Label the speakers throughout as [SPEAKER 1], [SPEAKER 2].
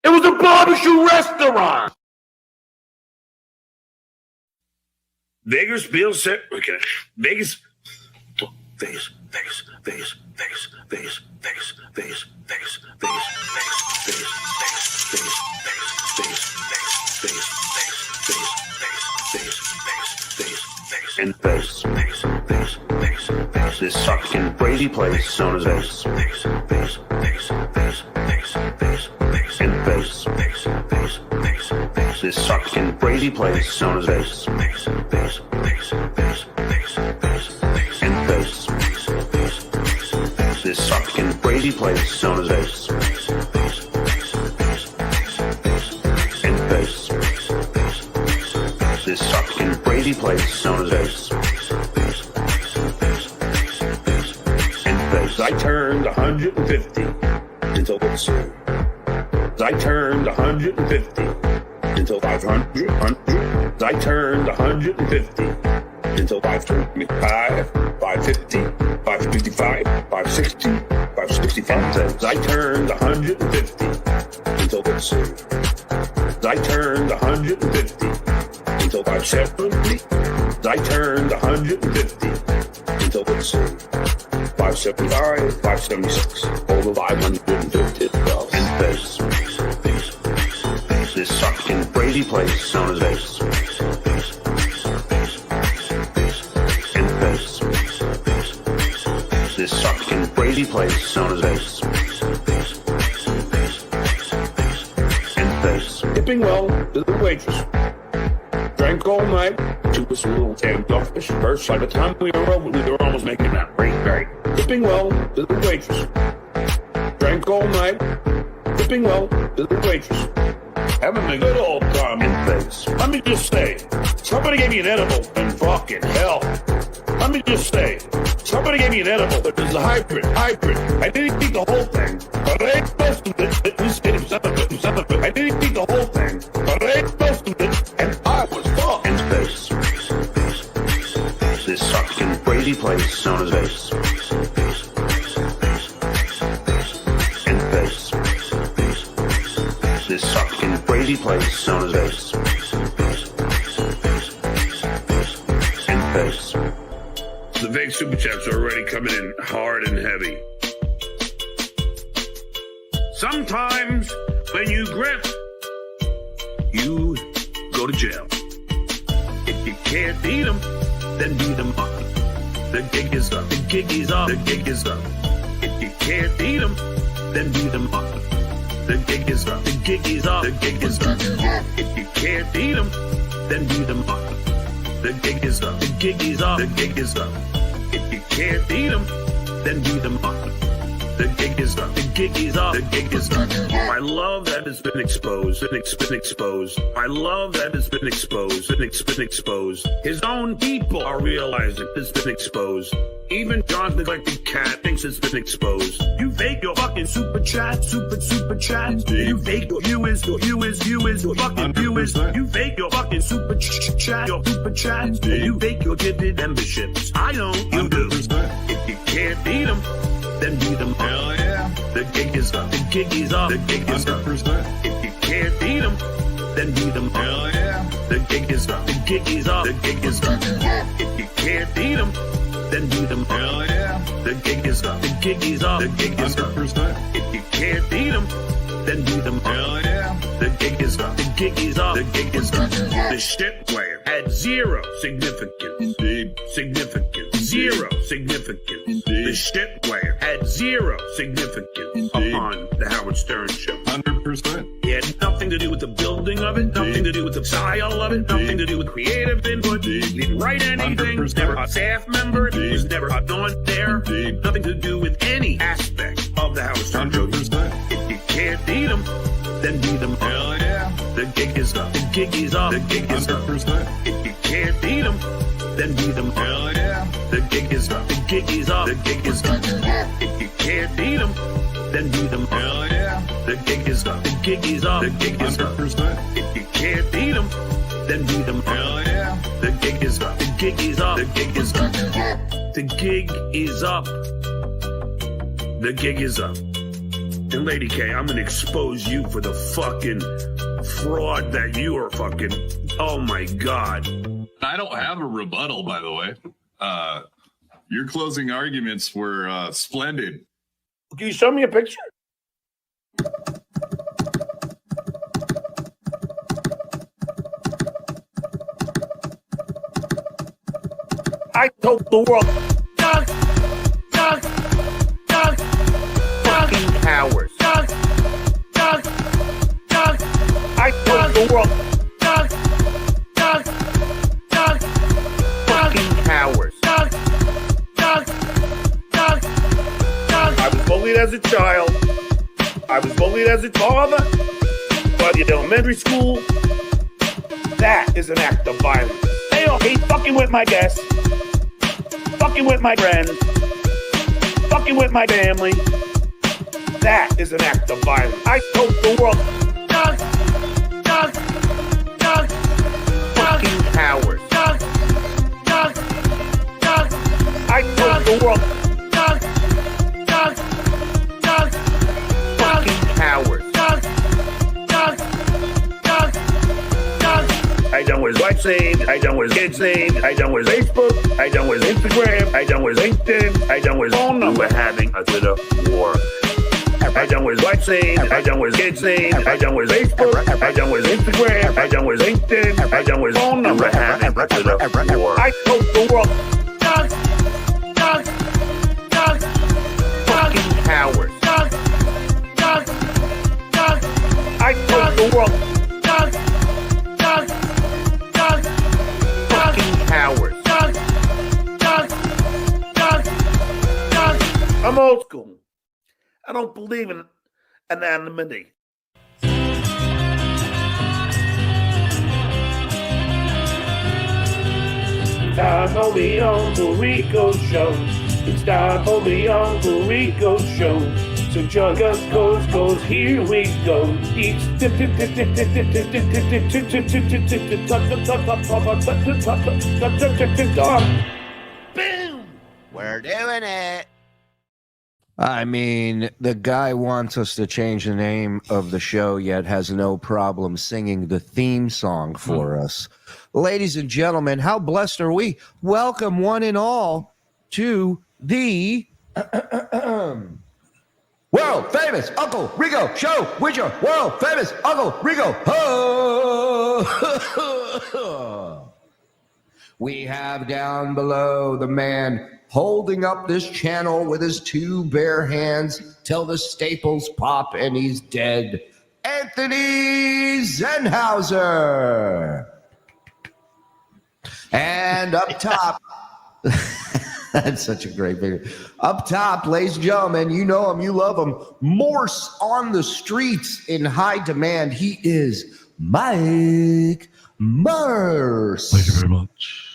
[SPEAKER 1] It was a barbecue restaurant. Vegas, Bill said, okay, Vegas, Vegas, Vegas, Vegas, Vegas, Vegas, Vegas, Vegas, Vegas, Vegas, Vegas, Vegas, Vegas, Vegas, Vegas, Vegas, and Vegas, Vegas, Vegas, Vegas, Vegas, this sucking Brady place known as Vegas, Vegas, Vegas, Vegas, Vegas, Vegas, Vegas, Vegas, and Vegas, Vegas, Vegas, Vegas, Vegas, this sucking Brady place known as Vegas, Vegas, Vegas, Vegas, Vegas, Vegas, Vegas, and Vegas, Vegas, Vegas, Vegas, this sucking Brady place known as Vegas, Vegas, Vegas, Vegas, Vegas, and Vegas, Vegas, Vegas, Vegas, this sucking Brady place known as Vegas. I turned 150 until let's see. I turned 150 until 500. I turned 150 until 525, 550, 555, 560, 565. I turned 150 until let's see. I turned 150 until 570. I turned 150 until let's see. 575, 576, over 550, and Vegas, this sucking Brady place known as Vegas, and Vegas, this sucking Brady place known as Vegas, and Vegas. Tipping well to the waitress. Drank all night. She was a little standoffish. First, by the time we were over, we were almost making that break. Tipping well to the waitress. Drank all night. Tipping well to the waitress. Having a good old time in Vegas. Let me just say, somebody gave me an edible and fucking hell. Let me just say, somebody gave me an edible. It was a hybrid. I didn't eat the whole thing, but I ate most of it. It was some of it. I didn't eat the whole thing, but I ate most of it, and I was fucked. And Vegas. This sucking Brady place known as Vegas. And Vegas. This sucking Brady place known as Vegas. And Vegas. The Vegas Super Chats are already coming in hard and heavy. Sometimes when you grip, you go to jail. If you can't beat them, then beat them up. The gig is up. The gig is up. The gig is up. If you can't beat them, then beat them up. The gig is up. The gig is up. The gig is up. If you can't beat them, then beat them up. The gig is up. The gig is up. The gig is up. If you can't beat them, then beat them up. The gig is up. The gig is up. The gig is up. I love that it's been exposed. It's been exposed. I love that it's been exposed. It's been exposed. His own people are realizing it's been exposed. Even John's neglected cat thinks it's been exposed. You fake your fucking super chat. Super chat. You fake your you is fucking you is. You fake your fucking super chat. Your super chat. You fake your gifted memberships. I know you do. If you can't beat them, then beat them up.
[SPEAKER 2] Hell yeah.
[SPEAKER 1] The gig is up. The gig is up. The gig is up.
[SPEAKER 2] 100%.
[SPEAKER 1] If you can't beat them, then beat them up.
[SPEAKER 2] Hell yeah.
[SPEAKER 1] The gig is up. The gig is up. The gig is up. If you can't beat them, then beat them up.
[SPEAKER 2] Hell yeah.
[SPEAKER 1] The gig is up. The gig is up. The gig is up.
[SPEAKER 2] 100%.
[SPEAKER 1] If you can't beat them, then beat them up.
[SPEAKER 2] Hell yeah.
[SPEAKER 1] The gig is up. The gig is up. The gig is up. The shit player had zero significance. Zero significance. The shit player had zero significance upon the Howard Stern show.
[SPEAKER 2] 100%.
[SPEAKER 1] It had nothing to do with the building of it, nothing to do with the style of it, nothing to do with creative input. He didn't write anything. Was never a staff member. He was never on there. Nothing to do with any aspect of the Howard Stern show.
[SPEAKER 2] 100%.
[SPEAKER 1] If you can't beat them, then beat them up.
[SPEAKER 2] Hell yeah.
[SPEAKER 1] The gig is up. The gig is up. The gig is up.
[SPEAKER 2] 100%.
[SPEAKER 1] If you can't beat them, then beat them up.
[SPEAKER 2] Hell yeah.
[SPEAKER 1] The gig is up. The gig is up. The gig is up. If you can't beat them, then beat them up.
[SPEAKER 2] Hell yeah.
[SPEAKER 1] The gig is up. The gig is up. The gig is up.
[SPEAKER 2] 100%.
[SPEAKER 1] If you can't beat them, then beat them up.
[SPEAKER 2] Hell yeah.
[SPEAKER 1] The gig is up. The gig is up. The gig is up. The gig is up. The gig is up. And And Lady K, I'm gonna expose you for the fucking fraud that you are fucking. Oh my God.
[SPEAKER 2] I don't have a rebuttal, by the way. Your closing arguments were splendid.
[SPEAKER 1] Can you show me a picture? I told the world, fucking cowards. I told the world, fucking cowards. I was bullied as a child. I was bullied as a father. But in elementary school, that is an act of violence. They all hate fucking with my guests, fucking with my friends, fucking with my family. That is an act of violence. I told the world, fucking cowards. I told the world, fucking cowards. I done with LifeSave, I done with KidSave, I done with Facebook, I done with Instagram, I done with LinkedIn, I done with phone number having a Twitter war. I done with LifeSave, I done with KidSave, I done with Facebook, I done with Instagram, I done with LinkedIn, I done with phone number having a Twitter war. I told the world, fucking cowards. I told the world, fucking cowards. I'm old school. I don't believe in anonymity. Time for the Uncle Rico Show. It's time for the Uncle Rico Show. So jug us goes, here we go. Each boom.
[SPEAKER 3] We're doing it.
[SPEAKER 4] I mean, the guy wants us to change the name of the show, yet has no problem singing the theme song for us. Ladies and gentlemen, how blessed are we? Welcome one and all to the world famous Uncle Rico Show with your world famous Uncle Rico. We have down below the man holding up this channel with his two bare hands till the staples pop and he's dead. Anthony Zenhauser. And up top, that's such a great video. Up top, ladies and gentlemen, you know him, you love him. Morse on the streets in high demand. He is Mike Morse.
[SPEAKER 5] Thank you very much.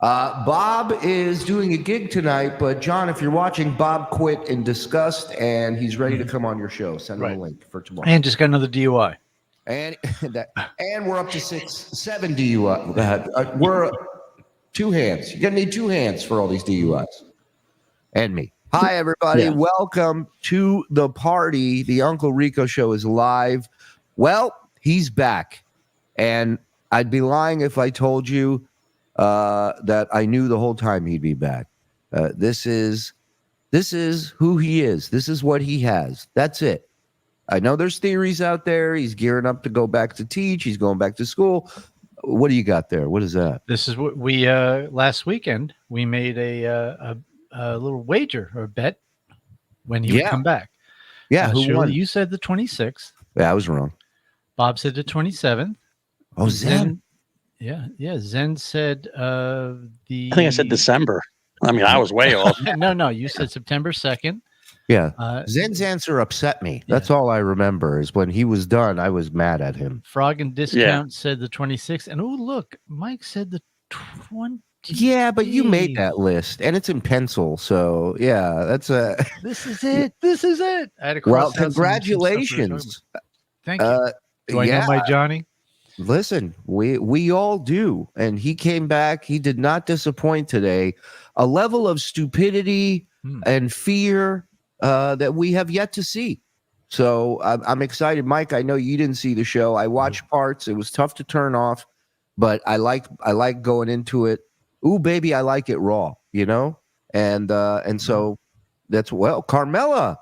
[SPEAKER 4] Bob is doing a gig tonight, but John, if you're watching, Bob quit in disgust, and he's ready to come on your show. Send him a link for tomorrow.
[SPEAKER 5] And just got another DUI.
[SPEAKER 4] And we're up to 7 DUI. We're 2 hands. You're gonna need 2 hands for all these DUIs. And me. Hi, everybody. Yeah. Welcome to the party. The Uncle Rico Show is live. Well, he's back, and I'd be lying if I told you that I knew the whole time he'd be back. This is who he is. This is what he has. That's it. I know there's theories out there. He's gearing up to go back to teach. He's going back to school. What do you got there? What is that?
[SPEAKER 5] This is what we last weekend we made a little wager or bet when he would come back.
[SPEAKER 4] Yeah, who
[SPEAKER 5] Shuli,
[SPEAKER 4] won?
[SPEAKER 5] You said the 26th.
[SPEAKER 4] Yeah, I was wrong.
[SPEAKER 5] Bob said the 27th.
[SPEAKER 4] Oh, Zen.
[SPEAKER 5] Yeah. Zen said
[SPEAKER 6] I think I said December. I mean, I was way off.
[SPEAKER 5] No, you said September 2nd.
[SPEAKER 4] Yeah. Zen's answer upset me. That's all I remember is when he was done, I was mad at him.
[SPEAKER 5] Frog and Discount said the 26th. And oh, look, Mike said the 20th.
[SPEAKER 4] Yeah, but you made that list and it's in pencil. So, yeah, that's a.
[SPEAKER 5] This is it. I had to
[SPEAKER 4] well, congratulations.
[SPEAKER 5] Thank you. Do I know my Johnny?
[SPEAKER 4] Listen, we all do. And he came back. He did not disappoint today. A level of stupidity and fear that we have yet to see. So I'm excited. Mike, I know you didn't see the show. I watched parts. It was tough to turn off, but I like going into it. Ooh, baby, I like it raw, you know? And so that's, well, Carmela.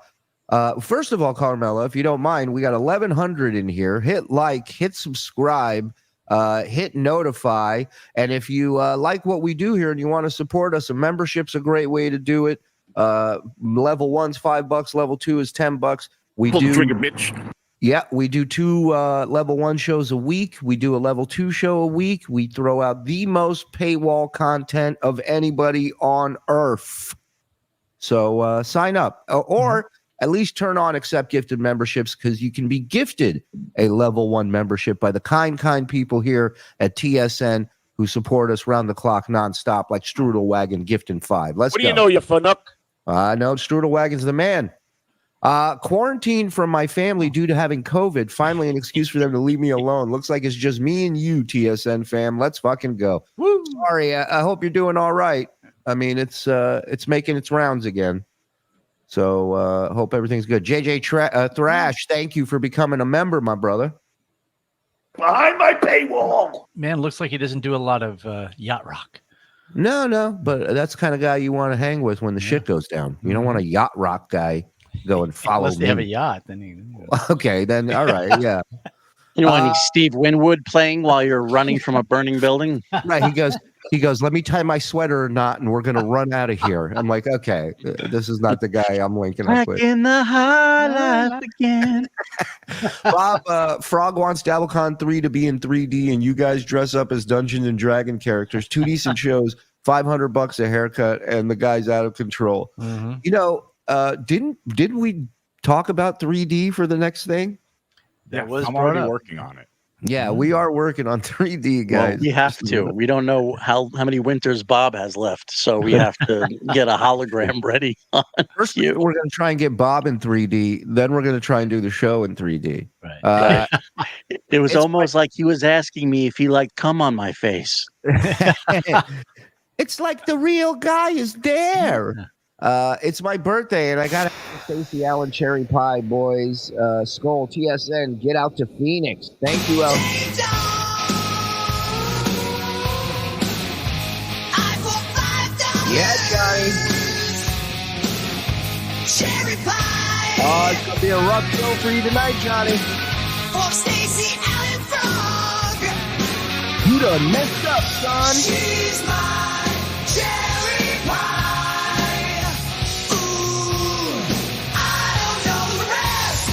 [SPEAKER 4] First of all, Carmela, if you don't mind, we got 1,100 in here. Hit like, hit subscribe, hit notify. And if you like what we do here and you want to support us, a membership's a great way to do it. Level 1's $5, level 2 is $10. We
[SPEAKER 1] Pull the
[SPEAKER 4] do
[SPEAKER 1] trigger, bitch.
[SPEAKER 4] Yeah, we do 2 level 1 shows a week. We do a level 2 show a week. We throw out the most paywall content of anybody on earth. So sign up or at least turn on accept gifted memberships, because you can be gifted a level 1 membership by the kind people here at TSN who support us round the clock nonstop, like Strudel Wagon gifting 5. Let's go.
[SPEAKER 3] What do you know, you funuck?
[SPEAKER 4] I know Strudel Wagon's the man. Quarantine from my family due to having COVID. Finally, an excuse for them to leave me alone. Looks like it's just me and you, TSN fam. Let's fucking go. Woo. Sorry, I hope you're doing all right. I mean, it's making its rounds again. So hope everything's good. JJ Thrash, thank you for becoming a member, my brother.
[SPEAKER 1] Behind my paywall.
[SPEAKER 5] Man, looks like he doesn't do a lot of yacht rock.
[SPEAKER 4] No, but that's the kind of guy you want to hang with when the shit goes down. You don't want a yacht rock guy go and follow
[SPEAKER 5] Unless they have a yacht, then
[SPEAKER 4] Okay, then all right, yeah.
[SPEAKER 6] You know, any Steve Winwood playing while you're running from a burning building?
[SPEAKER 4] Right, he goes, let me tie my sweater or not, and we're gonna run out of here. I'm like, okay, this is not the guy I'm linking up with.
[SPEAKER 6] Back in the high life again.
[SPEAKER 4] Bob, Frog wants DabbleCon 3 to be in 3D, and you guys dress up as Dungeons and Dragon characters. 2 decent shows, $500 a haircut, and the guy's out of control.
[SPEAKER 5] Mm-hmm.
[SPEAKER 4] You know, didn't we talk about 3D for the next thing?
[SPEAKER 5] That
[SPEAKER 7] Yeah,
[SPEAKER 5] was
[SPEAKER 7] I'm
[SPEAKER 5] brought
[SPEAKER 7] already
[SPEAKER 5] up.
[SPEAKER 7] working on it.
[SPEAKER 4] Yeah, we are working on 3D, guys.
[SPEAKER 6] Well, we have to. We don't know how many winters Bob has left, so we have to get a hologram ready on
[SPEAKER 4] First,
[SPEAKER 6] you.
[SPEAKER 4] we're going to try and get Bob in 3D. Then we're going to try and do the show in 3D.
[SPEAKER 5] Right.
[SPEAKER 6] It was
[SPEAKER 4] it's
[SPEAKER 6] almost like he was asking me if he liked cum on my face.
[SPEAKER 4] It's like the real guy is there. It's my birthday, and I got Stacey Allen Cherry Pie, boys. Skull, TSN, get out to Phoenix. Thank you, El. Yeah, Johnny.
[SPEAKER 8] Cherry pie.
[SPEAKER 4] Oh, it's going to be a rough show for you tonight, Johnny.
[SPEAKER 8] For Stacey Allen Frog.
[SPEAKER 4] You done messed up, son.
[SPEAKER 8] She's my cherry pie. Ooh, I don't know the rest.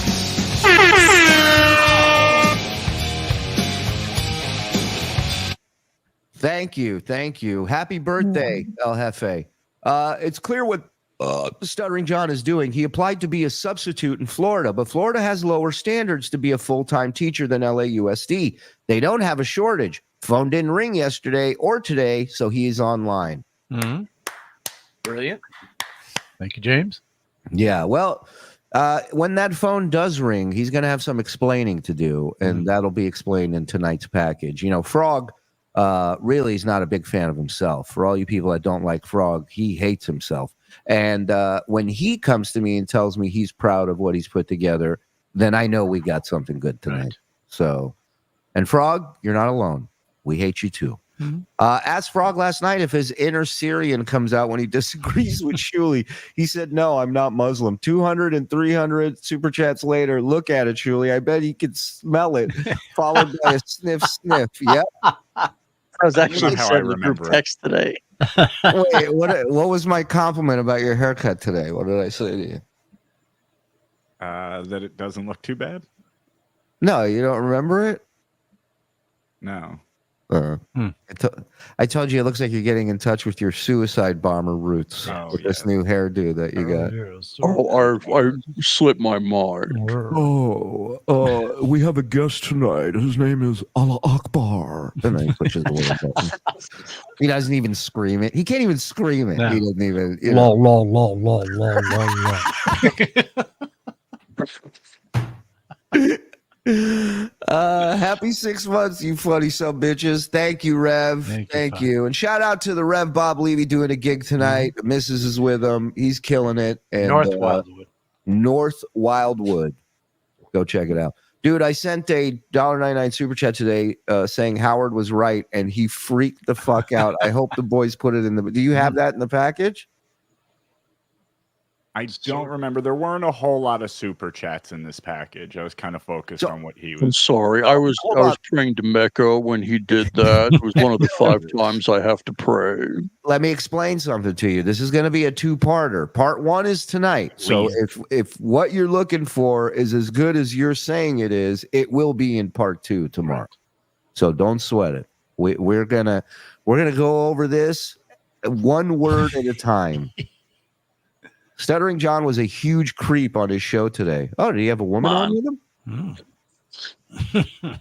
[SPEAKER 4] Thank you. Happy birthday, El Jefe. It's clear what Stuttering John is doing. He applied to be a substitute in Florida, but Florida has lower standards to be a full-time teacher than LAUSD. They don't have a shortage. Phone didn't ring yesterday or today, so he is online.
[SPEAKER 5] Mm-hmm. Brilliant. Thank you, James.
[SPEAKER 4] Yeah, well, when that phone does ring, he's going to have some explaining to do, and that'll be explained in tonight's package. You know, Frog really is not a big fan of himself. For all you people that don't like Frog, he hates himself. And when he comes to me and tells me he's proud of what he's put together, then I know we got something good tonight. Right. So, and Frog, you're not alone. We hate you too. Mm-hmm. Asked Frog last night if his inner Syrian comes out when he disagrees with Shuli. He said, no, I'm not Muslim. 200 and 300 super chats later. Look at it, Shuli. I bet he could smell it. Followed by a sniff. Yep.
[SPEAKER 6] I was actually
[SPEAKER 7] how I
[SPEAKER 6] sent a
[SPEAKER 7] remember
[SPEAKER 6] group text today.
[SPEAKER 4] Wait, what was my compliment about your haircut today? What did I say to you?
[SPEAKER 7] That it doesn't look too bad?
[SPEAKER 4] No, you don't remember it?
[SPEAKER 7] No.
[SPEAKER 4] I told you it looks like you're getting in touch with your suicide bomber roots with this new hairdo that you got.
[SPEAKER 6] I slipped my mark.
[SPEAKER 4] We have a guest tonight. His name is Allah Akbar. And then he pushes the little button. He doesn't even scream it. He can't even scream it. No. He doesn't even. You know. Happy 6 months, you funny some bitches. Thank you, Rev. Thank you. And shout out to the Rev Bob Levy doing a gig tonight. Mrs. is with him. He's killing it. And
[SPEAKER 5] North Wildwood.
[SPEAKER 4] North Wildwood. Go check it out. Dude, I sent a $1.99 super chat today saying Howard was right, and he freaked the fuck out. I hope the boys put it in the... Do you have that in the package?
[SPEAKER 7] I don't remember. There weren't a whole lot of super chats in this package. I was kind of focused on what he
[SPEAKER 6] I'm
[SPEAKER 7] was.
[SPEAKER 6] sorry. I was praying to Mecca when he did that. It was one of the 5 times I have to pray.
[SPEAKER 4] Let me explain something to you. This is going to be a 2-parter. Part 1 is tonight. So if what you're looking for is as good as you're saying it is, it will be in part 2 tomorrow. So don't sweat it. We're gonna go over this one word at a time. Stuttering John was a huge creep on his show today. Oh, did he have a woman on with him?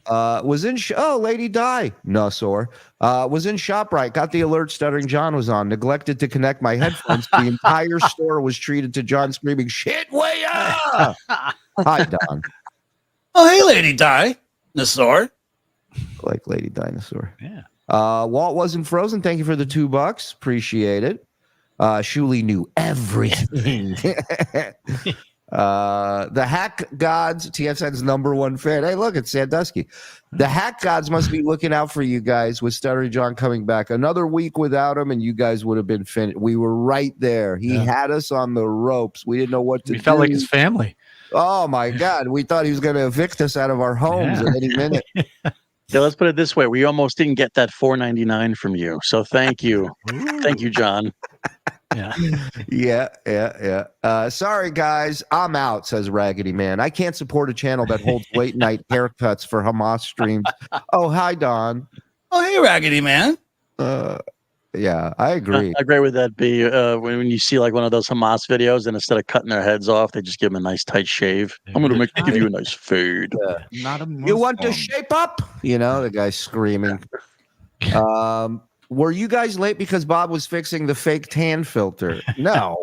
[SPEAKER 4] Was in Lady Di. No, sore. Was in ShopRite. Got the alert Stuttering John was on. Neglected to connect my headphones. The entire store was treated to John screaming, "Shit, way up!" Hi, Don.
[SPEAKER 9] Oh, hey, Lady Dinosaur.
[SPEAKER 4] Like Lady Dinosaur.
[SPEAKER 5] Yeah.
[SPEAKER 4] Walt wasn't frozen. Thank you for the $2. Appreciate it. Shuli knew everything. The hack gods, TFN's #1 fan. Hey, look, it's Sandusky. The hack gods must be looking out for you guys with Stuttering John coming back. Another week without him, and you guys would have been finished. We were right there. He had us on the ropes. We didn't know what to do.
[SPEAKER 5] We felt like his family.
[SPEAKER 4] Oh, my God. We thought he was going to evict us out of our homes at any minute.
[SPEAKER 6] Yeah, let's put it this way. We almost didn't get that $4.99 from you. So thank you. Thank you, John.
[SPEAKER 4] Yeah. Sorry, guys. I'm out, says Raggedy Man. I can't support a channel that holds late night haircuts for Hamas streams. Oh, hi, Don.
[SPEAKER 9] Oh, hey, Raggedy Man.
[SPEAKER 4] Yeah, I agree.
[SPEAKER 6] I agree with that, B. When you see like one of those Hamas videos, and instead of cutting their heads off, they just give them a nice tight shave. I'm going to give you a nice fade.
[SPEAKER 7] Not a
[SPEAKER 4] You want to shape up? You know, the guy's screaming. Were you guys late because Bob was fixing the fake tan filter? No.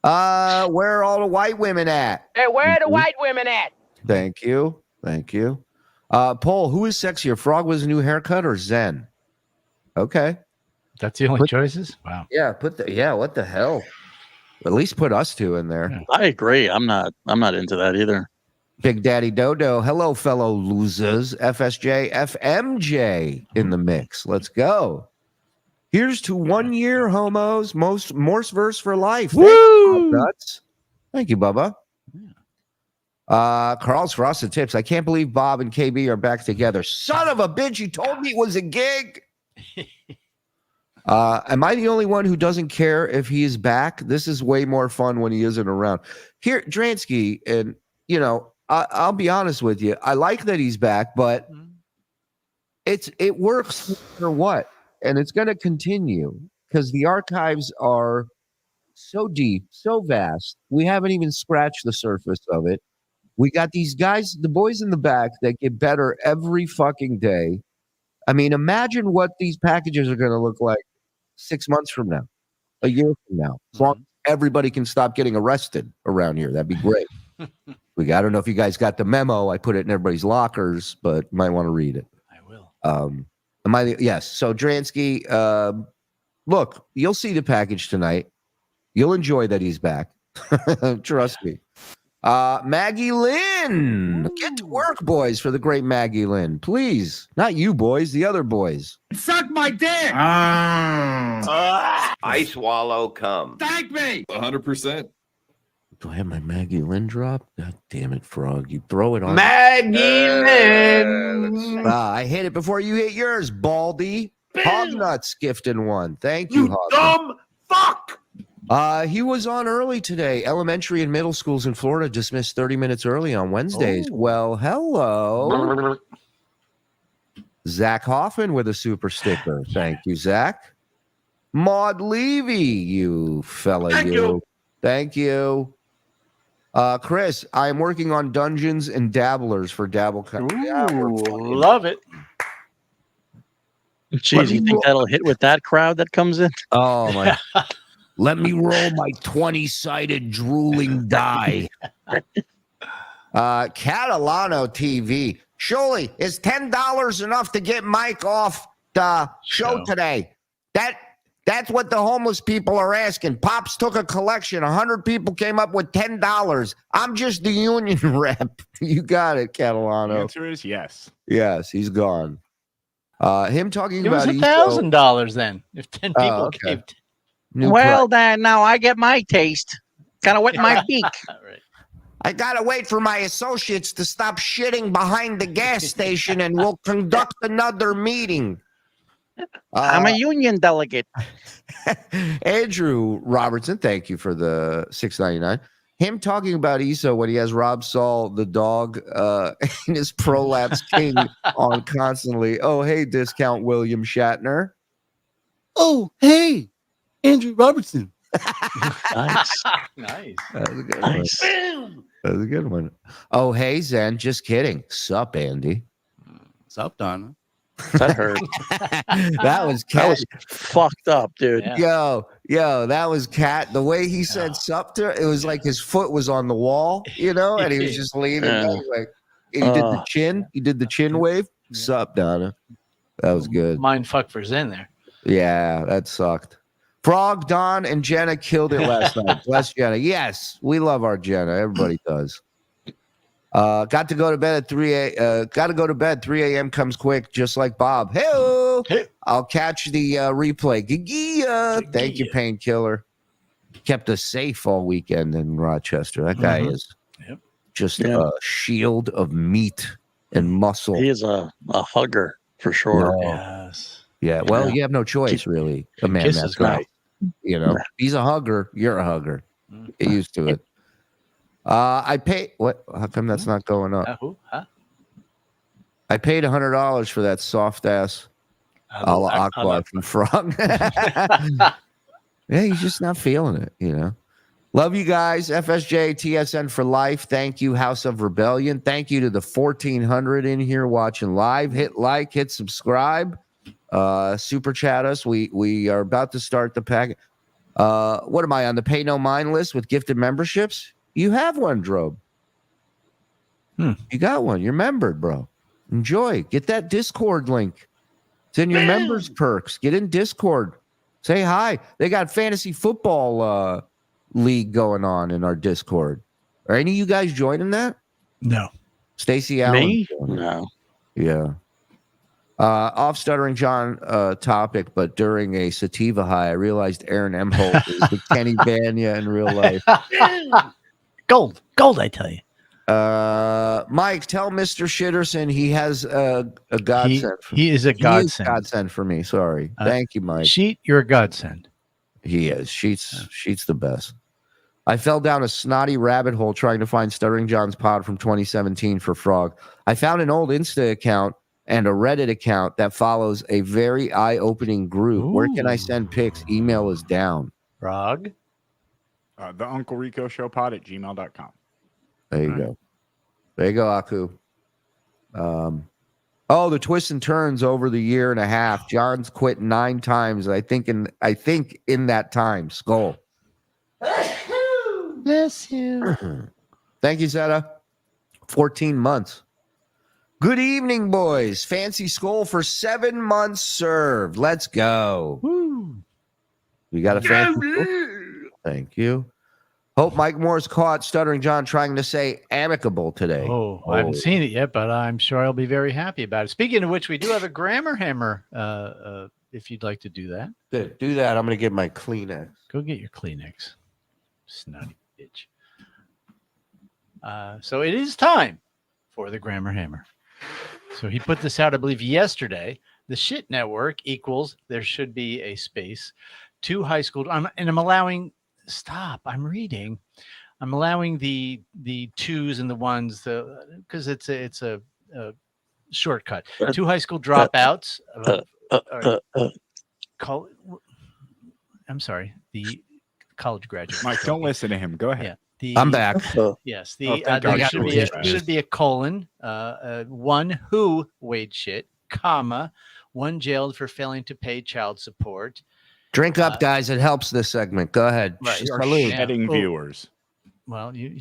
[SPEAKER 4] Where are all the white women at?
[SPEAKER 10] Hey, where are the white women at?
[SPEAKER 4] Thank you. Paul, who is sexier, Frog with his new haircut or Zen? Okay.
[SPEAKER 5] That's the only choices? Wow.
[SPEAKER 4] Yeah, what the hell? At least put us two in there.
[SPEAKER 6] I agree. I'm not into that either.
[SPEAKER 4] Big Daddy Dodo. Hello, fellow losers. FSJ, FMJ in the mix. Let's go. Here's to 1 year, homos. Morse verse for life.
[SPEAKER 5] Woo!
[SPEAKER 4] Nuts. Thank you, Bubba. Carl's Frosted Tips. I can't believe Bob and KB are back together. Son of a bitch, you told me it was a gig. Am I the only one who doesn't care if he is back? This is way more fun when he isn't around. Here, Dransky, and you know, I'll be honest with you. I like that he's back, but it works for what, and it's going to continue because the archives are so deep, so vast. We haven't even scratched the surface of it. We got these guys, the boys in the back, that get better every fucking day. I mean, imagine what these packages are going to look like 6 months from now, a year from now. As long as everybody can stop getting arrested around here, that'd be great. I don't know if you guys got the memo. I put it in everybody's lockers, but you might want to read it.
[SPEAKER 5] I will.
[SPEAKER 4] Yes. So Dransky, look, you'll see the package tonight. You'll enjoy that he's back. Trust me. Maggie Lynn, get to work, boys, for the great Maggie Lynn. Please. Not you, boys, the other boys.
[SPEAKER 1] Suck my dick!
[SPEAKER 3] I swallow cum.
[SPEAKER 1] Thank me!
[SPEAKER 2] 100%.
[SPEAKER 4] Do I have my Maggie Lynn drop? God damn it, Frog. You throw it on.
[SPEAKER 3] Maggie Lynn!
[SPEAKER 4] I hit it before you hit yours, Baldy. Hognuts gifting one. Thank you,
[SPEAKER 3] You
[SPEAKER 4] Hognuts.
[SPEAKER 3] dumb fuck!
[SPEAKER 4] He was on early today. Elementary and middle schools in Florida dismissed 30 minutes early on Wednesdays.
[SPEAKER 5] Oh.
[SPEAKER 4] Well, hello. Zach Hoffman with a super sticker. Thank you, Zach. Maud Levy, you fella.
[SPEAKER 3] Thank you.
[SPEAKER 4] Thank you. Chris, I'm working on Dungeons and Dabblers for DabbleCon.
[SPEAKER 6] Love it. Jeez, you think that'll hit with that crowd that comes in?
[SPEAKER 4] Oh, my. Let me roll my 20-sided drooling die. Catalano TV. Shuli, is $10 enough to get Mike off the show today? That's what the homeless people are asking. Pops took a collection. 100 people came up with $10. I'm just the union rep. You got it,
[SPEAKER 7] The
[SPEAKER 4] Catalano.
[SPEAKER 7] answer is yes.
[SPEAKER 4] Yes, he's gone. Him talking
[SPEAKER 5] It was
[SPEAKER 4] about
[SPEAKER 5] $1,000 then. If 10 people
[SPEAKER 4] okay.
[SPEAKER 5] gave.
[SPEAKER 4] new
[SPEAKER 6] Well, then now I get my taste. Gotta wet my beak.
[SPEAKER 5] Right.
[SPEAKER 4] I gotta wait for my associates to stop shitting behind the gas station, and we'll conduct another meeting.
[SPEAKER 6] I'm a union delegate.
[SPEAKER 4] Andrew Robertson, thank you for the $6.99. Him talking about Issa when he has Rob Saul, the dog, in his Prolapse King on constantly. Oh, hey, discount William Shatner.
[SPEAKER 9] Oh, hey, Andrew Robertson.
[SPEAKER 6] Nice.
[SPEAKER 5] Nice.
[SPEAKER 4] That was a good one.
[SPEAKER 6] Nice.
[SPEAKER 4] That was a good one. Oh, hey, Zen. Just kidding. Sup, Andy.
[SPEAKER 9] What's up, Donna?
[SPEAKER 6] That hurt.
[SPEAKER 4] That was
[SPEAKER 6] That
[SPEAKER 4] Cat.
[SPEAKER 6] was fucked up, dude.
[SPEAKER 5] Yeah.
[SPEAKER 4] Yo, that was Cat. The way he said sup to her, it was like his foot was on the wall, and he was just leaning
[SPEAKER 6] Yeah.
[SPEAKER 4] back, like he did the chin. He did the chin wave.
[SPEAKER 5] Yeah.
[SPEAKER 4] Sup, Donna. That was good.
[SPEAKER 5] Mind fuck for Zen there.
[SPEAKER 4] Yeah, that sucked. Frog, Don, and Jenna killed it last night. Bless Jenna. Yes, we love our Jenna. Everybody does. Got to go to bed at 3 a.m. Got to go to bed. 3 a.m. comes quick, just like Bob. Hey, I'll catch the replay. Gigia. Thank you, Painkiller. Kept us safe all weekend in Rochester. That guy is just a shield of meat and muscle.
[SPEAKER 6] He is a hugger for sure.
[SPEAKER 4] No.
[SPEAKER 5] Yes.
[SPEAKER 4] Yeah, well, you have no choice, really. A man
[SPEAKER 5] Kiss
[SPEAKER 4] that
[SPEAKER 5] is
[SPEAKER 4] guy.
[SPEAKER 5] great.
[SPEAKER 4] He's a hugger. You're a hugger. Get used to it. I pay. What? How come that's not going up?
[SPEAKER 5] Who? Huh?
[SPEAKER 4] I paid $100 for that soft ass a la Akbar from Frog. Yeah, he's just not feeling it. Love you guys. FSJ, TSN for life. Thank you, House of Rebellion. Thank you to the 1,400 in here watching live. Hit like, hit subscribe. Super chat us. We are about to start the pack. What am I on the pay no mind list with gifted memberships? You have one, Drobe. You got one. You're membered, bro. Enjoy. Get that Discord link. It's in your members perks. Get in Discord. Say hi. They got fantasy football league going on in our Discord. Are any of you guys joining that?
[SPEAKER 5] No.
[SPEAKER 4] Stacy Allen.
[SPEAKER 6] Me? No.
[SPEAKER 4] Yeah. Off Stuttering John topic, but during a sativa high, I realized Aaron Emholt is the Kenny Banya in real life.
[SPEAKER 5] Gold, I tell you.
[SPEAKER 4] Mike, tell Mr. Shitterson he has a godsend.
[SPEAKER 5] He is a godsend.
[SPEAKER 4] Godsend for me. Sorry. Thank you, Mike.
[SPEAKER 5] Sheet, you're a godsend.
[SPEAKER 4] He is. Sheet's the best. I fell down a snotty rabbit hole trying to find Stuttering John's pod from 2017 for Frog. I found an old Insta account and a Reddit account that follows a very eye-opening group.
[SPEAKER 5] Ooh.
[SPEAKER 4] Where can I send pics? Email is down.
[SPEAKER 5] Frog.
[SPEAKER 7] The Uncle Rico Show pod at gmail.com.
[SPEAKER 4] There you go. There you go, Aku. The twists and turns over the year and a half. John's quit 9 times. I think in that time. Skull.
[SPEAKER 5] Bless you.
[SPEAKER 4] Thank you, Zeta. 14 months. Good evening, boys. Fancy Skull for 7 months served. Let's go.
[SPEAKER 5] Woo.
[SPEAKER 4] We got a fancy skull? Thank you. Hope Mike Moore's caught Stuttering John trying to say amicable today.
[SPEAKER 5] Oh, I haven't seen it yet, but I'm sure I'll be very happy about it. Speaking of which, we do have a grammar hammer. If you'd like to do that,
[SPEAKER 4] Good. Do that. I'm going to get my Kleenex.
[SPEAKER 5] go get your Kleenex. Snotty bitch. So it is time for the grammar hammer. So he put this out, I believe, yesterday. The shit network equals, there should be a space, 2 high school. And I'm allowing, stop, I'm reading. I'm allowing the 2s and the 1s because it's a shortcut. 2 high school dropouts. I'm sorry, the college graduates.
[SPEAKER 7] Mike, don't listen to him. Go ahead.
[SPEAKER 5] Yeah.
[SPEAKER 4] I'm back.
[SPEAKER 5] Yes,
[SPEAKER 7] Oh, thank God.
[SPEAKER 5] there should be a colon, 1 who weighed shit, comma, 1 jailed for failing to pay child support.
[SPEAKER 4] Drink up, guys. It helps this segment. Go ahead.
[SPEAKER 5] Right.
[SPEAKER 7] You're
[SPEAKER 4] Salute.
[SPEAKER 7] shedding viewers.
[SPEAKER 5] Well, you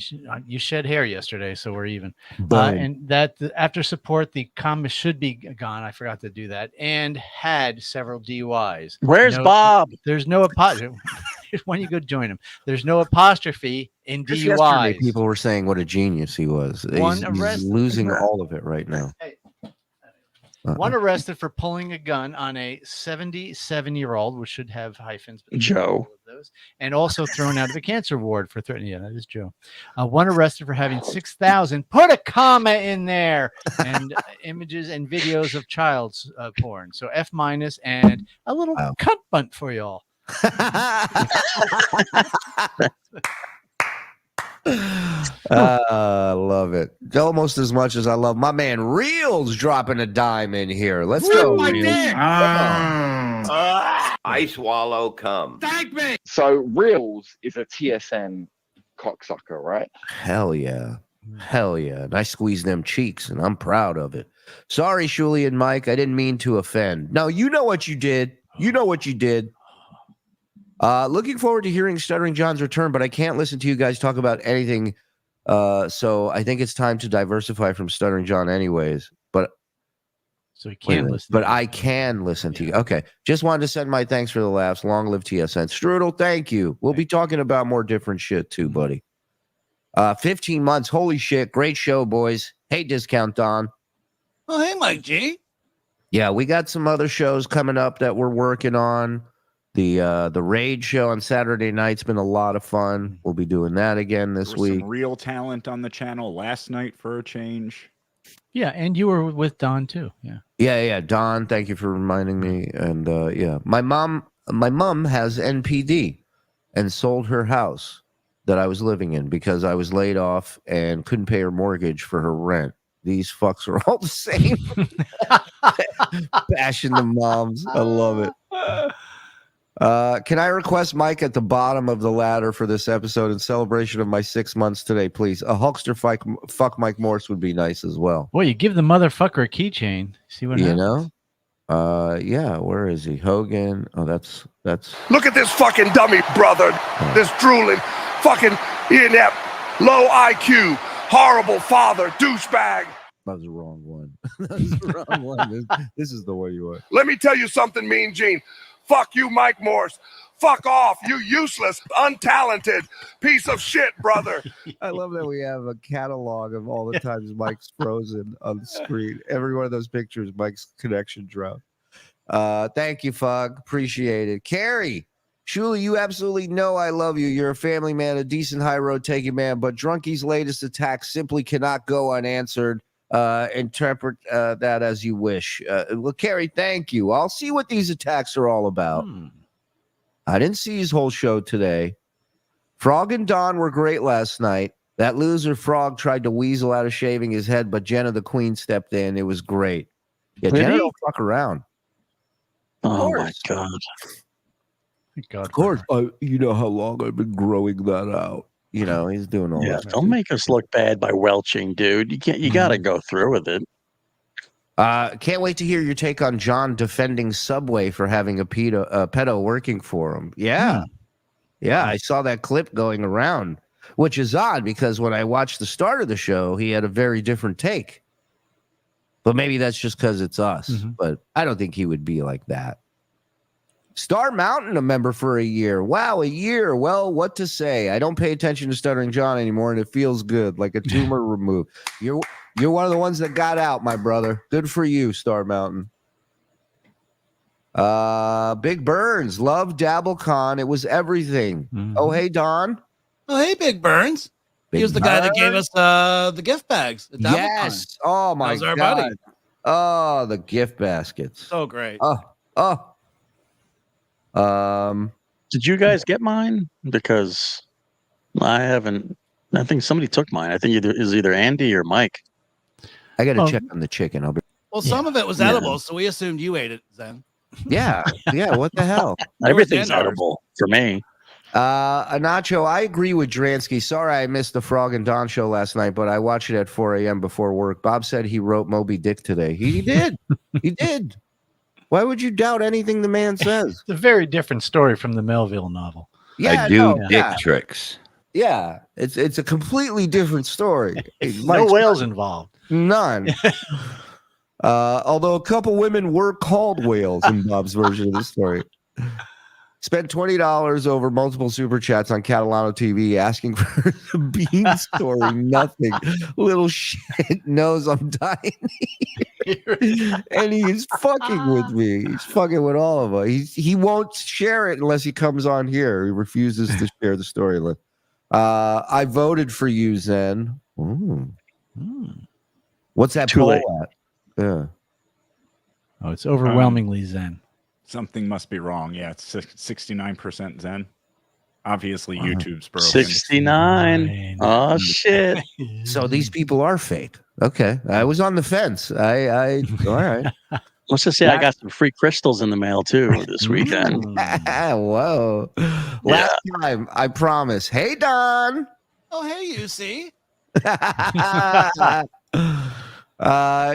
[SPEAKER 5] shed hair yesterday, so we're even.
[SPEAKER 4] Boom.
[SPEAKER 5] And that after support, the comma should be gone. I forgot to do that, and had several DUIs.
[SPEAKER 6] Where's Bob?
[SPEAKER 5] There's no apostrophe. When you go join him, there's no apostrophe in
[SPEAKER 4] Just yesterday,
[SPEAKER 5] DUIs.
[SPEAKER 4] people were saying what a genius he was.
[SPEAKER 5] One
[SPEAKER 4] He's
[SPEAKER 5] arrest-
[SPEAKER 4] losing all of it right now.
[SPEAKER 5] Hey. One arrested for pulling a gun on a 77-year-old, which should have hyphens.
[SPEAKER 6] Joe.
[SPEAKER 5] Those, and also thrown out of the cancer ward for threatening. Yeah, that is Joe. One arrested for having 6,000. Put a comma in there. And images and videos of child's porn. So F- and a little cut bunt for y'all.
[SPEAKER 4] Love it. Almost as much as I love my man Reels dropping a dime in here. Let's go. Reels.
[SPEAKER 3] I swallow cum.
[SPEAKER 9] Thank me.
[SPEAKER 10] So Reels is a TSN cocksucker, right?
[SPEAKER 4] Hell yeah. Hell yeah. And I squeezed them cheeks and I'm proud of it. Sorry, Shuli and Mike. I didn't mean to offend. No, you know what you did. You know what you did. Looking forward to hearing Stuttering John's return, but I can't listen to you guys talk about anything. So I think it's time to diversify from Stuttering John anyways. But
[SPEAKER 5] so he can't listen.
[SPEAKER 4] But I can listen to you. Okay. Just wanted to send my thanks for the laughs. Long live TSN. Strudel, thank you. We'll be talking about more different shit too, buddy. 15 months. Holy shit. Great show, boys. Hey, Discount Don.
[SPEAKER 9] Oh, hey, Mike G.
[SPEAKER 4] Yeah, we got some other shows coming up that we're working on. The Raid show on Saturday night's been a lot of fun. We'll be doing that again this
[SPEAKER 7] There was
[SPEAKER 4] week.
[SPEAKER 7] some real talent on the channel last night for a change.
[SPEAKER 5] Yeah, and you were with Don too. Yeah.
[SPEAKER 4] Yeah. Don, thank you for reminding me. And yeah, my mom has NPD and sold her house that I was living in because I was laid off and couldn't pay her mortgage for her rent. These fucks are all the same. Bashing the moms. I love it. Can I request Mike at the bottom of the ladder for this episode in celebration of my 6 months today, please? A Hulkster fuck Mike Morse would be nice as well.
[SPEAKER 5] Boy, you give the motherfucker a keychain. See what happens?
[SPEAKER 4] Yeah, where is he? Hogan. Oh, that's
[SPEAKER 1] Look at this fucking dummy, brother. This drooling, fucking inept, low IQ, horrible father, douchebag.
[SPEAKER 4] that was the wrong one. That was the wrong one. This is the way you are.
[SPEAKER 1] Let me tell you something, Mean Gene. Fuck you, Mike Morse. Fuck off, you useless, untalented piece of shit, brother.
[SPEAKER 4] I love that we have a catalog of all the times Mike's frozen on the screen. Every one of those pictures, Mike's connection dropped. Thank you, Fug. Appreciate it. Carrie, Shuli, you absolutely know I love you. You're a family man, a decent high road taking man, but Drunkie's latest attack simply cannot go unanswered. Interpret that as you wish. Well, Carrie, thank you. I'll see what these attacks are all about. I didn't see his whole show today. Frog and Don were great last night. That loser Frog tried to weasel out of shaving his head, but Jenna the Queen stepped in. It was great. Yeah,
[SPEAKER 6] Really?
[SPEAKER 4] Jenna don't fuck around.
[SPEAKER 6] Oh my God.
[SPEAKER 5] Thank God.
[SPEAKER 4] Of course. You know how long I've been growing that out. You know, he's doing all
[SPEAKER 6] Yeah,
[SPEAKER 4] that.
[SPEAKER 6] don't make us look bad by welching, dude. You can't. You got to go through with it.
[SPEAKER 4] Can't wait to hear your take on John defending Subway for having a pedo working for him. Yeah. I saw that clip going around, which is odd because when I watched the start of the show, he had a very different take. But maybe that's just because it's us. But I don't think he would be like that. Star Mountain, a member for a year. Wow, a year. Well, what to say? I don't pay attention to Stuttering John anymore, and it feels good, like a tumor removed. You're one of the ones that got out, my brother. Good for you, Star Mountain. Big Burns, love DabbleCon. It was everything. Oh, hey, Don.
[SPEAKER 9] Oh, hey, Big Burns. He was the guy that gave us the gift bags. at DabbleCon.
[SPEAKER 4] Yes. Oh, my
[SPEAKER 9] That was our
[SPEAKER 4] God.
[SPEAKER 9] buddy.
[SPEAKER 4] Oh, the gift baskets.
[SPEAKER 9] So great.
[SPEAKER 6] Did you guys get mine? Because I haven't. I think somebody took mine. I think either Andy or Mike.
[SPEAKER 4] I got to check on the chicken.
[SPEAKER 9] Well, some of it was edible, so we assumed you ate it, Zen.
[SPEAKER 4] Yeah. What the hell?
[SPEAKER 6] Everything's edible for me.
[SPEAKER 4] Nacho, I agree with Dransky. Sorry I missed the Frog and Don show last night, but I watched it at 4 a.m. before work. Bob said he wrote Moby Dick today. He did. He did. Why would you doubt anything the man says?
[SPEAKER 5] It's a very different story from the Melville novel.
[SPEAKER 4] Yeah,
[SPEAKER 3] I do dick tricks.
[SPEAKER 4] Yeah, it's a completely different story.
[SPEAKER 5] No whales involved.
[SPEAKER 4] None. Although a couple women were called whales in Bob's version of the story. Spent $20 over multiple super chats on Catalano TV asking for the bean story. Nothing. Little shit knows I'm dying here. And he is fucking with me. He's fucking with all of us. He won't share it unless he comes on here. He refuses to share the story. I voted for you, Zen. What's that
[SPEAKER 6] Too
[SPEAKER 4] poll
[SPEAKER 6] late.
[SPEAKER 4] at? Yeah.
[SPEAKER 5] Oh, it's overwhelmingly Zen.
[SPEAKER 7] Something must be wrong. Yeah, it's 69% Zen. Obviously, YouTube's broken.
[SPEAKER 6] 69. Oh shit.
[SPEAKER 4] So these people are fake. Okay. I was on the fence. I all right.
[SPEAKER 6] Let's just say I got some free crystals in the mail too this weekend.
[SPEAKER 4] Whoa. Last time, I promise. Hey, Don.
[SPEAKER 9] Oh, hey, you see?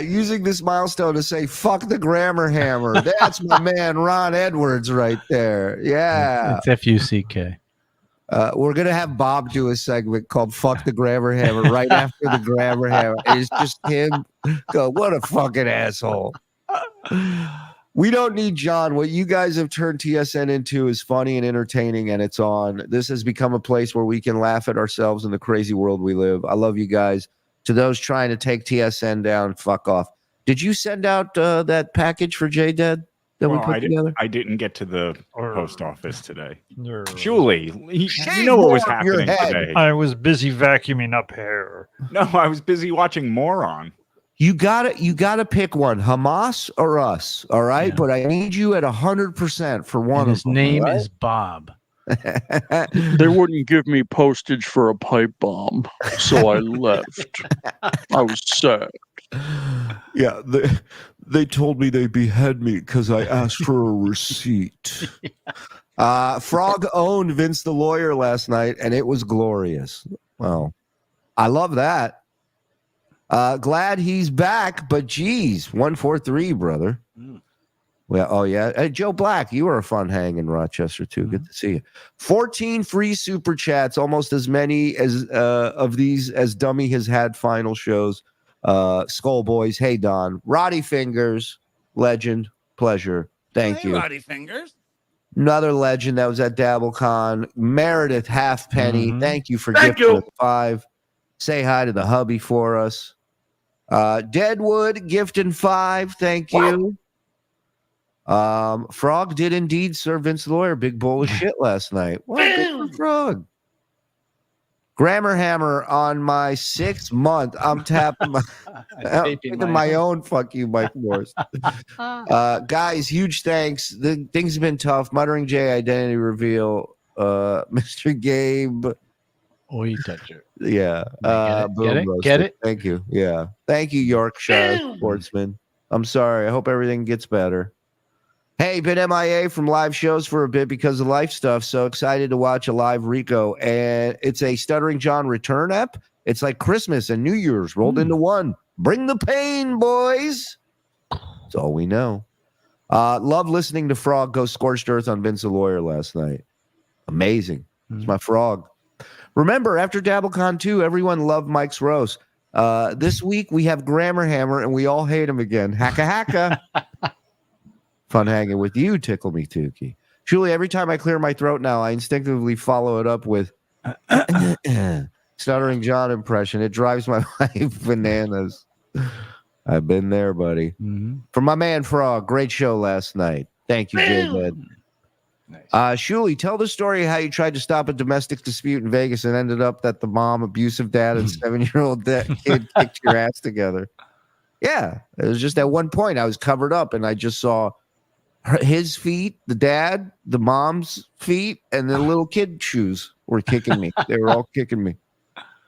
[SPEAKER 4] Using this milestone to say fuck the grammar hammer. That's my man Ron Edwards right there. Yeah.
[SPEAKER 5] It's F-U-C-K.
[SPEAKER 4] We're gonna have Bob do a segment called "Fuck the Grammar Hammer" right after the grammar hammer. It's just him go, "What a fucking asshole." We don't need John. What you guys have turned TSN into is funny and entertaining, and it's on. This has become a place where we can laugh at ourselves in the crazy world we live. I love you guys. To those trying to take TSN down, fuck off. Did you send out that package for JDead that we put together?
[SPEAKER 7] I didn't get to the post office today. Shuli, you know
[SPEAKER 4] more
[SPEAKER 7] what was
[SPEAKER 4] of your
[SPEAKER 7] happening
[SPEAKER 4] head.
[SPEAKER 7] today.
[SPEAKER 11] I was busy vacuuming up hair.
[SPEAKER 7] No, I was busy watching Moron.
[SPEAKER 4] You gotta pick one, Hamas or us. All right,
[SPEAKER 5] Yeah.
[SPEAKER 4] but I need you at 100% for one.
[SPEAKER 5] And his
[SPEAKER 4] of them,
[SPEAKER 5] name
[SPEAKER 4] all right?
[SPEAKER 5] is Bob.
[SPEAKER 6] They wouldn't give me postage for a pipe bomb, so I left. I was sad.
[SPEAKER 4] Yeah, they told me they behead me because I asked for a receipt. Frog owned Vince the Lawyer last night, and it was glorious. Well, I love that. Glad he's back, but geez, 143, brother. Well, oh yeah, hey, Joe Black, you were a fun hang in Rochester too. Good to see you. 14 free super chats, almost as many as of these as Dummy has had final shows. Skull Boys, hey Don, Roddy Fingers, legend, pleasure, thank you.
[SPEAKER 9] Roddy Fingers.
[SPEAKER 4] Another legend that was at DabbleCon, Meredith Halfpenny, thank you for gifting us 5. Say hi to the hubby for us. Deadwood gifting 5, thank you. Frog did indeed serve Vince the Lawyer big bowl of shit last night. Well, good for Frog. Grammar Hammer on my 6th month. I'm tapping my own fuck you, Mike Morris. Guys, huge thanks. The things have been tough. Muttering J identity reveal. Mr. Gabe.
[SPEAKER 5] Oh, you touch it.
[SPEAKER 4] Yeah.
[SPEAKER 5] Get it?
[SPEAKER 4] Thank you. Yeah. Thank you, Yorkshire sportsman. I'm sorry. I hope everything gets better. Hey, been MIA from live shows for a bit because of life stuff. So excited to watch a live Rico. And it's a Stuttering John return app. It's like Christmas and New Year's rolled into one. Bring the pain, boys. That's all we know. Love listening to Frog go scorched earth on Vince the Lawyer last night. Amazing. It's my Frog. Remember, after DabbleCon 2, everyone loved Mike's roast. This week, we have Grammar Hammer, and we all hate him again. Hacka hacka. Fun hanging with you, Tickle Me Tukey. Shuli, every time I clear my throat now, I instinctively follow it up with Stuttering John impression. It drives my wife bananas. I've been there, buddy. For my man Frog, great show last night. Thank you, J-Bed. Nice. Shuli, tell the story how you tried to stop a domestic dispute in Vegas and ended up that the mom, abusive dad, and 7-year-old kid kicked your ass together. Yeah, it was just at one point I was covered up and I just saw his feet, the dad, the mom's feet, and the little kid shoes were kicking me. They were all kicking me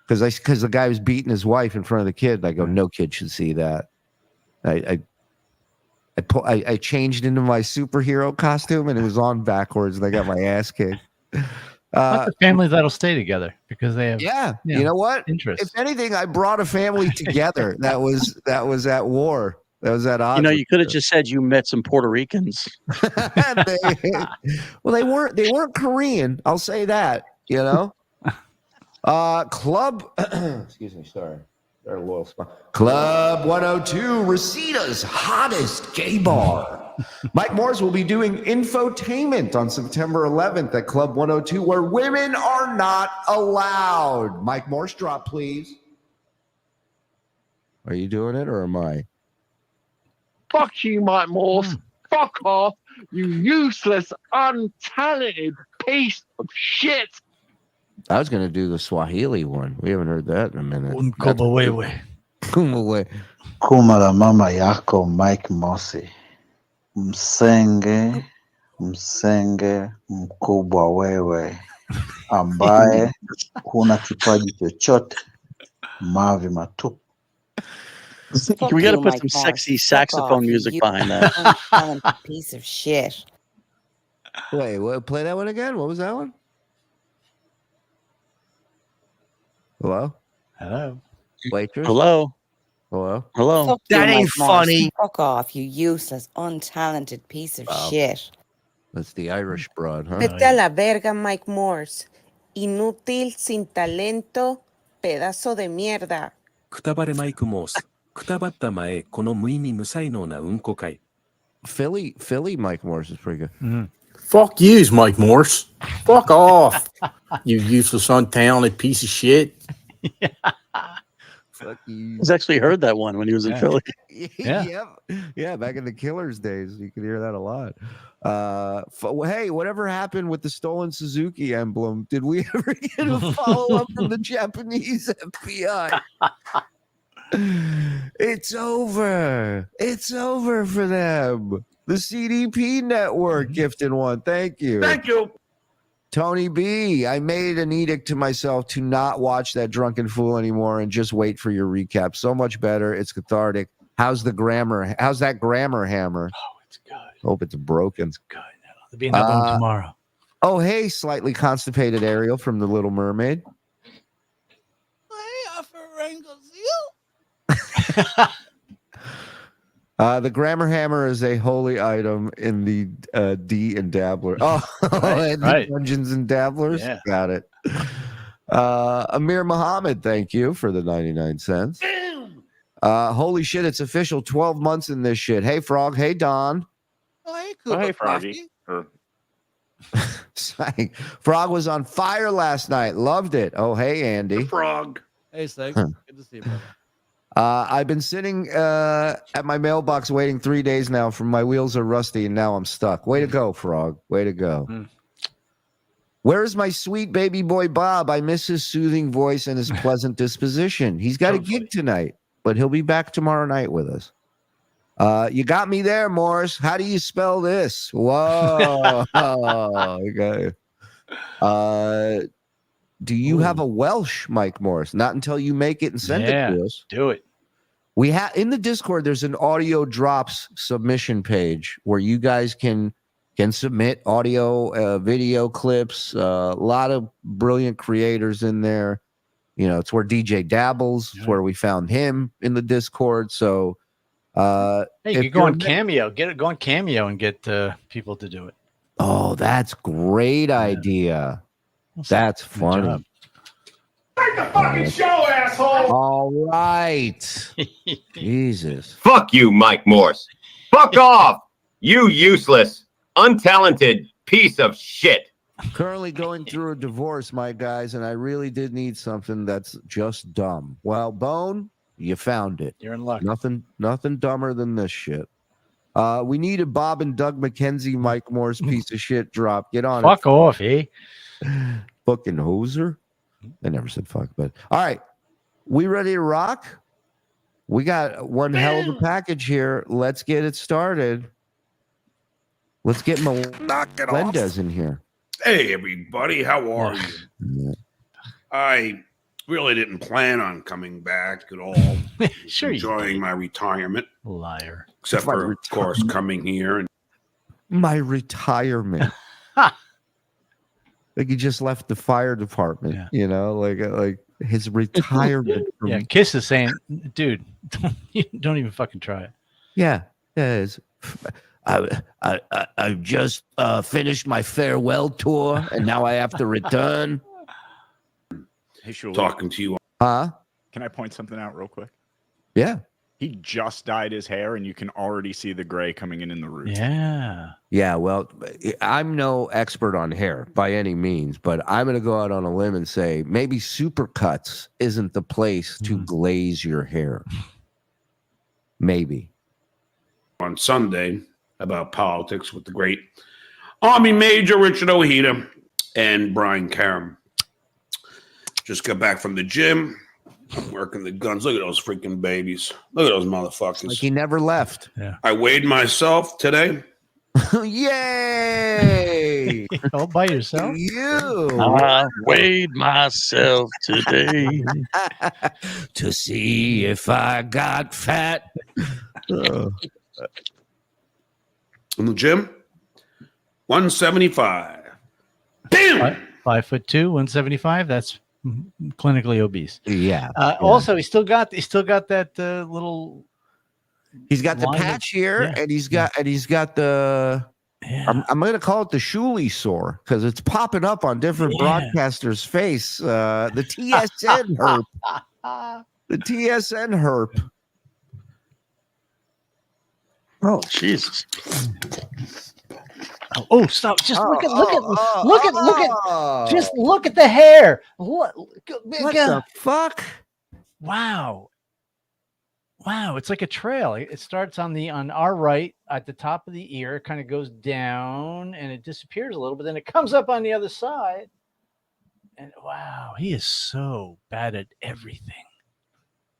[SPEAKER 4] because the guy was beating his wife in front of the kid. I go, no kid should see that. I changed into my superhero costume and it was on backwards and I got my ass kicked.
[SPEAKER 5] The family that'll stay together because they have
[SPEAKER 4] you know what?
[SPEAKER 5] Interest.
[SPEAKER 4] If anything, I brought a family together that was at war. That was at odds.
[SPEAKER 6] You know, you could have just said you met some Puerto Ricans.
[SPEAKER 4] They weren't Korean. I'll say that. You know, Club, excuse me, sorry. They're a loyal spot. Club 102, Resita's hottest gay bar. Mike Morris will be doing infotainment on September 11th at Club 102, where women are not allowed. Mike Morris, drop, please. Are you doing it or am I?
[SPEAKER 10] Fuck you, Mike Morse. Fuck off, you useless, untalented piece of shit.
[SPEAKER 4] I was going to do the Swahili one. We haven't heard that in a minute.
[SPEAKER 5] Unkubawewe.
[SPEAKER 4] Kumawe.
[SPEAKER 12] Kumala mama yako Mike Mosi, msenge mkubwa wewe, ambaye huna kipaji chochote, mavi matupu.
[SPEAKER 6] We got to put some sexy saxophone music behind that.
[SPEAKER 13] Untalented piece of shit.
[SPEAKER 4] Wait, what? Play that one again? What was that one? Hello?
[SPEAKER 5] Hello.
[SPEAKER 4] Waitress?
[SPEAKER 6] Hello.
[SPEAKER 4] Hello?
[SPEAKER 6] Hello.
[SPEAKER 13] Fuck
[SPEAKER 9] That
[SPEAKER 13] you,
[SPEAKER 9] ain't
[SPEAKER 13] Mike Morse.
[SPEAKER 9] funny.
[SPEAKER 13] Fuck off, you useless, untalented piece of shit.
[SPEAKER 4] That's the Irish broad, huh?
[SPEAKER 13] Vete a la verga, Mike Morse. Inútil, sin talento, pedazo de mierda.
[SPEAKER 14] くたばれマイクモース。くたばったまえ、この無意味無才能なうんこかい。
[SPEAKER 4] Philly Mike Morris is pretty good.
[SPEAKER 9] Fuck yous, Mike Morse. Fuck off, you useless, untalented piece of shit.
[SPEAKER 4] Fuck you.
[SPEAKER 6] He's actually heard that one when he was in Philly.
[SPEAKER 5] Yeah.
[SPEAKER 4] Yeah, back in the Killers days, you could hear that a lot. Hey, whatever happened with the stolen Suzuki emblem? Did we ever get a follow-up from the Japanese FBI? It's over. It's over for them. The CDP network gifted one. Thank you.
[SPEAKER 1] Thank you.
[SPEAKER 4] Tony B, I made an edict to myself to not watch that Drunken Fool anymore and just wait for your recap. So much better. It's cathartic. How's that grammar hammer?
[SPEAKER 5] Oh, it's good.
[SPEAKER 4] Hope it's broken.
[SPEAKER 5] It's good. There'll be another one tomorrow.
[SPEAKER 4] Oh, hey, slightly constipated Ariel from The Little Mermaid. The grammar hammer is a holy item in the D and Dabbler. Oh, and the Dungeons and Dabblers.
[SPEAKER 5] Yeah.
[SPEAKER 4] Got it. Amir Muhammad, thank you for the 99 cents. Holy shit, it's official. 12 months in this shit. Hey, Frog. Hey, Don.
[SPEAKER 10] Oh, hey, Froggy.
[SPEAKER 4] Frog was on fire last night. Loved it. Oh, hey, Andy.
[SPEAKER 1] Frog.
[SPEAKER 9] Hey, Six. Good to see you, brother.
[SPEAKER 4] I've been sitting at my mailbox waiting 3 days now. For my wheels are rusty and now I'm stuck. Way to go, Frog. Way to go. Where's my sweet baby boy Bob? I miss his soothing voice and his pleasant disposition. He's got a gig tonight, but he'll be back tomorrow night with us. You got me there, Morris. How do you spell this? Whoa. Okay. Do you have a Welsh, Mike Morris? Not until you make it and send it to us.
[SPEAKER 5] Do it.
[SPEAKER 4] We have in the Discord. There's an audio drops submission page where you guys can submit audio, video clips. A lot of brilliant creators in there. You know, it's where DJ dabbles. It's where we found him in the Discord. So,
[SPEAKER 5] hey, you could go on Cameo. Go on Cameo and get people to do it.
[SPEAKER 4] Oh, that's great idea. That's funny.
[SPEAKER 1] Make the fucking show, asshole.
[SPEAKER 4] All right. Jesus.
[SPEAKER 3] Fuck you, Mike Morse. Fuck off, you useless, untalented piece of shit.
[SPEAKER 4] Currently going through a divorce, my guys, and I really did need something that's just dumb. Well, Bone, you found it.
[SPEAKER 5] You're in luck.
[SPEAKER 4] Nothing dumber than this shit. We need a Bob and Doug McKenzie, Mike Morse piece of shit drop. Get on
[SPEAKER 5] Fuck off, eh?
[SPEAKER 4] Fucking hoser. I never said fuck, but all right. We ready to rock? We got one hell of a package here. Let's get it started. Let's get Melendez in here.
[SPEAKER 1] Hey, everybody. How are you? I really didn't plan on coming back at all.
[SPEAKER 5] Sure,
[SPEAKER 1] enjoying my retirement.
[SPEAKER 5] Liar.
[SPEAKER 1] Except for, of course, coming here and
[SPEAKER 4] my retirement. Like he just left the fire department, you know, like his retirement.
[SPEAKER 5] Yeah, Kiss is saying, dude, don't even fucking try it.
[SPEAKER 4] Yeah, it is. I've just finished my farewell tour, and now I have to return.
[SPEAKER 7] Hey, Shuli,
[SPEAKER 1] talking to you.
[SPEAKER 4] Huh?
[SPEAKER 7] can I point something out real quick?
[SPEAKER 4] Yeah.
[SPEAKER 7] He just dyed his hair, and you can already see the gray coming in the roots.
[SPEAKER 5] Yeah.
[SPEAKER 4] Yeah, well, I'm no expert on hair by any means, but I'm going to go out on a limb and say maybe Supercuts isn't the place to glaze your hair. Maybe.
[SPEAKER 1] On Sunday about politics with the great Army Major Richard Ojeda and Brian Karam. Just got back from the gym. I'm working the guns. Look at those freaking babies. Look at those motherfuckers.
[SPEAKER 4] Like he never left.
[SPEAKER 5] Yeah.
[SPEAKER 1] I weighed myself today.
[SPEAKER 4] Yay!
[SPEAKER 5] All by yourself?
[SPEAKER 4] You.
[SPEAKER 6] I weighed myself today
[SPEAKER 4] to see if I got fat.
[SPEAKER 1] In the gym, 175. Damn!
[SPEAKER 5] 5'2", 175. That's clinically obese.
[SPEAKER 4] Yeah.
[SPEAKER 5] Also, he's still got that little.
[SPEAKER 4] He's got the
[SPEAKER 5] line
[SPEAKER 4] patch here,
[SPEAKER 5] yeah.
[SPEAKER 4] and he's got the.
[SPEAKER 5] Yeah.
[SPEAKER 4] I'm going to call it the Shuli sore because it's popping up on different broadcasters' face. The TSN herp. The TSN herp.
[SPEAKER 6] Oh, Jesus.
[SPEAKER 5] Oh, stop! Just look at! Just look at the hair. What
[SPEAKER 4] the fuck?
[SPEAKER 5] Wow! It's like a trail. It starts on our right at the top of the ear, kind of goes down, and it disappears a little, but then it comes up on the other side. And wow, he is so bad at everything.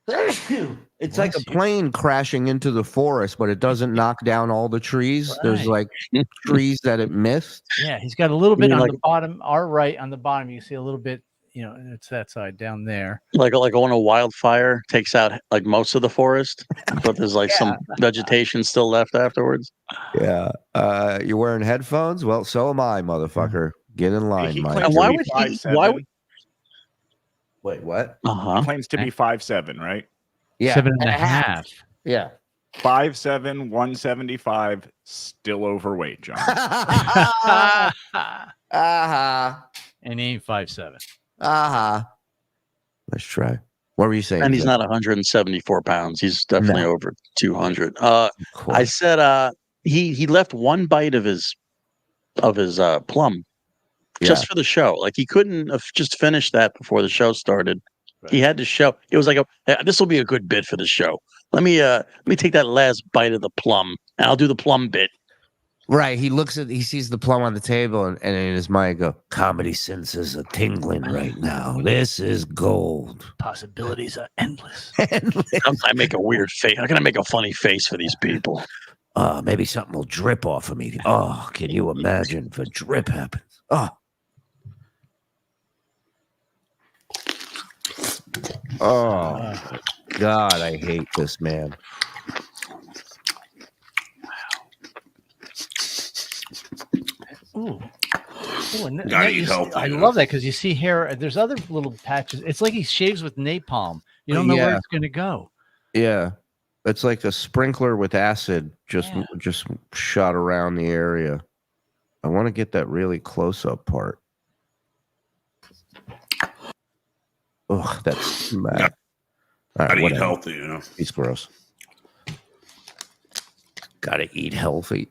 [SPEAKER 4] It's like a plane crashing into the forest, but it doesn't knock down all the trees.
[SPEAKER 5] Right.
[SPEAKER 4] There's like trees that it missed.
[SPEAKER 5] Yeah, he's got a little bit
[SPEAKER 6] mean
[SPEAKER 5] on
[SPEAKER 6] like-
[SPEAKER 5] the bottom, our right on the bottom. You see a little bit, it's that side down there.
[SPEAKER 6] Like when a wildfire takes out like most of the forest, but there's like some vegetation still left afterwards.
[SPEAKER 4] Yeah. You're wearing headphones? Well, so am I, motherfucker. Get in line,
[SPEAKER 7] He
[SPEAKER 4] Mike.
[SPEAKER 7] claims
[SPEAKER 6] And
[SPEAKER 7] to
[SPEAKER 6] why
[SPEAKER 7] be
[SPEAKER 6] would he-
[SPEAKER 7] 5'7".
[SPEAKER 6] why would-
[SPEAKER 4] Wait, what?
[SPEAKER 6] Uh-huh.
[SPEAKER 7] Claims to be 5'7", right?
[SPEAKER 4] Yeah.
[SPEAKER 5] 7.5.
[SPEAKER 4] Yeah.
[SPEAKER 7] 5'7", 175, still overweight, John.
[SPEAKER 5] And he ain't 5'7".
[SPEAKER 4] Let's try. What were you saying?
[SPEAKER 6] And he's
[SPEAKER 4] Jeff?
[SPEAKER 6] not 174 pounds. He's definitely over 200.
[SPEAKER 4] Of
[SPEAKER 6] I
[SPEAKER 4] course.
[SPEAKER 6] said he left one bite of his plum just for the show. Like he couldn't have just finished that before the show started. Right. He had to show. It was like this will be a good bit for the show. Let me take that last bite of the plum, and I'll do the plum bit.
[SPEAKER 4] Right. He sees the plum on the table, and in his mind go, comedy senses are tingling right now. This is gold.
[SPEAKER 5] Possibilities are endless.
[SPEAKER 6] I make a weird face. How can I make a funny face for these people?
[SPEAKER 4] Maybe something will drip off of me. Oh, can you imagine if a drip happens? Oh, God, I hate this man.
[SPEAKER 5] Ooh. And
[SPEAKER 1] Gotta eat healthy.
[SPEAKER 5] I love that because you see hair. There's other little patches. It's like he shaves with napalm. You don't know where it's going to go.
[SPEAKER 4] Yeah. It's like a sprinkler with acid just shot around the area. I want to get that really close up part. Oh, that's mad. All
[SPEAKER 1] Gotta
[SPEAKER 4] right,
[SPEAKER 1] eat healthy,
[SPEAKER 4] He's gross. Gotta eat healthy.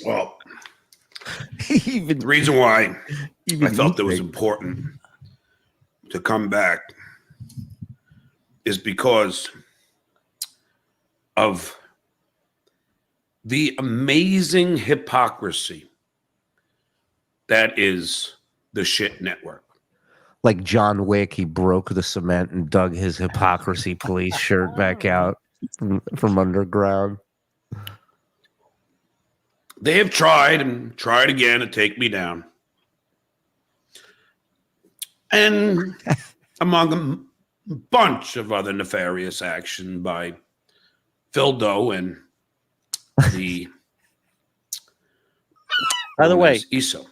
[SPEAKER 1] Well, the reason why I felt it was important to come back is because of the amazing hypocrisy that is the shit network.
[SPEAKER 4] Like John Wick, he broke the cement and dug his hypocrisy police shirt back out from underground.
[SPEAKER 1] They have tried and tried again to take me down. And among a bunch of other nefarious action by Phil Doe and the
[SPEAKER 6] By the way,
[SPEAKER 1] ESO.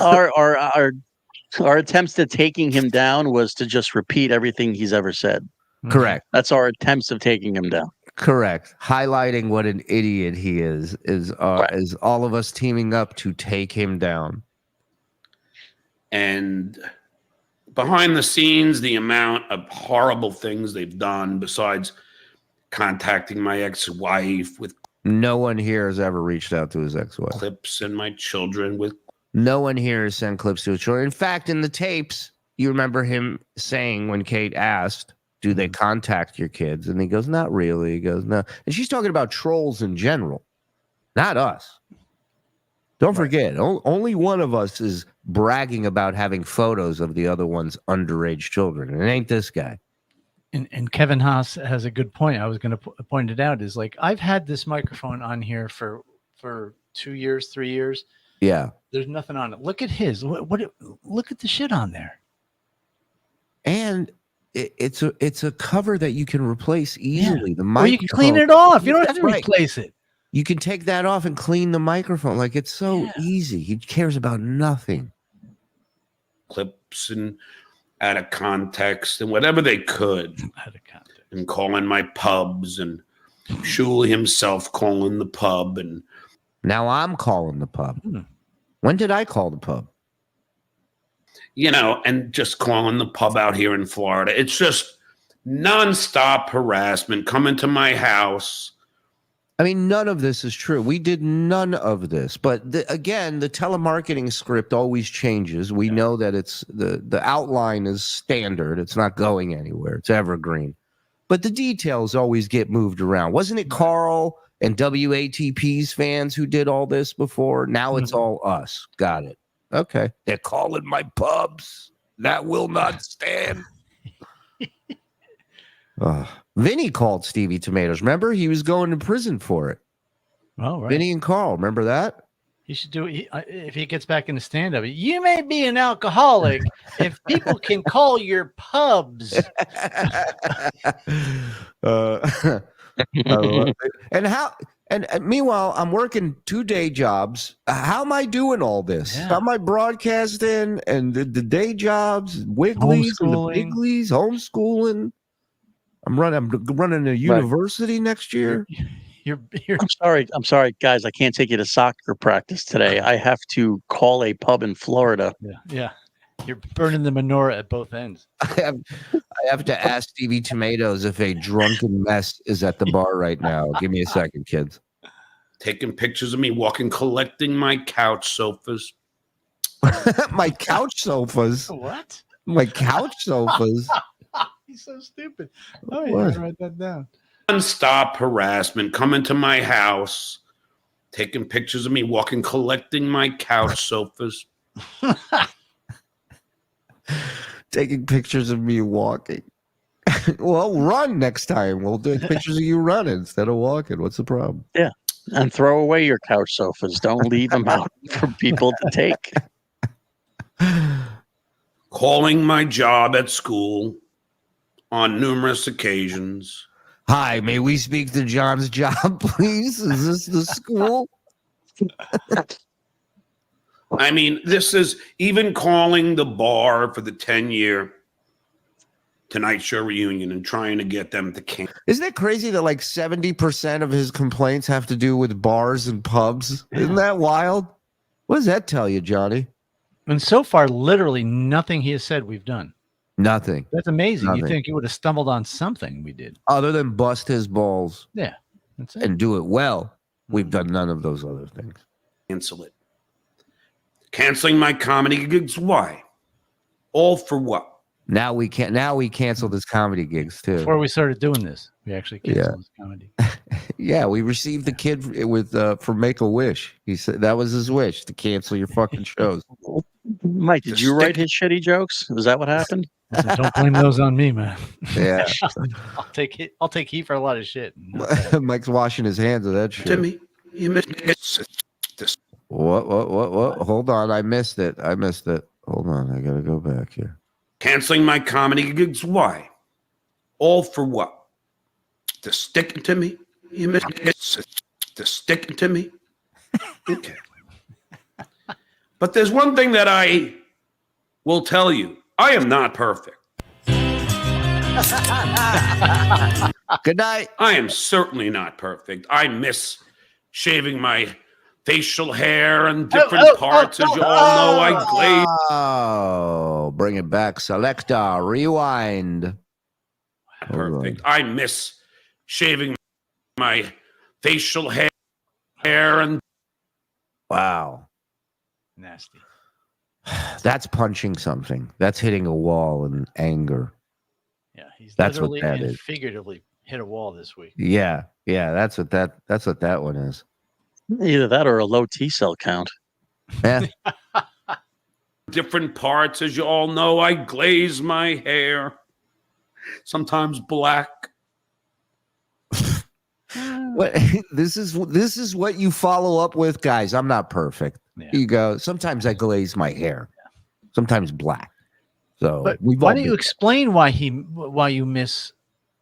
[SPEAKER 6] Our attempts at taking him down was to just repeat everything he's ever said.
[SPEAKER 4] Correct.
[SPEAKER 6] That's our attempts of taking him down.
[SPEAKER 4] Correct. Highlighting what an idiot he is all of us teaming up to take him down.
[SPEAKER 1] And behind the scenes, the amount of horrible things they've done besides contacting my ex-wife with
[SPEAKER 4] No one here has ever reached out to his ex-wife.
[SPEAKER 1] clips and my children with
[SPEAKER 4] No one here has sent clips to his children. In fact, in the tapes, you remember him saying when Kate asked, do they contact your kids? And he goes, not really. He goes, no. And she's talking about trolls in general, not us. Don't forget, only one of us is bragging about having photos of the other one's underage children. It ain't this guy.
[SPEAKER 5] And Kevin Haas has a good point. I was going to point it out is like, I've had this microphone on here for 2 years, 3 years.
[SPEAKER 4] Yeah.
[SPEAKER 5] There's nothing on it. Look at his. Look at the shit on there.
[SPEAKER 4] And it's a cover that you can replace easily.
[SPEAKER 5] Yeah.
[SPEAKER 4] The
[SPEAKER 5] Or you can clean it off. You don't have to replace it.
[SPEAKER 4] You can take that off and clean the microphone. Like, it's so easy. He cares about nothing.
[SPEAKER 1] clips and out of context and whatever they could.
[SPEAKER 5] Out of context.
[SPEAKER 1] And calling my pubs and Shuli himself calling the pub. And
[SPEAKER 4] now I'm calling the pub. When did I call the pub?
[SPEAKER 1] And just calling the pub out here in Florida. It's just nonstop harassment coming to my house.
[SPEAKER 4] I mean, none of this is true. We did none of this. But again, the telemarketing script always changes. We know that it's the outline is standard. It's not going anywhere. It's evergreen. But the details always get moved around. Wasn't it Carl and WATP's fans who did all this before? Now it's all us. Got it. Okay. They're calling my pubs. That will not stand. Vinny called Stevie Tomatoes. Remember? He was going to prison for it.
[SPEAKER 5] Oh, right.
[SPEAKER 4] Vinny and Carl. Remember that?
[SPEAKER 5] He should do it if he gets back into stand-up. You may be an alcoholic if people can call your pubs. And
[SPEAKER 4] meanwhile, I'm working 2 day jobs. How am I doing all this?
[SPEAKER 5] Yeah.
[SPEAKER 4] How am I broadcasting and the day jobs, Wigglies and the Biglies, homeschooling? I'm running a university next year.
[SPEAKER 6] I'm sorry, guys. I can't take you to soccer practice today. I have to call a pub in Florida.
[SPEAKER 5] Yeah. You're burning the menorah at both ends.
[SPEAKER 4] I have to ask Stevie Tomatoes if a drunken mess is at the bar right now. Give me a second, kids.
[SPEAKER 1] Taking pictures of me walking, collecting my couch sofas.
[SPEAKER 4] My couch sofas?
[SPEAKER 5] What?
[SPEAKER 4] My couch sofas?
[SPEAKER 5] He's so stupid. Oh, yeah, I'll write that down.
[SPEAKER 1] Nonstop harassment coming to my house, taking pictures of me walking, collecting my couch sofas.
[SPEAKER 4] Taking pictures of me walking. Well, run next time. We'll do pictures of you running instead of walking. What's the problem?
[SPEAKER 6] Yeah. And throw away your couch sofas. Don't leave them out for people to take.
[SPEAKER 1] Calling my job at school on numerous occasions.
[SPEAKER 4] Hi, may we speak to John's job, please? Is this the school?
[SPEAKER 1] I mean, this is even calling the bar for the 10-year Tonight Show reunion and trying to get them to cancel.
[SPEAKER 4] Isn't it crazy that like 70% of his complaints have to do with bars and pubs? Isn't that wild? What does that tell you, Johnny?
[SPEAKER 5] And so far, literally nothing he has said we've done.
[SPEAKER 4] Nothing.
[SPEAKER 5] That's amazing.
[SPEAKER 4] Nothing.
[SPEAKER 5] You think he would have stumbled on something we did.
[SPEAKER 4] Other than bust his balls.
[SPEAKER 5] Yeah. That's it.
[SPEAKER 4] And do it well. We've done none of those other things.
[SPEAKER 1] Cancel it. Canceling my comedy gigs. Why? All for what?
[SPEAKER 4] Now we can't. Now we canceled his comedy gigs too.
[SPEAKER 5] Before we started doing this, we actually canceled his comedy.
[SPEAKER 4] Yeah, we received the kid with for Make-A-Wish. He said that was his wish to cancel your fucking shows.
[SPEAKER 6] Mike, did you write his shitty jokes? Was that what happened?
[SPEAKER 5] Don't blame those on me, man.
[SPEAKER 4] Yeah,
[SPEAKER 5] I'll take heat for a lot of shit.
[SPEAKER 4] Mike's washing his hands of that shit.
[SPEAKER 1] Timmy, you missed this.
[SPEAKER 4] What? Hold on, I missed it. Hold on, I gotta go back here.
[SPEAKER 1] Canceling my comedy gigs. Why? All for what? To stick to me? You missed to stick to me? Okay. But there's one thing that I will tell you. I am not perfect.
[SPEAKER 4] Good night.
[SPEAKER 1] I am certainly not perfect. I miss shaving my facial hair and different parts. As you all know, I glaze.
[SPEAKER 4] Oh, bring it back. Selector, rewind.
[SPEAKER 1] Perfect. I miss shaving my facial hair and.
[SPEAKER 4] Wow.
[SPEAKER 5] Nasty.
[SPEAKER 4] That's punching something. That's hitting a wall in anger.
[SPEAKER 5] Yeah, he's
[SPEAKER 4] That's what
[SPEAKER 5] literally
[SPEAKER 4] that
[SPEAKER 5] and
[SPEAKER 4] is.
[SPEAKER 5] figuratively hit a wall this week.
[SPEAKER 4] Yeah, that's what that one is.
[SPEAKER 6] Either that or a low T cell count.
[SPEAKER 4] Yeah.
[SPEAKER 1] Different parts. As you all know, I glaze my hair, sometimes black.
[SPEAKER 4] What this is what you follow up with, guys. I'm not perfect.
[SPEAKER 5] Yeah.
[SPEAKER 4] You go. Sometimes I glaze my hair, sometimes black. So
[SPEAKER 5] But
[SPEAKER 4] we've
[SPEAKER 5] why
[SPEAKER 4] all
[SPEAKER 5] don't you
[SPEAKER 4] been-
[SPEAKER 5] explain why you miss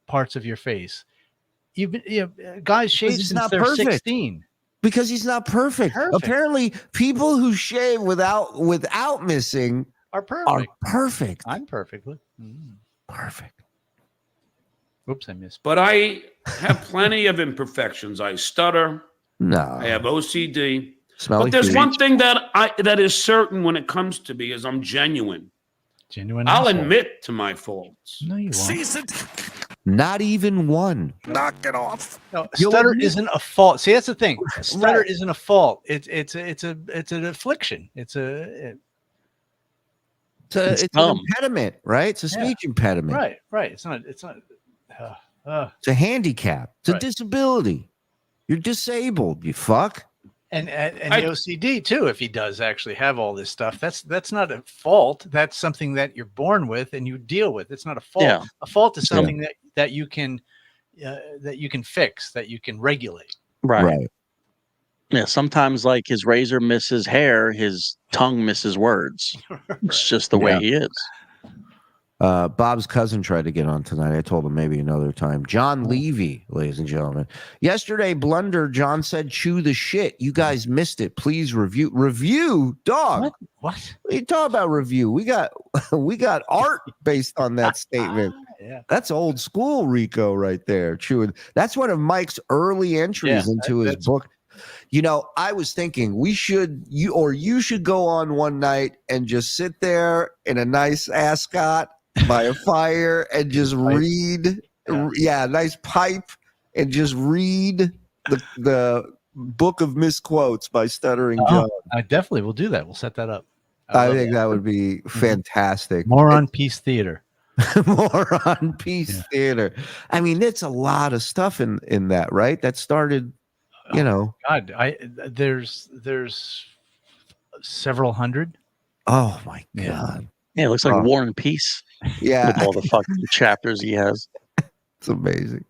[SPEAKER 5] parts of your face? You've been guys shave
[SPEAKER 4] he's
[SPEAKER 5] since
[SPEAKER 4] not
[SPEAKER 5] they're
[SPEAKER 4] perfect.
[SPEAKER 5] 16.
[SPEAKER 4] because he's not perfect. Apparently, people who shave without missing
[SPEAKER 5] are perfect.
[SPEAKER 4] Perfect.
[SPEAKER 5] I'm perfectly
[SPEAKER 4] perfect.
[SPEAKER 5] Oops, I missed.
[SPEAKER 1] But I have plenty of imperfections. I stutter.
[SPEAKER 4] No.
[SPEAKER 1] I have OCD.
[SPEAKER 4] Smelly
[SPEAKER 1] but there's
[SPEAKER 4] feet.
[SPEAKER 1] one thing that is certain when it comes to me is I'm genuine.
[SPEAKER 5] Genuine.
[SPEAKER 1] I'll
[SPEAKER 5] asshole.
[SPEAKER 1] admit to my faults.
[SPEAKER 5] No, you won't.
[SPEAKER 4] Not even one.
[SPEAKER 1] Knock it off.
[SPEAKER 5] No,
[SPEAKER 4] You'll
[SPEAKER 5] stutter
[SPEAKER 4] admit-
[SPEAKER 5] isn't a fault. See, that's the thing. Stutter
[SPEAKER 4] Right.
[SPEAKER 5] isn't a fault. It's an affliction. It's an
[SPEAKER 4] It's an impediment, right? It's a speech impediment.
[SPEAKER 5] Right. It's not.
[SPEAKER 4] It's a handicap. It's a disability. You're disabled. You fuck.
[SPEAKER 5] And the OCD too. If he does actually have all this stuff, that's not a fault. That's something that you're born with and you deal with. It's not a fault.
[SPEAKER 6] Yeah.
[SPEAKER 5] A fault is something that you can fix, that you can regulate.
[SPEAKER 6] Right. Yeah. Sometimes, like his razor misses hair, his tongue misses words. It's just the way he is.
[SPEAKER 4] Bob's cousin tried to get on tonight. I told him maybe another time. John Levy, ladies and gentlemen. Yesterday, Blunder, John said, chew the shit. You guys missed it. Please review. Review, dog.
[SPEAKER 5] What?
[SPEAKER 4] What are you talking about review? We got art based on that statement.
[SPEAKER 5] Yeah.
[SPEAKER 4] That's old school Rico right there. Chewing. That's one of Mike's early entries into his book. You know, I was thinking you should go on one night and just sit there in a nice ascot by a fire and just read. Yeah, nice pipe and just read the book of misquotes by Stuttering John.
[SPEAKER 5] I definitely will do that. We'll set that up.
[SPEAKER 4] I think that would be fantastic.
[SPEAKER 5] More on Peace Theater.
[SPEAKER 4] More on Peace Theater. I mean, it's a lot of stuff in that, right? That started, you know.
[SPEAKER 5] God, there's several hundred.
[SPEAKER 4] Oh my God.
[SPEAKER 6] Yeah, it looks like War and Peace.
[SPEAKER 4] Yeah.
[SPEAKER 6] With all the fucking chapters he has.
[SPEAKER 4] It's amazing.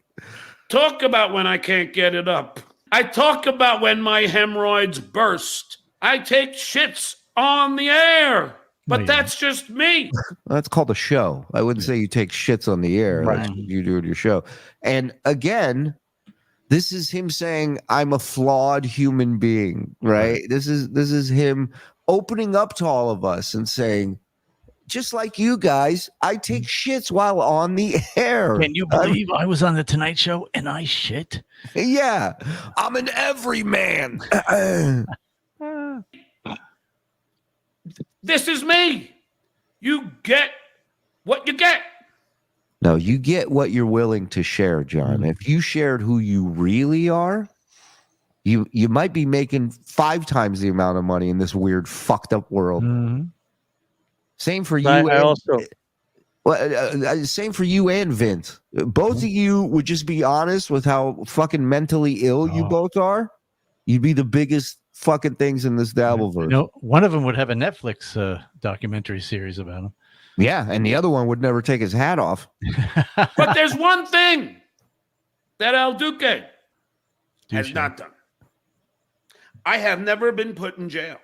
[SPEAKER 1] Talk about when I can't get it up. I talk about when my hemorrhoids burst. I take shits on the air. But that's just me.
[SPEAKER 4] That's called a show. I wouldn't say you take shits on the air. That's what you do at your show. And again, this is him saying, I'm a flawed human being, right? This is him opening up to all of us and saying, just like you guys, I take shits while on the air.
[SPEAKER 5] Can you believe I was on the Tonight Show and I shit?
[SPEAKER 4] Yeah. I'm an everyman.
[SPEAKER 1] This is me. You get what you get.
[SPEAKER 4] No, you get what you're willing to share, John. If you shared who you really are, you might be making 5 times the amount of money in this weird, fucked up world. Same for you. Same for you and Vince. Both of you would just be honest with how fucking mentally ill you both are. You'd be the biggest fucking things in this Dabbleverse.
[SPEAKER 5] You know, one of them would have a Netflix documentary series about him.
[SPEAKER 4] Yeah, and the other one would never take his hat off.
[SPEAKER 1] But there's one thing that El Duque has not done. I have never been put in jail.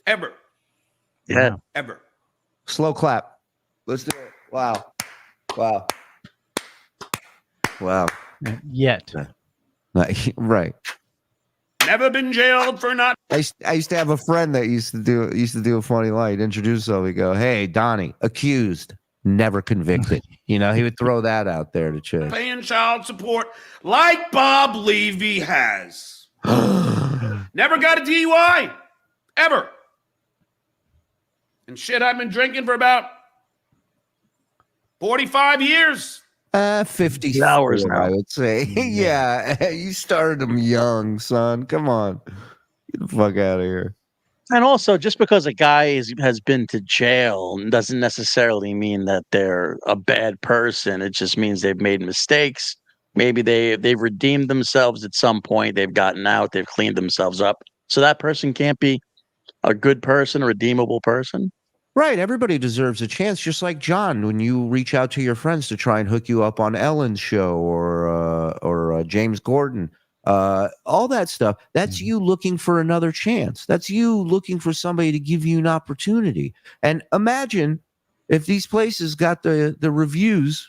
[SPEAKER 1] Ever.
[SPEAKER 6] Yeah.
[SPEAKER 1] Ever.
[SPEAKER 4] Slow clap. Let's do it. Wow. Wow. Wow.
[SPEAKER 5] Yet.
[SPEAKER 4] Right.
[SPEAKER 1] Never been jailed for not.
[SPEAKER 4] I used to have a friend that used to do a funny line. He'd introduce himself. He'd go, "Hey, Donnie, accused." never convicted. You know, he would throw that out there to chicks.
[SPEAKER 1] Paying child support like Bob Levy has. Never got a DUI. Ever. And shit, I've been drinking for about 45 years.
[SPEAKER 4] 50
[SPEAKER 6] hours now,
[SPEAKER 4] I would say. Yeah, you started him young, son. Come on. Get the fuck out of here.
[SPEAKER 6] And also, just because a guy has been to jail doesn't necessarily mean that they're a bad person. It just means they've made mistakes. Maybe they've redeemed themselves at some point. They've gotten out. They've cleaned themselves up. So that person can't be a good person, a redeemable person.
[SPEAKER 4] Right. Everybody deserves a chance, just like John, when you reach out to your friends to try and hook you up on Ellen's show or James Gordon. All that stuff, that's you looking for another chance. That's you looking for somebody to give you an opportunity. And imagine if these places got the reviews,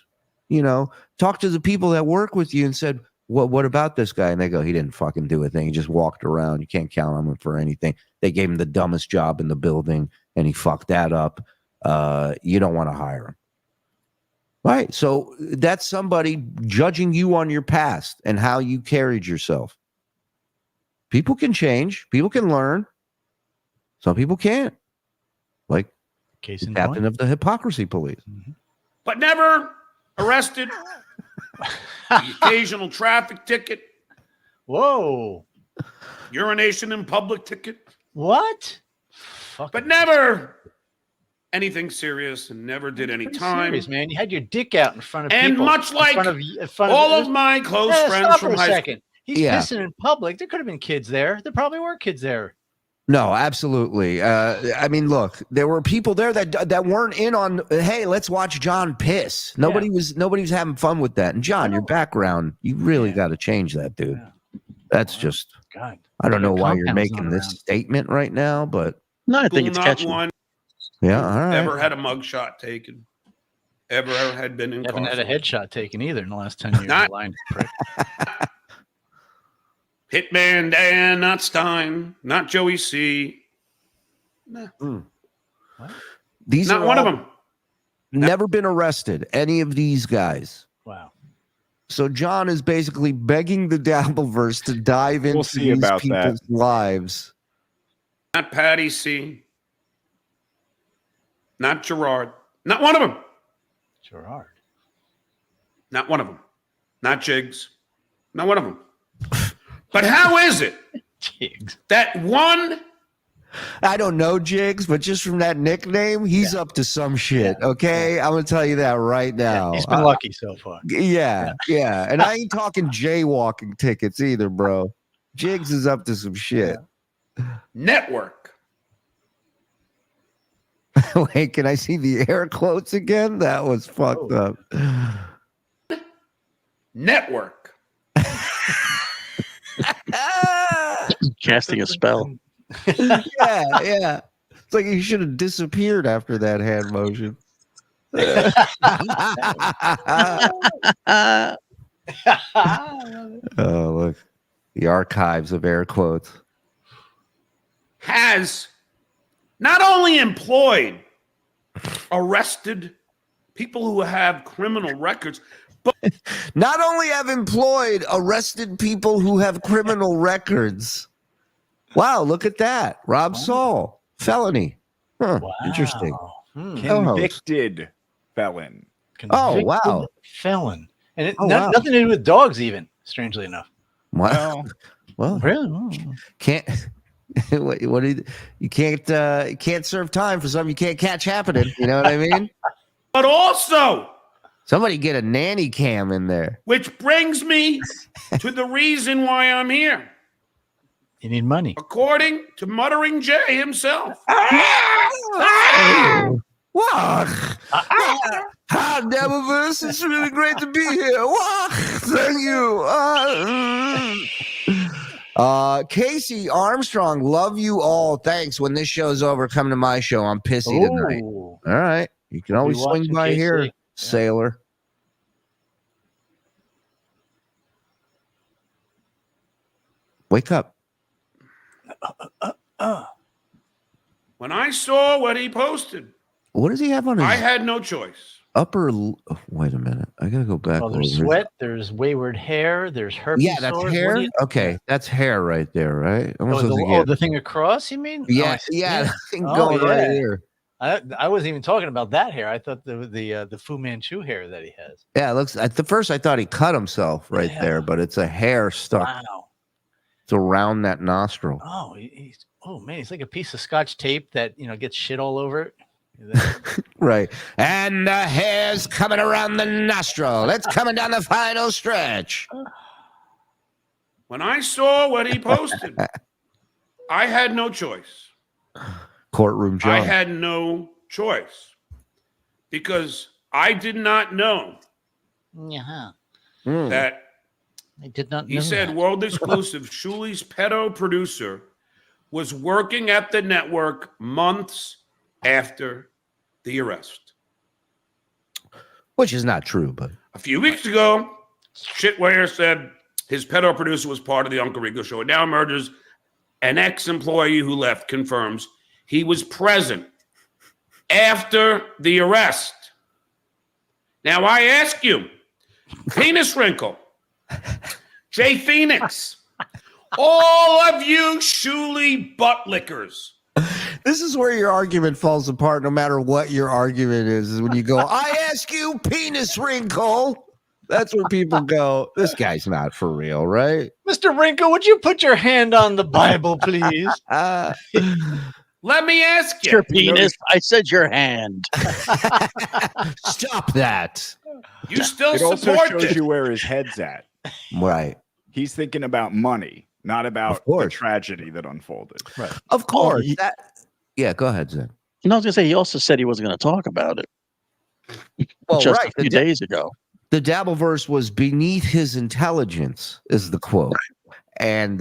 [SPEAKER 4] you know, talk to the people that work with you and said, what about this guy? And they go, he didn't fucking do a thing. He just walked around. You can't count on him for anything. They gave him the dumbest job in the building and he fucked that up. You don't want to hire him. Right. So that's somebody judging you on your past and how you carried yourself. People can change. People can learn. Some people can't. Like
[SPEAKER 5] Case
[SPEAKER 4] the
[SPEAKER 5] in
[SPEAKER 4] captain
[SPEAKER 5] point.
[SPEAKER 4] of the hypocrisy police.
[SPEAKER 1] But never arrested. The occasional traffic ticket.
[SPEAKER 5] Whoa.
[SPEAKER 1] Urination in public ticket.
[SPEAKER 5] What?
[SPEAKER 1] But never anything serious and never did any
[SPEAKER 5] Pretty
[SPEAKER 1] time.
[SPEAKER 5] serious, man. You had your dick out in front of
[SPEAKER 1] And
[SPEAKER 5] people.
[SPEAKER 1] much
[SPEAKER 5] in
[SPEAKER 1] like
[SPEAKER 5] front
[SPEAKER 1] all of my close friends
[SPEAKER 5] stop
[SPEAKER 1] from
[SPEAKER 5] for a
[SPEAKER 1] high
[SPEAKER 5] second. He's
[SPEAKER 4] Yeah.
[SPEAKER 5] pissing in public. There could have been kids there. There probably were kids there.
[SPEAKER 4] No, absolutely. I mean, look, there were people there that weren't in on, hey, let's watch John piss. Nobody was having fun with that. And John, your background, you really got to change that, dude. That's just,
[SPEAKER 5] God.
[SPEAKER 4] I don't know why you're
[SPEAKER 5] Compound's
[SPEAKER 4] making
[SPEAKER 5] not
[SPEAKER 4] this
[SPEAKER 5] around.
[SPEAKER 4] statement right now, but
[SPEAKER 6] No, I think it's
[SPEAKER 1] not
[SPEAKER 6] catchy.
[SPEAKER 1] one
[SPEAKER 4] yeah, all right.
[SPEAKER 1] ever had a mugshot taken. Ever had been
[SPEAKER 5] You haven't had a
[SPEAKER 1] incarcerated.
[SPEAKER 5] headshot taken either in the last 10 years.
[SPEAKER 1] Not-
[SPEAKER 5] Lying prick.
[SPEAKER 1] Hitman Dan, not Stein, not Joey C. No.
[SPEAKER 4] These
[SPEAKER 1] Not
[SPEAKER 4] are
[SPEAKER 1] one of
[SPEAKER 4] all
[SPEAKER 1] them.
[SPEAKER 4] never been arrested, any of these guys.
[SPEAKER 5] Wow.
[SPEAKER 4] So John is basically begging the Dabbleverse to dive
[SPEAKER 7] We'll
[SPEAKER 4] into
[SPEAKER 7] see
[SPEAKER 4] these
[SPEAKER 7] about
[SPEAKER 4] people's lives.
[SPEAKER 1] Not Patty C. Not Gerard. Not one of them.
[SPEAKER 5] Gerard.
[SPEAKER 1] Not one of them. Not Jiggs. Not one of them. But how is it
[SPEAKER 5] Jigs.
[SPEAKER 1] that one
[SPEAKER 4] I don't know Jigs, but just from that nickname, he's up to some shit. Okay, I'm gonna tell you that right now.
[SPEAKER 5] He's been lucky so far.
[SPEAKER 4] Yeah, and I ain't talking jaywalking tickets either, bro. Jigs is up to some shit.
[SPEAKER 1] network?
[SPEAKER 4] Wait, can I see the air quotes again? That was fucked up.
[SPEAKER 1] Network.
[SPEAKER 6] Casting a spell.
[SPEAKER 4] Yeah. It's like he should have disappeared after that hand motion. Oh, look. The archives of air quotes.
[SPEAKER 1] Has not only employed, arrested people who have criminal records, but
[SPEAKER 4] Not only have employed, arrested people who have criminal records. Wow, look at that. Rob Saul, felony. Huh, interesting. Co-host.
[SPEAKER 7] Convicted felon.
[SPEAKER 4] Oh, wow.
[SPEAKER 5] Convicted felon. And
[SPEAKER 4] Oh, wow.
[SPEAKER 5] nothing to do with dogs, even, strangely enough.
[SPEAKER 4] Wow. Well,
[SPEAKER 5] Really?
[SPEAKER 4] can't what do you can't serve time for something you can't catch happening. You know what I mean?
[SPEAKER 1] but also,
[SPEAKER 4] Somebody get a nanny cam in there.
[SPEAKER 1] which brings me to the reason why I'm here.
[SPEAKER 5] You need money.
[SPEAKER 1] According to Muttering Jay himself.
[SPEAKER 4] Wow. Hi, Dabbleverse. It's really great to be here. Wow. Thank you. Casey Armstrong, love you all. Thanks. When this show's over, come to my show. I'm pissy tonight.
[SPEAKER 5] Ooh.
[SPEAKER 4] All right. You can always swing
[SPEAKER 5] watching
[SPEAKER 4] by
[SPEAKER 5] KC.
[SPEAKER 4] here,
[SPEAKER 5] Yeah.
[SPEAKER 4] sailor. Wake up.
[SPEAKER 1] When I saw what he posted,
[SPEAKER 4] What does he have on his?
[SPEAKER 1] I had no choice.
[SPEAKER 4] Wait a minute. I gotta go back.
[SPEAKER 5] Oh, there's
[SPEAKER 4] over.
[SPEAKER 5] sweat. There's wayward hair. There's herpes.
[SPEAKER 4] Yeah, that's
[SPEAKER 5] sores.
[SPEAKER 4] hair.
[SPEAKER 5] What do you-
[SPEAKER 4] Okay, that's hair right there, right? I'm
[SPEAKER 5] Oh,
[SPEAKER 4] supposed to
[SPEAKER 5] the,
[SPEAKER 4] get-
[SPEAKER 5] the thing across, you mean?
[SPEAKER 4] Yeah,
[SPEAKER 5] Oh, I see.
[SPEAKER 4] yeah, that thing
[SPEAKER 5] Oh,
[SPEAKER 4] going right
[SPEAKER 5] yeah.
[SPEAKER 4] here.
[SPEAKER 5] I wasn't even talking about that hair. I thought the Fu Manchu hair that he has.
[SPEAKER 4] Yeah, it looks. At the first, I thought he cut himself right there, but it's a hair stuck.
[SPEAKER 5] Wow.
[SPEAKER 4] It's around that nostril.
[SPEAKER 5] Oh, oh man, he's like a piece of Scotch tape that gets shit all over it.
[SPEAKER 4] Right. And the hair's coming around the nostril. It's coming down the final stretch.
[SPEAKER 1] When I saw what he posted, I had no choice.
[SPEAKER 4] Courtroom John.
[SPEAKER 1] I had no choice because I did not know
[SPEAKER 5] Yeah.
[SPEAKER 1] that
[SPEAKER 5] I did not.
[SPEAKER 1] he
[SPEAKER 5] know
[SPEAKER 1] said
[SPEAKER 5] that.
[SPEAKER 1] world exclusive Shuli's pedo producer was working at the network months after the arrest.
[SPEAKER 4] Which is not true, but
[SPEAKER 1] A few weeks ago, Shitware said his pedo producer was part of the Uncle Rico Show. It now emerges an ex-employee who left confirms he was present after the arrest. Now I ask you, Penis Wrinkle, Jay Phoenix, all of you Shuli butt lickers.
[SPEAKER 4] this is where your argument falls apart no matter what your argument is when you go, I ask you, Penis Wrinkle. That's where people go, this guy's not for real, right?
[SPEAKER 5] Mr. Wrinkle, would you put your hand on the Bible, please?
[SPEAKER 1] Let me ask you.
[SPEAKER 6] Your penis. I said your hand.
[SPEAKER 4] Stop that.
[SPEAKER 1] You still
[SPEAKER 7] It also
[SPEAKER 1] support
[SPEAKER 7] shows
[SPEAKER 1] this.
[SPEAKER 7] you where his head's at.
[SPEAKER 4] Right.
[SPEAKER 7] He's thinking about money, not about the tragedy that unfolded.
[SPEAKER 5] Right.
[SPEAKER 4] Of course. Yeah, go ahead, Zen.
[SPEAKER 6] I was going to say, he also said he wasn't going to talk about it
[SPEAKER 4] Well,
[SPEAKER 6] just
[SPEAKER 4] right.
[SPEAKER 6] a few days ago.
[SPEAKER 4] The Dabbleverse was beneath his intelligence, is the quote. And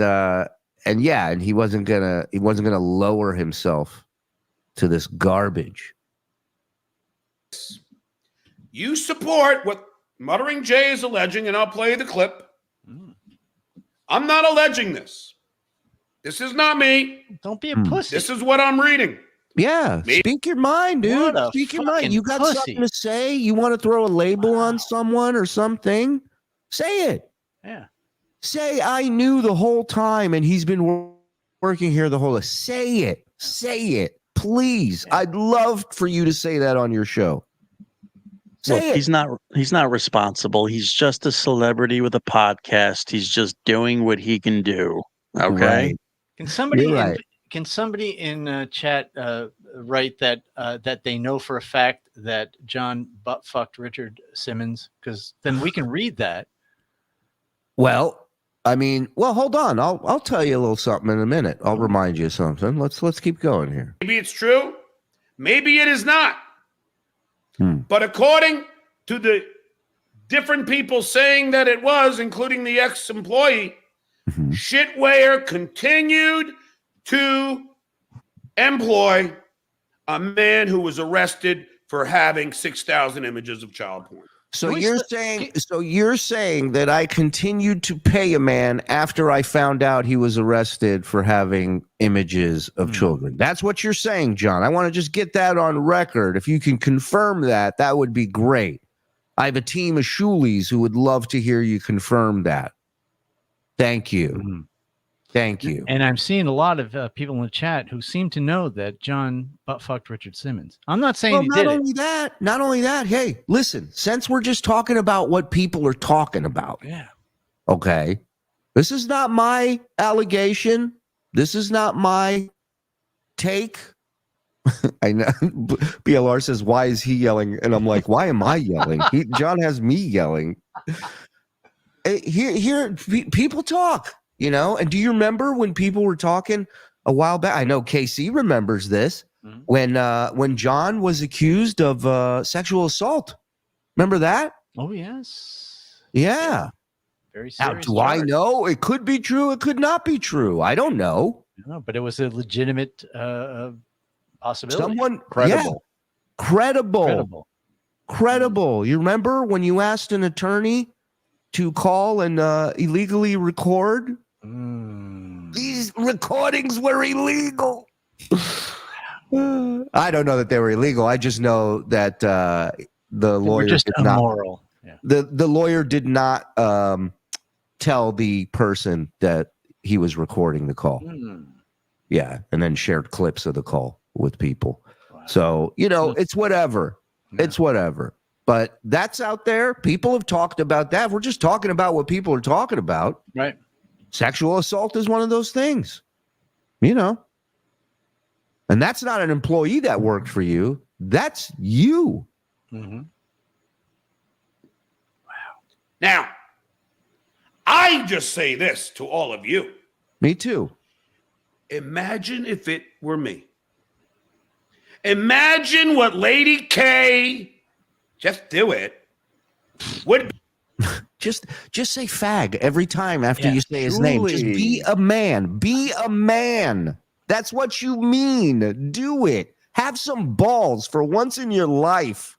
[SPEAKER 4] he wasn't gonna lower himself to this garbage.
[SPEAKER 1] You support what Muttering Jay is alleging, and I'll play the clip. I'm not alleging this. This is not me.
[SPEAKER 5] Don't be a pussy.
[SPEAKER 1] This is what I'm reading.
[SPEAKER 4] Yeah, speak your mind, dude.
[SPEAKER 5] What a
[SPEAKER 4] Speak your mind.
[SPEAKER 5] fucking
[SPEAKER 4] You got
[SPEAKER 5] pussy.
[SPEAKER 4] something to say? You want to throw a label on someone or something? Say it.
[SPEAKER 5] Yeah.
[SPEAKER 4] Say I knew the whole time and he's been working here the whole time. Say it. Say it. Please. I'd love for you to say that on your show.
[SPEAKER 6] Look,
[SPEAKER 4] Say it.
[SPEAKER 6] he's not responsible. He's just a celebrity with a podcast. He's just doing what he can do. Okay.
[SPEAKER 4] Right.
[SPEAKER 5] Can somebody
[SPEAKER 4] You're right.
[SPEAKER 5] can somebody in chat write that that they know for a fact that John butt fucked Richard Simmons? Because then we can read that.
[SPEAKER 4] Well, I mean, hold on. I'll tell you a little something in a minute. I'll remind you of something. Let's keep going here.
[SPEAKER 1] Maybe it's true. Maybe it is not. But according to the different people saying that it was, including the ex-employee, Shitware continued to employ a man who was arrested for having 6,000 images of child porn.
[SPEAKER 4] So you're saying that I continued to pay a man after I found out he was arrested for having images of children. That's what you're saying, John. I want to just get that on record. If you can confirm that, that would be great. I have a team of Shulis who would love to hear you confirm that. Thank you. Thank you.
[SPEAKER 5] And I'm seeing a lot of people in the chat who seem to know that John butt fucked Richard Simmons. I'm not saying he did it.
[SPEAKER 4] Not only that, hey, listen, since we're just talking about what people are talking about.
[SPEAKER 5] Yeah.
[SPEAKER 4] Okay. This is not my allegation. This is not my take. I know BLR says, why is he yelling? And I'm like, why am I yelling? John has me yelling. Here, people talk. You know, and do you remember when people were talking a while back? I know KC remembers this when John was accused of sexual assault. Remember that?
[SPEAKER 5] Oh yes.
[SPEAKER 4] Yeah.
[SPEAKER 5] Very
[SPEAKER 4] Now,
[SPEAKER 5] serious.
[SPEAKER 4] do I know? It could be true. It could not be true. I don't know.
[SPEAKER 5] No, but it was a legitimate possibility.
[SPEAKER 4] Someone credible. Credible. You remember when you asked an attorney to call and illegally record? These recordings were illegal. I don't know that they were illegal. I just know that the
[SPEAKER 5] They were
[SPEAKER 4] lawyer
[SPEAKER 5] just
[SPEAKER 4] did not.
[SPEAKER 5] immoral. Yeah.
[SPEAKER 4] The lawyer did not tell the person that he was recording the call. Yeah, and then shared clips of the call with people. So, it's whatever. It's whatever. But that's out there. People have talked about that. We're just talking about what people are talking about.
[SPEAKER 5] Right.
[SPEAKER 4] Sexual assault is one of those things. And that's not an employee that worked for you. That's you.
[SPEAKER 5] Mm-hmm.
[SPEAKER 1] Now, I just say this to all of you.
[SPEAKER 4] Me too.
[SPEAKER 1] Imagine if it were me. Imagine what Lady K, just do it, would
[SPEAKER 4] Just say fag every time after you say his name. Just be a man. Be a man. That's what you mean. Do it. Have some balls for once in your life.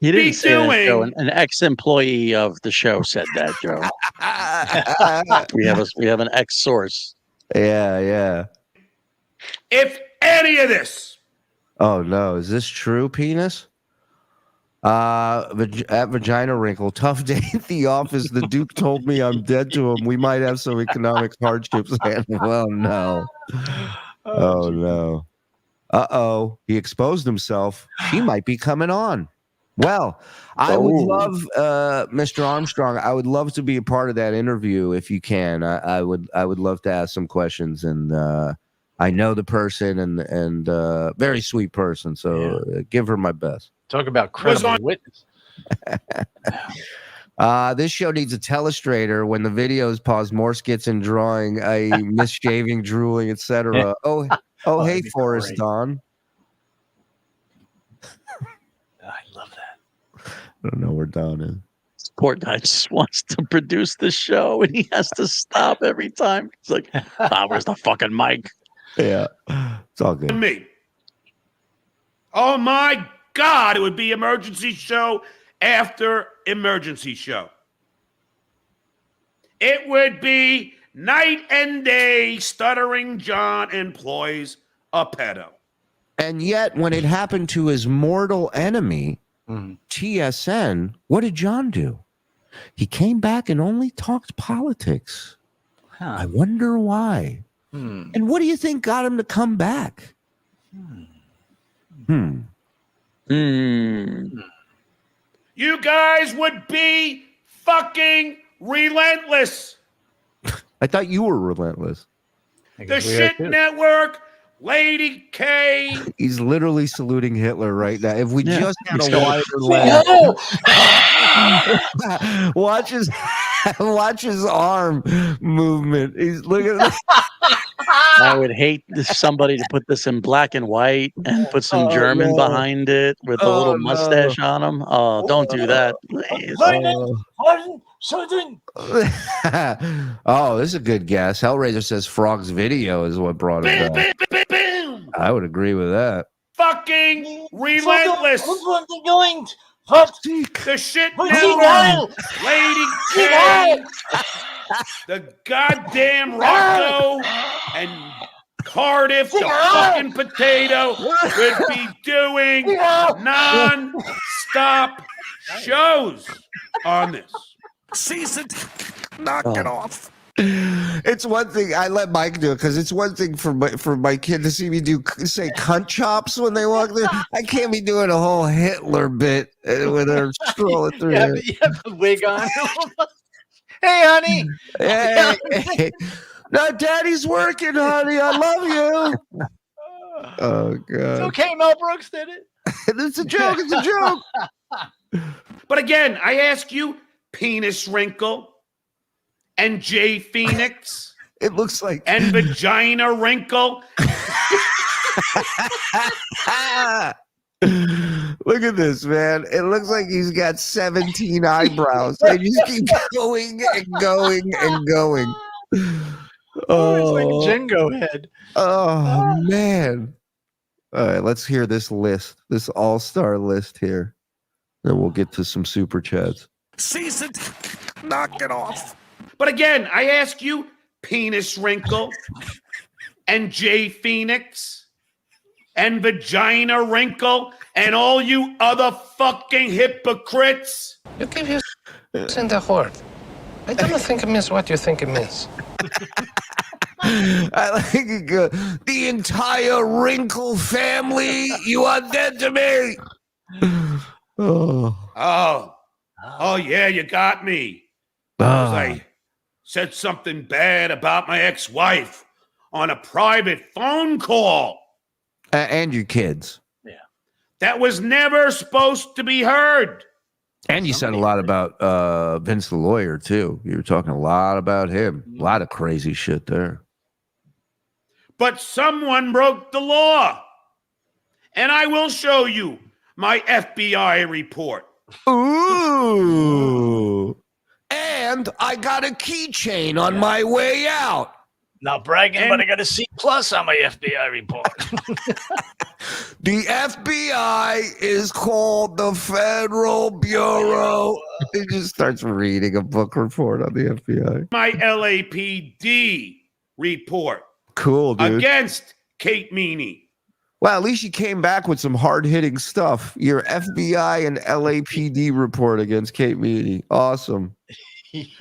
[SPEAKER 6] He didn't say that, Joe. An ex-employee of the show said that, Joe. we have an ex-source.
[SPEAKER 4] Yeah.
[SPEAKER 1] If any of this.
[SPEAKER 4] Oh no, is this true, penis? At Vagina Wrinkle, tough day at the office. The Duke told me I'm dead to him. We might have some economic hardships. Well, no. Oh no. Uh-oh. He exposed himself. He might be coming on. Well, I would love, Mr. Armstrong, I would love to be a part of that interview if you can. I would love to ask some questions, and I know the person and very sweet person, so give her my best.
[SPEAKER 5] Talk about credible witness.
[SPEAKER 4] This show needs a telestrator. When the videos pause, more skits and drawing, a misshaving, drooling, etc. Oh, hey, Forrest Dawn.
[SPEAKER 5] I love that.
[SPEAKER 4] I don't know where Don is.
[SPEAKER 6] This poor guy just wants to produce the show, and he has to stop every time. It's like, where's the fucking mic?
[SPEAKER 4] Yeah, it's all good.
[SPEAKER 1] Me. Oh my God, it would be emergency show after emergency show. It would be night and day. Stuttering John employs a pedo.
[SPEAKER 4] And yet, when it happened to his mortal enemy, TSN, what did John do? He came back and only talked politics. I wonder why. And what do you think got him to come back?
[SPEAKER 1] You guys would be fucking relentless.
[SPEAKER 4] I thought you were relentless.
[SPEAKER 1] The Shit Network, Lady K.
[SPEAKER 4] He's literally saluting Hitler right now. If we just had a wider laugh. Watch his arm movement. He's looking at
[SPEAKER 6] I would hate somebody to put this in black and white and put some German behind it with a little mustache on him. Oh, don't do that, please.
[SPEAKER 4] Oh, this is a good guess. Hellraiser says Frog's video is what brought it back. I would agree with that.
[SPEAKER 1] Fucking relentless. The Shit Network, Lady K. The goddamn Rocco and Cardiff, the fucking potato, would be doing non-stop shows on this.
[SPEAKER 9] Season, knock it off.
[SPEAKER 4] It's one thing I let Mike do it because it's one thing for my kid to see me say cunt chops when they walk there. I can't be doing a whole Hitler bit when they're scrolling through.
[SPEAKER 5] You have the wig on. Hey, honey.
[SPEAKER 4] Hey. No, Daddy's working, honey. I love you. Oh God.
[SPEAKER 5] It's okay. Mel Brooks did it.
[SPEAKER 4] It's a joke. It's a joke.
[SPEAKER 1] But again, I ask you, Penis Wrinkle and Jay Phoenix.
[SPEAKER 4] It looks like
[SPEAKER 1] and Vagina Wrinkle.
[SPEAKER 4] Look at this, man. It looks like he's got 17 eyebrows. They just keep going and going and going.
[SPEAKER 5] Oh, it's like a Jingo head.
[SPEAKER 4] Oh, man. All right, let's hear this list, this all-star list here. Then we'll get to some super chats.
[SPEAKER 9] Season, knock it off.
[SPEAKER 1] But again, I ask you, Penis Wrinkle and Jay Phoenix and Vagina Wrinkle and all you other fucking hypocrites.
[SPEAKER 15] You give your in the word. I don't think it means what you think it means.
[SPEAKER 4] I like it good. The entire Wrinkle family, you are dead to me.
[SPEAKER 1] Oh yeah, you got me. Because I said something bad about my ex-wife on a private phone call.
[SPEAKER 4] And your kids.
[SPEAKER 5] Yeah.
[SPEAKER 1] That was never supposed to be heard.
[SPEAKER 4] And you said a lot about Vince the lawyer, too. You were talking a lot about him. A lot of crazy shit there.
[SPEAKER 1] But someone broke the law. And I will show you my FBI report.
[SPEAKER 4] Ooh. And I got a keychain on my way out.
[SPEAKER 5] Not bragging, but I got a C+ on my FBI report.
[SPEAKER 4] The FBI is called the Federal Bureau. He just starts reading a book report on the FBI.
[SPEAKER 1] My LAPD report.
[SPEAKER 4] Cool, dude.
[SPEAKER 1] Against Kate Meany.
[SPEAKER 4] Well, at least you came back with some hard-hitting stuff. Your FBI and LAPD report against Kate Meany. Awesome.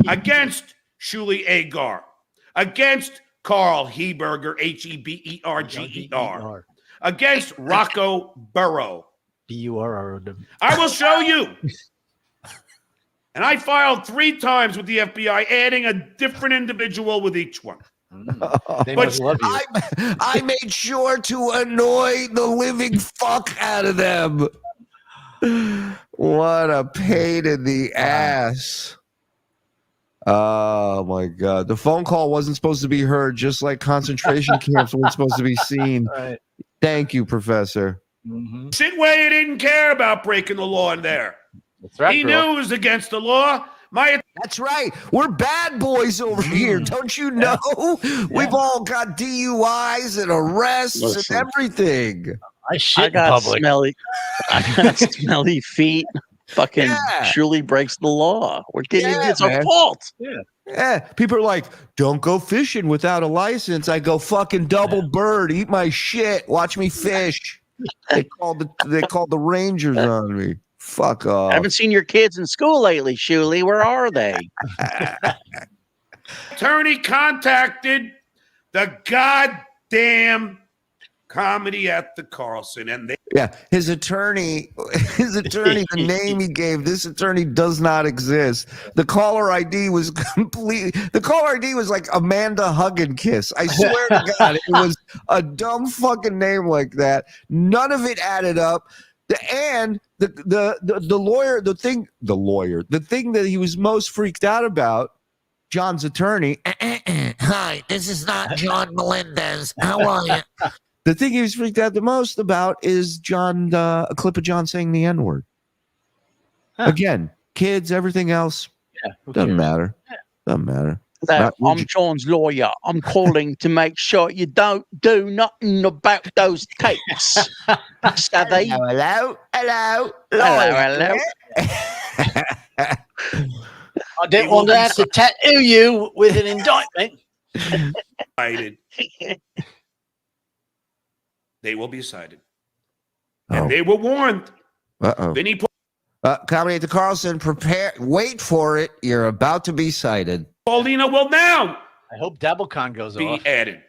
[SPEAKER 1] Against Shuli Agar. Against Carl Heberger, Heberger. Against Rocco Burrow.
[SPEAKER 5] Burrow.
[SPEAKER 1] I will show you. And I filed 3 times with the FBI, adding a different individual with each one.
[SPEAKER 5] They must love you.
[SPEAKER 4] I made sure to annoy the living fuck out of them. What a pain in the ass. Oh my God. The phone call wasn't supposed to be heard, just like concentration camps weren't supposed to be seen.
[SPEAKER 5] Right.
[SPEAKER 4] Thank you, Professor.
[SPEAKER 1] Sitway didn't care about breaking the law in there.
[SPEAKER 5] That's right,
[SPEAKER 1] He
[SPEAKER 5] girl.
[SPEAKER 1] knew it was against the law.
[SPEAKER 4] That's right. We're bad boys over here. Don't you know? We've all got DUIs and arrests and everything.
[SPEAKER 5] I shit
[SPEAKER 6] I
[SPEAKER 5] in
[SPEAKER 6] got
[SPEAKER 5] public.
[SPEAKER 6] I got smelly feet. Fucking Shuli breaks the law. We're getting it's our fault.
[SPEAKER 4] Yeah. People are like, don't go fishing without a license. I go fucking double bird, eat my shit, watch me fish. They called the Rangers on me. Fuck off.
[SPEAKER 6] I haven't seen your kids in school lately, Shuli. Where are they?
[SPEAKER 1] Attorney contacted the goddamn Comedy at the Carlson, and they
[SPEAKER 4] his attorney, the name he gave, this attorney does not exist. The caller ID was like Amanda Hugginkiss. I swear to God, it was a dumb fucking name like that. None of it added up. The thing that he was most freaked out about, John's attorney.
[SPEAKER 16] Hi, this is not John Melendez. How are you?
[SPEAKER 4] The thing he was freaked out the most about is a clip of John saying the N-word. Again, kids, everything else, doesn't matter. Doesn't matter.
[SPEAKER 6] I'm John's lawyer. I'm calling to make sure you don't do nothing about those tapes. Savvy?
[SPEAKER 4] Hello.
[SPEAKER 6] Hello.
[SPEAKER 5] I didn't want to have to tattoo you with an indictment.
[SPEAKER 1] They will be cited. And they were warned. Vinny
[SPEAKER 4] Comedy at the Carlson, wait for it. You're about to be cited.
[SPEAKER 1] Paulina will now
[SPEAKER 5] I hope DabbleCon goes
[SPEAKER 1] be
[SPEAKER 5] off.
[SPEAKER 1] added.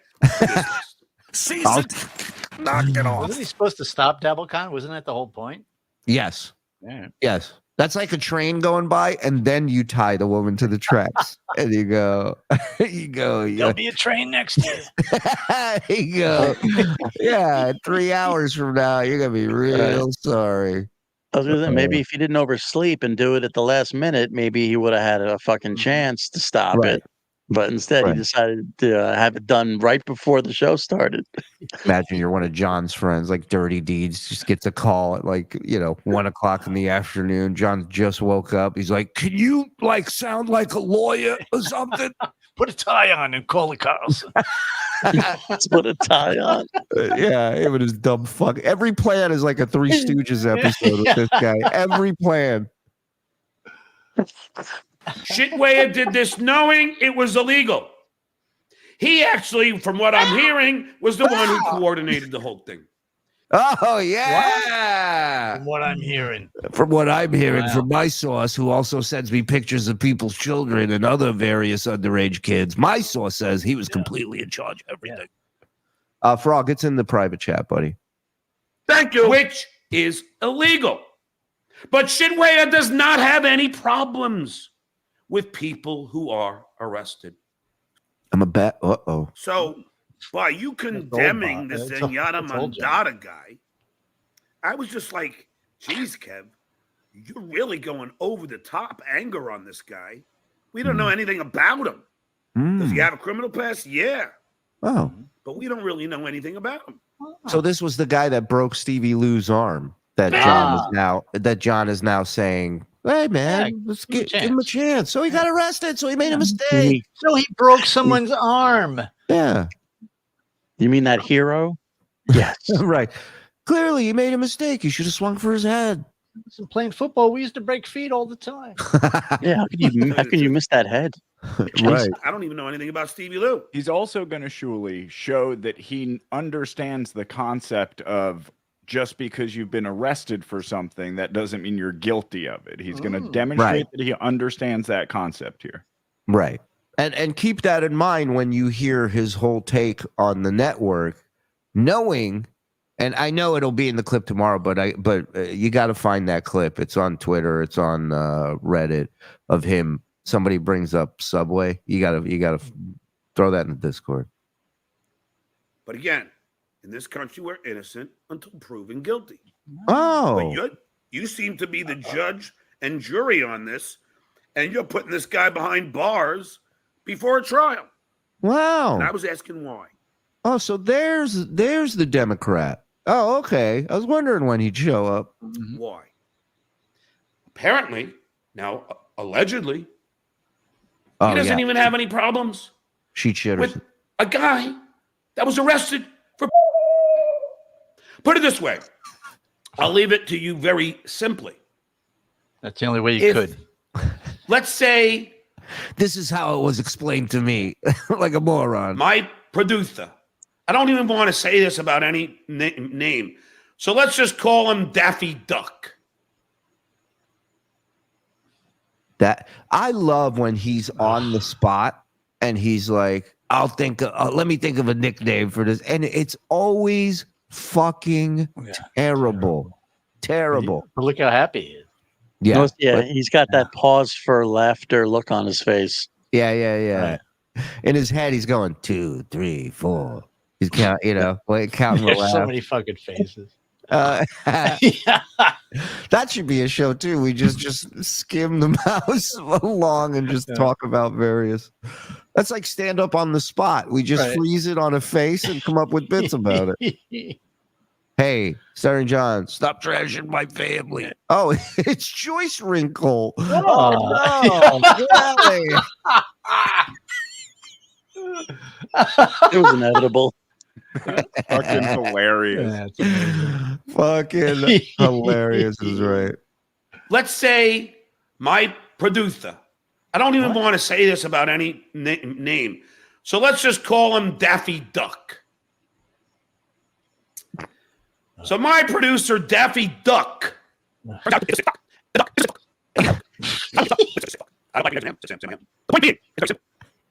[SPEAKER 4] Knock it off.
[SPEAKER 5] Wasn't he supposed to stop DabbleCon? Wasn't that the whole point?
[SPEAKER 4] Yes.
[SPEAKER 5] Yeah.
[SPEAKER 4] Yes. That's like a train going by, and then you tie the woman to the tracks, and you go.
[SPEAKER 5] There'll be a train next year.
[SPEAKER 4] You go. Yeah, 3 hours from now, you're gonna be real sorry.
[SPEAKER 6] I was gonna say, maybe if he didn't oversleep and do it at the last minute, maybe he would have had a fucking chance to stop it. But instead, he decided to have it done right before the show started.
[SPEAKER 4] Imagine you're one of John's friends, like Dirty Deeds, just gets a call at 1 o'clock in the afternoon. John just woke up. He's like, "Can you sound like a lawyer or something?"
[SPEAKER 5] Put a tie on and call the Carlson.
[SPEAKER 6] Let's put a tie on.
[SPEAKER 4] Yeah, him and his dumb fuck. Every plan is like a Three Stooges episode with this guy. Every plan.
[SPEAKER 1] Shitwaya did this knowing it was illegal. He actually, from what I'm hearing, was the one who coordinated the whole thing.
[SPEAKER 4] Oh yeah.
[SPEAKER 5] From what I'm hearing.
[SPEAKER 4] From what I'm hearing
[SPEAKER 5] Wow.
[SPEAKER 4] from my source, who also sends me pictures of people's children and other various underage kids, my source says he was completely in charge of everything. Frog, it's in the private chat, buddy.
[SPEAKER 1] Thank you. Which is illegal. But Shinwaya does not have any problems with people who are arrested.
[SPEAKER 4] I'm a bet. Uh-oh.
[SPEAKER 1] So, by you condemning this Zenyatta Mandata guy, I was just like, geez, Kev, you're really going over the top anger on this guy. We don't know anything about him. Does he have a criminal past? Yeah.
[SPEAKER 4] Oh.
[SPEAKER 1] But we don't really know anything about him.
[SPEAKER 4] So this was the guy that broke Stevie Lou's arm that John is now saying, hey man, let's give him a chance. So he got arrested, so he made a mistake.
[SPEAKER 5] So he broke someone's arm.
[SPEAKER 4] Yeah.
[SPEAKER 6] You mean that hero? Yes.
[SPEAKER 4] Right. Clearly he made a mistake. He should have swung for his head.
[SPEAKER 5] Listen, playing football, we used to break feet all the time.
[SPEAKER 6] Yeah, how can you miss that head?
[SPEAKER 4] Right.
[SPEAKER 1] I don't even know anything about Stevie Lou.
[SPEAKER 7] He's also going to Shuli show that he understands the concept of just because you've been arrested for something, that doesn't mean you're guilty of it. He's going to demonstrate that he understands that concept here.
[SPEAKER 4] Right. And keep that in mind when you hear his whole take on the network, knowing, and I know it'll be in the clip tomorrow, but you got to find that clip. It's on Twitter. It's on Reddit of him. Somebody brings up Subway. You gotta throw that in the Discord.
[SPEAKER 1] But again, in this country, we're innocent until proven guilty.
[SPEAKER 4] Oh.
[SPEAKER 1] But you seem to be the judge and jury on this, and you're putting this guy behind bars before a trial.
[SPEAKER 4] Wow.
[SPEAKER 1] And I was asking why.
[SPEAKER 4] Oh, so there's the Democrat. Oh, okay. I was wondering when he'd show up.
[SPEAKER 1] Why? Apparently, now allegedly, he doesn't even have any problems with a guy that was arrested for. Put it this way. I'll leave it to you very simply.
[SPEAKER 5] That's the only way you could.
[SPEAKER 1] Let's say.
[SPEAKER 4] This is how it was explained to me, like a moron.
[SPEAKER 1] My producer. I don't even want to say this about any name. So let's just call him Daffy Duck.
[SPEAKER 4] That I love when he's on the spot and he's like, let me think of a nickname for this. And it's always fucking terrible. Terrible.
[SPEAKER 5] But look how happy he is.
[SPEAKER 4] Yeah.
[SPEAKER 6] He's got that pause for laughter look on his face.
[SPEAKER 4] Yeah. In his head, he's going 2, 3, 4. He's counting, counting.
[SPEAKER 5] There's so many fucking faces.
[SPEAKER 4] That should be a show too. We just skim the mouse along and just talk about various. That's like stand up on the spot. We just freeze it on a face and come up with bits about it. Hey, Stuttering John, stop trashing my family. Oh, it's Joyce Wrinkle. Oh no, really?
[SPEAKER 6] It was inevitable.
[SPEAKER 7] Fucking hilarious.
[SPEAKER 4] Fucking hilarious is right.
[SPEAKER 1] Let's say my producer. I don't even want to say this about any name. So let's just call him Daffy Duck. So my producer, Daffy Duck.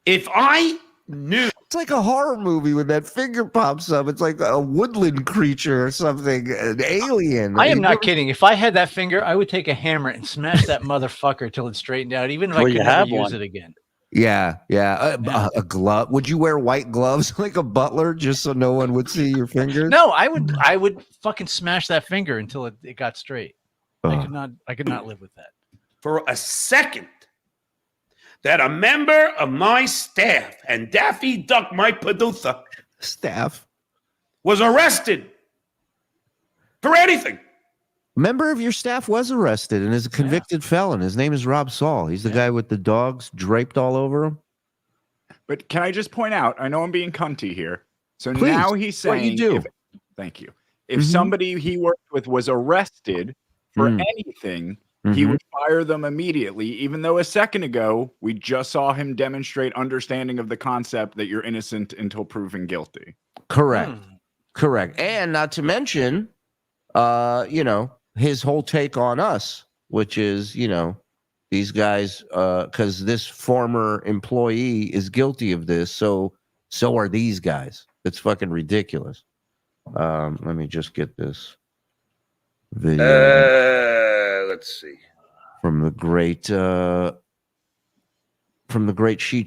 [SPEAKER 1] If I knew.
[SPEAKER 4] It's like a horror movie when that finger pops up. It's like a woodland creature or something, an alien.
[SPEAKER 5] I am not kidding. If I had that finger, I would take a hammer and smash that motherfucker till it straightened out, even if I could never use it again.
[SPEAKER 4] Yeah. A glove. Would you wear white gloves like a butler just so no one would see your fingers?
[SPEAKER 5] No, I would fucking smash that finger until it got straight. I could not live with that.
[SPEAKER 1] For a second, that a member of my staff and Daffy Duck, my producer, was arrested for anything.
[SPEAKER 4] A member of your staff was arrested and is a convicted felon. His name is Rob Saul. He's the guy with the dogs draped all over him.
[SPEAKER 7] But can I just point out, I know I'm being cunty here. So
[SPEAKER 4] Please,
[SPEAKER 7] now he's saying,
[SPEAKER 4] what you do.
[SPEAKER 7] Thank you. If somebody he worked with was arrested for anything, he would fire them immediately, even though a second ago we just saw him demonstrate understanding of the concept that you're innocent until proven guilty.
[SPEAKER 4] Correct. And not to mention, you know, his whole take on us, which is, you know, these guys, because this former employee is guilty of this, so are these guys. It's fucking ridiculous. Let me just get this video.
[SPEAKER 1] Let's see.
[SPEAKER 4] From the great Sheet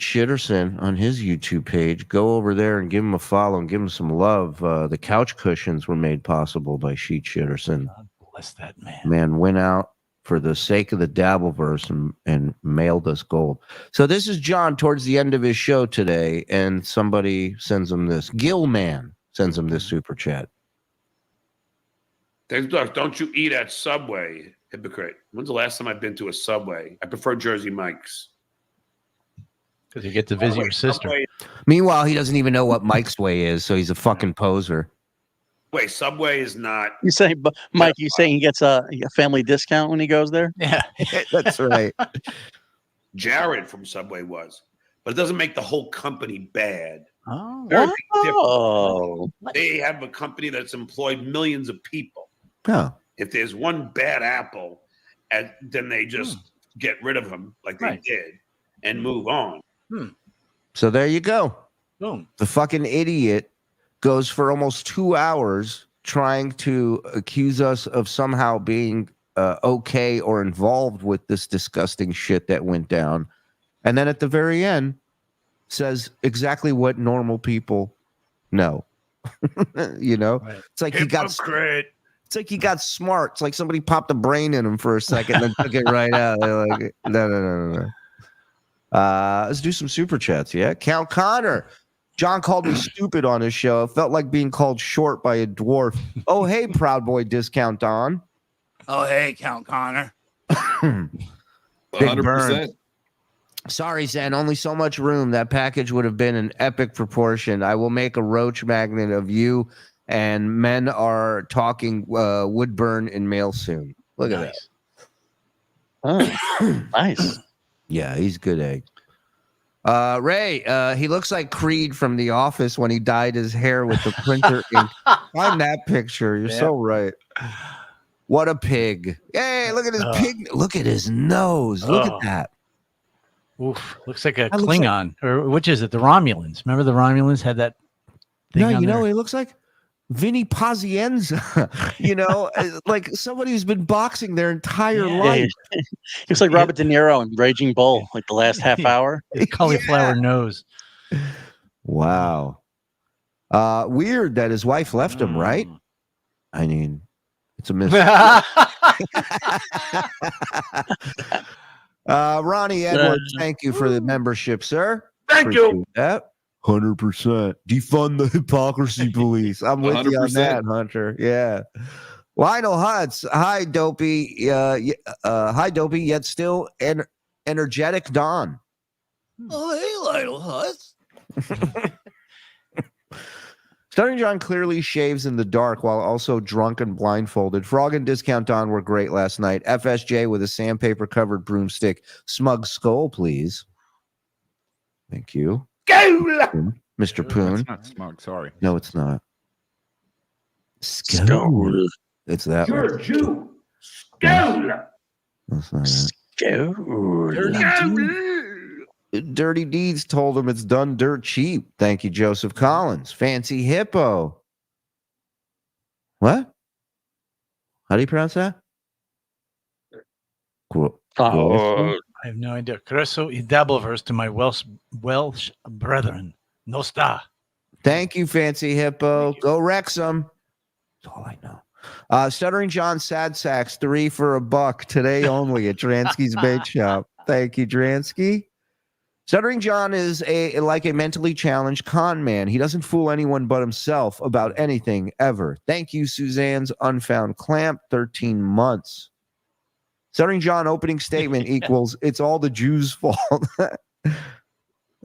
[SPEAKER 4] Shitterson on his YouTube page. Go over there and give him a follow and give him some love. The couch cushions were made possible by Sheet Shitterson.
[SPEAKER 5] God bless that man.
[SPEAKER 4] Man went out for the sake of the Dabbleverse and mailed us gold. So this is John towards the end of his show today, and somebody sends him this. Gilman sends him this super chat.
[SPEAKER 1] Thanks, Doug. Don't you eat at Subway, hypocrite. When's the last time I've been to a Subway? I prefer Jersey Mike's.
[SPEAKER 5] Because you get to visit your sister.
[SPEAKER 1] Subway.
[SPEAKER 4] Meanwhile, he doesn't even know what Mike's Way is, so he's a fucking poser.
[SPEAKER 1] Wait, Subway is not.
[SPEAKER 6] You say, Mike? You saying he gets a family discount when he goes there?
[SPEAKER 5] Yeah,
[SPEAKER 4] that's right.
[SPEAKER 1] Jared from Subway was, but it doesn't make the whole company bad.
[SPEAKER 5] Oh,
[SPEAKER 1] They're different. They have a company that's employed millions of people.
[SPEAKER 4] Oh.
[SPEAKER 1] If there's one bad apple, then they just get rid of him like they did and move on.
[SPEAKER 4] So there you go.
[SPEAKER 5] Boom.
[SPEAKER 4] The fucking idiot goes for almost 2 hours trying to accuse us of somehow being okay or involved with this disgusting shit that went down. And then at the very end says exactly what normal people know. You know, it's like he got smart. It's like somebody popped a brain in him for a second and then took it right out. They're like, no. Let's do some super chats. Yeah. Count Connor. John called me stupid on his show. It felt like being called short by a dwarf. Oh, hey, Proud Boy Discount Don.
[SPEAKER 17] Oh, hey, Count Connor.
[SPEAKER 4] Big burn. Sorry, Zen. Only so much room. That package would have been an epic proportion. I will make a roach magnet of you, and men are talking wood burn in mail soon. Look at that.
[SPEAKER 6] Oh, nice.
[SPEAKER 4] Yeah, he's good egg. Ray, he looks like Creed from The Office when he dyed his hair with the printer ink. Find that picture. You're so right. What a pig. Hey, look at his pig. Look at his nose. Look at that.
[SPEAKER 5] Oof. Looks like a Klingon. Or which is it? The Romulans. Remember the Romulans had that thing
[SPEAKER 4] No,
[SPEAKER 5] on
[SPEAKER 4] you know,
[SPEAKER 5] there?
[SPEAKER 4] he looks like Vinny Pazienza. You know, like somebody who's been boxing their entire life.
[SPEAKER 6] He looks like Robert De Niro in Raging Bull, like the last half hour.
[SPEAKER 5] Cauliflower nose.
[SPEAKER 4] Wow. Weird that his wife left him, right? I mean, it's a mystery. Ronnie Edwards, thank you for the membership, sir.
[SPEAKER 1] Thank you.
[SPEAKER 4] That 100%. Defund the hypocrisy police. I'm with you on
[SPEAKER 2] 100%.
[SPEAKER 4] that, Hunter. Yeah. Lionel Hutz. Hi, Dopey. Hi, Dopey. Yet still energetic Don.
[SPEAKER 17] Oh, hey, Lionel Hutz.
[SPEAKER 4] Stuttering John clearly shaves in the dark while also drunk and blindfolded. Frog and Discount Don were great last night. FSJ with a sandpaper covered broomstick. Smug skull, please. Thank you. Mr. Poon.
[SPEAKER 7] That's not smug. Sorry.
[SPEAKER 4] No, it's not. Skull. It's that
[SPEAKER 1] You're
[SPEAKER 4] one.
[SPEAKER 1] a Jew. Skull.
[SPEAKER 4] That's not
[SPEAKER 1] Skull.
[SPEAKER 4] Dirty Deeds told him it's done dirt cheap. Thank you, Joseph Collins. Fancy Hippo. What? How do you pronounce that? Cool.
[SPEAKER 5] I have no idea. Creso y Dabbleverse to my Welsh brethren. No sta.
[SPEAKER 4] Thank you, Fancy Hippo. Go Wrexham. That's all I know. Stuttering John Sad Sacks, 3 for $1 today only at Dransky's Bait Shop. Thank you, Dransky. Stuttering John is like a mentally challenged con man. He doesn't fool anyone but himself about anything ever. Thank you, Suzanne's Unfound Clamp, 13 months. Stuttering John opening statement equals it's all the Jews' fault.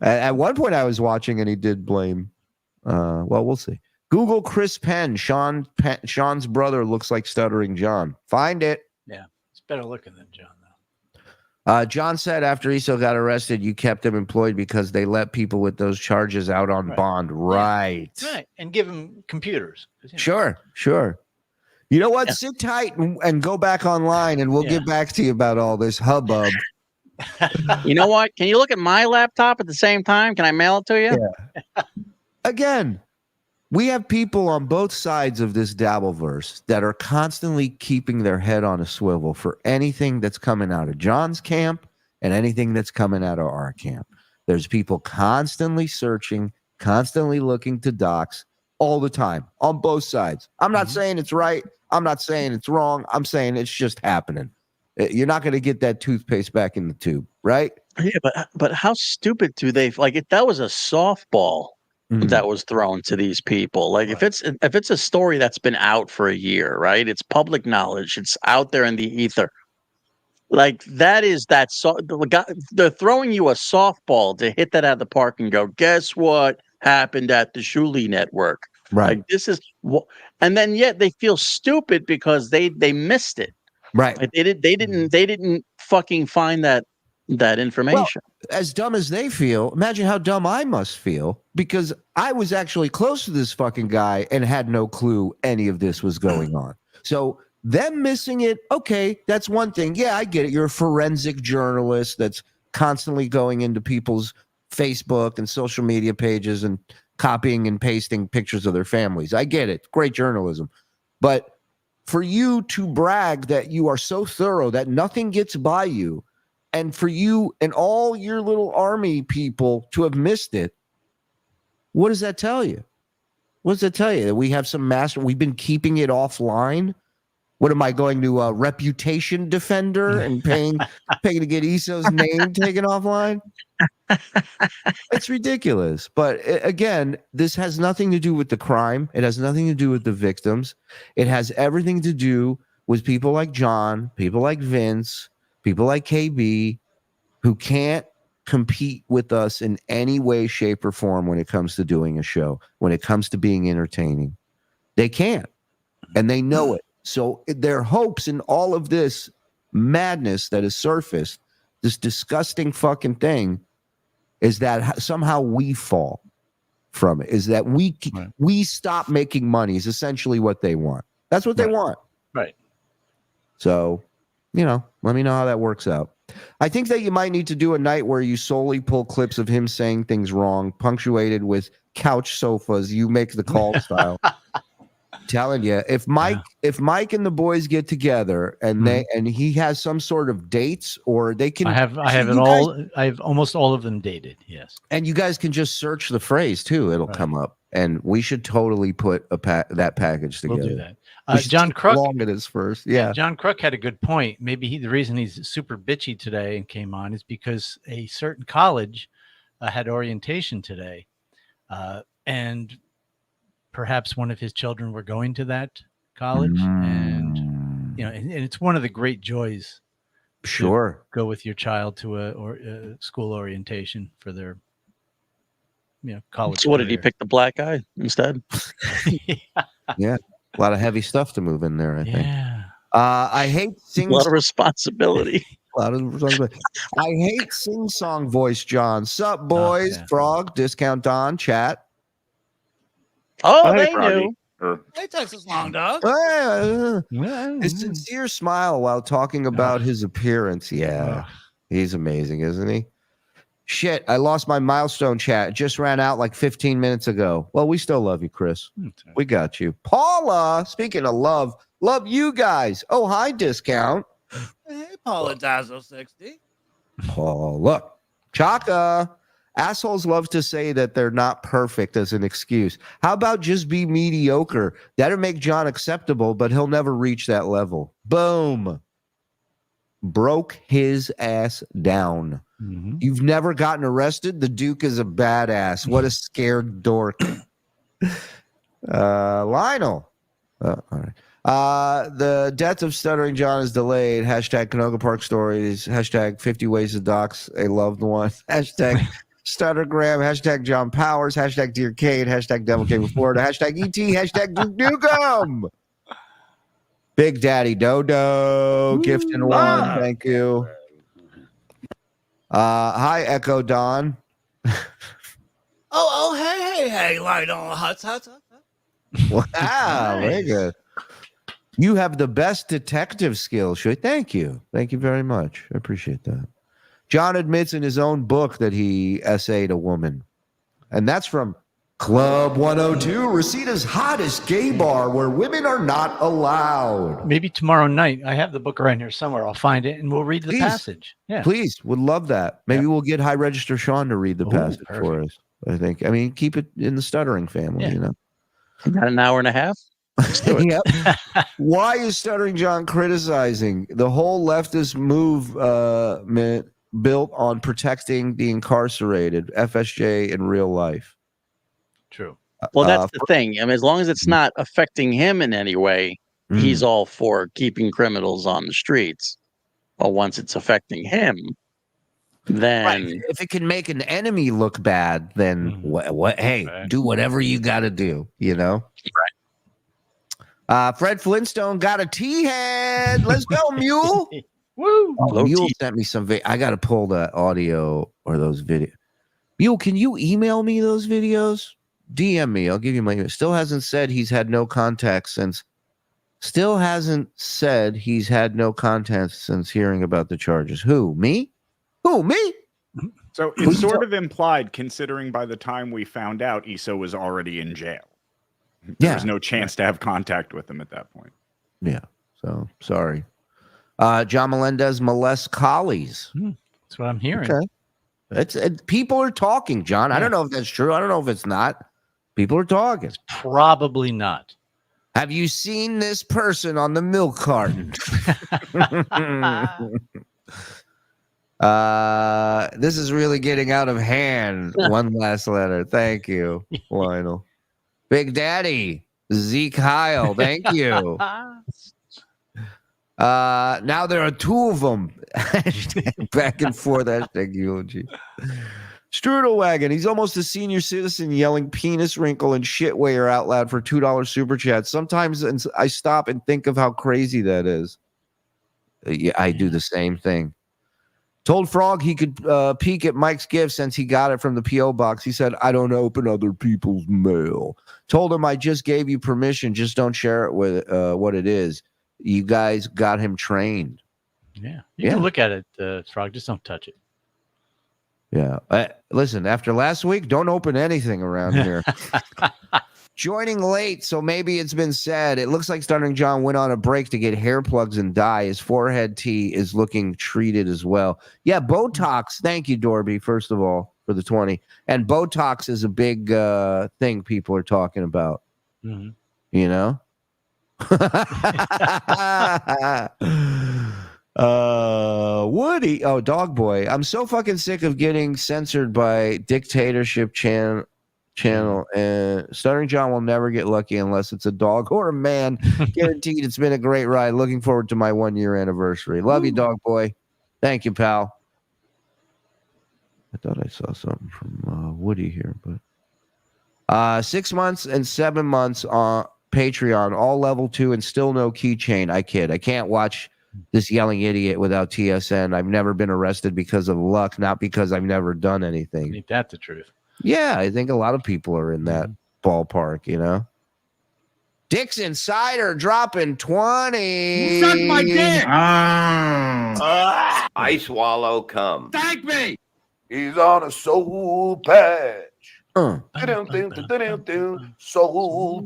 [SPEAKER 4] At one point I was watching and he did blame. Well, we'll see. Google Chris Penn. Sean's brother looks like Stuttering John. Find it.
[SPEAKER 5] Yeah, it's better looking than John.
[SPEAKER 4] John said after Iso got arrested, you kept him employed because they let people with those charges out on bond. Right.
[SPEAKER 5] Right. And give him computers.
[SPEAKER 4] Sure. You know what? Sit tight and go back online, and we'll get back to you about all this hubbub.
[SPEAKER 6] You know what? Can you look at my laptop at the same time? Can I mail it to you?
[SPEAKER 4] Yeah. Again, we have people on both sides of this Dabbleverse that are constantly keeping their head on a swivel for anything that's coming out of John's camp and anything that's coming out of our camp. There's people constantly searching, constantly looking to dox all the time on both sides. I'm not saying it's right. I'm not saying it's wrong. I'm saying it's just happening. You're not going to get that toothpaste back in the tube, right?
[SPEAKER 6] Yeah, but how stupid do they like? If that was a softball that was thrown to these people, like if it's a story that's been out for a year, right? It's public knowledge. It's out there in the ether. Like they're throwing you a softball to hit that out of the park and go, guess what happened at the Shuli Network?
[SPEAKER 4] Right.
[SPEAKER 6] Like this is what, and then yet they feel stupid because they missed it.
[SPEAKER 4] Right.
[SPEAKER 6] Like they didn't fucking find that information.
[SPEAKER 4] Well, as dumb as they feel, imagine how dumb I must feel, because I was actually close to this fucking guy and had no clue any of this was going on. So them missing it, okay, that's one thing. Yeah, I get it. You're a forensic journalist that's constantly going into people's Facebook and social media pages and copying and pasting pictures of their families. I get it. Great journalism. But for you to brag that you are so thorough that nothing gets by you, and for you and all your little army people to have missed it, what does that tell you? What does that tell you? That we have some we've been keeping it offline? What am I going to a reputation defender and paying to get Iso's name taken offline? It's ridiculous. But again, this has nothing to do with the crime. It has nothing to do with the victims. It has everything to do with people like John, people like Vince, people like KB, who can't compete with us in any way, shape, or form when it comes to doing a show, when it comes to being entertaining. They can't, and they know it. So their hopes in all of this madness that has surfaced, this disgusting fucking thing, is that somehow we fall from it, is that we stop making money is essentially what they want. That's what they want.
[SPEAKER 5] Right.
[SPEAKER 4] So, let me know how that works out. I think that you might need to do a night where you solely pull clips of him saying things wrong, punctuated with couch sofas, you make the call style. Telling you, if Mike and the boys get together and he has some sort of dates, or they can, I
[SPEAKER 5] have almost all of them dated. Yes.
[SPEAKER 4] And you guys can just search the phrase too. It'll come up, and we should totally put that package together.
[SPEAKER 5] We'll do that. John Crook,
[SPEAKER 4] long it is first. Yeah.
[SPEAKER 5] John Crook had a good point. Maybe the reason he's super bitchy today and came on is because a certain college had orientation today, and perhaps one of his children were going to that college, and it's one of the great joys.
[SPEAKER 4] Sure.
[SPEAKER 5] Go with your child to a school orientation for their, college.
[SPEAKER 6] So what did he pick, the black guy instead?
[SPEAKER 4] Yeah. A lot of heavy stuff to move in there, I think.
[SPEAKER 5] Yeah.
[SPEAKER 4] I hate
[SPEAKER 6] a lot of responsibility.
[SPEAKER 4] I hate sing-song voice, John. Sup, boys? Frog, Discount Don, chat.
[SPEAKER 6] Oh, they knew.
[SPEAKER 17] Hey, Texas Long Dog.
[SPEAKER 4] His sincere smile while talking about his appearance. Yeah. He's amazing, isn't he? Shit, I lost my milestone chat. It just ran out like 15 minutes ago. Well, we still love you, Chris. We got you. Paula, speaking of love you guys. Oh, hi, Discount.
[SPEAKER 17] Hey, Paula Dazzle 60.
[SPEAKER 4] Paula. Chaka. Assholes love to say that they're not perfect as an excuse. How about just be mediocre? That'll make John acceptable, but he'll never reach that level. Boom. Broke his ass down. Mm-hmm. You've never gotten arrested? The Duke is a badass. What a scared dork. Lionel. All right. The death of Stuttering John is delayed. Hashtag Canoga Park Stories. Hashtag 50 Ways to Dox a Loved One. Hashtag Stuttergram. Hashtag John Powers. Hashtag Dear Kate. Hashtag Devil King of Florida. Hashtag ET. Hashtag Duke Nukem. Big Daddy Dodo. Gift and one. Thank you. Hi, Echo Don.
[SPEAKER 17] Hey, light on huts.
[SPEAKER 4] Wow, very good. You have the best detective skills. Thank you. Thank you very much. I appreciate that. John admits in his own book that he essayed a woman. And that's from Club 102, Resita's hottest gay bar where women are not allowed.
[SPEAKER 5] Maybe tomorrow night. I have the book around here somewhere. I'll find it and we'll read the passage. Yeah.
[SPEAKER 4] Please, would love that. Maybe we'll get High Register Sean to read the passage for us. I think. I mean, keep it in the stuttering family, you know.
[SPEAKER 6] Got an hour and a half?
[SPEAKER 4] Yep. Why is Stuttering John criticizing the whole leftist movement built on protecting the incarcerated, FSJ in real life?
[SPEAKER 5] True.
[SPEAKER 6] Well, that's the thing. I mean, as long as it's not affecting him in any way, he's all for keeping criminals on the streets. But once it's affecting him, then
[SPEAKER 4] if it can make an enemy look bad, then what? Hey, do whatever you got to do. You know. Right. Fred Flintstone got a tea head. Let's go, Mule.
[SPEAKER 5] Woo!
[SPEAKER 4] Mule sent me some. I got to pull the audio or those videos. Mule, can you email me those videos? DM me. I'll give you my email. Still hasn't said he's had no contact since. Still hasn't said he's had no contact since hearing about the charges. Who? Me? Who? Me?
[SPEAKER 7] So it's sort of implied, considering by the time we found out, Issa was already in jail. There was no chance to have contact with him at that point.
[SPEAKER 4] Yeah. So sorry. John Melendez molests collies.
[SPEAKER 5] That's what I'm hearing.
[SPEAKER 4] Okay. People are talking, John. I don't know if that's true. I don't know if it's not. People are talking. It's
[SPEAKER 5] probably not.
[SPEAKER 4] Have you seen this person on the milk carton? This is really getting out of hand. One last letter. Thank you, Lionel. Big Daddy, Zeke Heil. Thank you. Now there are two of them. Back and forth. Hashtag eulogy. Strudel Wagon. He's almost a senior citizen yelling penis wrinkle and shitware out loud for $2 super chat. Sometimes I stop and think of how crazy that is. Yeah, I do the same thing. Told Frog he could peek at Mike's gift since he got it from the P.O. box. He said, I don't open other people's mail. Told him I just gave you permission. Just don't share it with what it is. You guys got him trained.
[SPEAKER 5] Yeah. You can look at it, Frog. Just don't touch it.
[SPEAKER 4] Yeah. Listen, after last week, don't open anything around here. Joining late, so maybe it's been said. It looks like Stuttering John went on a break to get hair plugs and dye. His forehead tee is looking treated as well. Yeah, Botox. Thank you, Dorby, first of all, for the 20. And Botox is a big thing people are talking about.
[SPEAKER 5] Mm-hmm.
[SPEAKER 4] You know? Woody. Oh, Dog Boy. I'm so fucking sick of getting censored by dictatorship channel, and Stuttering John will never get lucky unless it's a dog or a man. Guaranteed. It's been a great ride. Looking forward to my 1-year anniversary. Love you, Dog Boy. Thank you, pal. I thought I saw something from Woody here, but 6 months and 7 months on Patreon, all level 2 and still no keychain. I kid. I can't watch this yelling idiot without TSN. I've never been arrested because of luck, not because I've never done anything.
[SPEAKER 5] Ain't that the truth?
[SPEAKER 4] Yeah, I think a lot of people are in that ballpark, you know. Dick's Insider dropping 20.
[SPEAKER 8] Suck my dick.
[SPEAKER 3] I swallow cum.
[SPEAKER 8] Thank me.
[SPEAKER 18] He's on a soul patch. Soul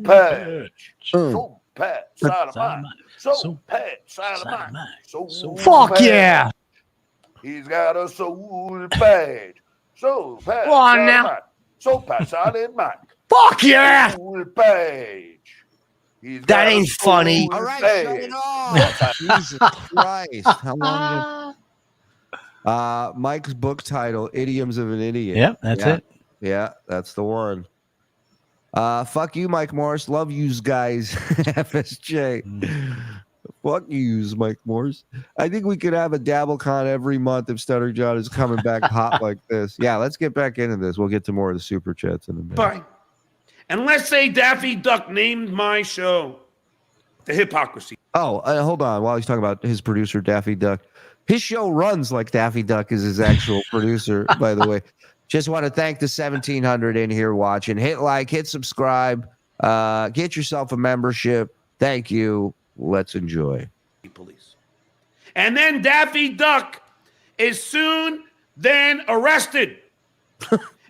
[SPEAKER 18] patch. Soul patch. Side of mine. Soul patch. Side of mine. Soul
[SPEAKER 5] Fuck
[SPEAKER 18] patch.
[SPEAKER 5] yeah.
[SPEAKER 18] He's got a soul patch. Soul patch.
[SPEAKER 8] Go on
[SPEAKER 18] side
[SPEAKER 8] now.
[SPEAKER 18] of mine. Soul patch. Side of mine.
[SPEAKER 8] Fuck yeah.
[SPEAKER 18] Soul patch. He's
[SPEAKER 8] That
[SPEAKER 18] got a
[SPEAKER 8] ain't
[SPEAKER 18] soul
[SPEAKER 8] funny.
[SPEAKER 4] All right,
[SPEAKER 18] patch.
[SPEAKER 4] shut it off. Jesus Christ. How long? Mike's book title, Idioms of an Idiot.
[SPEAKER 5] Yep, that's it.
[SPEAKER 4] Yeah, that's the one. Fuck you, Mike Morris. Love yous guys. FSJ. Fuck yous, Mike Morris. I think we could have a DabbleCon every month if Stuttering John is coming back hot like this. Yeah, let's get back into this. We'll get to more of the super chats in a minute.
[SPEAKER 1] Bye. And let's say Daffy Duck named my show The Hypocrisy.
[SPEAKER 4] Oh, hold on. While he's talking about his producer, Daffy Duck. His show runs like Daffy Duck is his actual producer, by the way. Just want to thank the 1,700 in here watching. Hit like, hit subscribe, get yourself a membership. Thank you. Let's enjoy.
[SPEAKER 1] Police. And then Daffy Duck is soon then arrested.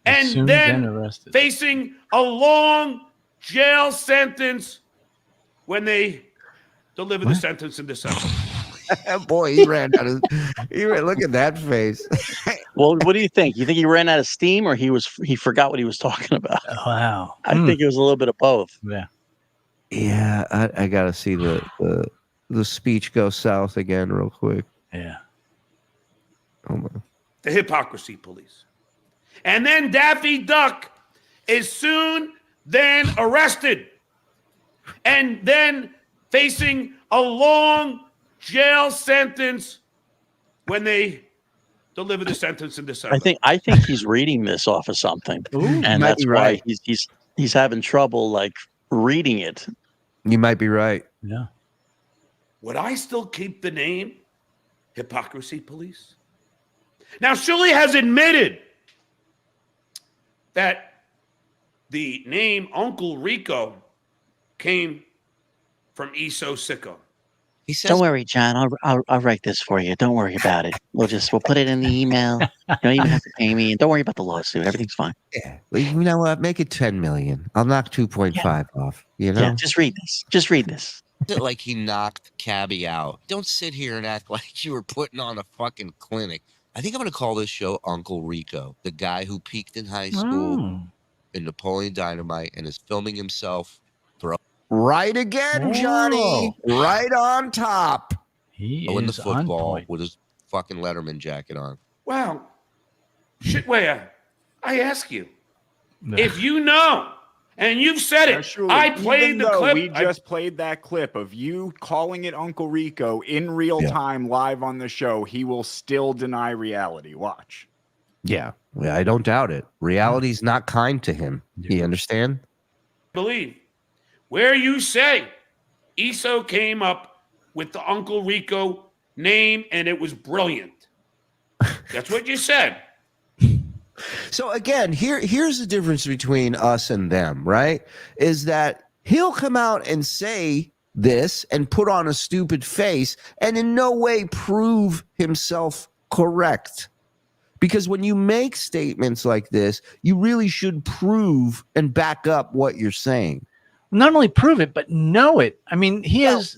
[SPEAKER 1] And then facing a long jail sentence when they deliver the sentence in December.
[SPEAKER 4] Boy, he ran out of. Look at that face.
[SPEAKER 6] Well, what do you think? You think he ran out of steam, or he forgot what he was talking about?
[SPEAKER 5] Wow.
[SPEAKER 6] I think it was a little bit of both.
[SPEAKER 5] Yeah.
[SPEAKER 4] Yeah, I gotta see the speech go south again real quick.
[SPEAKER 5] Yeah.
[SPEAKER 4] Hold on.
[SPEAKER 1] The hypocrisy police. And then Daffy Duck is soon then arrested and then facing a long jail sentence when they deliver the sentence in December.
[SPEAKER 6] I think he's reading this off of something, and that's why he's having trouble like reading it.
[SPEAKER 4] You might be right.
[SPEAKER 5] Yeah.
[SPEAKER 1] Would I still keep the name hypocrisy police? Now, Shuli has admitted that the name Uncle Rico came from Iso Sicko.
[SPEAKER 6] He says, "Don't worry, John. I'll write this for you. Don't worry about it. We'll put it in the email. You don't even have to pay me, and don't worry about the lawsuit. Everything's fine."
[SPEAKER 4] Yeah. You know what? Make it 10 million. I'll knock 2.5 off. You know?
[SPEAKER 6] Yeah. Just read this. Just read this.
[SPEAKER 19] Like he knocked Cabby out. Don't sit here and act like you were putting on a fucking clinic. I think I'm going to call this show Uncle Rico, the guy who peaked in high school in Napoleon Dynamite and is filming himself for
[SPEAKER 4] right again, Johnny. Right on top.
[SPEAKER 19] He in the football with his fucking Letterman jacket on.
[SPEAKER 1] Well, Shitwaya, I ask you, if you know, and you've said it,
[SPEAKER 7] Shuli,
[SPEAKER 1] I played the clip.
[SPEAKER 7] We just played that clip of you calling it Uncle Rico in real time live on the show. He will still deny reality. Watch.
[SPEAKER 4] Yeah, I don't doubt it. Reality's not kind to him. You understand?
[SPEAKER 1] Believe where you say Iso came up with the Uncle Rico name and it was brilliant. That's what you said.
[SPEAKER 4] So again, here's the difference between us and them, right? Is that he'll come out and say this and put on a stupid face and in no way prove himself correct. Because when you make statements like this, you really should prove and back up what you're saying.
[SPEAKER 5] Not only prove it, but know it. I mean, he has.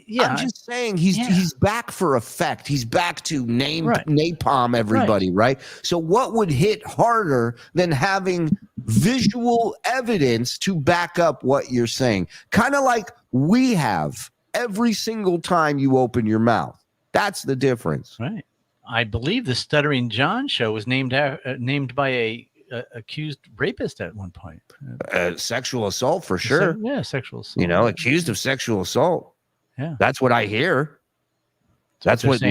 [SPEAKER 5] Yeah,
[SPEAKER 4] I'm just saying he's back for effect. He's back to napalm everybody, right? So what would hit harder than having visual evidence to back up what you're saying? Kind of like we have every single time you open your mouth. That's the difference.
[SPEAKER 5] Right. I believe the Stuttering John show was named by a accused rapist at one point.
[SPEAKER 4] Sexual assault for sure.
[SPEAKER 5] Sexual assault.
[SPEAKER 4] You know, accused of sexual assault.
[SPEAKER 5] Yeah,
[SPEAKER 4] that's what I hear. That's what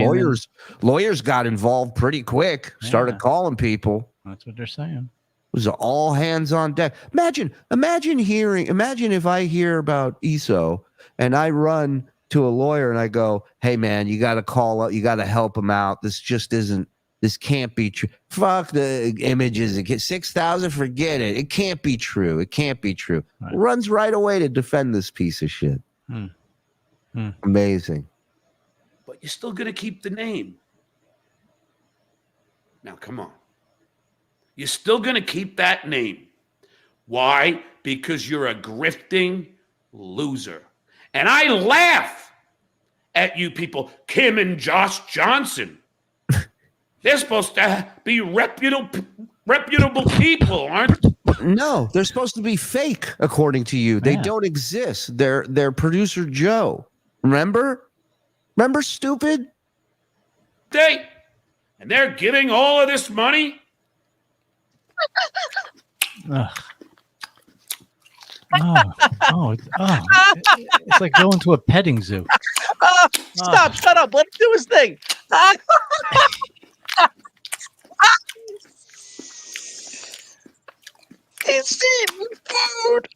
[SPEAKER 4] lawyers got involved pretty quick. Started calling people.
[SPEAKER 5] That's what they're saying.
[SPEAKER 4] It was all hands on deck. Imagine if I hear about Iso and I run to a lawyer and I go, "Hey man, you got to call up. You got to help him out. This can't be true. Fuck the images. 6,000. Forget it. It can't be true. It can't be true." Right. Runs right away to defend this piece of shit. Amazing.
[SPEAKER 1] But you're still going to keep the name. Now, come on. You're still going to keep that name. Why? Because you're a grifting loser. And I laugh at you people, Kim and Josh Johnson. They're supposed to be reputable people, aren't they?
[SPEAKER 4] No, they're supposed to be fake, according to you. They don't exist. They're producer Joe. Remember, stupid?
[SPEAKER 1] And they're giving all of this money?
[SPEAKER 5] It's like going to a petting zoo.
[SPEAKER 6] Stop! Shut up! Let him do his thing. He's eating food.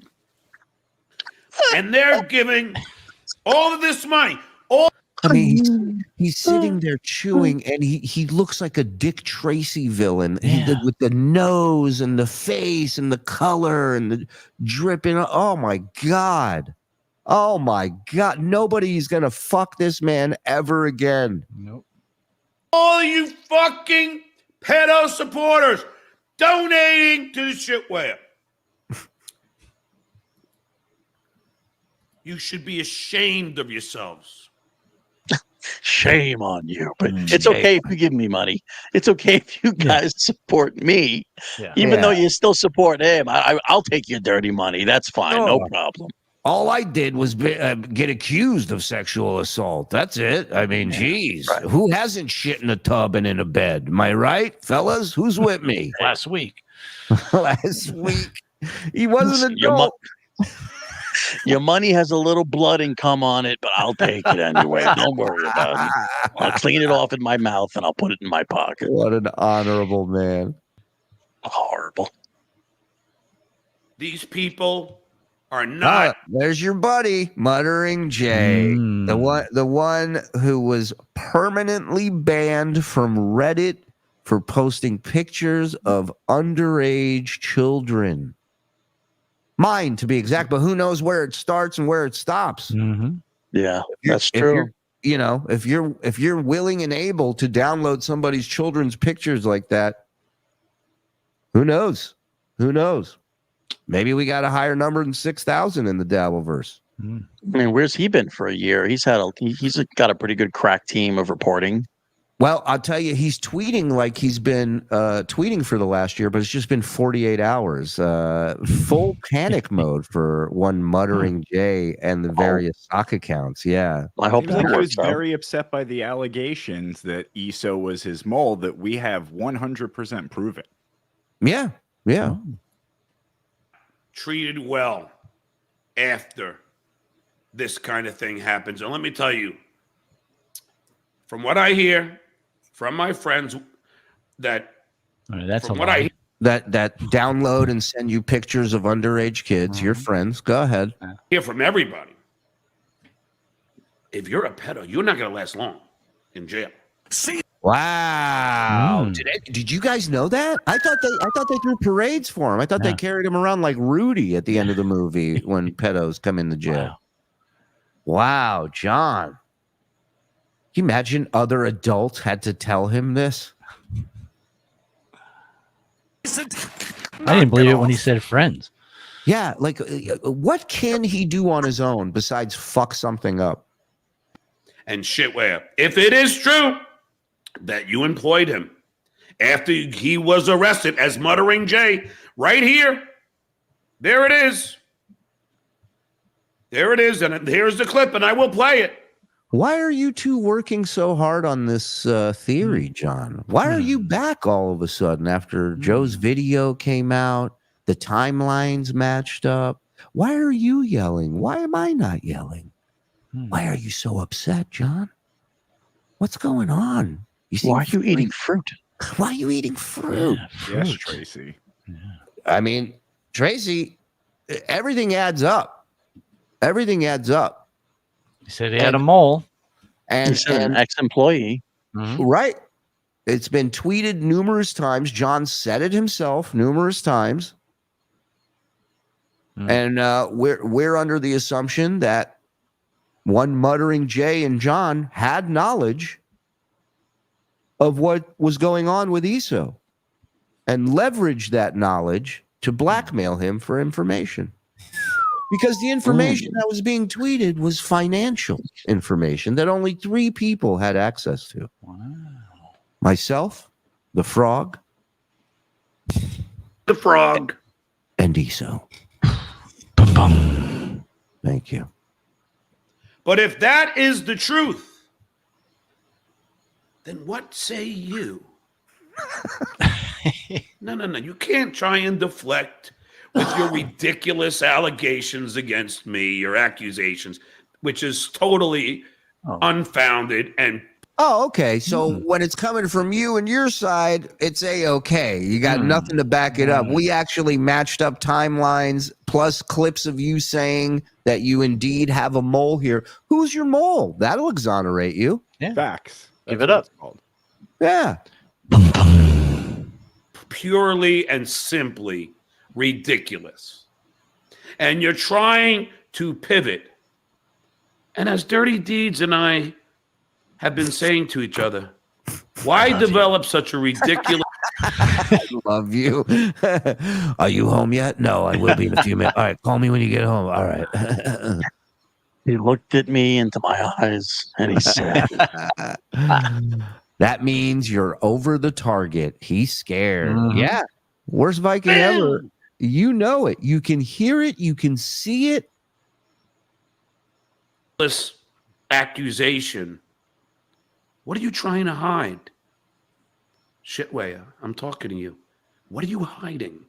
[SPEAKER 1] And they're giving all of this money.
[SPEAKER 4] I mean, he's sitting there chewing, and he looks like a Dick Tracy villain. With the nose and the face and the color and the dripping. Oh my God! Oh my God. Nobody's going to fuck this man ever again.
[SPEAKER 5] Nope.
[SPEAKER 18] All you fucking pedo supporters donating to the shitware. You should be ashamed of yourselves.
[SPEAKER 6] Shame on you. But it's okay if you give me money. It's okay if you guys support me.
[SPEAKER 5] Yeah.
[SPEAKER 6] Even though you still support him. I'll take your dirty money. That's fine. No problem.
[SPEAKER 4] All I did was get accused of sexual assault. That's it. I mean, geez. Right. Who hasn't shit in a tub and in a bed? Am I right, fellas? Who's with me?
[SPEAKER 5] Last week.
[SPEAKER 4] Last week. He wasn't an adult.
[SPEAKER 6] Your money has a little blood and cum on it, but I'll take it anyway. Don't worry about it. I'll clean it off in my mouth and I'll put it in my pocket.
[SPEAKER 4] What an honorable man.
[SPEAKER 6] Horrible.
[SPEAKER 18] These people are not.
[SPEAKER 4] There's your buddy, Muttering Jay, the one who was permanently banned from Reddit for posting pictures of underage children. Mine, to be exact, but who knows where it starts and where it stops.
[SPEAKER 6] Yeah, that's true.
[SPEAKER 4] If you're willing and able to download somebody's children's pictures like that, who knows? Who knows? Maybe we got a higher number than 6,000 in the Dabbleverse.
[SPEAKER 6] I mean, where's he been for a year? He's got a pretty good crack team of reporting.
[SPEAKER 4] Well, I'll tell you, he's tweeting like he's been tweeting for the last year, but it's just been 48 hours. Full panic mode for one Muttering Jay and the various sock accounts. Yeah.
[SPEAKER 6] I hope
[SPEAKER 7] he was very upset by the allegations that ESO was his mole that we have 100% proven.
[SPEAKER 4] Yeah. Yeah.
[SPEAKER 18] Treated well after this kind of thing happens. And let me tell you, from what I hear from my friends, that
[SPEAKER 4] that download and send you pictures of underage kids, your friends. Go ahead.
[SPEAKER 18] Hear from everybody. If you're a pedo, you're not going to last long in jail.
[SPEAKER 4] Wow. Did you guys know that? I thought they threw parades for him. I thought they carried him around like Rudy at the end of the movie when pedos come into jail. Wow, John. Can you imagine other adults had to tell him this?
[SPEAKER 5] I didn't believe it when he said friends.
[SPEAKER 4] Yeah, like what can he do on his own besides fuck something up?
[SPEAKER 18] And shitware. If it is true that you employed him after he was arrested as Muttering Jay, right here, there it is. There it is, and here's the clip, and I will play it.
[SPEAKER 4] Why are you two working so hard on this theory, John? Why are you back all of a sudden after Joe's video came out, the timelines matched up? Why are you yelling? Why am I not yelling? Why are you so upset, John? What's going on?
[SPEAKER 6] Why are you eating fruit?
[SPEAKER 4] Why are you eating fruit?
[SPEAKER 7] Yes, Tracy.
[SPEAKER 4] I mean, Tracy, everything adds up. Everything adds up.
[SPEAKER 5] He said he had a mole.
[SPEAKER 4] And,
[SPEAKER 6] he said an ex-employee.
[SPEAKER 4] Right. It's been tweeted numerous times. John said it himself numerous times. And we're under the assumption that one Muttering Jay and John had knowledge of what was going on with ESO and leveraged that knowledge to blackmail him for information. Because the information that was being tweeted was financial information that only 3 people had access to. Wow. Myself, the frog.
[SPEAKER 18] The frog.
[SPEAKER 4] And ESO. Thank you.
[SPEAKER 18] But if that is the truth, then what say you? No. You can't try and deflect with your ridiculous allegations against me, your accusations, which is totally unfounded. And
[SPEAKER 4] okay. So when it's coming from you and your side, it's A-okay. You got nothing to back it up. We actually matched up timelines plus clips of you saying that you indeed have a mole here. Who's your mole? That'll exonerate you.
[SPEAKER 5] Yeah.
[SPEAKER 7] Facts.
[SPEAKER 5] Give it up.
[SPEAKER 4] Yeah.
[SPEAKER 18] Purely and simply ridiculous. And you're trying to pivot And as Dirty Deeds and I have been saying to each other, why develop such a ridiculous...
[SPEAKER 4] I love you. Are you home yet? No, I will be in a few minutes. All right, call me when you get home. All right.
[SPEAKER 6] He looked at me into my eyes and he said,
[SPEAKER 4] that means you're over the target. He's scared.
[SPEAKER 6] Mhm.
[SPEAKER 4] Yeah. Worst Viking ever. You know it. You can hear it. You can see it.
[SPEAKER 18] accusation? What are you trying to hide? Shitwaya, I'm talking to you. What are you hiding?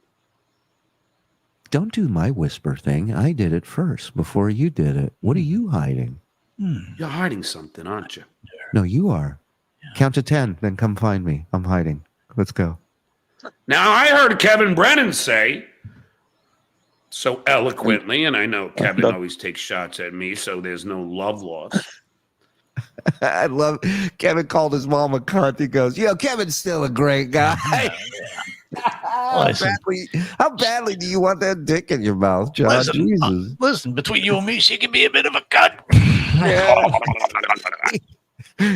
[SPEAKER 4] Don't do my whisper thing. I did it first before you did it. What are you hiding?
[SPEAKER 18] You're hiding something, aren't you?
[SPEAKER 4] No, you are. Count to 10, then come find me. I'm hiding. Let's go.
[SPEAKER 18] Now, I heard Kevin Brennan say so eloquently, and I know Kevin always takes shots at me, so there's no love lost.
[SPEAKER 4] I love Kevin called his mom a cunt. He goes, yo, Kevin's still a great guy. How badly do you want that dick in your mouth, John? Jesus.
[SPEAKER 5] Listen, between you and me, she can be a bit of a cunt.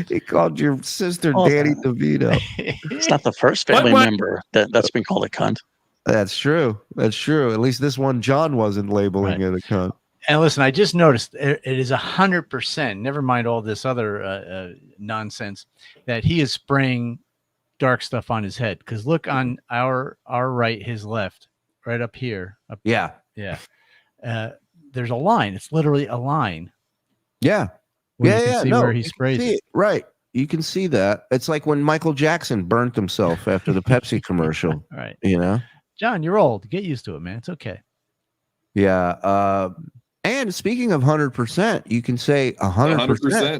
[SPEAKER 4] He called your sister Danny DeVito.
[SPEAKER 6] It's not the first family member that's been called a cunt.
[SPEAKER 4] That's true. That's true. At least this one, John wasn't labeling it a cunt.
[SPEAKER 5] And listen, I just noticed it is 100%. Never mind all this other nonsense that he is spraying dark stuff on his head. Because look on our right, his left, right up here.
[SPEAKER 4] Yeah.
[SPEAKER 5] There's a line. It's literally a line.
[SPEAKER 4] Yeah.
[SPEAKER 5] You can see where he sprays it.
[SPEAKER 4] Right. You can see that. It's like when Michael Jackson burnt himself after the Pepsi commercial.
[SPEAKER 5] Right.
[SPEAKER 4] You know?
[SPEAKER 5] John, you're old. Get used to it, man. It's okay.
[SPEAKER 4] Yeah. And speaking of 100%, you can say 100%.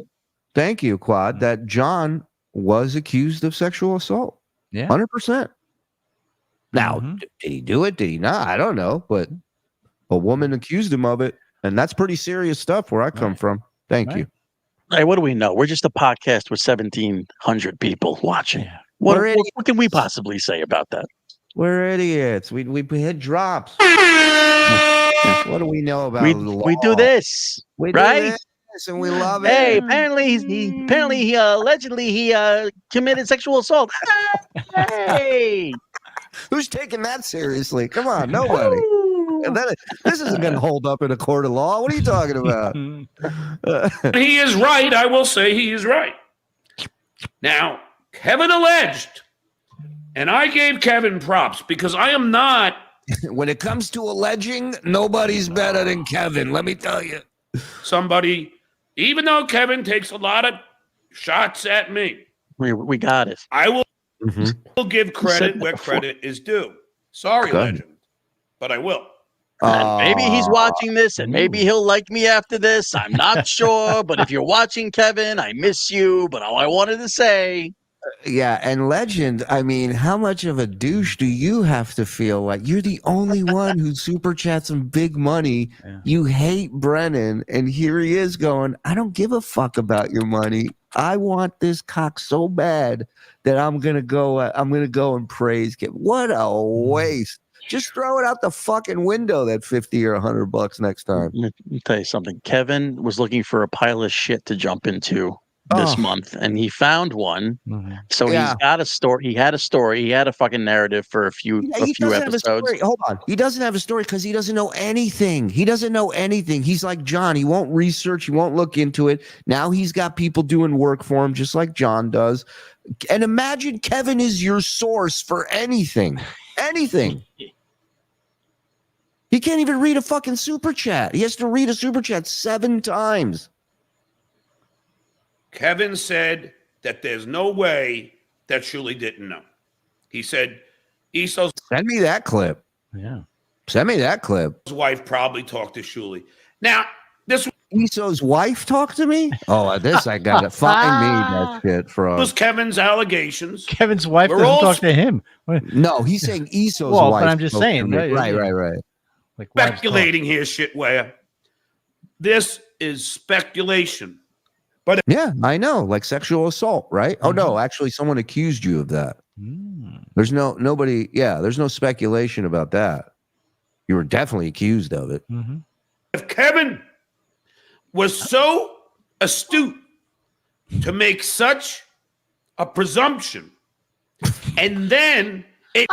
[SPEAKER 4] Thank you, Quad, that John was accused of sexual assault.
[SPEAKER 5] Yeah.
[SPEAKER 4] 100%. Now, did he do it? Did he not? I don't know. But a woman accused him of it. And that's pretty serious stuff where I come from. Thank you.
[SPEAKER 6] Hey, what do we know? We're just a podcast with 1,700 people watching. What can we possibly say about that?
[SPEAKER 4] We're idiots. We hit drops. What do we know about the law?
[SPEAKER 6] We do this,
[SPEAKER 4] We do
[SPEAKER 6] right?
[SPEAKER 4] this and we love it.
[SPEAKER 6] Hey, apparently he allegedly committed sexual assault. Hey,
[SPEAKER 4] who's taking that seriously? Come on, nobody. And then this isn't going to hold up in a court of law. What are you talking about?
[SPEAKER 18] He is right. I will say he is right. Now, Kevin alleged, and I gave Kevin props because I am not.
[SPEAKER 4] When it comes to alleging, nobody's better than Kevin. Let me tell you.
[SPEAKER 18] Somebody, even though Kevin takes a lot of shots at me,
[SPEAKER 6] we got it.
[SPEAKER 18] I will give credit where credit is due. Sorry, legend, but I will.
[SPEAKER 6] Maybe he's watching this and maybe he'll like me after this. I'm not sure. But if you're watching, Kevin, I miss you. But all I wanted to say.
[SPEAKER 4] Yeah. And Legend, I mean, how much of a douche do you have to feel like you're the only one who super chats some big money? Yeah. You hate Brennan. And here he is going, I don't give a fuck about your money. I want this cock so bad that I'm going to go and praise Kevin. What a waste. Just throw it out the fucking window, that $50 or $100 next time.
[SPEAKER 6] Let me tell you something. Kevin was looking for a pile of shit to jump into this month, and he found one. So he's got a story. He had a story. He had a fucking narrative for a few episodes.
[SPEAKER 4] Hold on. He doesn't have a story because he doesn't know anything. He doesn't know anything. He's like John. He won't research. He won't look into it. Now he's got people doing work for him, just like John does. And imagine Kevin is your source for anything. Anything. He can't even read a fucking super chat. He has to read a super chat 7 times.
[SPEAKER 18] Kevin said that there's no way that Shuli didn't know. He said Esau's
[SPEAKER 4] send me that clip.
[SPEAKER 5] Yeah.
[SPEAKER 4] Send me that clip.
[SPEAKER 18] His wife probably talked to Shuli. Now, this
[SPEAKER 4] Esau's wife talked to me? Oh, this I got it. Find me that shit from.
[SPEAKER 18] Was Kevin's allegations.
[SPEAKER 5] Kevin's wife doesn't talk to him.
[SPEAKER 4] No, he's saying Esau's wife.
[SPEAKER 5] But I'm just saying.
[SPEAKER 4] Right.
[SPEAKER 18] Like speculating here, shitware. This is speculation. But
[SPEAKER 4] yeah, I know, like sexual assault, right? Oh no, actually, someone accused you of that. There's there's no speculation about that. You were definitely accused of it.
[SPEAKER 18] If Kevin was so astute to make such a presumption, and then it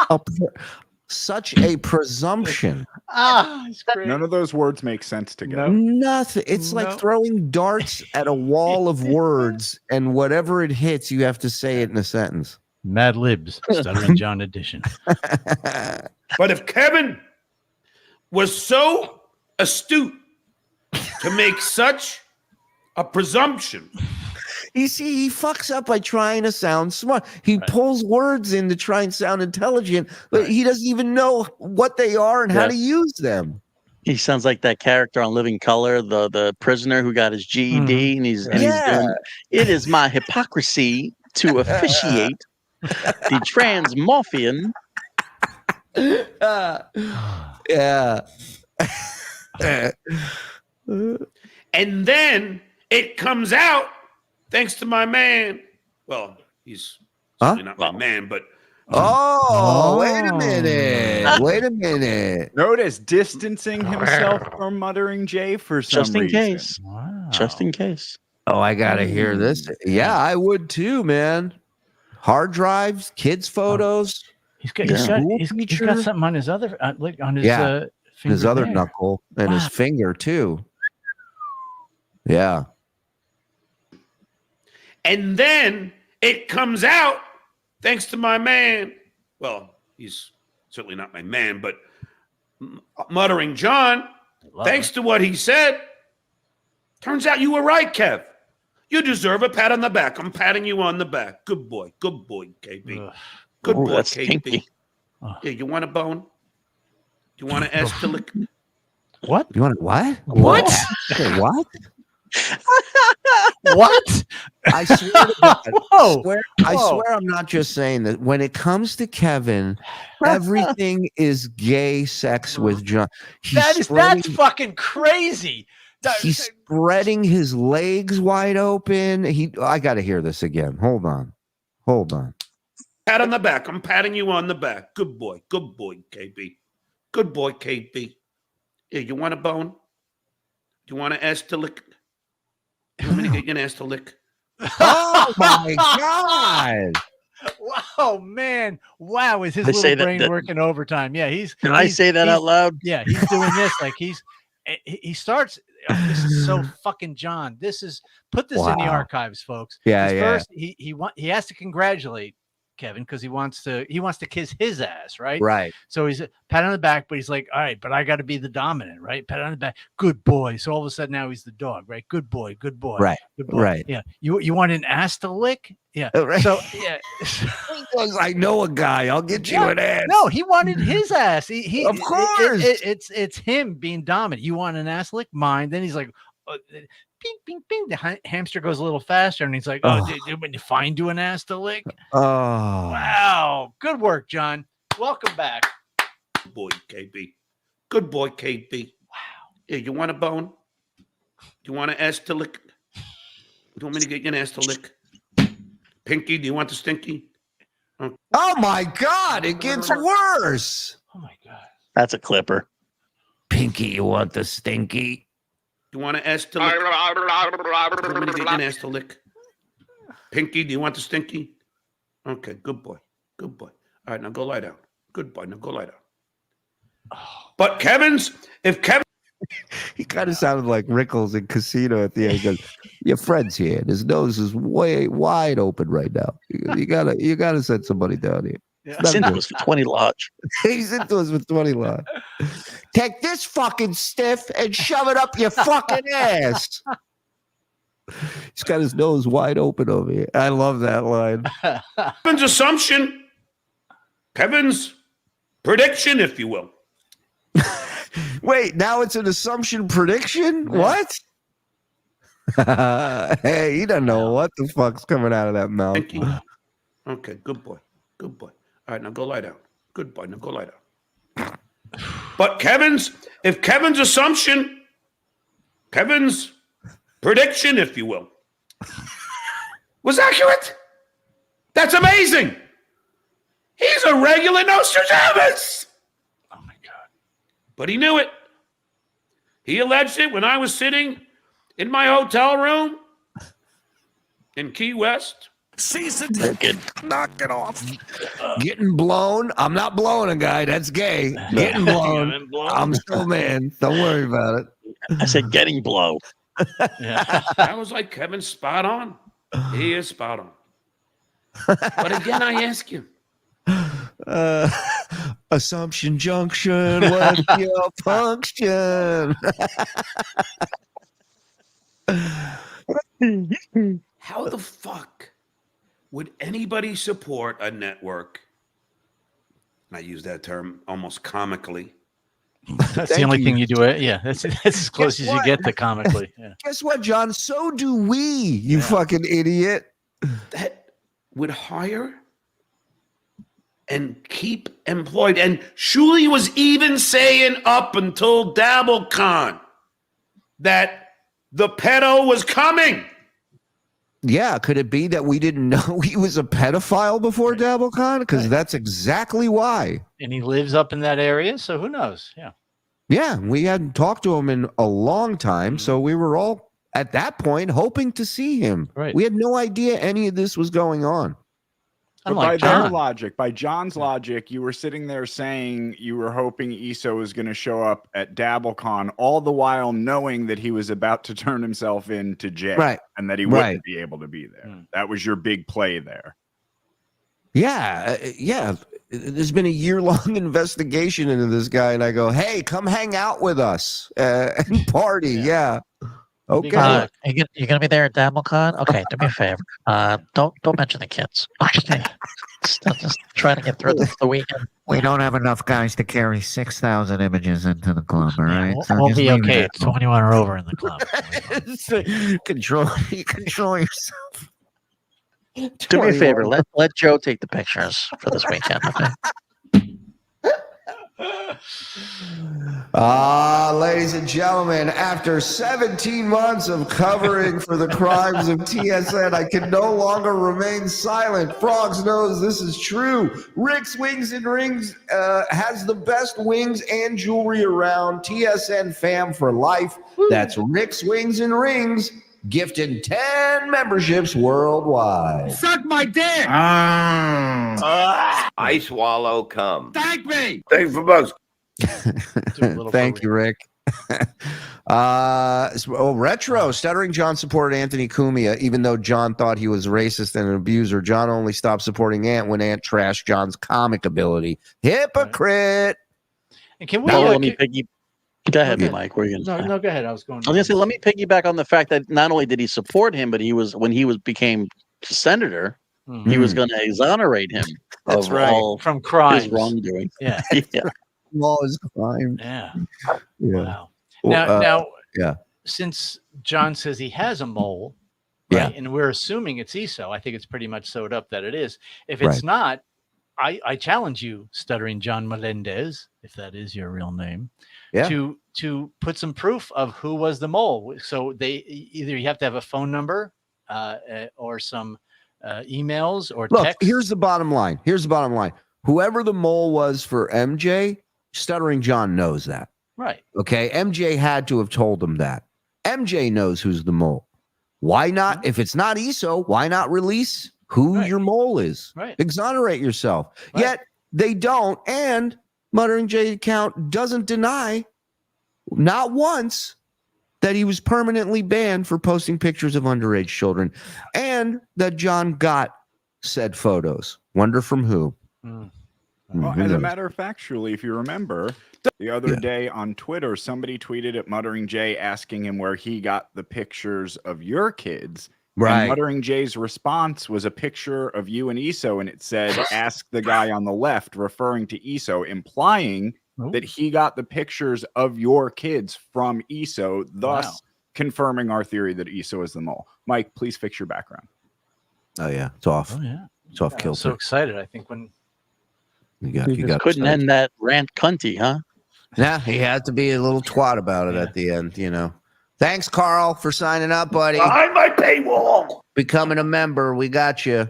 [SPEAKER 4] such a presumption.
[SPEAKER 7] None of those words make sense together.
[SPEAKER 4] Nothing. It's like throwing darts at a wall of words, and whatever it hits, you have to say it in a sentence.
[SPEAKER 5] Mad Libs, Stuttering John edition.
[SPEAKER 18] But if Kevin was so astute to make such a presumption,
[SPEAKER 4] you see, he fucks up by trying to sound smart. He pulls words in to try and sound intelligent, but he doesn't even know what they are and how to use them.
[SPEAKER 6] He sounds like that character on Living Color, the prisoner who got his GED, and he's doing, it is my hypocrisy to officiate the transmorphian.
[SPEAKER 18] and then it comes out, thanks to my man. Well, he's certainly not my man, but.
[SPEAKER 4] Wait a minute. Wait a minute.
[SPEAKER 7] Notice distancing himself from Muttering Jay for some
[SPEAKER 6] Just in
[SPEAKER 7] reason.
[SPEAKER 6] case. Just in case.
[SPEAKER 4] Oh, I got to hear this. Yeah, I would too, man. Hard drives, kids' photos.
[SPEAKER 5] He's got something on his other, on his finger
[SPEAKER 4] his other
[SPEAKER 5] there.
[SPEAKER 4] knuckle and his finger too. Yeah.
[SPEAKER 18] And then it comes out, thanks to my man. Well, he's certainly not my man, but Muttering John, thanks to what he said, turns out you were right, Kev. You deserve a pat on the back. I'm patting you on the back. Good boy, KB. Good boy,
[SPEAKER 6] that's
[SPEAKER 18] KB.
[SPEAKER 6] kinky.
[SPEAKER 18] Yeah, you want a bone? You want an ass to lick?
[SPEAKER 5] What?
[SPEAKER 4] You want what?
[SPEAKER 5] What?
[SPEAKER 4] Okay, what?
[SPEAKER 5] What?
[SPEAKER 4] I swear to God,
[SPEAKER 5] Whoa.
[SPEAKER 4] I swear I'm not just saying that. When it comes to Kevin, everything is gay sex with John.
[SPEAKER 5] That's fucking crazy.
[SPEAKER 4] He's spreading his legs wide open. I got to hear this again. Hold on.
[SPEAKER 18] Pat on the back. I'm patting you on the back. Good boy, KB. Good boy, KB. Yeah, you want a bone? You want an ass to lick? You want me to get you an ass to lick?
[SPEAKER 4] Oh my God!
[SPEAKER 5] Wow, man! Wow, is his
[SPEAKER 6] I say
[SPEAKER 5] little
[SPEAKER 6] that-
[SPEAKER 5] brain working overtime? Yeah,
[SPEAKER 6] Can I say that out loud?
[SPEAKER 5] Yeah, he's doing this like he starts. Oh, this is so fucking John. Put this in the archives, folks.
[SPEAKER 4] Yeah,
[SPEAKER 5] First, he has to congratulate Kevin because he wants to kiss his ass, right?
[SPEAKER 4] Right.
[SPEAKER 5] So he's pat on the back, but he's like, all right, but I got to be the dominant, right? Pat on the back, good boy. So all of a sudden now he's the dog, right? Good boy,
[SPEAKER 4] Right,
[SPEAKER 5] good boy.
[SPEAKER 4] right.
[SPEAKER 5] Yeah. You want an ass to lick? Yeah.
[SPEAKER 4] Right.
[SPEAKER 5] So yeah.
[SPEAKER 4] He goes, I know a guy. I'll get you an ass.
[SPEAKER 5] No, he wanted his ass. He
[SPEAKER 4] Of course.
[SPEAKER 5] It's him being dominant. You want an ass lick? Mine. Then he's like, bing, bing, bing. The hamster goes a little faster, and he's like, when you find you an ass to lick.
[SPEAKER 4] Oh,
[SPEAKER 5] Wow. Good work, John. Welcome back.
[SPEAKER 18] Good boy, KB. Good boy, KB. Wow. Yeah, you want a bone? You want an ass to lick? You want me to get you an ass to lick? Pinky, do you want the stinky?
[SPEAKER 4] Oh my God! It gets worse.
[SPEAKER 5] Oh my God.
[SPEAKER 6] That's a clipper.
[SPEAKER 4] Pinky, you want the stinky?
[SPEAKER 18] You want an ass to lick? You want me to get you an ass to lick? Pinky, do you want the stinky? Okay, good boy. Good boy. All right, now go lie down. Good boy. Now go lie down. But if Kevin.
[SPEAKER 4] He kind of sounded like Rickles in Casino at the end. He goes, your friend's here. And his nose is way wide open right now. You gotta send somebody down here.
[SPEAKER 6] He's into us for 20 lodge.
[SPEAKER 4] He's into us with 20 lodge. Take this fucking stiff and shove it up your fucking ass. He's got his nose wide open over here. I love that line.
[SPEAKER 18] Kevin's assumption, Kevin's prediction, if you will.
[SPEAKER 4] Wait, now it's an assumption prediction? What? Hey, you don't know what the fuck's coming out of that mouth.
[SPEAKER 18] Okay, good boy. Good boy. All right, now go lie down. Good boy. Now go lie down. But Kevin's assumption, Kevin's prediction, if you will, was accurate. That's amazing. He's a regular Nostradamus.
[SPEAKER 5] Oh my God.
[SPEAKER 18] But he knew it. He alleged it when I was sitting in my hotel room in Key West.
[SPEAKER 16] Season. Knock it off.
[SPEAKER 4] Getting blown. I'm not blowing a guy. That's gay. Getting blown. I'm still man. Don't worry about it.
[SPEAKER 6] I said getting blow.
[SPEAKER 18] I was like, Kevin's spot on. He is spot on. But again, I ask you.
[SPEAKER 4] Assumption Junction, what's your function?
[SPEAKER 18] How the fuck would anybody support a network? And I use that term almost comically.
[SPEAKER 5] That's the only thing you do. Yeah, that's as close as you get to comically. Yeah.
[SPEAKER 4] Guess what, John? So do we, you fucking idiot.
[SPEAKER 18] That would hire and keep employed. And Shuli was even saying up until DabbleCon that the pedo was coming.
[SPEAKER 4] Yeah, could it be that we didn't know he was a pedophile before DabbleCon? Because that's exactly why.
[SPEAKER 5] And he lives up in that area, so who knows? Yeah.
[SPEAKER 4] Yeah, we hadn't talked to him in a long time, so we were all, at that point, hoping to see him.
[SPEAKER 5] Right.
[SPEAKER 4] We had no idea any of this was going on.
[SPEAKER 7] But by their logic, by John's logic, you were sitting there saying you were hoping ESO was going to show up at DabbleCon, all the while knowing that he was about to turn himself in to jail,
[SPEAKER 4] right,
[SPEAKER 7] and that he wouldn't be able to be there. That was your big play there.
[SPEAKER 4] Yeah, yeah. There's been a year-long investigation into this guy, and I go, "Hey, come hang out with us and party." Yeah. Okay.
[SPEAKER 20] You're gonna be there at DabbleCon? Okay, do me a favor. Don't mention the kids. Okay. Just try to get through the weekend.
[SPEAKER 16] We don't have enough guys to carry 6,000 images into the club, all right?
[SPEAKER 20] We'll be okay. It's 21 or over in the club.
[SPEAKER 4] Control yourself.
[SPEAKER 6] Do me a favor. Let Joe take the pictures for this weekend. Okay.
[SPEAKER 4] Ladies and gentlemen, after 17 months of covering for the crimes of TSN, I can no longer remain silent. Frogs knows this is true. Rick's Wings and Rings has the best wings and jewelry around. TSN fam for life. That's Rick's Wings and Rings, gifting 10 memberships worldwide.
[SPEAKER 8] Suck my dick.
[SPEAKER 3] I swallow cum.
[SPEAKER 8] Thank me.
[SPEAKER 3] Thanks for bucks.
[SPEAKER 4] Thank you, Rick. Retro Stuttering John supported Anthony Cumia, even though John thought he was racist and an abuser. John only stopped supporting Ant when Ant trashed John's comic ability. Hypocrite.
[SPEAKER 5] And can we?
[SPEAKER 6] Let me go ahead, Mike. Where are you
[SPEAKER 5] No, go ahead. I was going
[SPEAKER 6] to say, let me piggyback on the fact that not only did he support him, but when he became senator, he was going to exonerate him of all
[SPEAKER 5] from crimes,
[SPEAKER 6] his wrongdoing.
[SPEAKER 5] Yeah.
[SPEAKER 6] Yeah.
[SPEAKER 4] All his crime.
[SPEAKER 5] Yeah.
[SPEAKER 4] Yeah.
[SPEAKER 5] Wow. Now,
[SPEAKER 4] yeah.
[SPEAKER 5] Since John says he has a mole, right, and we're assuming it's ESO, I think it's pretty much sewed up that it is. If it's not, I challenge you, Stuttering John Melendez, if that is your real name, to put some proof of who was the mole. So either you have to have a phone number or some emails or text.
[SPEAKER 4] Here's the bottom line. Whoever the mole was for MJ, Stuttering John knows that.
[SPEAKER 5] Right.
[SPEAKER 4] Okay. MJ had to have told him that. MJ knows who's the mole. Why not? If it's not ESO, why not release who your mole is?
[SPEAKER 5] Right.
[SPEAKER 4] Exonerate yourself. Right. Yet they don't. And Muttering J account doesn't deny, not once, that he was permanently banned for posting pictures of underage children, and that John got said photos. Wonder from who?
[SPEAKER 7] Well, as a matter of fact, Shuli, if you remember, the other day on Twitter, somebody tweeted at Muttering J asking him where he got the pictures of your kids.
[SPEAKER 4] Right.
[SPEAKER 7] And Muttering J's response was a picture of you and ESO, and it said, ask the guy on the left, referring to ESO, implying that he got the pictures of your kids from ESO, thus confirming our theory that ESO is the mole. Mike, please fix your background.
[SPEAKER 4] Oh, yeah. It's off.
[SPEAKER 5] Oh, yeah.
[SPEAKER 4] It's off
[SPEAKER 5] I was
[SPEAKER 4] kilter.
[SPEAKER 5] so excited. I think when
[SPEAKER 4] you got
[SPEAKER 6] couldn't end that rant cunty, huh?
[SPEAKER 4] Yeah, he had to be a little twat about it at the end, you know. Thanks, Carl, for signing up, buddy.
[SPEAKER 18] Behind my paywall.
[SPEAKER 4] Becoming a member. We got you.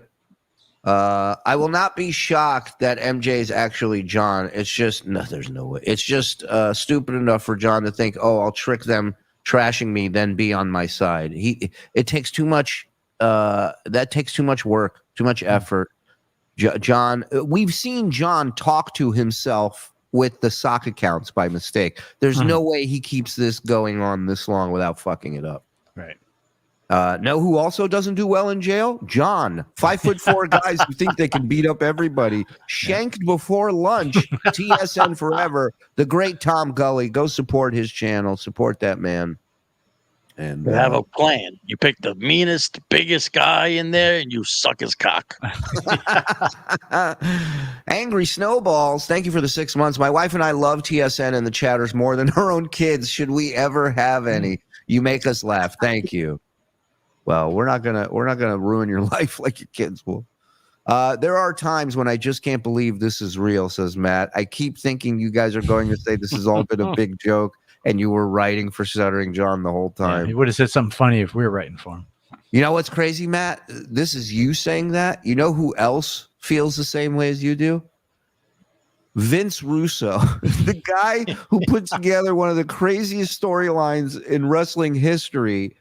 [SPEAKER 4] I will not be shocked that MJ is actually John. It's just, no, there's no way. It's just stupid enough for John to think, oh, I'll trick them trashing me, then be on my side. It takes too much that takes too much work, too much effort. John, we've seen John talk to himself with the sock accounts by mistake. There's no way he keeps this going on this long without fucking it up.
[SPEAKER 5] Right.
[SPEAKER 4] Know who also doesn't do well in jail? John. 5'4" guys who think they can beat up everybody. Shanked before lunch. TSN forever. The great Tom Gully. Go support his channel. Support that man. And
[SPEAKER 6] You have a plan. You pick the meanest, biggest guy in there, and you suck his cock.
[SPEAKER 4] Angry Snowballs, thank you for the 6 months. My wife and I love TSN and the chatters more than her own kids. Should we ever have any? You make us laugh. Thank you. Well, we're not gonna ruin your life like your kids will. There are times when I just can't believe this is real, says Matt. I keep thinking you guys are going to say this has all been a big joke, and you were writing for Stuttering John the whole time.
[SPEAKER 5] Yeah, he would have said something funny if we were writing for him.
[SPEAKER 4] You know what's crazy, Matt? This is you saying that. You know who else feels the same way as you do? Vince Russo, the guy who put together one of the craziest storylines in wrestling history,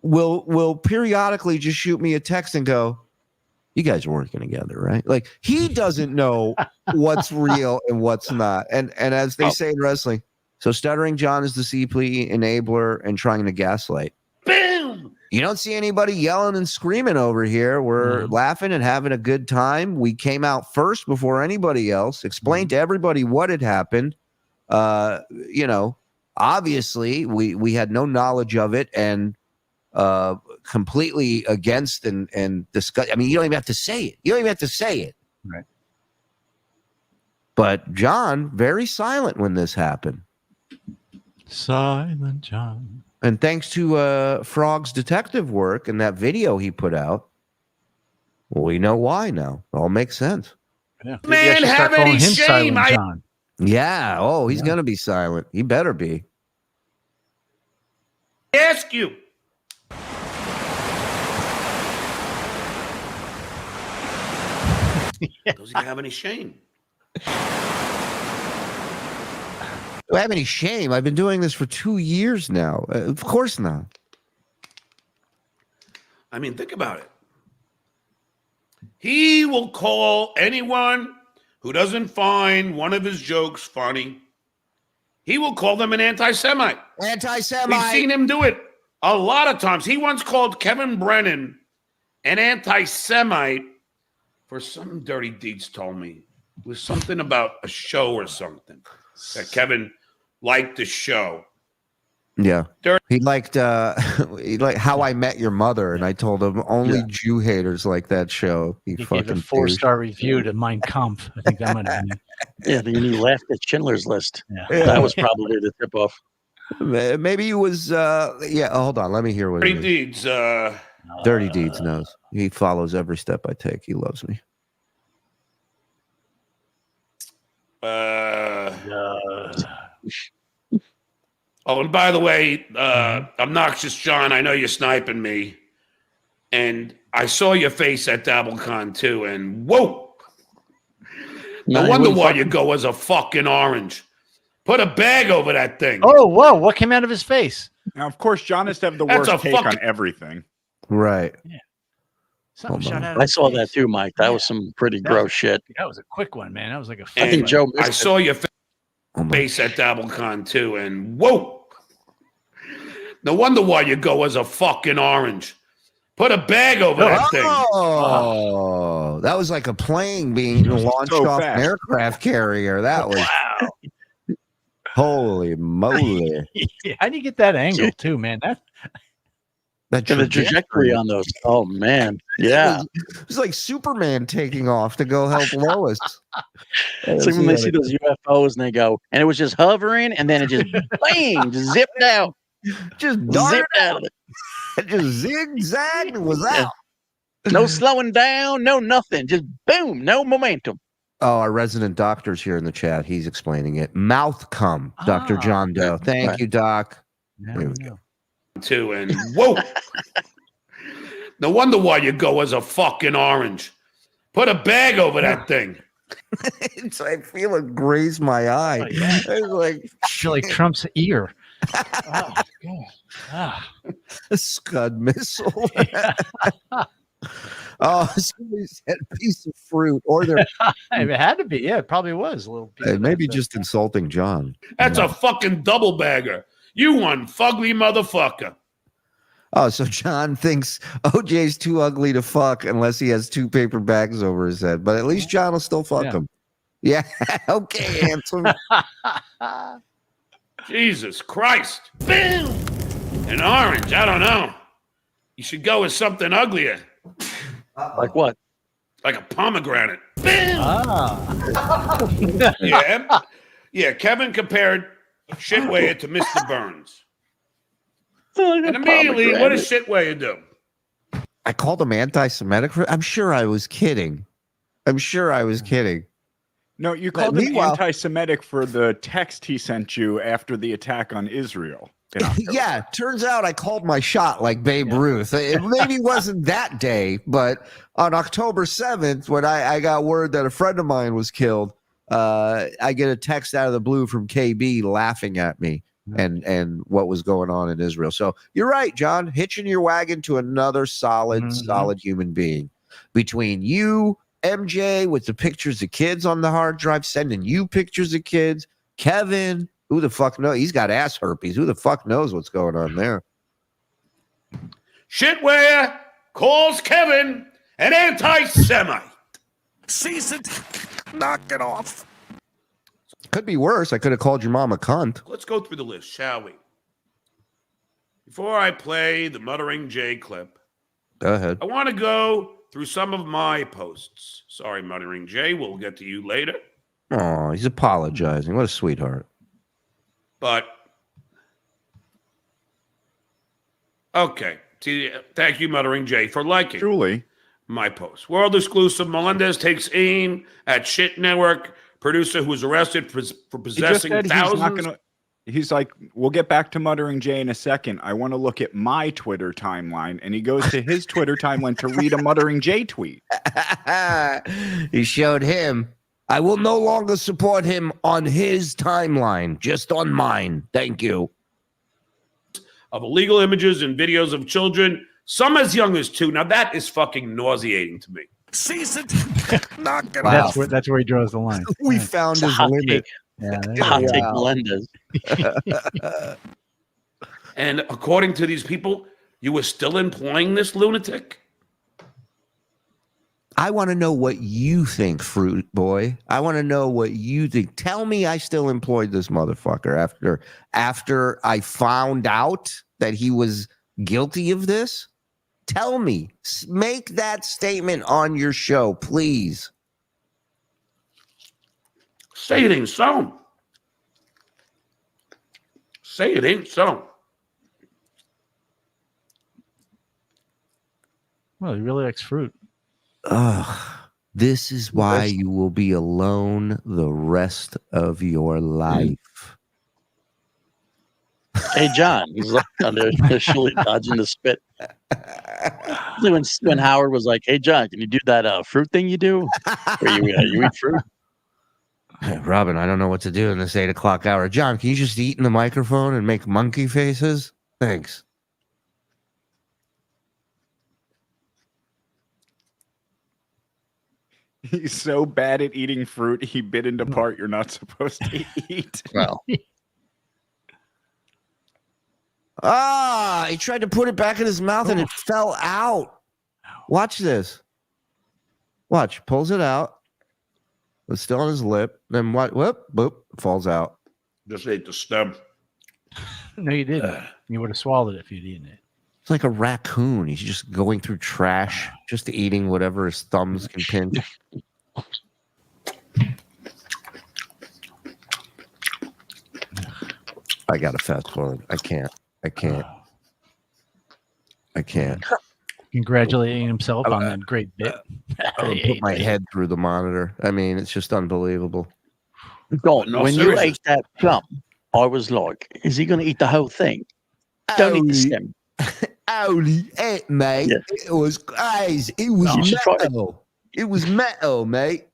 [SPEAKER 4] will periodically just shoot me a text and go, "You guys are working together, right?" Like, he doesn't know what's real and what's not. And as they say in wrestling, so Stuttering John is the CP enabler and trying to gaslight.
[SPEAKER 18] Boom!
[SPEAKER 4] You don't see anybody yelling and screaming over here. We're laughing and having a good time. We came out first before anybody else, explained to everybody what had happened. Obviously we had no knowledge of it and completely against and discuss. I mean, you don't even have to say it. You don't even have to say it.
[SPEAKER 5] Right.
[SPEAKER 4] But John, very silent when this happened.
[SPEAKER 5] Silent John.
[SPEAKER 4] And thanks to Frog's detective work and that video he put out, we know why now. It all makes sense.
[SPEAKER 5] Yeah.
[SPEAKER 18] Man, have any shame.
[SPEAKER 5] John.
[SPEAKER 4] Yeah. Oh, he's going to be silent. He better be.
[SPEAKER 18] Ask you. Does he have any shame?
[SPEAKER 4] Do I have any shame? I've been doing this for 2 years now. Of course not.
[SPEAKER 18] I mean, think about it. He will call anyone who doesn't find one of his jokes funny. He will call them an anti-Semite.
[SPEAKER 4] Anti-Semite.
[SPEAKER 18] We've seen him do it a lot of times. He once called Kevin Brennan an anti-Semite for some dirty deeds told me. It was something about a show or something that Kevin liked the show.
[SPEAKER 4] Yeah. He liked How I Met Your Mother, and I told him only Jew haters like that show. He
[SPEAKER 5] gave
[SPEAKER 4] fucking
[SPEAKER 5] a 4-star review to Mein Kampf. I think that might have been it.
[SPEAKER 6] Yeah, then he laughed at Schindler's List.
[SPEAKER 5] Yeah.
[SPEAKER 6] That was probably the tip off.
[SPEAKER 4] Maybe he was hold on, let me hear what
[SPEAKER 18] Dirty
[SPEAKER 4] it is.
[SPEAKER 18] deeds.
[SPEAKER 4] Dirty Deeds knows. He follows every step I take. He loves me.
[SPEAKER 18] Oh, and by the way, Obnoxious John, I know you're sniping me. And I saw your face at DabbleCon too, and whoa! No wonder why you go as a fucking orange. Put a bag over that thing.
[SPEAKER 5] Oh, whoa! What came out of his face?
[SPEAKER 7] Now, of course, John has to have the
[SPEAKER 18] That's
[SPEAKER 7] worst
[SPEAKER 18] a
[SPEAKER 7] take on
[SPEAKER 18] fucking-
[SPEAKER 7] everything.
[SPEAKER 4] Right.
[SPEAKER 5] Yeah. Something shot out of
[SPEAKER 6] I
[SPEAKER 5] his
[SPEAKER 6] saw
[SPEAKER 5] face.
[SPEAKER 6] that too, Mike. That was some pretty gross shit.
[SPEAKER 5] That was a quick one, man. That was like a.
[SPEAKER 6] I think Joe missed
[SPEAKER 18] I
[SPEAKER 6] it.
[SPEAKER 18] saw your face at DabbleCon too, and whoa! No wonder why you go as a fucking orange. Put a bag over that thing.
[SPEAKER 4] Oh, that was like a plane being launched
[SPEAKER 7] so
[SPEAKER 4] off
[SPEAKER 7] fast.
[SPEAKER 4] an aircraft carrier. That was holy moly.
[SPEAKER 5] How do you get that angle too, man? That
[SPEAKER 4] That
[SPEAKER 6] The trajectory on those. Oh man, yeah.
[SPEAKER 4] It was like Superman taking off to go help Lois.
[SPEAKER 6] It's like when they see those UFOs and they go, and it was just hovering, and then it just bang, just zipped out,
[SPEAKER 4] just
[SPEAKER 6] zipped out of it.
[SPEAKER 4] It just zigzagged and was out.
[SPEAKER 6] No slowing down, no nothing, just boom, no momentum.
[SPEAKER 4] Oh, our resident doctor's here in the chat. He's explaining it. Mouth cum, Dr. John Doe. Thank
[SPEAKER 6] Right.
[SPEAKER 4] you, Doc.
[SPEAKER 5] There
[SPEAKER 4] we go.
[SPEAKER 18] Too, and whoa! No wonder why you go as a fucking orange. Put a bag over that thing.
[SPEAKER 4] I feel it graze my eye.
[SPEAKER 5] Oh, yeah.
[SPEAKER 4] It's like
[SPEAKER 5] I feel like Trump's ear. Oh, God. Ah.
[SPEAKER 4] A Scud missile. Oh, somebody said piece of fruit, or they're
[SPEAKER 5] It had to be. Yeah, it probably was a little piece of
[SPEAKER 4] maybe
[SPEAKER 5] that
[SPEAKER 4] just insulting John.
[SPEAKER 18] That's a fucking double bagger. You one fugly motherfucker.
[SPEAKER 4] Oh, so John thinks OJ's too ugly to fuck unless he has 2 paper bags over his head. But at least John will still fuck him. Yeah. Okay, handsome.
[SPEAKER 18] Jesus Christ. Boom. An orange. I don't know. You should go with something uglier.
[SPEAKER 6] Like what?
[SPEAKER 18] Like a pomegranate.
[SPEAKER 5] Ah.
[SPEAKER 18] Yeah. Yeah, Kevin compared Shitwaya to Mr. Burns. And immediately, what does Shitwaya do?
[SPEAKER 4] I called him anti-Semitic. I'm sure I was kidding.
[SPEAKER 7] No, you called him anti-Semitic for the text he sent you after the attack on Israel.
[SPEAKER 4] Yeah, turns out I called my shot like Babe Ruth. It maybe wasn't that day, but on October 7th, when I got word that a friend of mine was killed, I get a text out of the blue from KB laughing at me and what was going on in Israel. So you're right, John, hitching your wagon to another solid human being. Between you, MJ, with the pictures of kids on the hard drive, sending you pictures of kids, Kevin, who the fuck knows? He's got ass herpes. Who the fuck knows what's going on there?
[SPEAKER 18] Shitwaya calls Kevin an anti-Semite.
[SPEAKER 8] Cease it. Knock it off.
[SPEAKER 4] Could be worse. I could have called your mom a cunt.
[SPEAKER 18] Let's go through the list, shall we? Before I play the Muttering Jay clip,
[SPEAKER 4] go ahead.
[SPEAKER 18] I want to go through some of my posts. Sorry, Muttering Jay. We'll get to you later.
[SPEAKER 4] Oh, he's apologizing. What a sweetheart.
[SPEAKER 18] But, okay. Thank you, Muttering Jay, for liking my post. World exclusive. Melendez takes aim at Shit Network producer who was arrested for possessing thousands.
[SPEAKER 7] He's like, we'll get back to Muttering Jay in a second. I want to look at my Twitter timeline. And he goes to his Twitter timeline to read a Muttering Jay tweet.
[SPEAKER 4] He showed him. I will no longer support him on his timeline, just on mine. Thank you.
[SPEAKER 18] Of illegal images and videos of children, some as young as 2. Now that is fucking nauseating to me.
[SPEAKER 8] Cease it. Knock it off.
[SPEAKER 5] That's where he draws the line.
[SPEAKER 4] We found his limit.
[SPEAKER 6] Hot take Melendez.
[SPEAKER 18] And according to these people, you were still employing this lunatic?
[SPEAKER 4] I want to know what you think, Fruit Boy. I want to know what you think. Tell me I still employed this motherfucker after I found out that he was guilty of this. Tell me. Make that statement on your show, please.
[SPEAKER 18] Say it ain't so. Say it ain't so.
[SPEAKER 5] Well, he really likes fruit.
[SPEAKER 4] Ugh. This is why you will be alone the rest of your life.
[SPEAKER 6] Hey, John. He's like under Shuli dodging the spit. When Howard was like, hey, John, can you do that fruit thing you do? Where you eat fruit?
[SPEAKER 4] Hey, Robin, I don't know what to do in this 8 o'clock hour. John, can you just eat in the microphone and make monkey faces? Thanks.
[SPEAKER 7] He's so bad at eating fruit, he bit into part you're not supposed to eat.
[SPEAKER 6] Well.
[SPEAKER 4] He tried to put it back in his mouth and it fell out. Watch this. Watch, pulls it out. It's still on his lip. Then what? Whoop, boop, falls out.
[SPEAKER 18] Just ate the stem.
[SPEAKER 5] No, you didn't. You would have swallowed it if you'd eaten it.
[SPEAKER 4] It's like a raccoon. He's just going through trash, just eating whatever his thumbs can pinch. I got to fast forward. I can't.
[SPEAKER 5] Congratulating himself on that great bit.
[SPEAKER 4] I put my head through the monitor. I mean, it's just unbelievable.
[SPEAKER 6] Don, when you ate that plum, I was like, is he going to eat the whole thing? Don't eat the stem.
[SPEAKER 4] Holy it, mate. Yeah. It was crazy. It was metal. It was metal, mate.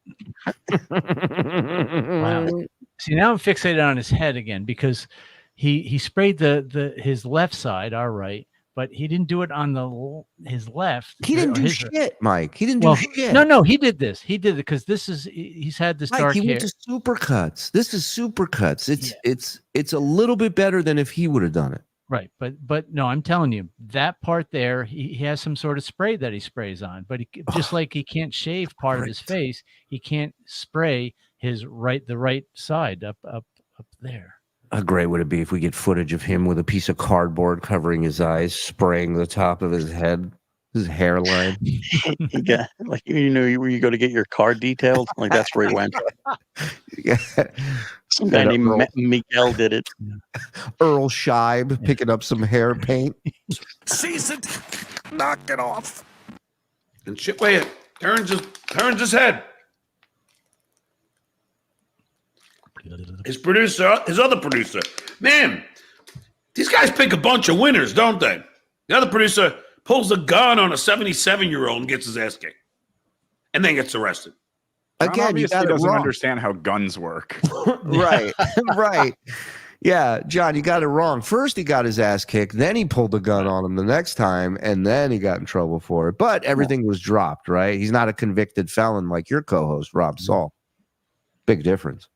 [SPEAKER 5] Wow. See, now I'm fixated on his head again because he sprayed his left side, all right, but he didn't do it on his left.
[SPEAKER 4] He didn't do shit, Mike. He didn't do shit.
[SPEAKER 5] No, he did this. He did it because he's had this
[SPEAKER 4] Mike,
[SPEAKER 5] dark
[SPEAKER 4] he
[SPEAKER 5] hair.
[SPEAKER 4] went to Supercuts. This is Supercuts. It's a little bit better than if he would have done it.
[SPEAKER 5] Right, but no, I'm telling you, that part there, he has some sort of spray that he sprays on, but just like he can't shave part of his face, he can't spray the right side up there.
[SPEAKER 4] How great would it be if we get footage of him with a piece of cardboard covering his eyes, spraying the top of his head, his hairline?
[SPEAKER 6] Yeah, like where you go to get your car detailed, like that's where he went.
[SPEAKER 4] Yeah.
[SPEAKER 6] Some guy named Miguel did it.
[SPEAKER 4] Earl Scheib picking up some hair paint.
[SPEAKER 8] Seasoned. Knock it off.
[SPEAKER 18] And Shitway turns his head. His other producer. Man, these guys pick a bunch of winners, don't they? The other producer pulls a gun on a 77-year-old and gets his ass kicked. And then gets arrested.
[SPEAKER 7] Again, he doesn't understand how guns work.
[SPEAKER 4] Right, right. Yeah, John, you got it wrong. First, he got his ass kicked. Then he pulled the gun on him the next time, and then he got in trouble for it. But everything was dropped, right? He's not a convicted felon like your co-host, Rob Saul. Big difference.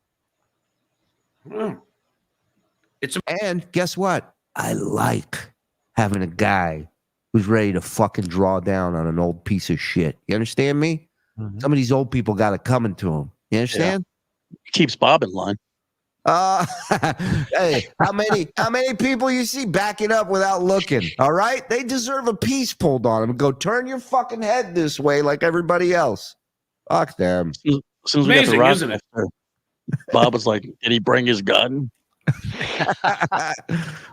[SPEAKER 4] And guess what? I like having a guy who's ready to fucking draw down on an old piece of shit. You understand me? Mm-hmm. Some of these old people got it coming to them. You understand?
[SPEAKER 6] Yeah. Keeps Bob in line.
[SPEAKER 4] Hey, how many people you see backing up without looking? All right, they deserve a piece pulled on them. Go turn your fucking head this way like everybody else. Fuck them.
[SPEAKER 6] As soon as we got the rock, isn't it? Bob was like, "Did he bring his gun?"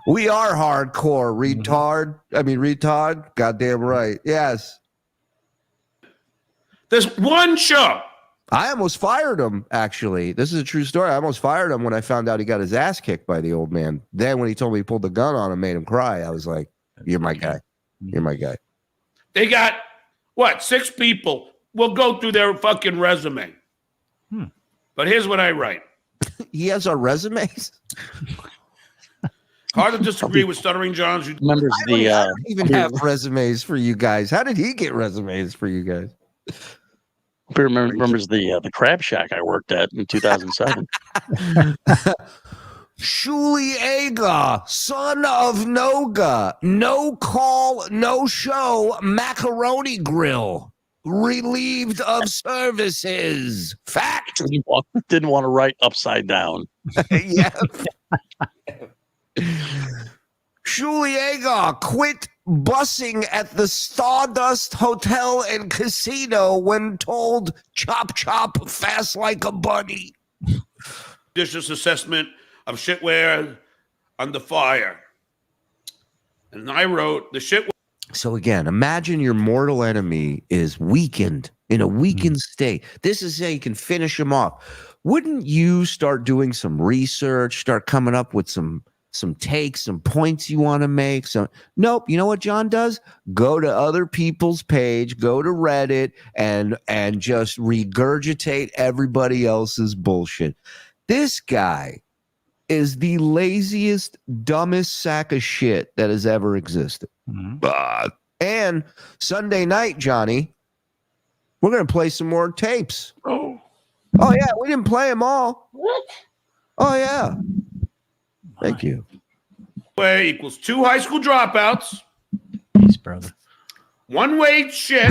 [SPEAKER 4] We are hardcore, retard. I mean, retard. Goddamn right. Yes.
[SPEAKER 18] There's one show.
[SPEAKER 4] I almost fired him, actually. This is a true story. I almost fired him when I found out he got his ass kicked by the old man. Then when he told me he pulled the gun on him, made him cry, I was like, you're my guy. You're my guy.
[SPEAKER 18] They got, 6 people. We'll go through their fucking resume. But here's what I write.
[SPEAKER 4] He has our resumes?
[SPEAKER 18] Hard to disagree with Stuttering John's.
[SPEAKER 4] I don't even have resumes for you guys. How did he get resumes for you guys?
[SPEAKER 6] Remembers the crab shack I worked at in 2007.
[SPEAKER 4] Shuli Aga, son of Noga, no call, no show, macaroni grill, relieved of services. Fact.
[SPEAKER 6] Didn't want to write upside down.
[SPEAKER 4] Yeah. Shuliega quit bussing at the Stardust Hotel and Casino when told chop chop fast like a bunny.
[SPEAKER 18] Judicious assessment of shitware under fire. And I wrote the shit.
[SPEAKER 4] So again, imagine your mortal enemy is weakened, in a weakened state. This is how you can finish him off. Wouldn't you start doing some research, start coming up with some takes, some points you want to make? So nope. You know what John does? Go to other people's page, go to Reddit, and just regurgitate everybody else's bullshit. This guy is the laziest, dumbest sack of shit that has ever existed. And Sunday night, Johnny, we're going to play some more tapes. Oh yeah, we didn't play them all. What? Oh yeah. Thank you.
[SPEAKER 18] Way equals 2 high school dropouts.
[SPEAKER 5] Peace, brother.
[SPEAKER 18] 1 wage shit.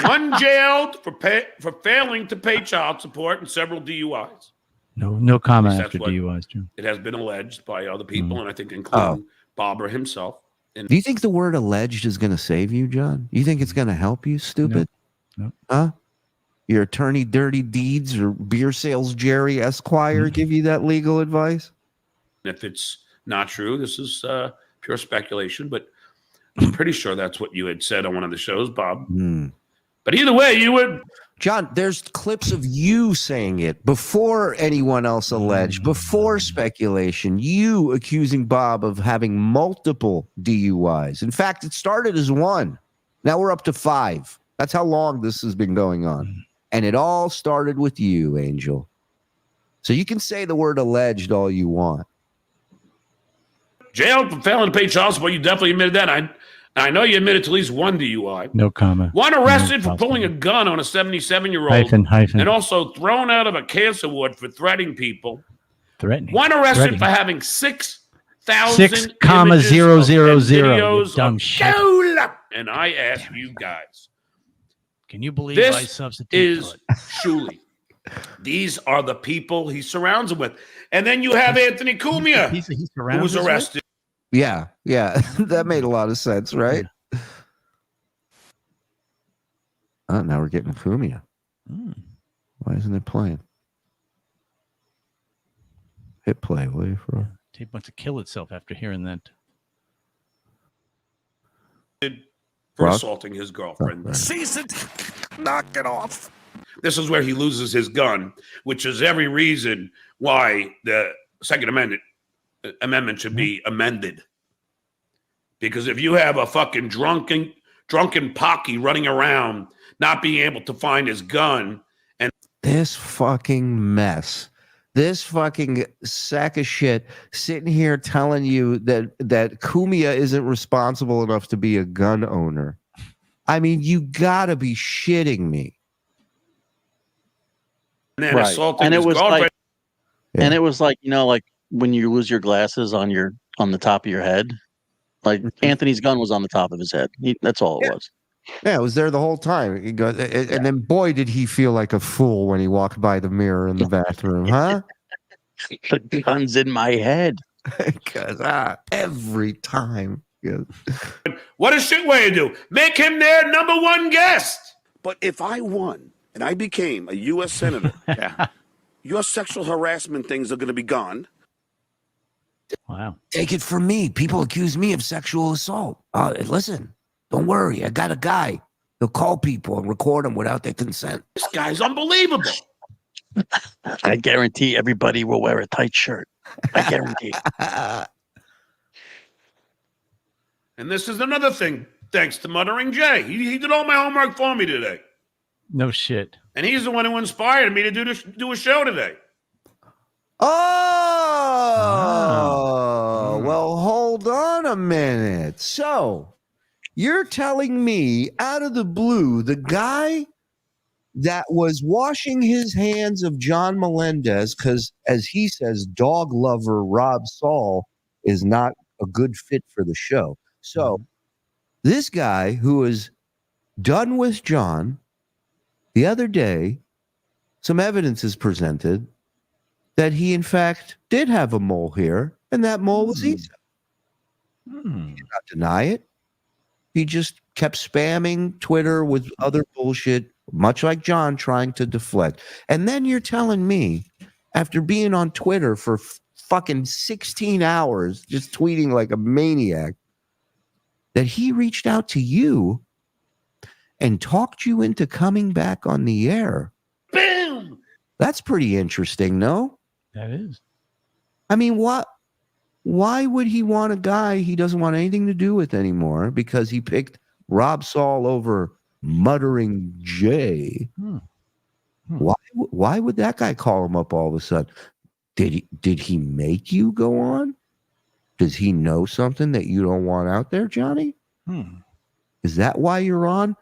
[SPEAKER 18] 1 jailed for failing to pay child support and several DUIs.
[SPEAKER 5] No comment after DUIs, Jim.
[SPEAKER 18] It has been alleged by other people, and I think including Bobber himself.
[SPEAKER 4] Do you think the word alleged is going to save you, John? You think it's going to help you, stupid?
[SPEAKER 5] No.
[SPEAKER 4] Huh? Your attorney, Dirty Deeds, or Beer Sales Jerry Esquire give you that legal advice?
[SPEAKER 18] If it's not true, this is pure speculation, but I'm pretty sure that's what you had said on one of the shows, Bob. But either way, you would...
[SPEAKER 4] John, there's clips of you saying it before anyone else alleged, before speculation, you accusing Bob of having multiple DUIs. In fact, it started as 1. Now we're up to 5. That's how long this has been going on. And it all started with you, Angel. So you can say the word alleged all you want.
[SPEAKER 18] Jailed for failing to pay child support. You definitely admitted that. I know you admitted to at least one DUI.
[SPEAKER 5] No comment.
[SPEAKER 18] One arrested for pulling a gun on a 77-year-old.
[SPEAKER 5] Hyphen.
[SPEAKER 18] And also thrown out of a cancer ward for threatening people.
[SPEAKER 5] Threatening.
[SPEAKER 18] One arrested for having 6,000
[SPEAKER 5] 6,000. Dumb shit.
[SPEAKER 18] And I ask you guys.
[SPEAKER 5] Can you believe I
[SPEAKER 18] This
[SPEAKER 5] substitute
[SPEAKER 18] is Shuli. These are the people he surrounds him with. And then you have Anthony Cumia, who was arrested.
[SPEAKER 4] Yeah. That made a lot of sense, right? Oh, now we're getting Cumia. Why isn't it playing? Hit play, will you?
[SPEAKER 5] Tape wants to kill itself after hearing that.
[SPEAKER 18] For assaulting his girlfriend.
[SPEAKER 8] Cease it. Knock it off.
[SPEAKER 18] This is where he loses his gun, which is every reason why the Second Amendment should be amended. Because if you have a fucking drunken pocky running around, not being able to find his gun, and
[SPEAKER 4] this fucking mess, this fucking sack of shit sitting here telling you that Cumia isn't responsible enough to be a gun owner. I mean, you gotta be shitting me.
[SPEAKER 18] and then assaulting his girlfriend.
[SPEAKER 6] And it was like, you know, like when you lose your glasses on the top of your head. Like Anthony's gun was on the top of his head. That's all it was.
[SPEAKER 4] Yeah, it was there the whole time. He goes, and then boy, did he feel like a fool when he walked by the mirror in the bathroom, huh?
[SPEAKER 6] The gun's in my head.
[SPEAKER 4] Because every time. Yeah.
[SPEAKER 18] What does Shitway do? Make him their #1 guest.
[SPEAKER 21] But if I won and I became a U.S. Senator, your sexual harassment things are going to be gone.
[SPEAKER 5] Wow.
[SPEAKER 4] Take it from me. People accuse me of sexual assault. Listen, don't worry. I got a guy. He'll call people and record them without their consent.
[SPEAKER 18] This guy's unbelievable.
[SPEAKER 6] I guarantee everybody will wear a tight shirt. I guarantee.
[SPEAKER 18] And this is another thing, thanks to Muttering Jay. He did all my homework for me today.
[SPEAKER 5] No shit.
[SPEAKER 18] And he's the one who inspired me to do a show today.
[SPEAKER 4] Oh, well, hold on a minute. So you're telling me out of the blue, the guy that was washing his hands of John Melendez, because as he says, dog lover Rob Saul is not a good fit for the show. So this guy who is done with John, the other day, some evidence is presented that he, in fact, did have a mole here, and that mole was Isa. He did not deny it. He just kept spamming Twitter with other bullshit, much like John trying to deflect. And then you're telling me, after being on Twitter for fucking 16 hours, just tweeting like a maniac, that he reached out to you and talked you into coming back on the air.
[SPEAKER 18] Boom!
[SPEAKER 4] That's pretty interesting, no?
[SPEAKER 5] That is.
[SPEAKER 4] I mean, why would he want a guy he doesn't want anything to do with anymore because he picked Rob Saul over Muttering Jay? Why would that guy call him up all of a sudden? Did he make you go on? Does he know something that you don't want out there, Johnny? Is that why you're on?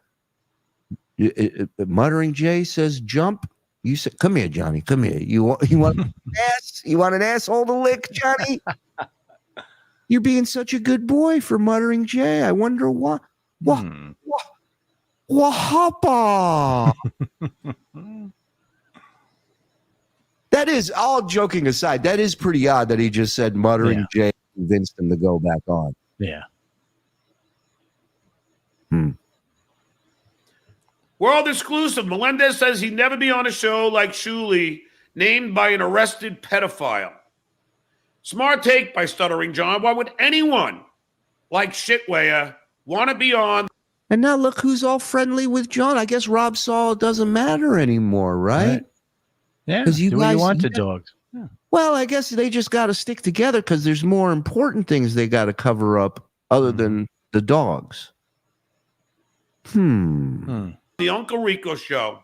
[SPEAKER 4] Muttering Jay says jump. You said, "Come here, Johnny. Come here. You want an ass? You want an asshole to lick, Johnny? You're being such a good boy for Muttering Jay. I wonder why. Wahapa." That is, all joking aside, that is pretty odd that he just said Muttering Jay convinced him to go back on.
[SPEAKER 5] Yeah.
[SPEAKER 18] World exclusive. Melendez says he'd never be on a show like Shuli, named by an arrested pedophile. Smart take by Stuttering John. Why would anyone like Shitwaya want to be on?
[SPEAKER 4] And now look who's all friendly with John. I guess Rob Saul doesn't matter anymore, right?
[SPEAKER 5] Yeah.
[SPEAKER 4] Because you
[SPEAKER 5] do what
[SPEAKER 4] guys
[SPEAKER 5] you want to dogs. Yeah.
[SPEAKER 4] Well, I guess they just got to stick together because there's more important things they got to cover up other than the dogs.
[SPEAKER 18] The Uncle Rico Show,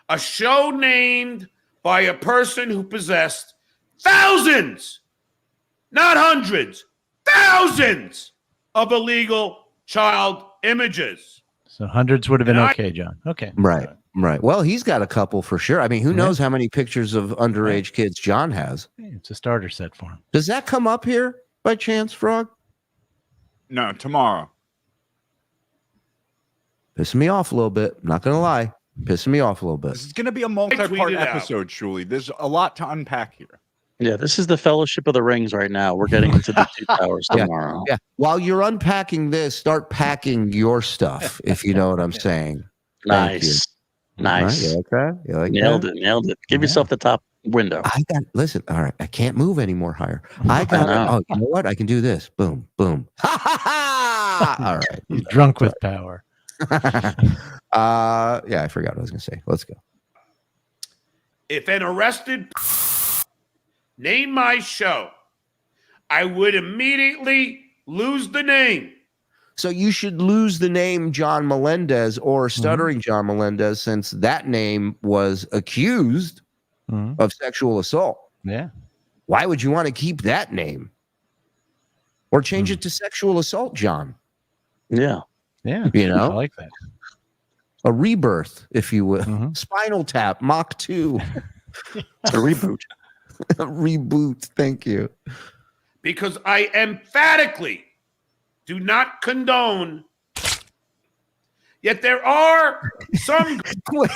[SPEAKER 18] a show named by a person who possessed thousands, not hundreds, thousands of illegal child images.
[SPEAKER 5] So hundreds would have been
[SPEAKER 18] And
[SPEAKER 5] okay, John. Okay.
[SPEAKER 4] Right. Right. Well, he's got a couple for sure. I mean, who knows how many pictures of underage kids John has?
[SPEAKER 5] It's a starter set for him.
[SPEAKER 4] Does that come up here by chance, Frog?
[SPEAKER 7] No, tomorrow.
[SPEAKER 4] Pissing me off a little bit. I'm not going to lie. Pissing me off a little bit.
[SPEAKER 7] This is going to be a multi-part episode, Shuli. There's a lot to unpack here.
[SPEAKER 6] Yeah, this is the Fellowship of the Rings right now. We're getting into the 2 towers tomorrow.
[SPEAKER 4] Yeah. While you're unpacking this, start packing your stuff, if you know what I'm saying. Thank you.
[SPEAKER 6] Nice.
[SPEAKER 4] All right, you like that? You like
[SPEAKER 6] Nailed
[SPEAKER 4] that?
[SPEAKER 6] it. Nailed it. Give yourself the top window.
[SPEAKER 4] Listen, all right. I can't move any more higher. I got
[SPEAKER 6] know.
[SPEAKER 4] you know what? I can do this. Boom, boom. Ha ha ha! All right.
[SPEAKER 5] He's drunk with power.
[SPEAKER 4] Yeah, I forgot what I was gonna say. Let's go.
[SPEAKER 18] If an arrested named my show, I would immediately lose the name.
[SPEAKER 4] So you should lose the name John Melendez or Stuttering John Melendez, since that name was accused of sexual assault.
[SPEAKER 5] Yeah.
[SPEAKER 4] Why would you want to keep that name? Or change it to sexual assault, John?
[SPEAKER 6] Yeah.
[SPEAKER 5] Yeah.
[SPEAKER 4] You know?
[SPEAKER 5] I like that.
[SPEAKER 4] A rebirth, if you will. Spinal Tap, Mach 2.
[SPEAKER 6] It's a reboot.
[SPEAKER 4] A reboot. Thank you.
[SPEAKER 18] Because I emphatically do not condone. Yet there are some.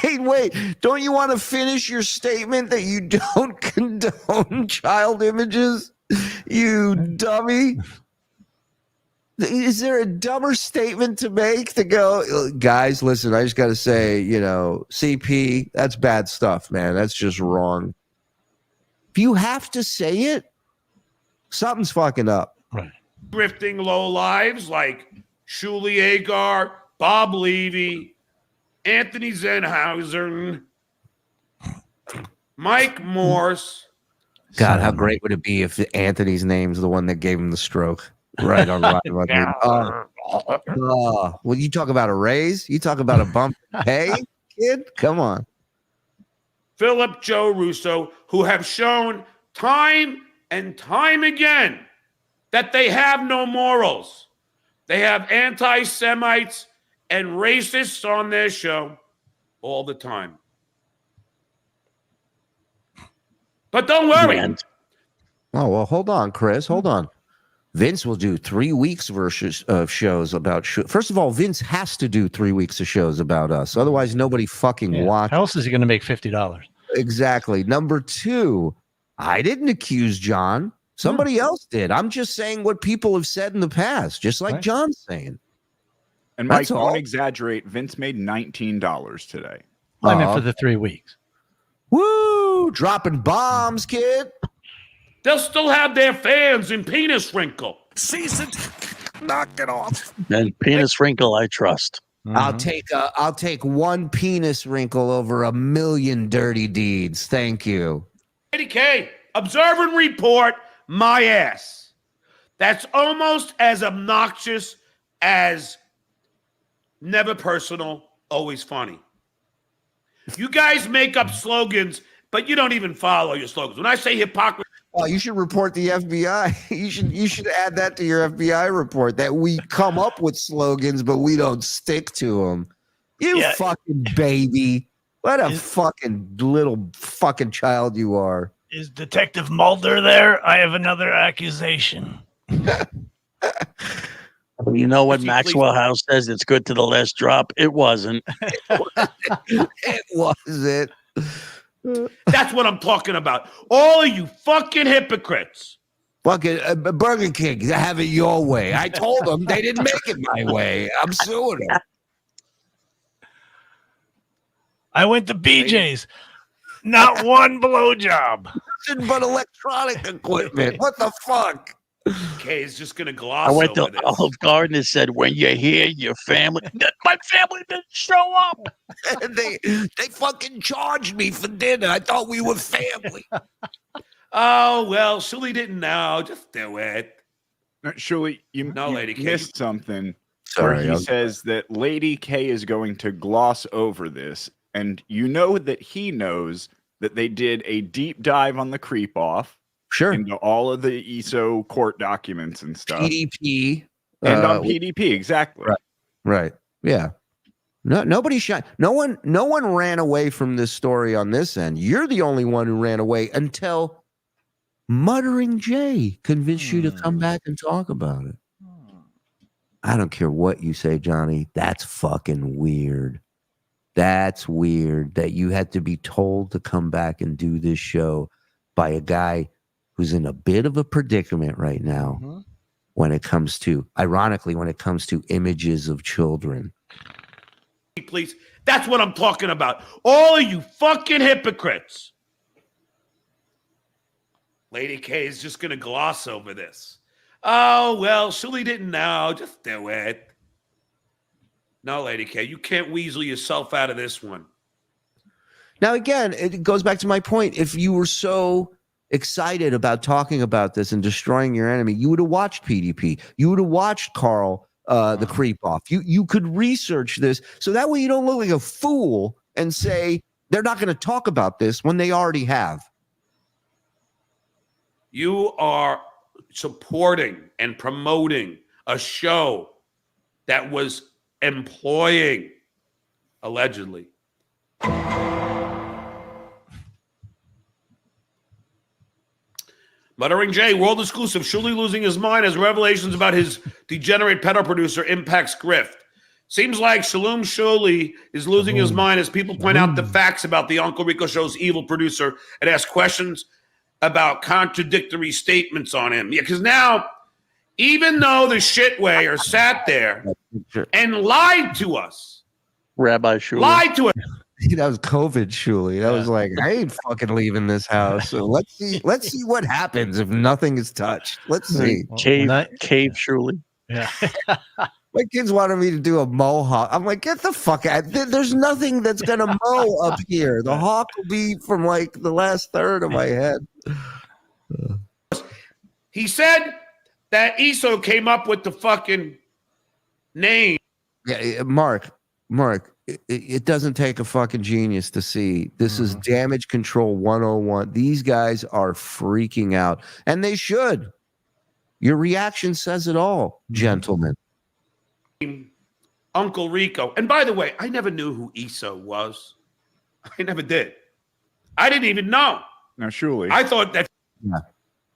[SPEAKER 4] Wait. Don't you want to finish your statement that you don't condone child images? You dummy. Is there a dumber statement to make to go, guys, listen, I just got to say, CP, that's bad stuff, man. That's just wrong. If you have to say it, something's fucking up.
[SPEAKER 5] Right.
[SPEAKER 18] Grifting lowlives like Shuli Agar, Bob Levy, Anthony Zenhauser, Mike Morse.
[SPEAKER 4] God, how great would it be if Anthony's name's the one that gave him the stroke? Right on right. Well, you talk about a raise? You talk about a bump in pay, kid? Come on.
[SPEAKER 18] Philip Joe Russo, who have shown time and time again that they have no morals. They have anti-Semites and racists on their show all the time. But don't worry.
[SPEAKER 4] Oh, well, hold on, Chris. Hold on. Vince will do 3 weeks of shows about. First of all, Vince has to do 3 weeks of shows about us. Otherwise, nobody fucking watches.
[SPEAKER 5] How else is he going to make $50?
[SPEAKER 4] Exactly. Number two, I didn't accuse John. Somebody else did. I'm just saying what people have said in the past, just like John's saying.
[SPEAKER 7] And Mike, don't exaggerate. Vince made $19 today.
[SPEAKER 5] I meant for the 3 weeks.
[SPEAKER 4] Woo! Dropping bombs, kid.
[SPEAKER 18] They'll still have their fans in penis wrinkle.
[SPEAKER 8] Season, knock it off.
[SPEAKER 6] And penis wrinkle, I trust.
[SPEAKER 4] I'll take one penis wrinkle over 1,000,000 dirty deeds. Thank you.
[SPEAKER 18] Eddie K, observe and report my ass. That's almost as obnoxious as never personal, always funny. You guys make up slogans, but you don't even follow your slogans. When I say hypocrisy,
[SPEAKER 4] well, you should report the FBI. You should add that to your FBI report that we come up with slogans, but we don't stick to them. You fucking baby. What a fucking little fucking child you are.
[SPEAKER 17] Is Detective Mulder there? I have another accusation.
[SPEAKER 6] You know what Maxwell House says? It's good to the last drop. It wasn't.
[SPEAKER 4] It wasn't.
[SPEAKER 18] That's what I'm talking about. All of you fucking hypocrites.
[SPEAKER 4] Fucking Burger King, have it your way. I told them they didn't make it my way. I'm suing them.
[SPEAKER 17] I went to BJ's. Not one blowjob.
[SPEAKER 4] Nothing but electronic equipment. What the fuck?
[SPEAKER 18] Okay, it's just gonna gloss.
[SPEAKER 6] I went to
[SPEAKER 18] over this.
[SPEAKER 6] Olive Garden and said, when you're here, your family. My family didn't show up.
[SPEAKER 4] they fucking charged me for dinner. I thought we were family.
[SPEAKER 18] Oh, well, Shuli didn't know. Just do it.
[SPEAKER 7] Shuli, you
[SPEAKER 18] Lady K,
[SPEAKER 7] missed something.
[SPEAKER 4] Sorry,
[SPEAKER 7] where he says that Lady K is going to gloss over this. And you know that he knows that they did a deep dive on the creep off.
[SPEAKER 4] Sure.
[SPEAKER 7] into all of the ESO court documents and stuff.
[SPEAKER 4] PDP.
[SPEAKER 7] And on PDP, exactly.
[SPEAKER 4] Right. Yeah. Nobody shot. No one ran away from this story on this end. You're the only one who ran away until Muttering Jay convinced you to come back and talk about it. I don't care what you say, Johnny. That's fucking weird. That's weird that you had to be told to come back and do this show by a guy who's in a bit of a predicament right now when it comes to, ironically, when it comes to images of children.
[SPEAKER 18] Please. That's what I'm talking about. All of you fucking hypocrites. Lady K is just going to gloss over this. Oh, well, Shuli didn't know. Just do it. No, Lady K, you can't weasel yourself out of this one.
[SPEAKER 4] Now, again, it goes back to my point. If you were so excited about talking about this and destroying your enemy, you would have watched PDP. You would have watched Carl, the creep off. You could research this so that way you don't look like a fool and say they're not going to talk about this when they already have.
[SPEAKER 18] You are supporting and promoting a show that was employing, allegedly, Muttering Jay, world exclusive. Shuli losing his mind as revelations about his degenerate pedo producer impacts grift. Seems like Shuli is losing his mind as people point out the facts about the Uncle Rico Show's evil producer and ask questions about contradictory statements on him. Yeah, because now, even though the shitwayer sat there and lied to us,
[SPEAKER 6] Rabbi Shuli
[SPEAKER 18] lied to us.
[SPEAKER 4] That was COVID, Shuli. That was like, I ain't fucking leaving this house. So let's see what happens if nothing is touched. Let's see.
[SPEAKER 6] Cave Shuli.
[SPEAKER 5] Yeah.
[SPEAKER 4] My kids wanted me to do a mohawk. I'm like, get the fuck out. There's nothing that's gonna mow up here. The hawk will be from like the last third of my head.
[SPEAKER 18] He said that ESO came up with the fucking name.
[SPEAKER 4] Yeah, Mark, it doesn't take a fucking genius to see. This is damage control 101. These guys are freaking out, and they should. Your reaction says it all, gentlemen.
[SPEAKER 18] Uncle Rico. And by the way, I never knew who ESO was. I never did. I didn't even know.
[SPEAKER 7] Now, Shuli,
[SPEAKER 18] I thought that.
[SPEAKER 4] Yeah.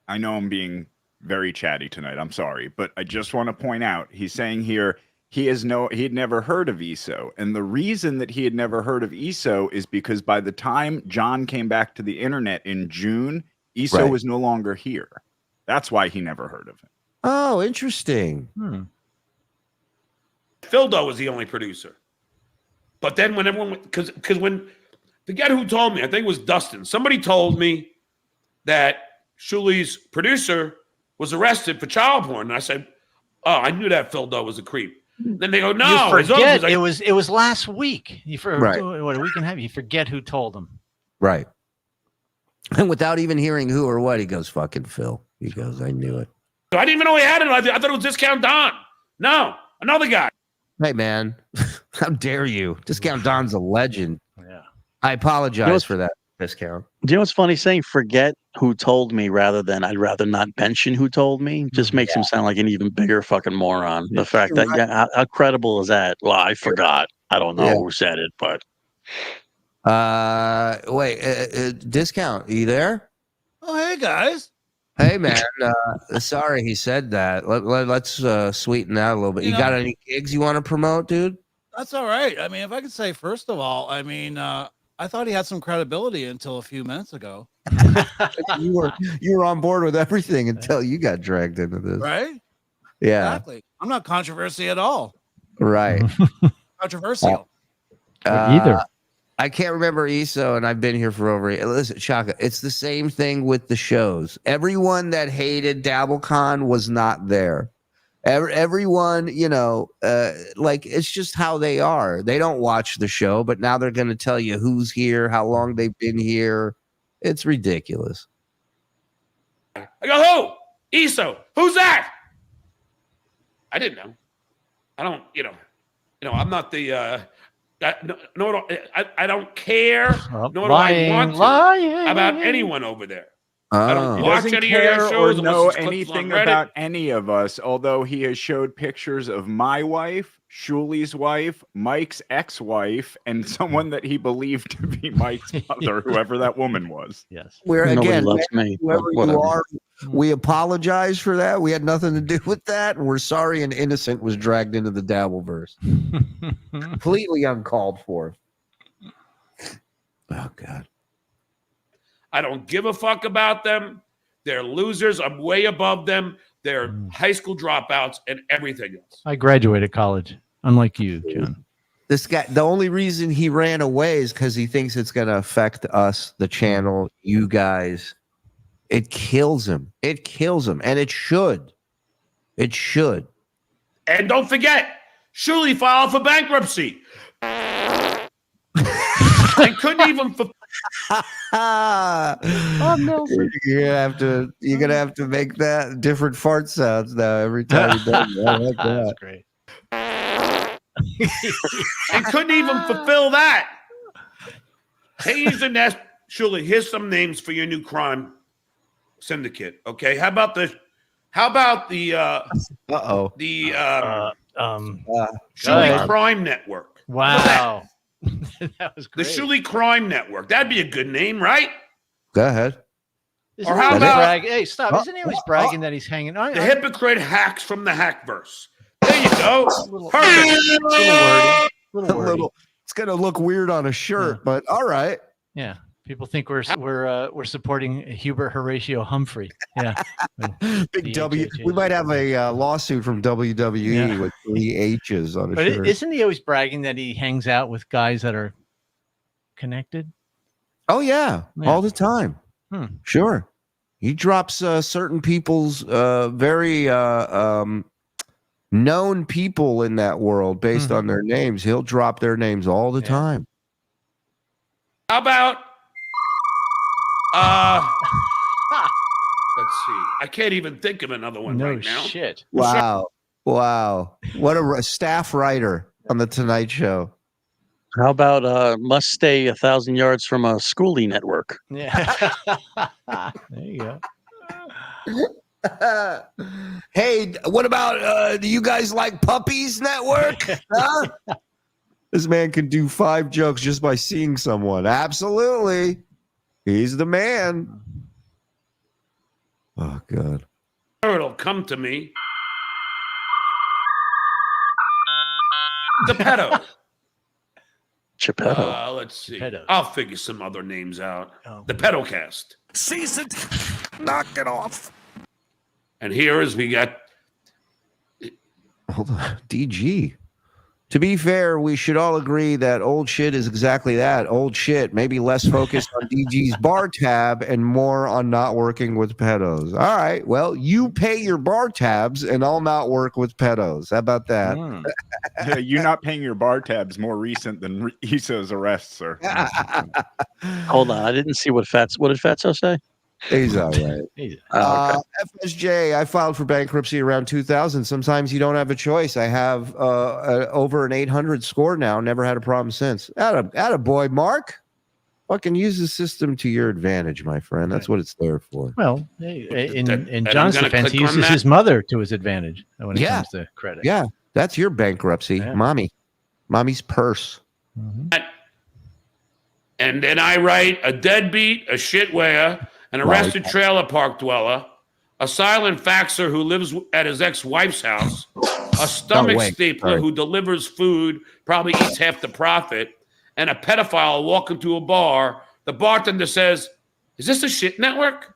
[SPEAKER 7] I know I'm being very chatty tonight. I'm sorry, but I just want to point out he's saying here he had never heard of ESO, and the reason that he had never heard of ESO is because by the time John came back to the internet in June, ESO was no longer here. That's why he never heard of him.
[SPEAKER 4] Oh, interesting.
[SPEAKER 18] Phildo was the only producer. But then when everyone, because when, forget who told me, I think it was Dustin. Somebody told me that Shuli's producer was arrested for child porn. And I said, oh, I knew that Phildo was a creep. Then they go, no.
[SPEAKER 5] You forget, it was last week. What a week and a half. You forget who told him.
[SPEAKER 4] Right. And without even hearing who or what, he goes, fucking Phil. He goes, I knew it.
[SPEAKER 18] I didn't even know he had it. I thought it was Discount Don. No, another guy.
[SPEAKER 4] Hey, man. How dare you? Discount Don's a legend. Yeah. I apologize for that, Discount.
[SPEAKER 6] Do you know what's funny? Saying forget who told me rather than I'd rather not mention who told me just makes him sound like an even bigger fucking moron. The fact that, how credible is that? Well, I forgot. I don't know who said it, but.
[SPEAKER 4] Wait, Discount, are you there?
[SPEAKER 8] Oh, hey, guys.
[SPEAKER 4] Hey, man. Sorry he said that. Let's sweeten that a little bit. You got any gigs you want to promote, dude?
[SPEAKER 8] That's all right. I mean, if I could say, first of all, I mean, I thought he had some credibility until a few minutes ago.
[SPEAKER 4] you were on board with everything until you got dragged into this.
[SPEAKER 8] Right?
[SPEAKER 4] Yeah.
[SPEAKER 8] Exactly. I'm not controversy at all.
[SPEAKER 4] Right.
[SPEAKER 8] Controversial.
[SPEAKER 4] Either. I can't remember ESO, and I've been here for over. Listen, Shaka, it's the same thing with the shows. Everyone that hated DabbleCon was not there. Everyone, like it's just how they are. They don't watch the show, but now they're going to tell you who's here, how long they've been here. It's ridiculous.
[SPEAKER 18] I go, who? ESO. Who's that? I didn't know. I don't, I'm not the. I don't care, nor do I want to about anyone over there. I don't
[SPEAKER 7] He
[SPEAKER 18] watch
[SPEAKER 7] doesn't
[SPEAKER 18] any of your
[SPEAKER 7] care or
[SPEAKER 18] shows unless
[SPEAKER 7] know
[SPEAKER 18] it's clips on
[SPEAKER 7] anything
[SPEAKER 18] Reddit.
[SPEAKER 7] about any of us, although he has showed pictures of my wife, Shuli's wife, Mike's ex-wife, and someone that he believed to be Mike's mother, whoever that woman was.
[SPEAKER 5] Yes.
[SPEAKER 4] We're
[SPEAKER 6] Nobody
[SPEAKER 4] again,
[SPEAKER 6] loves me, but
[SPEAKER 4] whoever you
[SPEAKER 6] whatever.
[SPEAKER 4] are, we apologize for that. We had nothing to do with that, and we're sorry an innocent was dragged into the Dabbleverse. Completely uncalled for. Oh God.
[SPEAKER 18] I don't give a fuck about them. They're losers. I'm way above them. They're high school dropouts and everything else.
[SPEAKER 5] I graduated college, unlike you, John.
[SPEAKER 4] This guy, the only reason he ran away is because he thinks it's going to affect us, the channel, you guys. It kills him. It kills him. And it should. It should.
[SPEAKER 18] And don't forget, Shuli filed for bankruptcy. I couldn't even.
[SPEAKER 4] You're gonna have to make that different fart sounds now every time you do it. I like that.
[SPEAKER 5] That's great.
[SPEAKER 18] I couldn't even fulfill that. Hayes and Nest, Shuli, here's some names for your new crime syndicate. Okay, how about the Shuli Crime Network?
[SPEAKER 5] Wow. That was
[SPEAKER 18] The
[SPEAKER 5] great.
[SPEAKER 18] Shuli Crime Network. That'd be a good name, right?
[SPEAKER 4] Go ahead.
[SPEAKER 18] Or how about
[SPEAKER 5] Hey, stop! Isn't he always bragging that he's hanging on?
[SPEAKER 18] the hypocrite hacks from the Hackverse? There you go. Perfect.
[SPEAKER 4] Little, it's gonna look weird on a shirt, but all right.
[SPEAKER 5] Yeah, people think we're supporting Hubert Horatio Humphrey. Yeah,
[SPEAKER 4] Big W. We might have a lawsuit from WWE with 3 H's on a
[SPEAKER 5] But
[SPEAKER 4] shirt.
[SPEAKER 5] isn't he always bragging that he hangs out with guys that are connected?
[SPEAKER 4] Oh yeah, all the time.
[SPEAKER 5] Hmm.
[SPEAKER 4] Sure, he drops certain people's very known people in that world based on their names. He'll drop their names all the time.
[SPEAKER 18] How about let's see. I can't even think of another one right now.
[SPEAKER 5] Shit.
[SPEAKER 4] Wow, wow! What a staff writer on the Tonight Show.
[SPEAKER 6] How about must stay 1,000 yards from a Shuli Network?
[SPEAKER 5] Yeah. There you go.
[SPEAKER 4] Hey, what about do you guys like Puppies Network? Huh? This man can do 5 jokes just by seeing someone. Absolutely. He's the man. Oh, God.
[SPEAKER 18] It'll come to me. The pedo.
[SPEAKER 6] Geppetto.
[SPEAKER 18] Let's see.
[SPEAKER 5] Geppetto.
[SPEAKER 18] I'll figure some other names out. The pedocast.
[SPEAKER 14] Season. Knock it off.
[SPEAKER 18] And here is we got
[SPEAKER 4] Hold on. DG. To be fair, we should all agree that old shit is exactly that. Old shit. Maybe less focused on DG's bar tab and more on not working with pedos. All right. Well, you pay your bar tabs and I'll not work with pedos. How about that?
[SPEAKER 7] Yeah, you not paying your bar tabs more recent than Issa's arrest, sir.
[SPEAKER 6] Hold on, I didn't see what did Fatso say?
[SPEAKER 4] He's all right.
[SPEAKER 6] Oh,
[SPEAKER 4] FSJ, I filed for bankruptcy around 2000. Sometimes you don't have a choice. I have over an 800 score now. Never had a problem since. Atta boy, Mark. Fucking use the system to your advantage, my friend. That's what it's there for.
[SPEAKER 5] Well, in
[SPEAKER 18] and
[SPEAKER 5] John's
[SPEAKER 18] I'm gonna
[SPEAKER 5] defense, he
[SPEAKER 18] click on
[SPEAKER 5] uses
[SPEAKER 18] that.
[SPEAKER 5] his mother to his advantage when it
[SPEAKER 4] Yeah.
[SPEAKER 5] comes to credit.
[SPEAKER 4] Yeah, that's your bankruptcy,
[SPEAKER 5] Yeah.
[SPEAKER 4] Mommy's purse.
[SPEAKER 18] and then I write a deadbeat, a shitwear, an arrested trailer park dweller, a silent faxer who lives at his ex-wife's house, a stomach
[SPEAKER 4] wait.
[SPEAKER 18] stapler
[SPEAKER 4] Sorry.
[SPEAKER 18] who delivers food, probably eats half the profit, and a pedophile walking to a bar. The bartender says, "Is this a shit network?"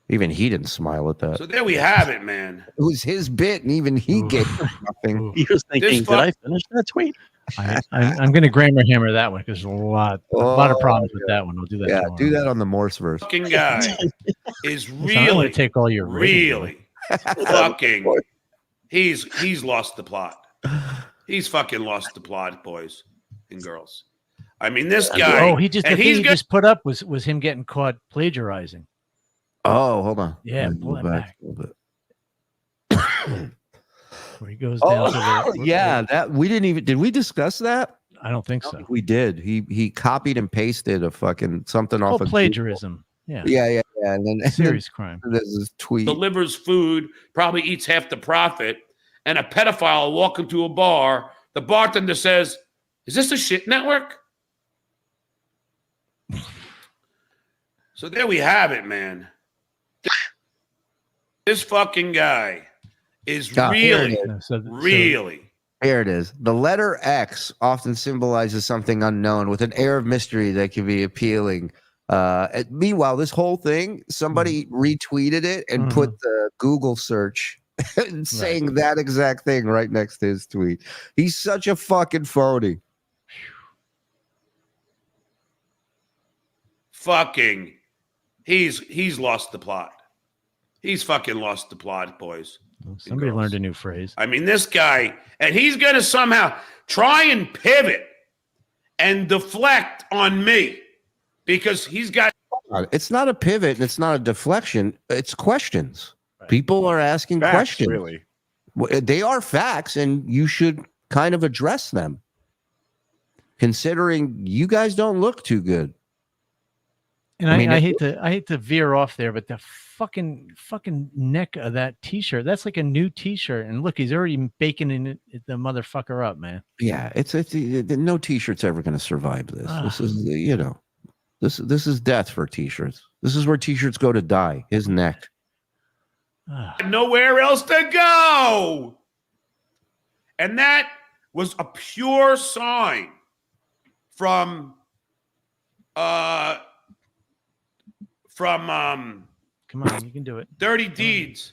[SPEAKER 4] Even he didn't smile at that.
[SPEAKER 18] So there we have it, man.
[SPEAKER 4] It was his bit, and even he gave nothing.
[SPEAKER 6] He was thinking, did I finish that tweet?
[SPEAKER 5] I'm going to grammar hammer that one because there's a lot of problems with that one. We'll do that.
[SPEAKER 4] Yeah,
[SPEAKER 5] tomorrow.
[SPEAKER 4] do that on the Morse verse.
[SPEAKER 18] Fucking guy is
[SPEAKER 5] Listen, I'm gonna
[SPEAKER 18] really
[SPEAKER 5] take all your
[SPEAKER 18] really fucking. He's lost the plot. He's fucking lost the plot, boys and girls. I mean, this guy.
[SPEAKER 5] Oh, he just the
[SPEAKER 18] and
[SPEAKER 5] thing
[SPEAKER 18] he's
[SPEAKER 5] he
[SPEAKER 18] got-
[SPEAKER 5] just put up was him getting caught plagiarizing.
[SPEAKER 4] Oh, hold on.
[SPEAKER 5] Yeah,
[SPEAKER 4] Let me
[SPEAKER 5] pull
[SPEAKER 4] move
[SPEAKER 5] that
[SPEAKER 4] back a little bit.
[SPEAKER 5] Where he goes down to the
[SPEAKER 4] Yeah, that we didn't even. Did we discuss that?
[SPEAKER 5] I don't think so.
[SPEAKER 4] We did. He copied and pasted a fucking something off of
[SPEAKER 5] plagiarism.
[SPEAKER 4] Google. Yeah. And then
[SPEAKER 5] serious crime.
[SPEAKER 4] There's this tweet.
[SPEAKER 18] Delivers food, probably eats half the profit, and a pedophile will walk into a bar. The bartender says, "Is this a shit network?" So there we have it, man. This fucking guy is really.
[SPEAKER 4] Here it is. The letter X often symbolizes something unknown with an air of mystery that can be appealing. Meanwhile, this whole thing, somebody retweeted it and put the Google search saying that exact thing right next to his tweet. He's such a fucking phony.
[SPEAKER 18] Fucking, he's lost the plot. He's fucking lost the plot, boys.
[SPEAKER 5] Somebody learned a new phrase.
[SPEAKER 18] I mean, this guy, and he's going to somehow try and pivot and deflect on me because he's got.
[SPEAKER 4] It's not a pivot. It's not a deflection. It's questions. Right. People are asking questions.
[SPEAKER 7] Really?
[SPEAKER 4] They are facts, and you should kind of address them. Considering you guys don't look too good.
[SPEAKER 5] And I hate to veer off there, but the fucking neck of that t-shirt, that's like a new t-shirt. And look, he's already baking in the motherfucker up, man.
[SPEAKER 4] Yeah, it's no t-shirt's ever going to survive this. This is, this is death for t-shirts. This is where t-shirts go to die. His neck.
[SPEAKER 18] Nowhere else to go. And that was a pure sign from come
[SPEAKER 5] on, you can do it.
[SPEAKER 18] Dirty Deeds.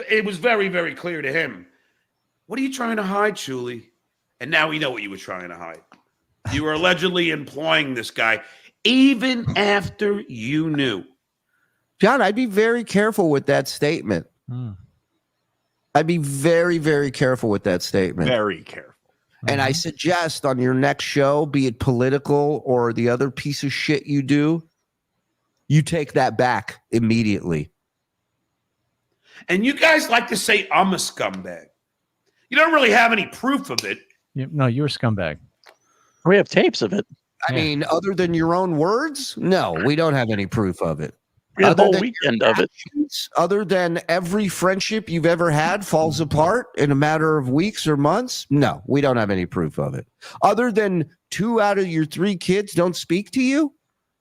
[SPEAKER 18] It was very, very clear to him. What are you trying to hide, Shuli? And now we know what you were trying to hide. You were allegedly employing this guy even after you knew.
[SPEAKER 4] John, I'd be very careful with that statement. I'd be very, very careful with that statement.
[SPEAKER 7] Very careful.
[SPEAKER 4] And I suggest on your next show, be it political or the other piece of shit you do, you take that back immediately.
[SPEAKER 18] And you guys like to say I'm a scumbag. You don't really have any proof of it.
[SPEAKER 5] No, you're a scumbag.
[SPEAKER 6] We have tapes of it.
[SPEAKER 4] I mean, other than your own words, no, we don't have any proof of it.
[SPEAKER 6] We have a whole weekend of it.
[SPEAKER 4] Other than every friendship you've ever had falls apart in a matter of weeks or months, no, we don't have any proof of it. Other than 2 out of your 3 kids don't speak to you,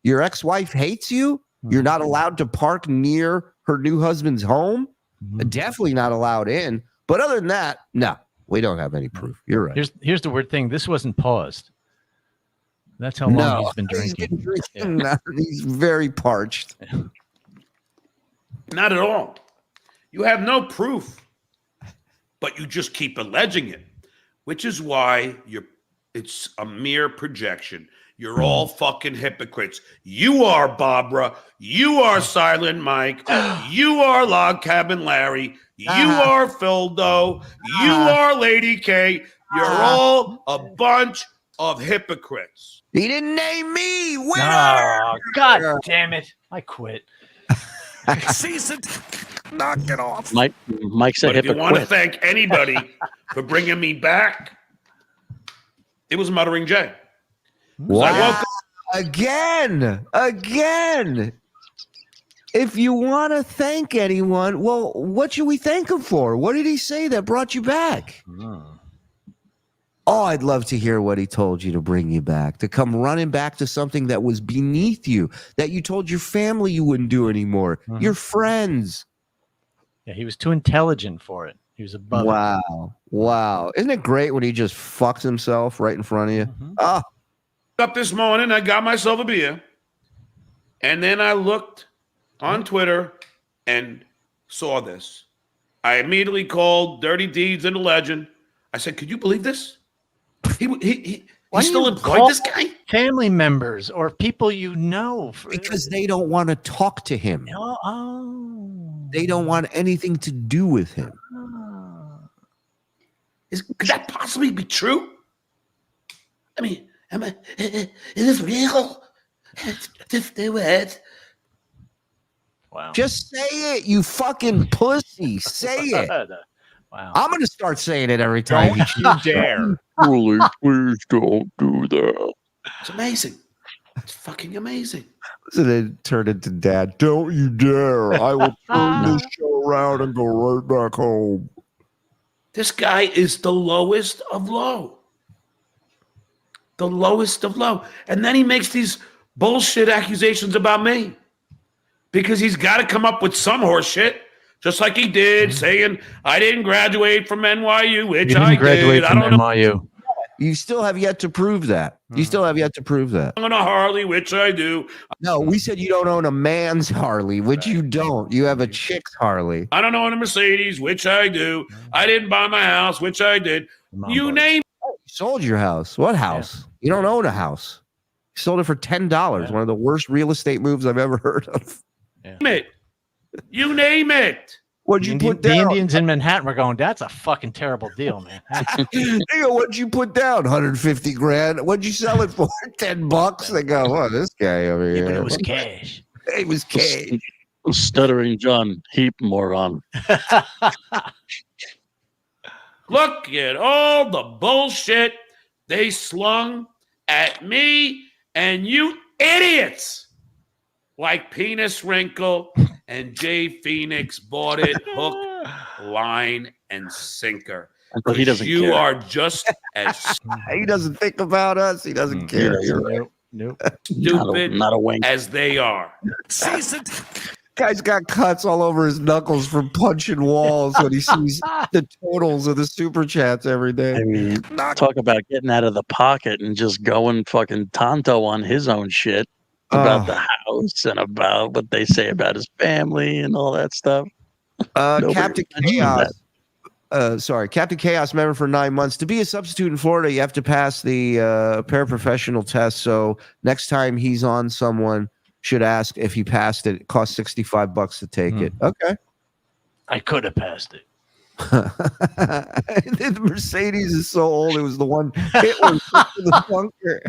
[SPEAKER 4] your ex-wife hates you, you're not allowed to park near her new husband's home, definitely not allowed in. But other than that, no, we don't have any proof. You're right.
[SPEAKER 5] Here's the weird thing. This wasn't paused. That's how long he's been drinking.
[SPEAKER 4] He's very parched.
[SPEAKER 18] Not at all. You have no proof, but you just keep alleging it, which is why it's a mere projection. You're all fucking hypocrites. You are Barbara. You are Silent Mike. You are Log Cabin Larry. You are Phildo. You are Lady K. You're all a bunch of hypocrites.
[SPEAKER 4] He didn't name me. Winner!
[SPEAKER 5] Oh, God damn it. I quit.
[SPEAKER 1] Season. Knock it off.
[SPEAKER 6] Mike's a
[SPEAKER 18] But if you want to
[SPEAKER 6] hypocrite.
[SPEAKER 18] thank anybody for bringing me back, it was Muttering Jay.
[SPEAKER 4] Wow.
[SPEAKER 18] I woke up.
[SPEAKER 4] Again. If you want to thank anyone, well, what should we thank him for? What did he say that brought you back? Oh, I'd love to hear what he told you to bring you back, to come running back to something that was beneath you, that you told your family you wouldn't do anymore, your friends.
[SPEAKER 5] Yeah, he was too intelligent for it. He was above it.
[SPEAKER 4] Wow. Isn't it great when he just fucks himself right in front of you?
[SPEAKER 18] Up this morning, I got myself a beer, and then I looked on Twitter and saw this. I immediately called Dirty Deeds and the Legend. I said, "Could you believe this? He still employed this guy?"
[SPEAKER 5] Family members or people you know.
[SPEAKER 4] Because they don't want to talk to him. They don't want anything to do with him.
[SPEAKER 18] Could that possibly be true? I mean, is this real? Just do it.
[SPEAKER 5] Wow.
[SPEAKER 4] Just say it, you fucking pussy. Say it.
[SPEAKER 5] Wow.
[SPEAKER 4] I'm going to start saying it every time.
[SPEAKER 7] Don't you dare.
[SPEAKER 6] Really, please don't do that.
[SPEAKER 18] It's amazing. It's fucking amazing.
[SPEAKER 4] So they turn into dad. Don't you dare. I will turn this show around and go right back home.
[SPEAKER 18] This guy is the lowest of low. The lowest of low. And then he makes these bullshit accusations about me because he's got to come up with some horse shit, just like he did, saying I didn't graduate from NYU, which I did. I don't know.
[SPEAKER 5] NYU.
[SPEAKER 4] You still have yet to prove that. You still have yet to prove that.
[SPEAKER 18] I own a Harley, which I do.
[SPEAKER 4] No, we said you don't own a man's Harley, which you don't. You have a chick's Harley.
[SPEAKER 18] I don't own a Mercedes, which I do. I didn't buy my house, which I did. You name it.
[SPEAKER 4] You sold your house. What house? You don't own a house. You sold it for $10. One of the worst real estate moves I've ever heard of.
[SPEAKER 18] It. You name it.
[SPEAKER 4] What'd you put
[SPEAKER 5] The
[SPEAKER 4] down?
[SPEAKER 5] Indians in Manhattan were going, that's a fucking terrible deal, man.
[SPEAKER 4] They go, what'd you put down? 150 grand. What'd you sell it for? $10. They go, oh, this guy over here.
[SPEAKER 5] But it was cash.
[SPEAKER 4] It was cash.
[SPEAKER 6] Stuttering John, heap moron.
[SPEAKER 18] Look at all the bullshit they slung at me and you idiots. Like Penis Wrinkle and Jay Phoenix bought it hook, line, and sinker.
[SPEAKER 6] But he doesn't
[SPEAKER 18] You
[SPEAKER 6] care.
[SPEAKER 18] are just as
[SPEAKER 4] He doesn't think about us. He doesn't care. You're right.
[SPEAKER 5] Nope.
[SPEAKER 18] stupid
[SPEAKER 6] Not a wink.
[SPEAKER 18] as they are.
[SPEAKER 4] Guy's got cuts all over his knuckles from punching walls when he sees the totals of the super chats every day.
[SPEAKER 6] I mean, talk about getting out of the pocket and just going fucking tonto on his own shit about the house and about what they say about his family and all that stuff.
[SPEAKER 4] Captain Chaos. Captain Chaos member for 9 months. To be a substitute in Florida, you have to pass the paraprofessional test. So next time he's on, someone should ask if he passed it. It costs $65 to take it. Okay.
[SPEAKER 5] I could have passed it.
[SPEAKER 4] The Mercedes is so old. It was the one Hitler took to the bunker.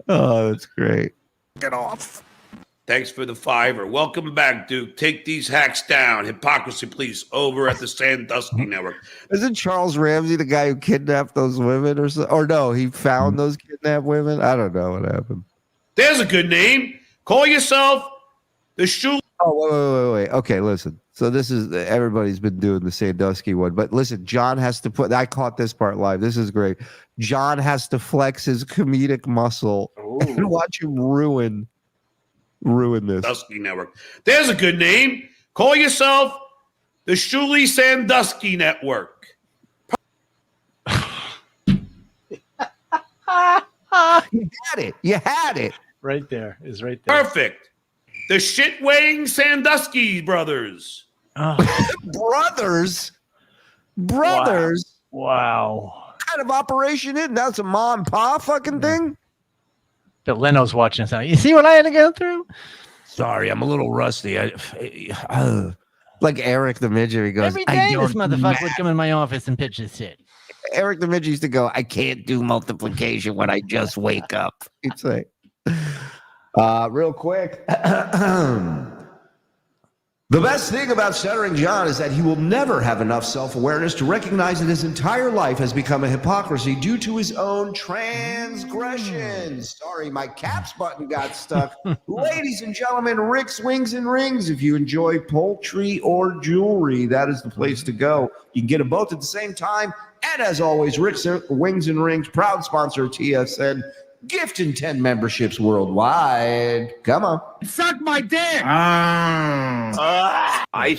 [SPEAKER 4] Oh, that's great.
[SPEAKER 18] Get off. Thanks for the $5. Welcome back, Duke. Take these hacks down. Hypocrisy, please. Over at the Sandusky Network.
[SPEAKER 4] Isn't Charles Ramsey the guy who kidnapped those women or so? Or no, he found those kidnapped women? I don't know what happened.
[SPEAKER 18] There's a good name. Call yourself the Shuli.
[SPEAKER 4] Oh, wait. Okay, listen. So this is, everybody's been doing the Sandusky one. But listen, John has to put, I caught this part live. This is great. John has to flex his comedic muscle and watch him ruin this.
[SPEAKER 18] Sandusky Network. There's a good name. Call yourself the Shuli Sandusky Network.
[SPEAKER 4] You had it. You had it.
[SPEAKER 5] Right there. Is right there.
[SPEAKER 18] Perfect. The shit-weighing Sandusky brothers.
[SPEAKER 4] Brothers?
[SPEAKER 5] Wow.
[SPEAKER 4] What kind of operation is it? That's a mom and pa fucking thing?
[SPEAKER 5] But Leno's watching us now. You see what I had to go through?
[SPEAKER 4] Sorry, I'm a little rusty. Like Eric the Midget, he goes,
[SPEAKER 5] Every day this motherfucker would come in my office and pitch this shit.
[SPEAKER 4] Eric the Midget used to go, I can't do multiplication when I just wake up. He'd say, real quick. The best thing about Stuttering John is that he will never have enough self-awareness to recognize that his entire life has become a hypocrisy due to his own transgressions. Sorry, my caps button got stuck. Ladies and gentlemen, Rick's Wings and Rings. If you enjoy poultry or jewelry, that is the place to go. You can get them both at the same time. And as always, Rick's Wings and Rings, proud sponsor of TSN. Gifting 10 memberships worldwide. Come on.
[SPEAKER 10] Suck my dick.
[SPEAKER 3] I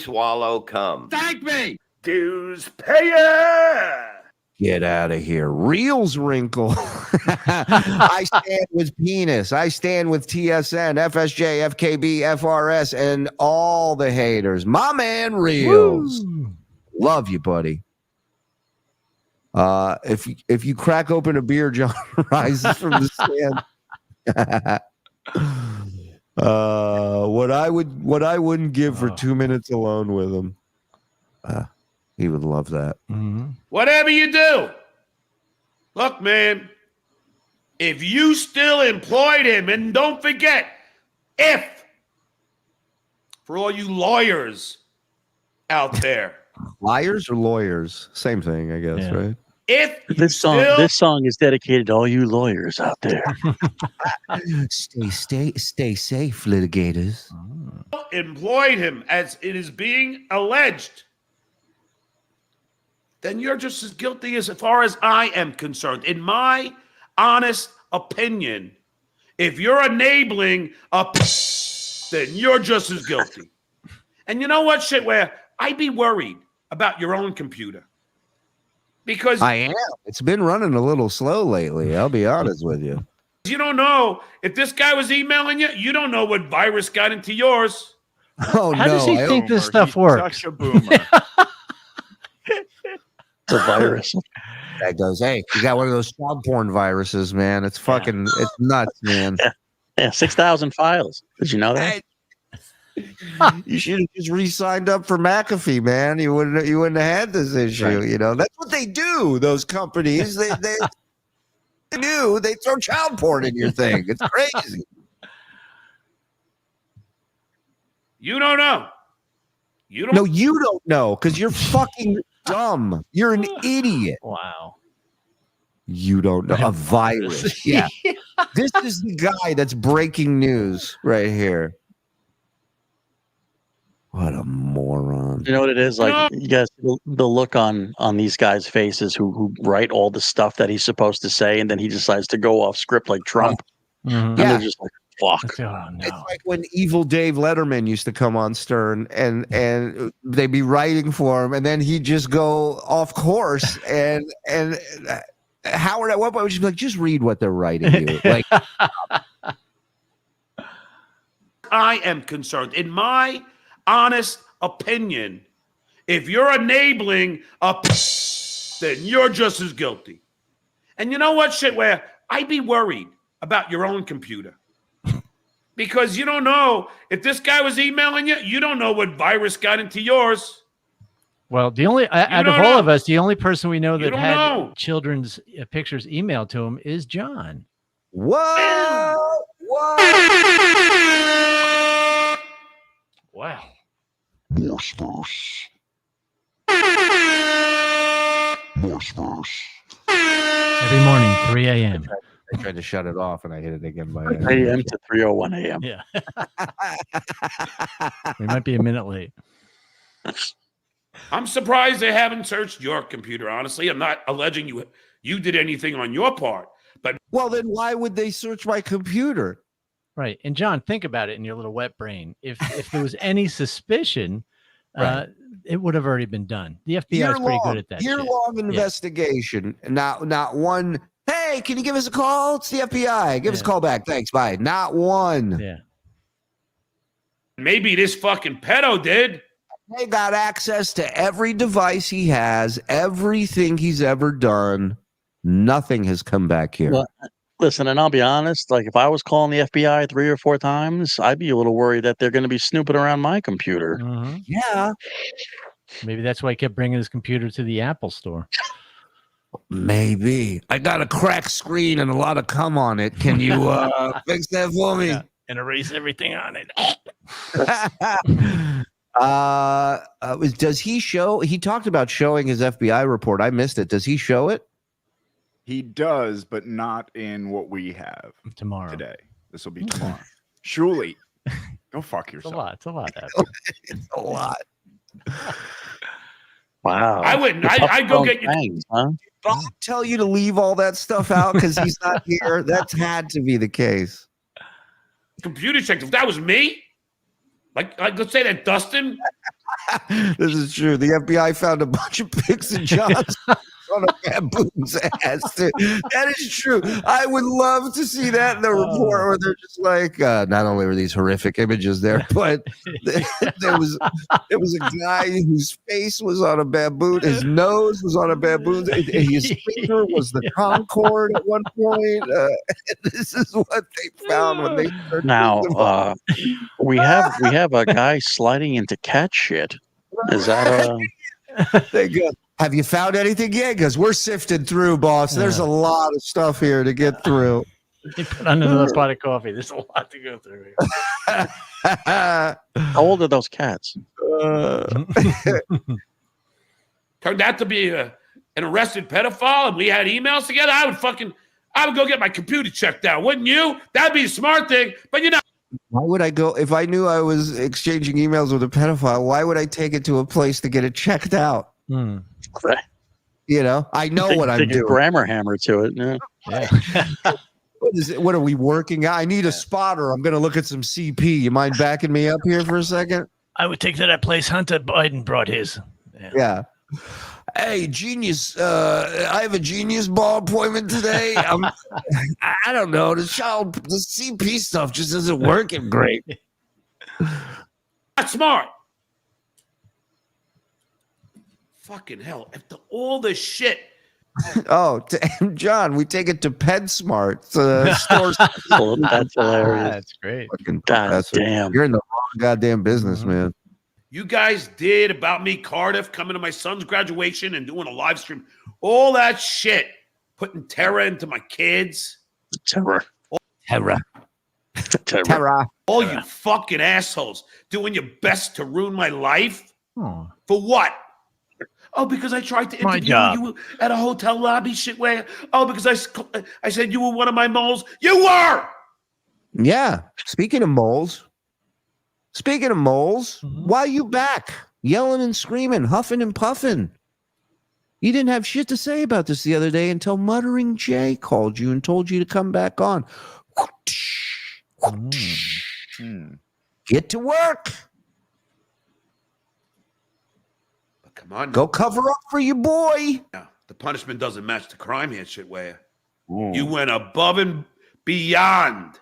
[SPEAKER 3] swallow cum.
[SPEAKER 10] Thank me.
[SPEAKER 18] Dues payer.
[SPEAKER 4] Get out of here. Reels Wrinkle. I stand with Penis. I stand with TSN, FSJ, FKB, FRS, and all the haters. My man Reels. Woo. Love you, buddy. If you crack open a beer, John rises from the stand. What I wouldn't give for 2 minutes alone with him. He would love that.
[SPEAKER 5] Mm-hmm.
[SPEAKER 18] Whatever you do, look, man, if you still employed him, and don't forget, if, for all you lawyers out there,
[SPEAKER 4] Liars or lawyers? Same thing, I guess, right?
[SPEAKER 18] If
[SPEAKER 6] This song is dedicated to all you lawyers out there.
[SPEAKER 4] Stay safe, litigators.
[SPEAKER 18] employed him as it is being alleged, then you're just as guilty as far as I am concerned. In my honest opinion, if you're enabling then you're just as guilty. And you know what, Shitware? I'd be worried about your own computer. Because
[SPEAKER 4] I am. It's been running a little slow lately. I'll be honest with you.
[SPEAKER 18] you don't know if this guy was emailing you. You don't know what virus got into yours.
[SPEAKER 4] Oh,
[SPEAKER 5] How does he think this stuff works?
[SPEAKER 7] Such a boomer.
[SPEAKER 6] It's a virus.
[SPEAKER 4] That goes, hey, you got one of those child porn viruses, man. It's fucking, it's nuts, man.
[SPEAKER 6] Yeah, 6,000 files. Did you know that?
[SPEAKER 4] You should have just re-signed up for McAfee, man. You wouldn't have had this issue.
[SPEAKER 6] Right.
[SPEAKER 4] You know, that's what they do. Those companies, they do. They throw child porn in your thing. It's crazy.
[SPEAKER 18] You don't know. You don't.
[SPEAKER 4] No, you don't know because you're fucking dumb. You're an idiot.
[SPEAKER 5] Wow.
[SPEAKER 4] You don't know a virus. Yeah. This is the guy that's breaking news right here. What a moron.
[SPEAKER 6] You know what it is? Like, you guys, the look on these guys' faces who write all the stuff that he's supposed to say, and then he decides to go off script like Trump. And they're just like, fuck.
[SPEAKER 5] Oh, no.
[SPEAKER 4] It's like when evil Dave Letterman used to come on Stern and they'd be writing for him, and then he'd just go off course. And Howard at one point would just be like, just read what they're writing you. Like,
[SPEAKER 18] I am concerned. In my honest opinion, if you're enabling then you're just as guilty. And you know what, Shitware? I'd be worried about your own computer. Because you don't know if this guy was emailing you, you don't know what virus got into yours.
[SPEAKER 5] Well, the only out of all of us, the only person we know that had children's pictures emailed to him is John.
[SPEAKER 4] Whoa!
[SPEAKER 5] Wow. Every morning, 3 a.m.
[SPEAKER 4] I tried to shut it off and I hit it again by
[SPEAKER 6] 3 a.m. to 3:01 a.m.
[SPEAKER 5] Yeah. We might be a minute late.
[SPEAKER 18] I'm surprised they haven't searched your computer, honestly. I'm not alleging you did anything on your part. But
[SPEAKER 4] well, then why would they search my computer?
[SPEAKER 5] Right. And John, think about it in your little wet brain. If there was any suspicion, it would have already been done. The FBI is pretty good at that.
[SPEAKER 4] Year-long investigation. Not one. Hey, can you give us a call? It's the FBI. Give us a call back. Thanks. Bye. Not one.
[SPEAKER 5] Yeah.
[SPEAKER 18] Maybe this fucking pedo did.
[SPEAKER 4] They got access to every device he has, everything he's ever done. Nothing has come back here.
[SPEAKER 6] Well, listen, and I'll be honest, like if I was calling the FBI 3 or 4 times, I'd be a little worried that they're going to be snooping around my computer.
[SPEAKER 4] Yeah.
[SPEAKER 5] Maybe that's why he kept bringing his computer to the Apple store.
[SPEAKER 4] Maybe. I got a cracked screen and a lot of cum on it. Can you fix that for me?
[SPEAKER 5] Yeah. And erase everything on it.
[SPEAKER 4] Does he show? He talked about showing his FBI report. I missed it. Does he show it?
[SPEAKER 7] He does, but not in what we have
[SPEAKER 5] tomorrow.
[SPEAKER 7] Today, this will be tomorrow. Shuli, go fuck yourself.
[SPEAKER 5] It's a lot.
[SPEAKER 4] It's a lot.
[SPEAKER 6] Wow.
[SPEAKER 18] I wouldn't. I'd go get you.
[SPEAKER 6] Things, huh?
[SPEAKER 4] Bob tell you to leave all that stuff out because he's not here. That's had to be the case.
[SPEAKER 18] Computer checked. If that was me, like let's say that Dustin.
[SPEAKER 4] This is true. The FBI found a bunch of pics of John's on a baboon's ass. That is true. I would love to see that in the report where they're just like, not only were these horrific images there, but there was a guy whose face was on a baboon, his nose was on a baboon, his finger was the Concorde at one point. This is what they found when they
[SPEAKER 6] now we have a guy sliding into cat shit. Is that
[SPEAKER 4] They go, have you found anything yet? Because we're sifting through, boss. There's a lot of stuff here to get through.
[SPEAKER 5] He put on another pot of coffee. There's a lot to go through here.
[SPEAKER 6] how old are those cats?
[SPEAKER 18] turned out to be an arrested pedophile and we had emails together, I would go get my computer checked out, wouldn't you? That'd be a smart thing. But you know,
[SPEAKER 4] why would I go if I knew I was exchanging emails with a pedophile? Why would I take it to a place to get it checked out?
[SPEAKER 6] Right.
[SPEAKER 4] You know, I know what I'm doing.
[SPEAKER 6] Grammar hammer to it. Yeah.
[SPEAKER 4] What is it? What are we working? I need a spotter. I'm going to look at some CP. You mind backing me up here for a second?
[SPEAKER 17] I would take to that place Hunter Biden brought his.
[SPEAKER 4] Yeah. Hey, genius. I have a genius ball appointment today. I don't know. The CP stuff just isn't working great.
[SPEAKER 18] Not smart. Fucking hell. After all this shit.
[SPEAKER 4] Oh, John, we take it to PetSmart. Stores.
[SPEAKER 6] That's hilarious.
[SPEAKER 5] That's great.
[SPEAKER 6] God damn.
[SPEAKER 4] You're in the wrong goddamn business, man.
[SPEAKER 18] You guys did about me, Cardiff, coming to my son's graduation and doing a live stream. All that shit. Putting terror into my kids.
[SPEAKER 6] Terror.
[SPEAKER 18] All you fucking assholes doing your best to ruin my life. For what? Oh, because I tried to interview you at a hotel lobby shitway. Oh, because I said you were one of my moles. You were!
[SPEAKER 4] Yeah. Speaking of moles, why are you back? Yelling and screaming, huffing and puffing. You didn't have shit to say about this the other day until Muttering Jay called you and told you to come back on. Get to work.
[SPEAKER 18] But come on.
[SPEAKER 4] Go cover up for your boy.
[SPEAKER 18] Yeah, the punishment doesn't match the crime here, shitway. You went above and beyond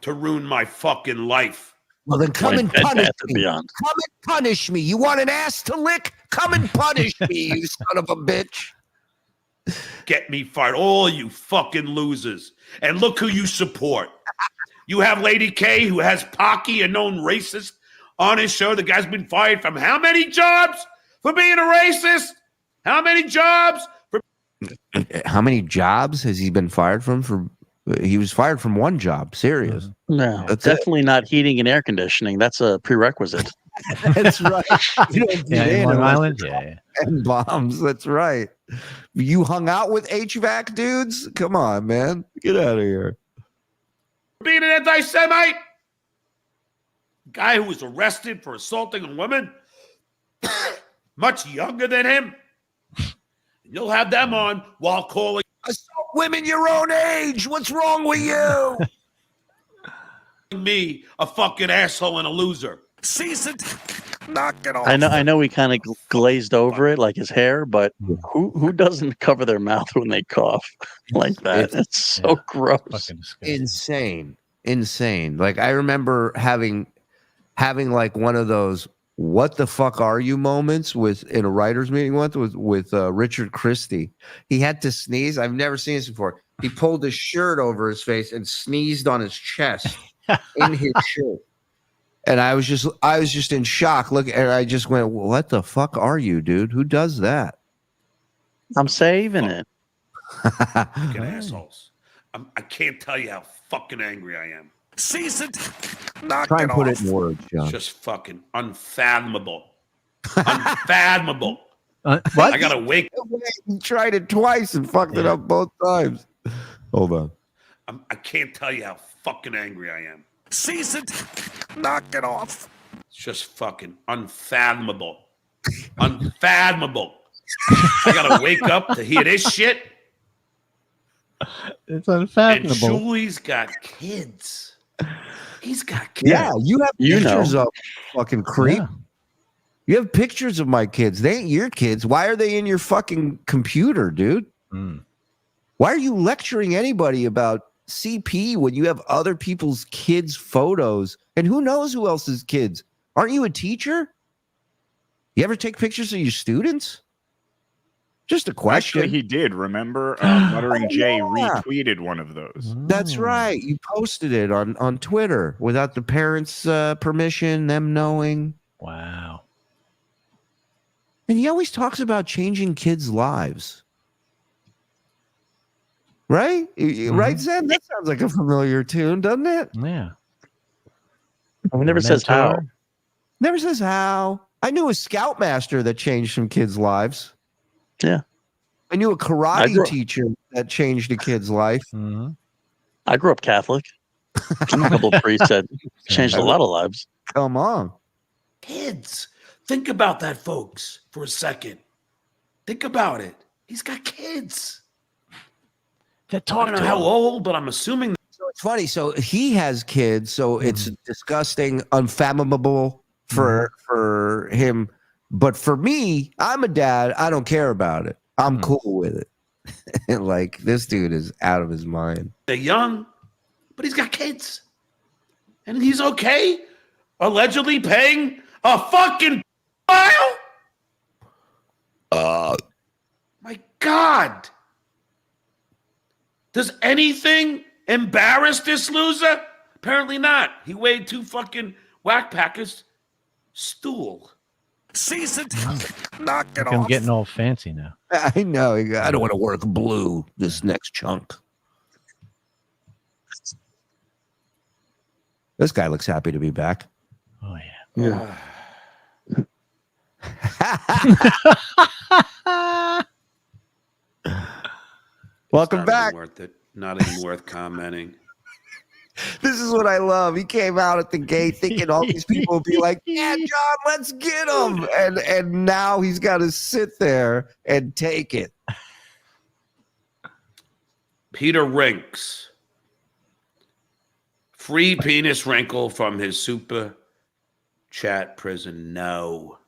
[SPEAKER 18] to ruin my fucking life.
[SPEAKER 4] Well, then come and punish me. Come and punish me. You want an ass to lick? Come and punish me, you son of a bitch.
[SPEAKER 18] Get me fired. All you fucking losers. And look who you support. You have Lady K, who has Pocky, a known racist, on his show. The guy's been fired from how many jobs for being a racist? How many jobs?
[SPEAKER 4] How many jobs has he been fired from? He was fired from one job. Serious.
[SPEAKER 6] No, that's definitely not heating and air conditioning. That's a prerequisite.
[SPEAKER 4] That's right. You don't
[SPEAKER 5] in Long Island.
[SPEAKER 4] And bombs. That's right. You hung out with HVAC dudes? Come on, man. Get out of here.
[SPEAKER 18] Being an anti-Semite? Guy who was arrested for assaulting a woman much younger than him. You'll have them on while calling
[SPEAKER 4] assault women your own age. What's wrong with you?
[SPEAKER 18] Me a fucking asshole and a loser.
[SPEAKER 4] Season, knock it off.
[SPEAKER 6] I know we kind of glazed over it like his hair, but who doesn't cover their mouth when they cough like that? It's so gross.
[SPEAKER 4] Insane. Like I remember having like one of those "what the fuck are you" moments in a writers meeting once with Richard Christie. He had to sneeze. I've never seen this before. He pulled his shirt over his face and sneezed on his chest in his shirt. And I was just in shock. Look, and I just went, "What the fuck are you, dude? Who does that?"
[SPEAKER 6] I'm saving it.
[SPEAKER 18] Fucking assholes. I can't tell you how fucking angry I am.
[SPEAKER 4] Season, knock Try and put it in words, John.
[SPEAKER 18] Just fucking unfathomable. Unfathomable.
[SPEAKER 5] What?
[SPEAKER 18] I gotta wake.
[SPEAKER 4] You tried it twice and fucked it up both times. Hold on.
[SPEAKER 18] I can't tell you how fucking angry I am.
[SPEAKER 4] Season, knock it off.
[SPEAKER 18] It's just fucking unfathomable. Unfathomable. I gotta wake up to hear this shit.
[SPEAKER 5] It's unfathomable.
[SPEAKER 18] And Shuli's got kids. He's got kids.
[SPEAKER 4] Yeah, you have pictures of fucking creep. Yeah. You have pictures of my kids. They ain't your kids. Why are they in your fucking computer, dude? Why are you lecturing anybody about CP when you have other people's kids' photos? And who knows who else's kids? Aren't you a teacher? You ever take pictures of your students? Just a question.
[SPEAKER 7] Actually, he did. Remember, Muttering Jay retweeted one of those.
[SPEAKER 4] That's right. You posted it on Twitter without the parents' permission, them knowing.
[SPEAKER 5] Wow.
[SPEAKER 4] And he always talks about changing kids' lives. Right? Right, Zen? That sounds like a familiar tune, doesn't it?
[SPEAKER 5] Yeah.
[SPEAKER 6] He never says how.
[SPEAKER 4] Never says how. I knew a scoutmaster that changed some kids' lives.
[SPEAKER 6] Yeah.
[SPEAKER 4] I knew a karate teacher that changed a kid's life.
[SPEAKER 6] I grew up Catholic. A couple of priests that changed a lot of lives.
[SPEAKER 4] Come on.
[SPEAKER 18] Kids. Think about that, folks, for a second. Think about it. He's got kids.
[SPEAKER 5] That
[SPEAKER 18] I don't know how old, but I'm assuming.
[SPEAKER 4] So it's funny. So he has kids, so it's disgusting, unfathomable for him. But for me, I'm a dad. I don't care about it. I'm cool with it. Like, this dude is out of his mind.
[SPEAKER 18] They're young, but he's got kids. And he's okay allegedly paying a fucking file? My God. Does anything embarrass this loser? Apparently not. He weighed 2 fucking whack packers. Stool.
[SPEAKER 14] Cease it. Knock it
[SPEAKER 5] I'm
[SPEAKER 14] off.
[SPEAKER 5] getting all fancy now.
[SPEAKER 4] I know. I don't want to work blue this next chunk. This guy looks happy to be back.
[SPEAKER 5] Oh, yeah.
[SPEAKER 4] Welcome back.
[SPEAKER 18] Worth it. Not even worth commenting.
[SPEAKER 4] This is what I love. He came out at the gate thinking all these people would be like, yeah, John, let's get him. And now he's got to sit there and take it.
[SPEAKER 18] Peter Rinks. Free penis wrinkle from his super chat prison. No.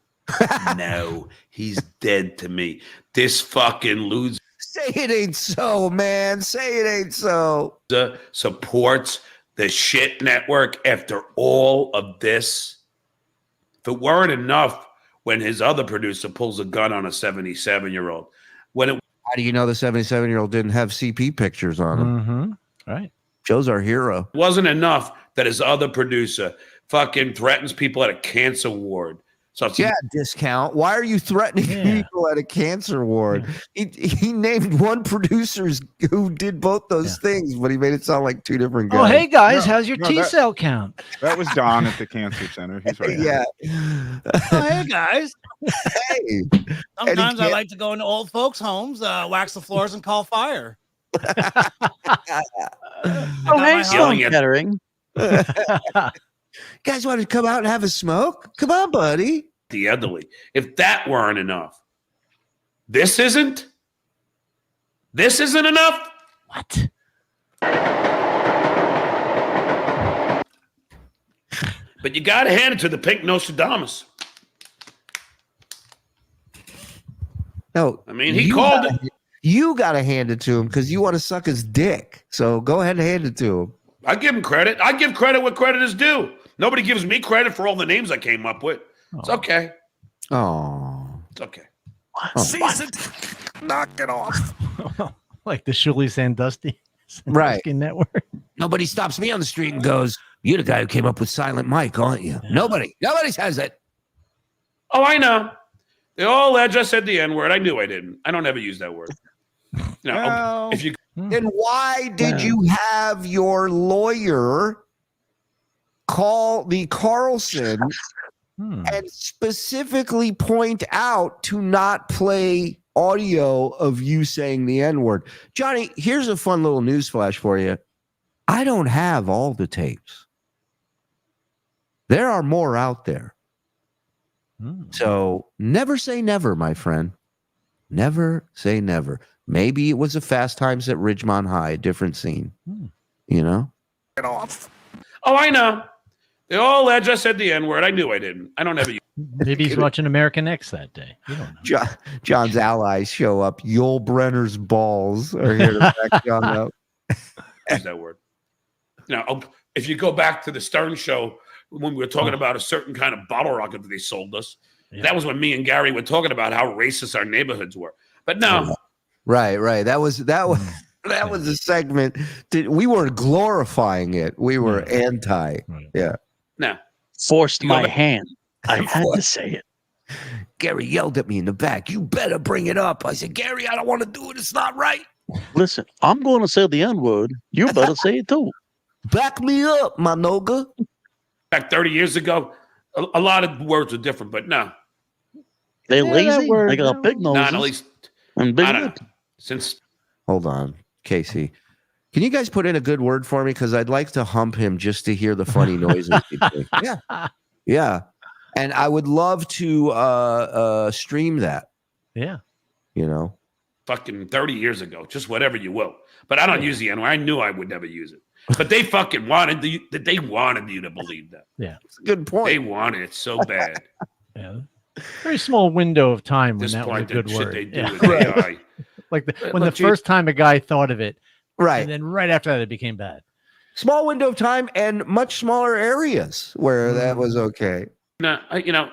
[SPEAKER 18] No. He's dead to me. This fucking loser.
[SPEAKER 4] Say it ain't so, man. Say it ain't so.
[SPEAKER 18] Supports the shit network after all of this. If it weren't enough when his other producer pulls a gun on a 77-year-old. How
[SPEAKER 4] do you know the 77-year-old didn't have CP pictures on him?
[SPEAKER 5] Right.
[SPEAKER 4] Joe's our hero.
[SPEAKER 18] Wasn't enough that his other producer fucking threatens people at a cancer ward. So it's
[SPEAKER 4] discount. Why are you threatening people at a cancer ward? He named one producer who did both those things, but he made it sound like 2 different guys.
[SPEAKER 5] Oh, hey, guys, how's your T-cell count?
[SPEAKER 7] That was Don at the cancer center. He's right.
[SPEAKER 4] Yeah.
[SPEAKER 8] Oh, hey, guys.
[SPEAKER 4] Hey.
[SPEAKER 8] Sometimes I like to go into old folks' homes, wax the floors, and call fire.
[SPEAKER 6] Oh, hey, Stone Kettering.
[SPEAKER 4] You guys want to come out and have a smoke? Come on, buddy.
[SPEAKER 18] The elderly. If that weren't enough, this isn't enough.
[SPEAKER 5] What?
[SPEAKER 18] But you got to hand it to the pink Nostradamus.
[SPEAKER 4] No,
[SPEAKER 18] I mean, he called it.
[SPEAKER 4] You got to hand it to him because you want to suck his dick. So go ahead and hand it to him.
[SPEAKER 18] I give him credit. I give credit where credit is due. Nobody gives me credit for all the names I came up with. It's okay.
[SPEAKER 4] Oh.
[SPEAKER 18] It's okay.
[SPEAKER 14] Cease it. Knock it off.
[SPEAKER 5] Like the Shuli Sandusky network.
[SPEAKER 4] Nobody stops me on the street and goes, "You're the guy who came up with Silent Mike, aren't you?" Yeah. Nobody says it.
[SPEAKER 18] Oh, I know. They all I just said the N-word. I knew I didn't. I don't ever use that word. No. If you
[SPEAKER 4] then why did you have your lawyer call the Carlson and specifically point out to not play audio of you saying the N-word? Johnny, here's a fun little news flash for you. I don't have all the tapes. There are more out there. So never say never, my friend. Never say never. Maybe it was a Fast Times at Ridgemont High, a different scene. You know?
[SPEAKER 14] Get off.
[SPEAKER 18] Oh, I know. They all I just said the N-word. I knew I didn't. I don't ever use
[SPEAKER 5] Maybe he's watching American X that day. You don't know.
[SPEAKER 4] John's allies show up. Yul Brenner's balls are here to back John up.
[SPEAKER 18] Use that word. If you go back to the Stern show when we were talking about a certain kind of bottle rocket that they sold us, that was when me and Gary were talking about how racist our neighborhoods were. But no.
[SPEAKER 4] Right. That was a segment. We weren't glorifying it. We were anti. Yeah.
[SPEAKER 18] No.
[SPEAKER 6] Forced my hand. I had to say it.
[SPEAKER 4] Gary yelled at me in the back. You better bring it up. I said, Gary, I don't want to do it. It's not right.
[SPEAKER 6] Listen, I'm going to say the N-word. You better say it too.
[SPEAKER 4] Back me up, my noga.
[SPEAKER 18] Back 30 years ago, a lot of words were different, but no.
[SPEAKER 6] They lazy?
[SPEAKER 5] word,
[SPEAKER 6] They got big noses.
[SPEAKER 18] Not at least.
[SPEAKER 6] And big
[SPEAKER 18] I don't
[SPEAKER 6] lips.
[SPEAKER 18] know. Since
[SPEAKER 4] Hold on, Casey. Can you guys put in a good word for me? Because I'd like to hump him just to hear the funny noises. He makes. Yeah. And I would love to stream that.
[SPEAKER 5] Yeah.
[SPEAKER 4] You know.
[SPEAKER 18] fucking 30 years ago, just whatever you will. But I don't use the N-word. I knew I would never use it. But they fucking wanted you to believe that.
[SPEAKER 5] Yeah.
[SPEAKER 4] That's a good point.
[SPEAKER 18] They wanted it so bad.
[SPEAKER 5] Yeah. Very small window of time when
[SPEAKER 18] This
[SPEAKER 5] that was a
[SPEAKER 18] point,
[SPEAKER 5] good
[SPEAKER 18] that
[SPEAKER 5] word.
[SPEAKER 18] shit they do with AI.
[SPEAKER 5] Like when
[SPEAKER 18] Look,
[SPEAKER 5] the first time a guy thought of it,
[SPEAKER 4] right,
[SPEAKER 5] and then right after that it became bad.
[SPEAKER 4] Small window of time and much smaller areas where that was okay.
[SPEAKER 18] Now,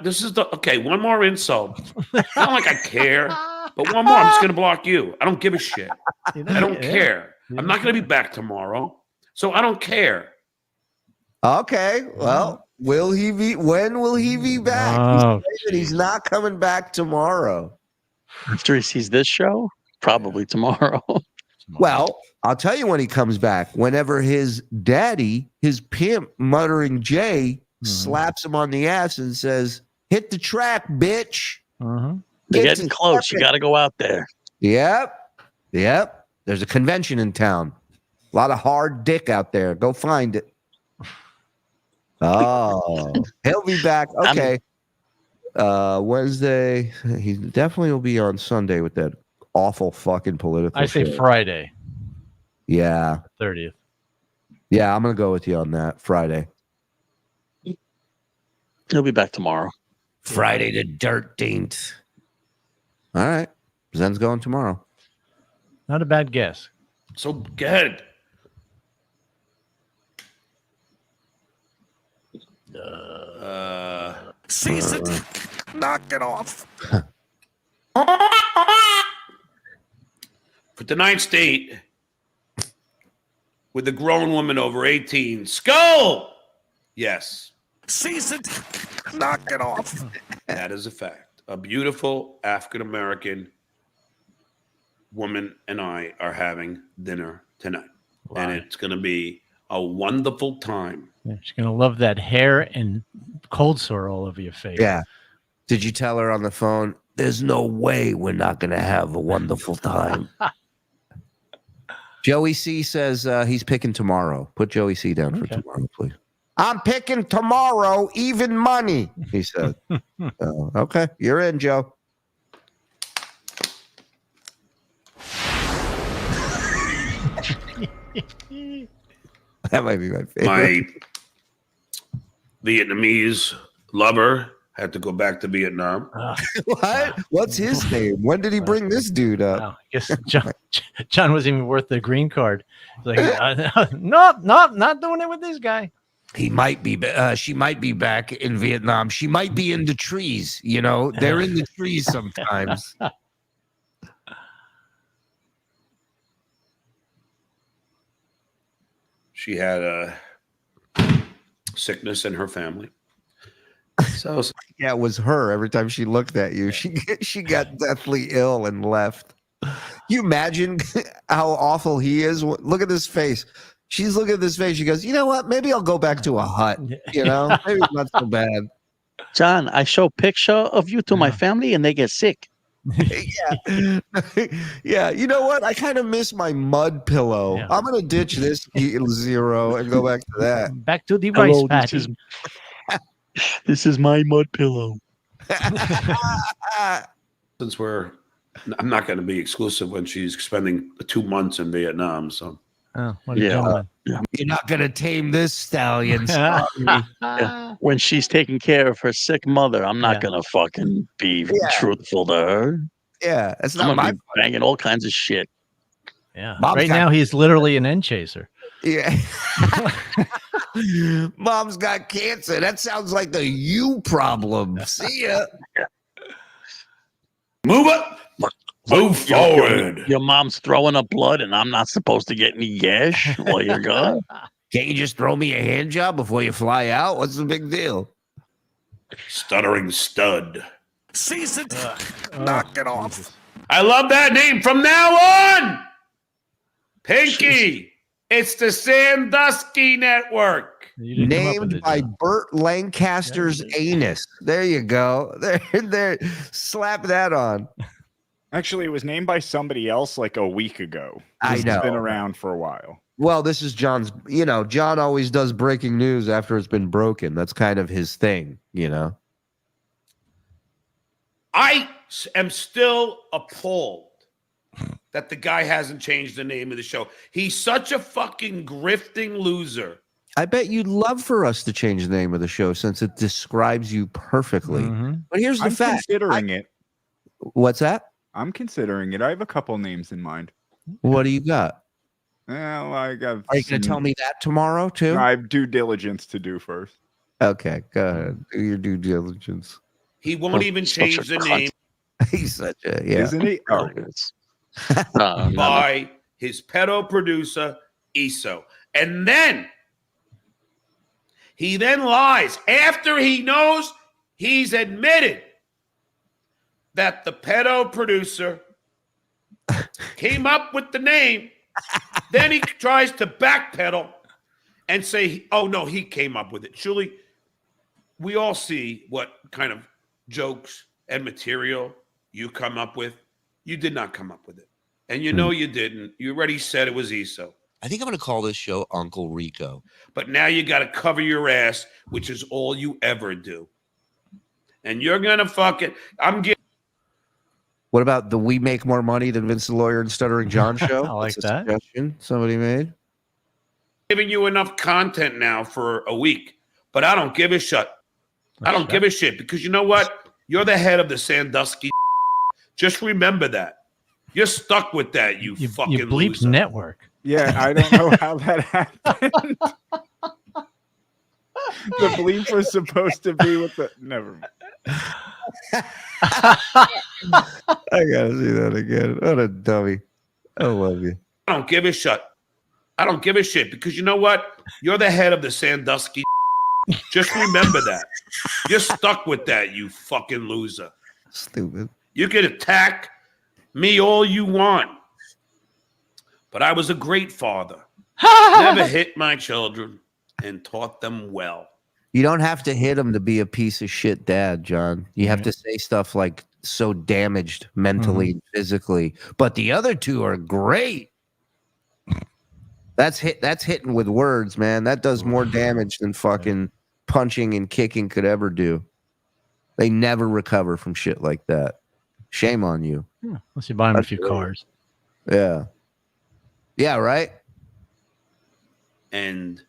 [SPEAKER 18] this is one more insult. Not like I care, but one more. I'm just gonna block you. I don't give a shit. I don't care. I'm not gonna be back tomorrow, so I don't care.
[SPEAKER 4] Okay, well, will he be? When will he be back?
[SPEAKER 5] Oh,
[SPEAKER 4] he's not coming back tomorrow.
[SPEAKER 6] After he sees this show, probably tomorrow.
[SPEAKER 4] Well, I'll tell you when he comes back. Whenever his daddy, his pimp, Muttering Jay, slaps him on the ass and says, "Hit the track, bitch."
[SPEAKER 6] You're getting close. You got to go out there.
[SPEAKER 4] Yep. There's a convention in town. A lot of hard dick out there. Go find it. Oh, he'll be back. Okay. Wednesday. He definitely will be on Sunday with that awful fucking political.
[SPEAKER 5] I say
[SPEAKER 4] shit.
[SPEAKER 5] Friday.
[SPEAKER 4] Yeah.
[SPEAKER 5] 30th.
[SPEAKER 4] Yeah, I'm gonna go with you on that. Friday.
[SPEAKER 6] He'll be back tomorrow.
[SPEAKER 4] Friday the 13th. All right. Zen's going tomorrow.
[SPEAKER 5] Not a bad guess.
[SPEAKER 18] So good.
[SPEAKER 1] Season. Knock it off.
[SPEAKER 18] For tonight's date with a grown woman over 18. Skull! Yes.
[SPEAKER 1] Season. Knock it off.
[SPEAKER 18] That is a fact. A beautiful African-American woman and I are having dinner tonight.
[SPEAKER 5] Wow.
[SPEAKER 18] And it's going to be a wonderful time.
[SPEAKER 5] Yeah, she's gonna love that hair and cold sore all over your face.
[SPEAKER 4] Yeah. Did you tell her on the phone? There's no way we're not gonna have a wonderful time. Joey C says he's picking tomorrow. Put Joey C down for tomorrow, please. I'm picking tomorrow, even money, he said. Okay, you're in, Joe. That might be my favorite.
[SPEAKER 18] My Vietnamese lover had to go back to Vietnam.
[SPEAKER 4] What? What's his name? When did he bring this dude up?
[SPEAKER 5] I guess John wasn't even worth the green card. He's like, nope, not doing it with this guy.
[SPEAKER 4] He might be. She might be back in Vietnam. She might be in the trees. You know, they're in the trees sometimes.
[SPEAKER 18] She had a sickness in her family. So
[SPEAKER 4] yeah, it was her. Every time she looked at you, she got deathly ill and left. You imagine how awful he is. Look at this face. She's looking at this face. She goes, "You know what? Maybe I'll go back to a hut. You know, maybe it's not so bad."
[SPEAKER 6] John, I show picture of you to my family and they get sick.
[SPEAKER 4] Yeah. You know what? I kind of miss my mud pillow.
[SPEAKER 5] Yeah.
[SPEAKER 4] I'm gonna ditch this zero and go back to that.
[SPEAKER 5] Back to the rice patty.
[SPEAKER 6] This is my mud pillow.
[SPEAKER 18] since I'm not going to be exclusive when she's spending 2 months in Vietnam. So
[SPEAKER 5] what a gentleman.
[SPEAKER 4] You're not gonna tame this stallion.
[SPEAKER 6] Yeah. When she's taking care of her sick mother, I'm not gonna fucking be truthful to her.
[SPEAKER 4] Yeah, that's
[SPEAKER 6] I'm
[SPEAKER 4] not
[SPEAKER 6] gonna
[SPEAKER 4] my
[SPEAKER 6] be banging all kinds of shit.
[SPEAKER 5] Yeah.
[SPEAKER 4] Mom's
[SPEAKER 5] right
[SPEAKER 4] got-
[SPEAKER 5] now he's literally an end chaser.
[SPEAKER 4] Yeah. Mom's got cancer. That sounds like the you problem. See ya.
[SPEAKER 18] move up, move forward.
[SPEAKER 6] Your mom's throwing up blood, and I'm not supposed to get any gash while you're gone.
[SPEAKER 4] Can't you just throw me a hand job before you fly out? What's the big deal?
[SPEAKER 18] Stuttering Stud.
[SPEAKER 1] Season. Knock it off.
[SPEAKER 18] I love that name from now on. Pinky. It's the Sandusky Network.
[SPEAKER 5] You didn't come up with
[SPEAKER 4] Named
[SPEAKER 5] it,
[SPEAKER 4] by
[SPEAKER 5] John.
[SPEAKER 4] Burt Lancaster's anus. There you go. There. Slap that on.
[SPEAKER 7] Actually, it was named by somebody else like a week ago.
[SPEAKER 4] I
[SPEAKER 7] It's
[SPEAKER 4] know.
[SPEAKER 7] been around for a while.
[SPEAKER 4] Well, this is John's. John always does breaking news after it's been broken. That's kind of his thing.
[SPEAKER 18] I am still appalled that the guy hasn't changed the name of the show. He's such a fucking grifting loser.
[SPEAKER 4] I bet you'd love for us to change the name of the show since it describes you perfectly. But here's the
[SPEAKER 7] I'm
[SPEAKER 4] fact.
[SPEAKER 7] considering it.
[SPEAKER 4] What's that?
[SPEAKER 7] I'm considering it. I have a couple names in mind.
[SPEAKER 4] What do you got?
[SPEAKER 7] Well, I got.
[SPEAKER 4] Are you going to tell me that tomorrow too?
[SPEAKER 7] I have due diligence to do first.
[SPEAKER 4] Okay, go ahead. Do your due diligence.
[SPEAKER 18] He won't even change the name.
[SPEAKER 4] He's such a
[SPEAKER 7] Isn't he? Oh,
[SPEAKER 18] by his pedo producer Eso, and then he lies after he knows he's admitted that the pedo producer came up with the name. Then he tries to backpedal and say, "Oh no, he came up with it." Shuli, we all see what kind of jokes and material you come up with. You did not come up with it. And you know you didn't. You already said it was Eso.
[SPEAKER 19] I think I'm going to call this show Uncle Rico.
[SPEAKER 18] But now you got to cover your ass, which is all you ever do. And you're going to fuck it. I'm giving.
[SPEAKER 4] What about the We Make More Money Than Vince the Lawyer and Stuttering John show?
[SPEAKER 5] I like
[SPEAKER 4] That's a
[SPEAKER 5] that.
[SPEAKER 4] suggestion somebody made.
[SPEAKER 18] Giving you enough content now for a week, but I don't give a shit. I don't give a shit because you know what? You're the head of the Sandusky. Just remember that. You're stuck with that, you fucking
[SPEAKER 5] You bleeped
[SPEAKER 18] loser.
[SPEAKER 5] network.
[SPEAKER 7] Yeah, I don't know how that happened. The bleep was supposed to be with the. Never mind.
[SPEAKER 4] I gotta see that again. What a dummy. I love you.
[SPEAKER 18] I don't give a shit. I don't give a shit because you know what? You're the head of the Sandusky. Just remember that. You're stuck with that, you fucking loser.
[SPEAKER 4] Stupid.
[SPEAKER 18] You can attack me all you want. But I was a great father. Never hit my children and taught them well.
[SPEAKER 4] You don't have to hit him to be a piece of shit dad, John. You have to say stuff like so damaged mentally and physically. But the other two are great. That's hitting with words, man. That does more damage than fucking punching and kicking could ever do. They never recover from shit like that. Shame on you.
[SPEAKER 5] Unless you buy them a few cars.
[SPEAKER 4] Yeah. Yeah, right?
[SPEAKER 18] And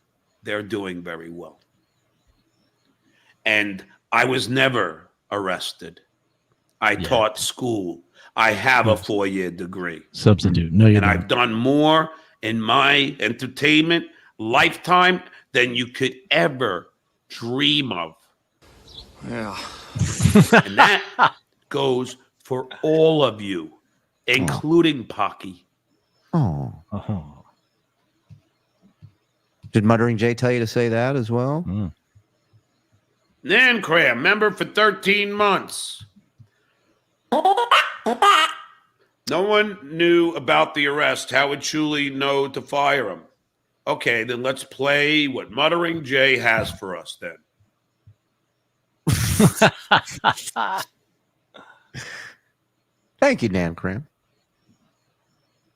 [SPEAKER 18] they're doing very well. And I was never arrested. I taught school. I have a 4-year degree.
[SPEAKER 5] Substitute. No, you
[SPEAKER 18] And
[SPEAKER 5] don't.
[SPEAKER 18] I've done more in my entertainment lifetime than you could ever dream of.
[SPEAKER 10] Yeah.
[SPEAKER 18] And that goes for all of you, including Pocky.
[SPEAKER 4] Oh. Did Muttering Jay tell you to say that as well?
[SPEAKER 18] Nan Cram, member for 13 months. No one knew about the arrest. How would Shuli know to fire him? Okay, then let's play what Muttering Jay has for us then.
[SPEAKER 4] Thank you, Nan Cram.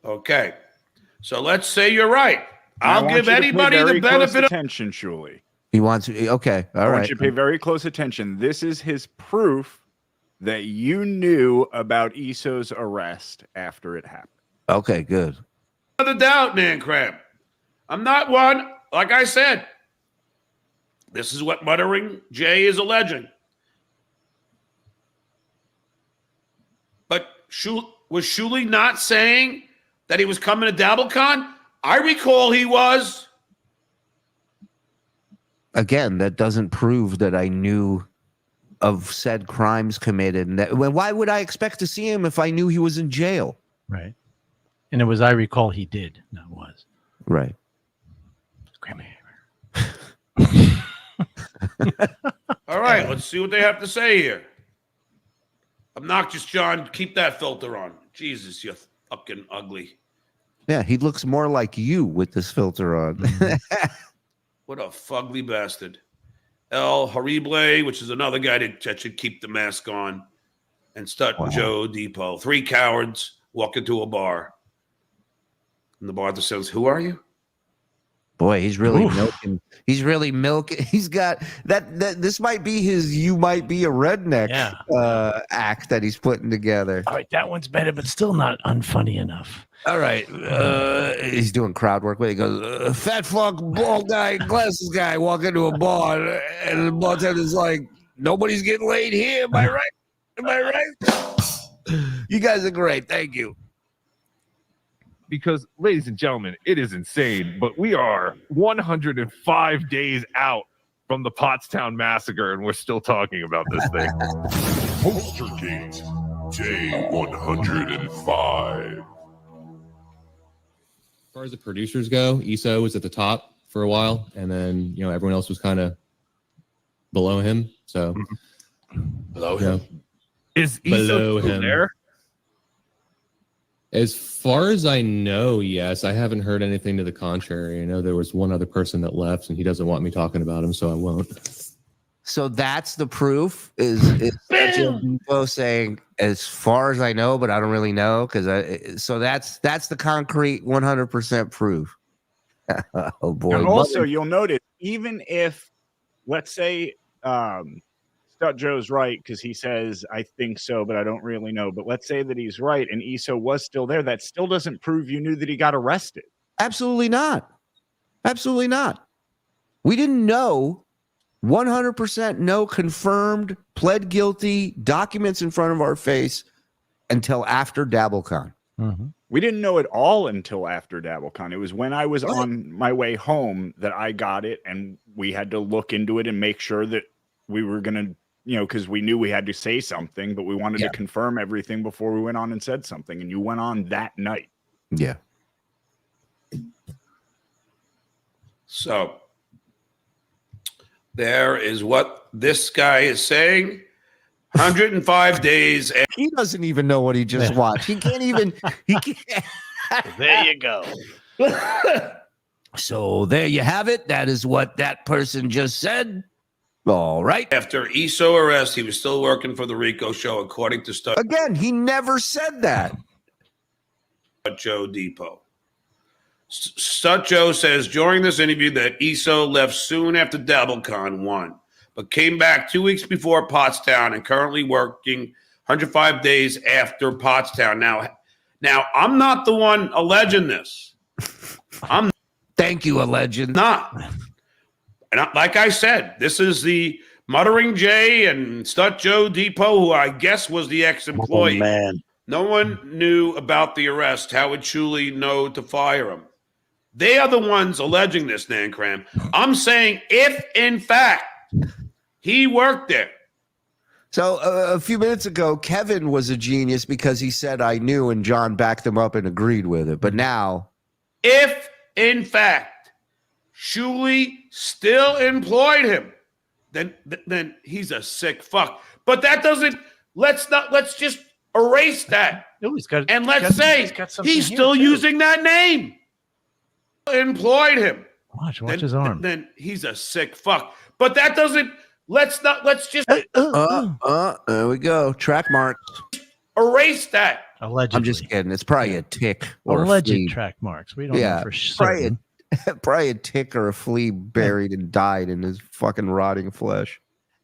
[SPEAKER 18] Okay, so let's say you're right.
[SPEAKER 7] I
[SPEAKER 18] I'll
[SPEAKER 7] want
[SPEAKER 18] give
[SPEAKER 7] you to pay
[SPEAKER 18] anybody
[SPEAKER 7] very
[SPEAKER 18] the
[SPEAKER 7] close
[SPEAKER 18] benefit of...
[SPEAKER 7] attention, Shuli.
[SPEAKER 4] He wants okay. All
[SPEAKER 7] I want
[SPEAKER 4] right.
[SPEAKER 7] you to pay very close attention. This is his proof that you knew about Esso's arrest after it happened.
[SPEAKER 4] Okay, good.
[SPEAKER 18] Without a doubt, Nan Cram. I'm not one. Like I said, this is what Muttering Jay is alleging. But was Shuli not saying that he was coming to DabbleCon? I recall he was.
[SPEAKER 4] Again, that doesn't prove that I knew of said crimes committed. And that, why would I expect to see him if I knew he was in jail?
[SPEAKER 5] Right. And it was, I recall he did. No, it was.
[SPEAKER 4] Right.
[SPEAKER 18] All right, let's see what they have to say here. Obnoxious John, keep that filter on. Jesus, you're fucking ugly.
[SPEAKER 4] Yeah, he looks more like you with this filter on.
[SPEAKER 18] What a fugly bastard. El Horrible, which is another guy that should keep the mask on. And Joe Depot. 3 cowards walk into a bar. And the bartender says, "Who are you?"
[SPEAKER 4] Boy, he's really milking. He's really milking. He's got that. This might be his "You Might Be a Redneck" act that he's putting together.
[SPEAKER 17] All right, that one's better, but still not unfunny enough.
[SPEAKER 4] All right, he's doing crowd work. Where he goes, "Fat fuck, bald guy, glasses guy walk into a bar, and the bartender's like, nobody's getting laid here. Am I right? Am I right? You guys are great. Thank you."
[SPEAKER 11] Because, ladies and gentlemen, it is insane, but we are 105 days out from the Pottstown massacre, and we're still talking about this thing.
[SPEAKER 22] Postergate J105.
[SPEAKER 23] As far as the producers go, ESO was at the top for a while, and then everyone else was kind of below him. So
[SPEAKER 22] below him.
[SPEAKER 11] Is ESO still there?
[SPEAKER 23] As far as I know, yes. I haven't heard anything to the contrary. I know there was one other person that left, and he doesn't want me talking about him, so I won't.
[SPEAKER 4] So that's the proof. Is Depot saying, "As far as I know, but I don't really know," so that's the concrete 100% proof. Oh boy!
[SPEAKER 7] And also, you'll notice, even if, let's say, Stut Joe's right, because he says, "I think so, but I don't really know." But let's say that he's right, and ESO was still there. That still doesn't prove you knew that he got arrested.
[SPEAKER 4] Absolutely not. Absolutely not. We didn't know. 100% no, confirmed, pled guilty, documents in front of our face until after DabbleCon.
[SPEAKER 7] We didn't know it all until after DabbleCon. It was when I was on my way home that I got it, and we had to look into it and make sure that we were going to, because we knew we had to say something, but we wanted to confirm everything before we went on and said something. And you went on that night.
[SPEAKER 4] Yeah.
[SPEAKER 18] So there is what this guy is saying. 105 days. And
[SPEAKER 4] he doesn't even know what he just watched. He can't even. He can't.
[SPEAKER 17] There you go.
[SPEAKER 4] So there you have it. That is what that person just said. All right.
[SPEAKER 18] After ESO arrest, he was still working for the Rico Show, according to Stutt.
[SPEAKER 4] Again, he never said that.
[SPEAKER 18] Joe Depot. Stut Joe says during this interview that ESO left soon after DabbleCon 1, but came back 2 weeks before Pottstown and currently working 105 days after Pottstown. Now I'm not the one alleging this.
[SPEAKER 4] Thank you, alleging.
[SPEAKER 18] Not. And like I said, this is the Muttering Jay and Stut Joe Depot, who I guess was the ex-employee.
[SPEAKER 6] Oh, man.
[SPEAKER 18] No one knew about the arrest. How would Shuli know to fire him? They are the ones alleging this, Nancram. I'm saying if, in fact, he worked there.
[SPEAKER 4] So a few minutes ago, Kevin was a genius because he said, "I knew," and John backed him up and agreed with it. But now,
[SPEAKER 18] if, in fact, Shuli still employed him, then he's a sick fuck. But that doesn't, let's just erase that. And let's say he's still using that name. Employed him.
[SPEAKER 5] Watch his arm.
[SPEAKER 18] Then he's a sick fuck. But that doesn't, let's just
[SPEAKER 4] there we go. Track marks.
[SPEAKER 18] Erase that.
[SPEAKER 5] Allegedly.
[SPEAKER 4] I'm just kidding. It's probably a tick or
[SPEAKER 5] alleged
[SPEAKER 4] a flea.
[SPEAKER 5] track marks. We don't know for certain.
[SPEAKER 4] Probably a tick or a flea buried and died in his fucking rotting flesh.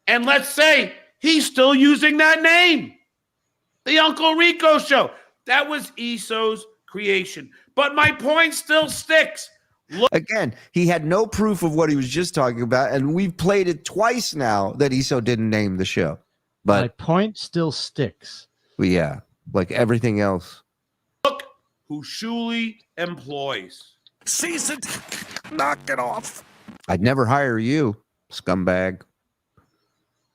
[SPEAKER 18] And let's say he's still using that name. The Uncle Rico Show. That was ESO's creation. But my point still sticks.
[SPEAKER 4] Again, he had no proof of what he was just talking about, and we've played it twice now that ESO didn't name the show. But
[SPEAKER 5] my point still sticks.
[SPEAKER 4] Yeah, like everything else.
[SPEAKER 18] Look who Shuli employs.
[SPEAKER 4] Cease it. Knock it off. I'd never hire you, scumbag.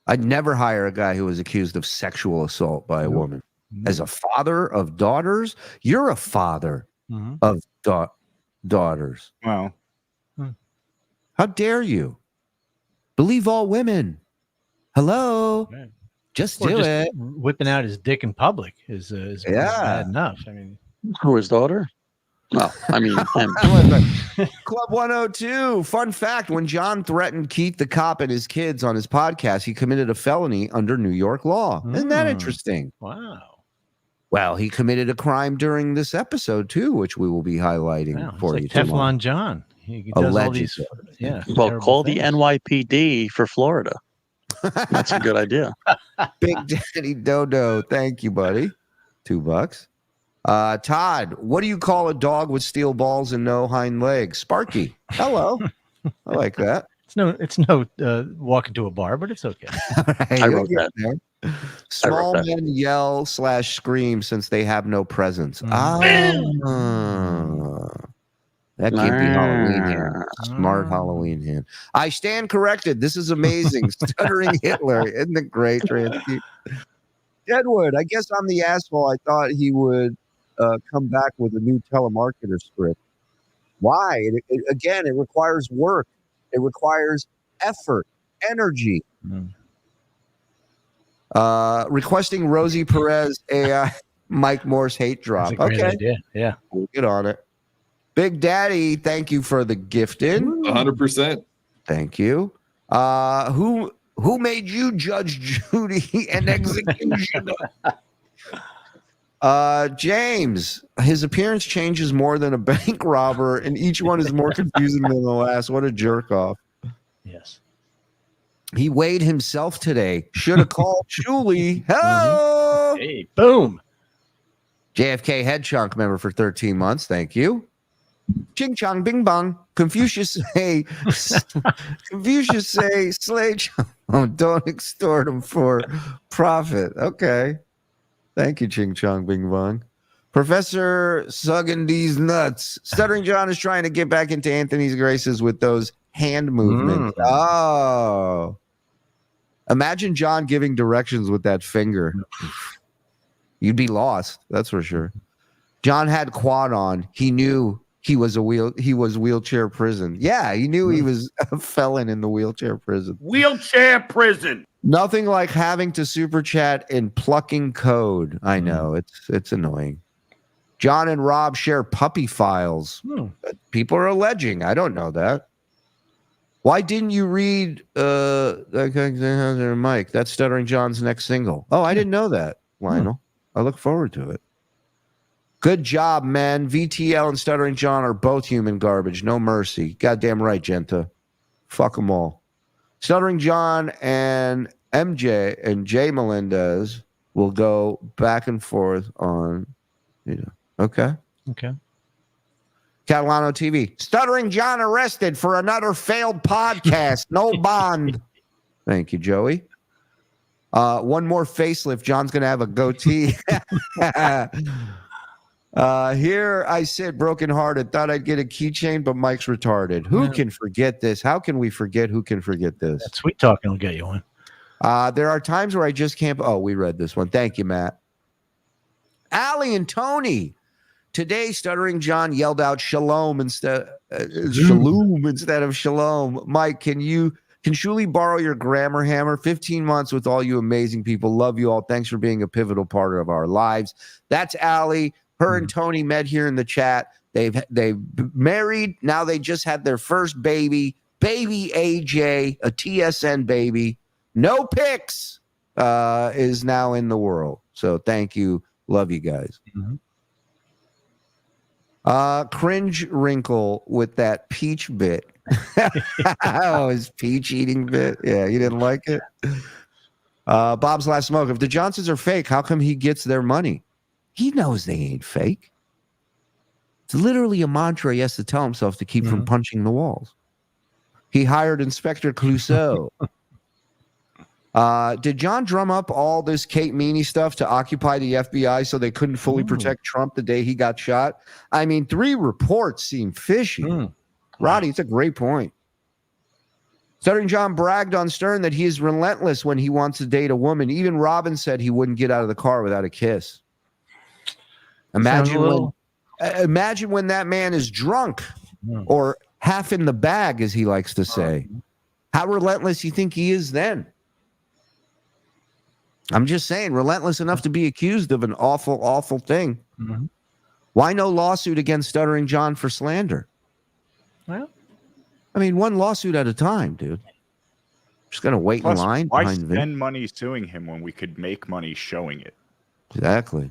[SPEAKER 4] I'd never hire a guy who was accused of sexual assault by a woman. As a father of daughters, you're a father of daughters.
[SPEAKER 7] Well,
[SPEAKER 4] how dare you? Believe all women. Hello.
[SPEAKER 5] Right.
[SPEAKER 4] Just
[SPEAKER 5] Or
[SPEAKER 4] do
[SPEAKER 5] just
[SPEAKER 4] it.
[SPEAKER 5] Whipping out his dick in public is bad enough. I mean,
[SPEAKER 6] Who, his daughter? Well, I mean,
[SPEAKER 4] Club 102. Fun fact: when John threatened Keith the cop and his kids on his podcast, he committed a felony under New York law. Isn't that interesting?
[SPEAKER 5] Wow.
[SPEAKER 4] Well, he committed a crime during this episode too, which we will be highlighting for
[SPEAKER 5] It's
[SPEAKER 4] you.
[SPEAKER 5] like
[SPEAKER 4] tomorrow.
[SPEAKER 5] Teflon John. He does all these. Yeah.
[SPEAKER 6] Well,
[SPEAKER 5] terrible
[SPEAKER 6] call
[SPEAKER 5] things.
[SPEAKER 6] the NYPD for Florida. That's a good idea.
[SPEAKER 4] Big Daddy Dodo, thank you, buddy. $2. Todd, what do you call a dog with steel balls and no hind legs? Sparky. Hello. I like that.
[SPEAKER 5] It's no walk into a bar, but it's okay.
[SPEAKER 4] Hey,
[SPEAKER 6] I wrote that.
[SPEAKER 4] Small
[SPEAKER 6] that.
[SPEAKER 4] men yell / scream since they have no presence. That can't be Halloween hand. Smart Halloween hand. I stand corrected. This is amazing. Stuttering Hitler. Isn't it great? Deadwood, I guess I'm the asshole. I thought he would come back with a new telemarketer script. Why? Again, it requires work. It requires effort, energy. Requesting Rosie Perez AI Mike Morse hate drop.
[SPEAKER 5] That's a great idea. Yeah.
[SPEAKER 4] We'll get on it. Big Daddy, thank you for the gifted.
[SPEAKER 2] 100%.
[SPEAKER 4] Thank you. Who made you Judge Judy and executioner? James, his appearance changes more than a bank robber, and each one is more confusing than the last. What a jerk off.
[SPEAKER 5] Yes.
[SPEAKER 4] He weighed himself today. Should have called Shuli. Hello.
[SPEAKER 5] Hey, boom.
[SPEAKER 4] JFK head chunk member for 13 months. Thank you. Ching chong bing bong. Confucius say slay chong. Don't extort them for profit. Okay. Thank you, Ching chong bing bong. Professor Sugging these nuts. Stuttering John is trying to get back into Anthony's graces with those hand movements. Oh. Imagine John giving directions with that finger. You'd be lost, that's for sure. John had quad on. He knew he was wheelchair prison. Yeah, he knew he was a felon in the wheelchair prison.
[SPEAKER 21] Wheelchair prison.
[SPEAKER 4] Nothing like having to super chat and plucking code. I know, it's annoying. John and Rob share puppy files. People are alleging. I don't know that. Why didn't you read Mike? That's Stuttering John's next single. Oh, I didn't know that, Lionel. I look forward to it. Good job, man. VTL and Stuttering John are both human garbage. No mercy. Goddamn right, Genta. Fuck them all. Stuttering John and MJ and Jay Melendez will go back and forth on, okay.
[SPEAKER 5] Okay.
[SPEAKER 4] Catalano TV. Stuttering John arrested for another failed podcast. No bond. Thank you, Joey. One more facelift. John's going to have a goatee. Here I sit brokenhearted. Thought I'd get a keychain, but Mike's retarded. Who can forget this? How can we forget who can forget this?
[SPEAKER 5] That sweet talking will get you one.
[SPEAKER 4] There are times where I just can't. Oh, we read this one. Thank you, Matt. Allie and Tony. Today, Stuttering John yelled out shalom instead of shalom. Mike, can Shuli borrow your grammar hammer? 15 months with all you amazing people. Love you all. Thanks for being a pivotal part of our lives. That's Allie. Her and Tony met here in the chat. They've married. Now they just had their first baby. Baby AJ, a TSN baby. No pics is now in the world. So thank you. Love you guys. Cringe wrinkle with that peach bit. Oh, his peach eating bit. Yeah, you didn't like it? Bob's Last Smoke. If the Johnsons are fake, how come he gets their money? He knows they ain't fake. It's literally a mantra he has to tell himself to keep from punching the walls. He hired Inspector Clouseau. Did John drum up all this Kate Meany stuff to occupy the FBI so they couldn't fully protect Trump the day he got shot? I mean, 3 reports seem fishy. Roddy, it's a great point. Stuttering John bragged on Stern that he is relentless when he wants to date a woman. Even Robin said he wouldn't get out of the car without a kiss. Imagine when that man is drunk or half in the bag, as he likes to say. How relentless you think he is then? I'm just saying, relentless enough to be accused of an awful, awful thing. Why no lawsuit against Stuttering John for slander?
[SPEAKER 5] Well,
[SPEAKER 4] I mean, one lawsuit at a time, dude. Just gonna wait
[SPEAKER 7] Plus,
[SPEAKER 4] in line
[SPEAKER 7] why
[SPEAKER 4] behind Vince.
[SPEAKER 7] spend money suing him when we could make money showing it?
[SPEAKER 4] Exactly.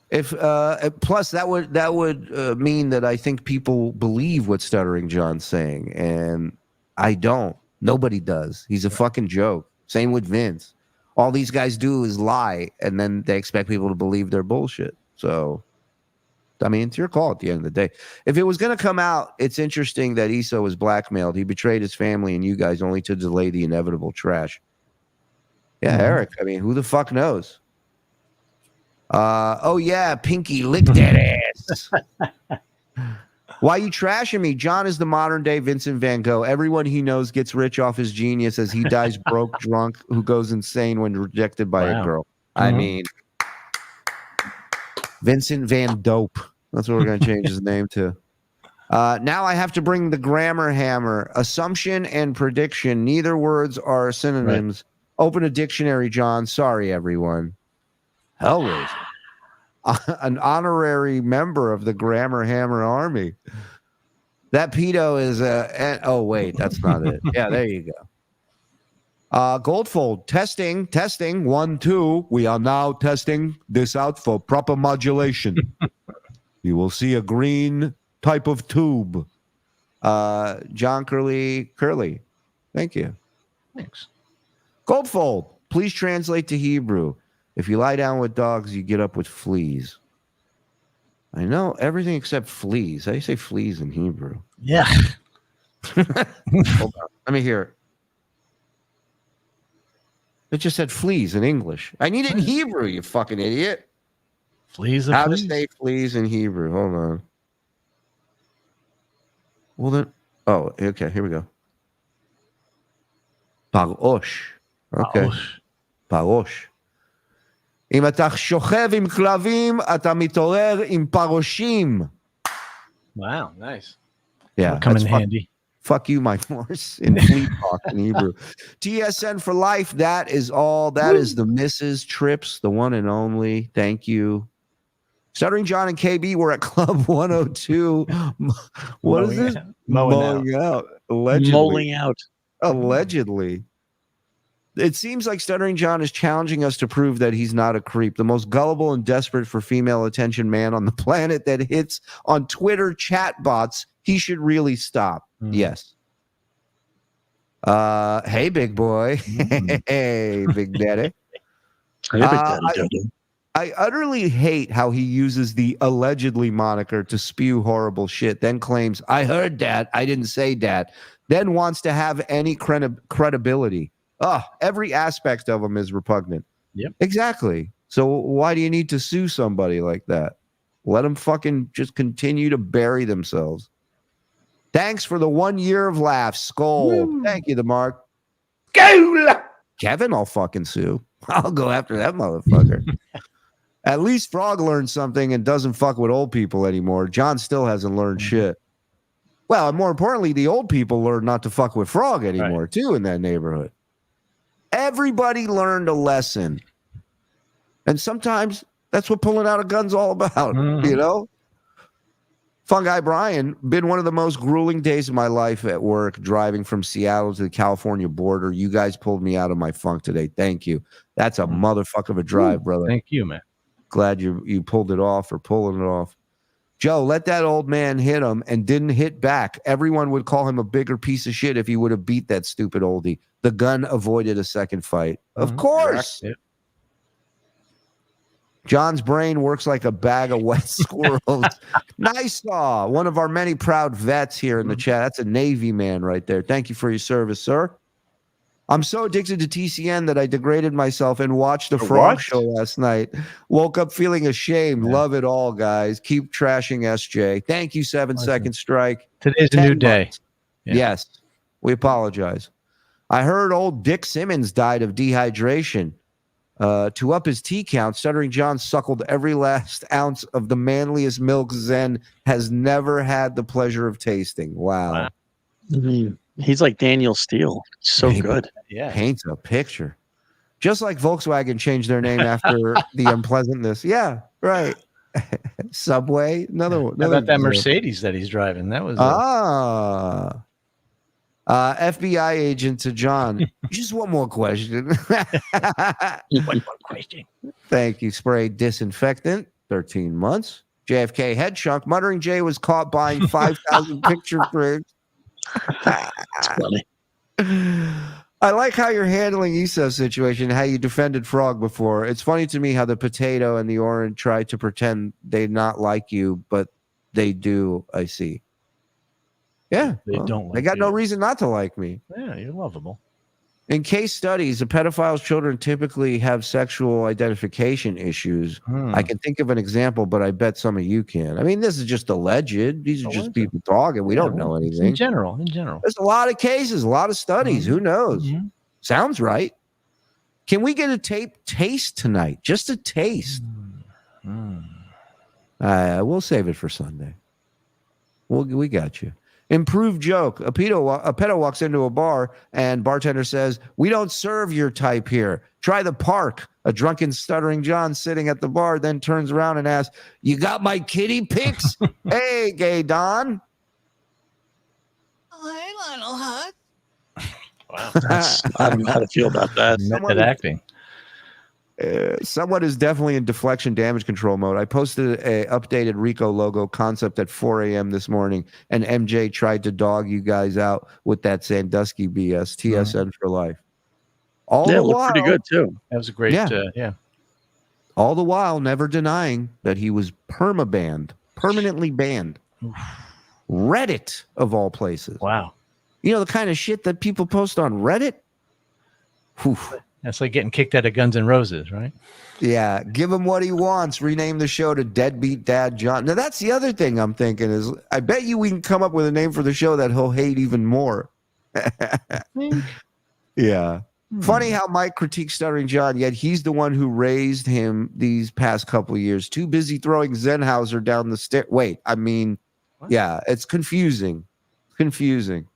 [SPEAKER 4] If plus that would mean that I think people believe what Stuttering John's saying, and I don't. Nobody does. He's a fucking joke. Same with Vince. All these guys do is lie, and then they expect people to believe their bullshit. So, I mean, it's your call at the end of the day. If it was going to come out, it's interesting that Issa was blackmailed. He betrayed his family and you guys only to delay the inevitable trash. Yeah, Eric. I mean, who the fuck knows? Oh yeah, Pinky licked that ass. Why you trashing me? John is the modern day Vincent Van Gogh. Everyone he knows gets rich off his genius as he dies broke, drunk, who goes insane when rejected by a girl. I mean, Vincent Van Dope. That's what we're going to change his name to. Now I have to bring the grammar hammer. Assumption and prediction. Neither words are synonyms. Right. Open a dictionary, John. Sorry, everyone. Hellraiser. An honorary member of the Grammar Hammer Army. That pedo is oh wait, that's not it. Yeah, there you go. Goldfold, testing, 1, 2. We are now testing this out for proper modulation. You will see a green type of tube. John Curly, thank you.
[SPEAKER 5] Thanks.
[SPEAKER 4] Goldfold, please translate to Hebrew. If you lie down with dogs, you get up with fleas. I know everything except fleas. How do you say fleas in Hebrew?
[SPEAKER 5] Yeah.
[SPEAKER 4] Hold on. Let me hear it. It just said fleas in English. I need it in Hebrew, you fucking idiot.
[SPEAKER 5] Fleas.
[SPEAKER 4] How to say fleas in Hebrew. Hold on. Well then. Oh, okay. Here we go. Parosh. Okay. Parosh. אם אתה שוכב עם כלבים, אתה מתעורר עם פרושים.
[SPEAKER 5] Wow, nice.
[SPEAKER 4] Yeah,
[SPEAKER 5] come in handy.
[SPEAKER 4] Fuck you, my Morse, in Fleet Talk in Hebrew. TSN for life. That is all. That is the Mrs. Trips, the one and only. Thank you. Stuttering John and KB were at Club 102. What is this? Mowing out. Allegedly.
[SPEAKER 6] Mowing out.
[SPEAKER 4] Allegedly. It seems like Stuttering John is challenging us to prove that he's not a creep. The most gullible and desperate for female attention man on the planet that hits on Twitter chatbots. He should really stop. Yes. Hey, big boy. Hey, big daddy. I utterly hate how he uses the allegedly moniker to spew horrible shit, then claims, I heard that. I didn't say that. Then wants to have any credibility. Every aspect of him is repugnant.
[SPEAKER 5] Yep.
[SPEAKER 4] Exactly. So why do you need to sue somebody like that? Let them fucking just continue to bury themselves. Thanks for the 1 year of laughs. Skull. Woo. Thank you, the Mark. Go! Kevin, I'll fucking sue. I'll go after that motherfucker. At least Frog learned something and doesn't fuck with old people anymore. John still hasn't learned shit. Well, and more importantly, the old people learned not to fuck with Frog anymore, too, in that neighborhood. Everybody learned a lesson. And sometimes that's what pulling out a gun's all about, you know? Fungi Brian, been one of the most grueling days of my life at work, driving from Seattle to the California border. You guys pulled me out of my funk today. Thank you. That's a motherfucker of a drive, brother.
[SPEAKER 5] Thank you, man.
[SPEAKER 4] Glad you pulled it off or pulling it off. Joe, let that old man hit him and didn't hit back. Everyone would call him a bigger piece of shit if he would have beat that stupid oldie. The gun avoided a second fight. Of course.
[SPEAKER 5] Yep.
[SPEAKER 4] John's brain works like a bag of wet squirrels. Nice. One of our many proud vets here in the chat. That's a Navy man right there. Thank you for your service, sir. I'm so addicted to TCN that I degraded myself and watched the Frog Show last night. Woke up feeling ashamed. Yeah. Love it all, guys. Keep trashing SJ. Thank you, 7 Second Strike.
[SPEAKER 5] Today's a new day.
[SPEAKER 4] Yeah. Yes. We apologize. I heard old Dick Simmons died of dehydration. To up his tea count, Stuttering John suckled every last ounce of the manliest milk Zen has never had the pleasure of tasting. Wow.
[SPEAKER 6] He's like Daniel Steele. So good.
[SPEAKER 5] Yeah.
[SPEAKER 4] Paints a picture. Just like Volkswagen changed their name after the unpleasantness. Yeah, right. Subway. Another one.
[SPEAKER 5] How about that Mercedes that he's driving? That was
[SPEAKER 4] FBI agent to John. Just one more question.
[SPEAKER 5] one more question.
[SPEAKER 4] Thank you. Spray disinfectant. 13 months. JFK head chunk. Muttering Jay was caught buying 5,000 picture frames.
[SPEAKER 6] That's funny.
[SPEAKER 4] I like how you're handling Issa's situation, how you defended Frog before. It's funny to me how the potato and the orange try to pretend they not like you, but they do, I see. Yeah.
[SPEAKER 5] They don't.
[SPEAKER 4] They got no reason not to like me.
[SPEAKER 5] Yeah, you're lovable.
[SPEAKER 4] In case studies, a pedophile's children typically have sexual identification issues. I can think of an example, but I bet some of you can. I mean, this is just alleged. These are just people talking. We don't know anything.
[SPEAKER 5] In general.
[SPEAKER 4] There's a lot of cases, a lot of studies. Who knows? Sounds right. Can we get a taste tonight? Just a taste. We'll save it for Sunday. We got you. Improved joke. A pedo walks into a bar and bartender says, "We don't serve your type here. Try the park." A drunken stuttering John sitting at the bar then turns around and asks, "You got my kitty pics?" Hey, gay Don.
[SPEAKER 9] Hey, Lionel Hut.
[SPEAKER 5] Wow.
[SPEAKER 6] I don't know how to feel about that.
[SPEAKER 5] Method acting.
[SPEAKER 4] Someone is definitely in deflection damage control mode. I posted a updated Rico logo concept at 4 a.m. this morning, and MJ tried to dog you guys out with that Sandusky BS. TSN for life. All
[SPEAKER 6] Yeah,
[SPEAKER 4] the
[SPEAKER 6] it looked
[SPEAKER 4] while,
[SPEAKER 6] pretty good too.
[SPEAKER 5] That was a great,
[SPEAKER 4] Yeah. All the while, never denying that he was permanently banned. Reddit, of all places.
[SPEAKER 5] Wow.
[SPEAKER 4] You know, the kind of shit that people post on Reddit? Whew.
[SPEAKER 5] That's like getting kicked out of Guns N' Roses, right?
[SPEAKER 4] Yeah, give him what he wants. Rename the show to Deadbeat Dad John. Now, that's the other thing I'm thinking is I bet you we can come up with a name for the show that he'll hate even more. Yeah. Funny how Mike critiques Stuttering John, yet he's the one who raised him these past couple of years. Too busy throwing Zenhauser down the stair. Wait, I mean, yeah, it's confusing. Confusing.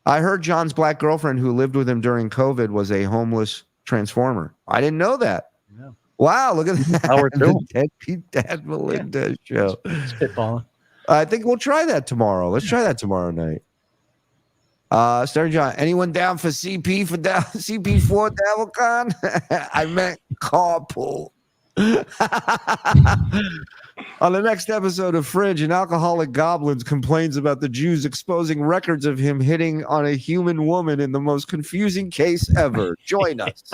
[SPEAKER 4] I heard John's black girlfriend who lived with him during COVID was a homeless transformer. I didn't know that.
[SPEAKER 5] Yeah.
[SPEAKER 4] Wow, look at that.
[SPEAKER 6] How we're doing.
[SPEAKER 4] The Deadbeat Dad Melendez show.
[SPEAKER 5] Spitballing.
[SPEAKER 4] I think we'll try that tomorrow. Let's try that tomorrow night. Stuttering John, anyone down for CP for CP4 DabbleCon? I meant carpool. On the next episode of Fringe, an alcoholic goblin complains about the Jews exposing records of him hitting on a human woman in the most confusing case ever. Join us.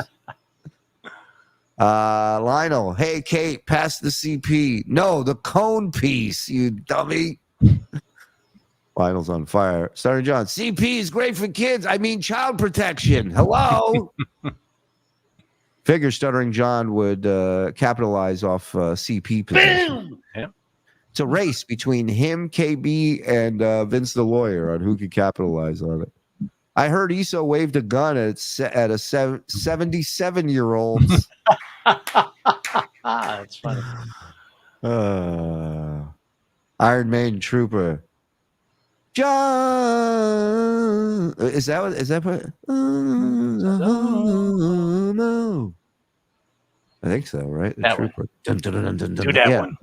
[SPEAKER 4] Lionel, hey, Kate, pass the CP. No, the cone piece, you dummy. Lionel's on fire. Stuttering John, CP is great for kids. I mean, child protection. Hello. Figure Stuttering John would capitalize off CP position.
[SPEAKER 5] Yep.
[SPEAKER 4] It's a race between him, KB, and Vince the lawyer on who could capitalize on it. I heard Issa waved a gun at a 77-year-old.
[SPEAKER 5] That's funny.
[SPEAKER 4] Iron Maiden Trooper. John, is that what? No. I think so, right? The
[SPEAKER 5] That
[SPEAKER 4] Trooper.
[SPEAKER 5] one.
[SPEAKER 4] Dun, dun, dun, dun, dun,
[SPEAKER 5] Do that
[SPEAKER 4] yeah.
[SPEAKER 5] one.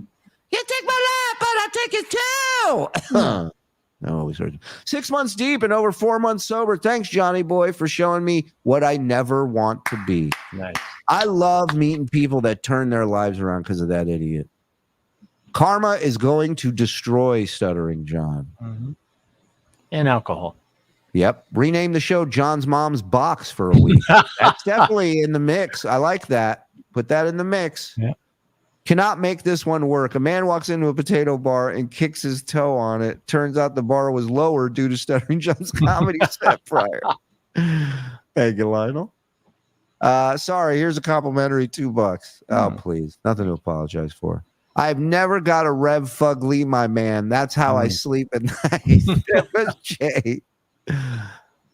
[SPEAKER 4] You take my life, but I take it too. I always heard. 6 months deep and over 4 months sober. Thanks, Johnny boy, for showing me what I never want to be.
[SPEAKER 5] Nice.
[SPEAKER 4] I love meeting people that turn their lives around because of that idiot. Karma is going to destroy Stuttering John.
[SPEAKER 5] Mm-hmm. And alcohol.
[SPEAKER 4] Yep. Rename the show John's Mom's Box for a week. That's definitely in the mix. I like that. Put that in the mix.
[SPEAKER 5] Yeah.
[SPEAKER 4] Cannot make this one work. A man walks into a potato bar and kicks his toe on it. Turns out the bar was lower due to Stuttering John's comedy set prior. Thank you, Lionel. Sorry, here's a complimentary $2. Oh, please. Nothing to apologize for. I've never got a Rev Fugly, my man. That's how I sleep at night. Jay.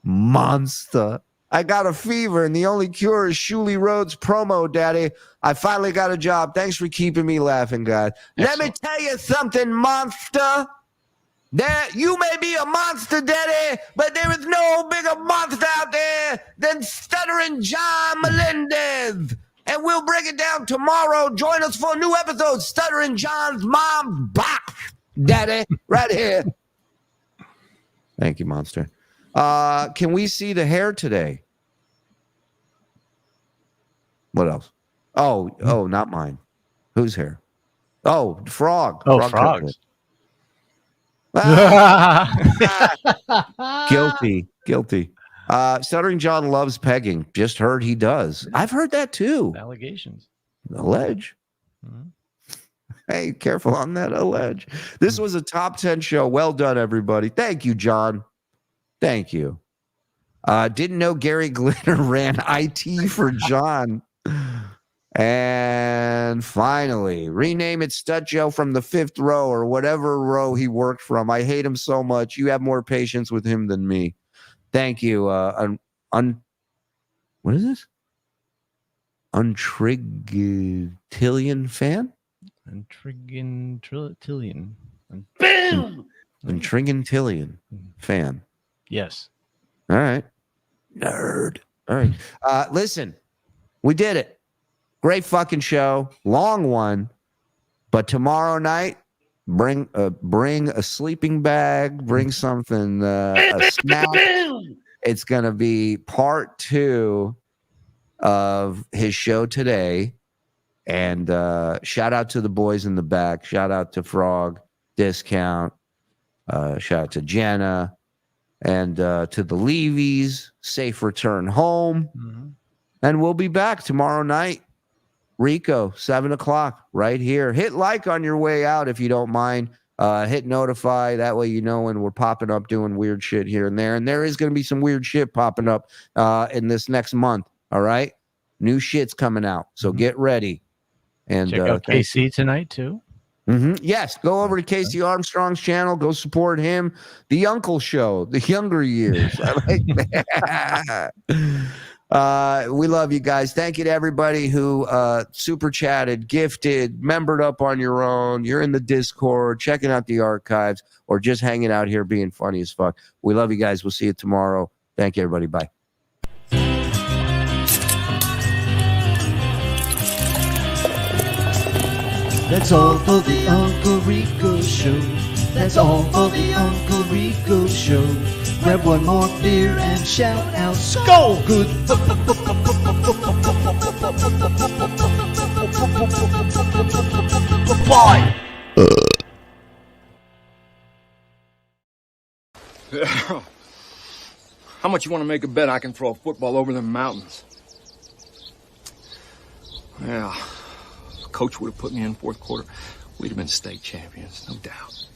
[SPEAKER 4] Monster. I got a fever, and the only cure is Shuli Rhodes promo, Daddy. I finally got a job. Thanks for keeping me laughing, God. Let me tell you something, monster. You may be a monster, Daddy, but there is no bigger monster out there than Stuttering John Melendez. And we'll break it down tomorrow. Join us for a new episode. Stuttering John's mom, Bop, Daddy, right here. Thank you, Monster. Can we see the hair today? What else? Oh, not mine. Whose hair? Oh, Frog.
[SPEAKER 5] Oh, Frogs.
[SPEAKER 4] Guilty. Stuttering John loves pegging. Just heard he does. I've heard that too.
[SPEAKER 5] Allegations.
[SPEAKER 4] Allege. Hey, careful on that allege. This was a top 10 show. Well done, everybody. Thank you, John. Thank you. Didn't know Gary Glitter ran IT for John. And finally, rename it Stud Joe from the 5th row or whatever row he worked from. I hate him so much. You have more patience with him than me. Thank you. What is this? Untrigintillion fan?
[SPEAKER 5] Untrigintillion.
[SPEAKER 18] Boom!
[SPEAKER 4] Untrigintillion fan.
[SPEAKER 5] Yes.
[SPEAKER 4] All right. Nerd. All right. Listen, we did it. Great fucking show. Long one. But tomorrow night, bring a sleeping bag, bring something, a snack. It's going to be part 2 of his show today. And shout out to the boys in the back. Shout out to Frog Discount. Shout out to Jenna. And to the Levies. Safe return home.
[SPEAKER 5] Mm-hmm.
[SPEAKER 4] And we'll be back tomorrow night. Rico, 7 o'clock, right here. Hit like on your way out if you don't mind. Hit notify. That way you know when we're popping up doing weird shit here and there. And there is going to be some weird shit popping up in this next month. All right? New shit's coming out. So get ready. And
[SPEAKER 5] check out KC tonight, too.
[SPEAKER 4] Yes, go over to Casey Armstrong's channel. Go support him. The Uncle Show, the younger years. I like that. We love you guys. Thank you to everybody who super chatted, gifted, membered up on your own. You're in the Discord, checking out the archives, or just hanging out here being funny as fuck. We love you guys. We'll see you tomorrow. Thank you, everybody. Bye.
[SPEAKER 9] That's all for the Uncle Rico Show. That's all for the Uncle Rico Show. Grab one more beer and shout out, Skull Good. Bye.
[SPEAKER 12] How much you want to make a bet I can throw a football over the mountains? Yeah, if Coach would have put me in 4th quarter, we'd have been state champions, no doubt.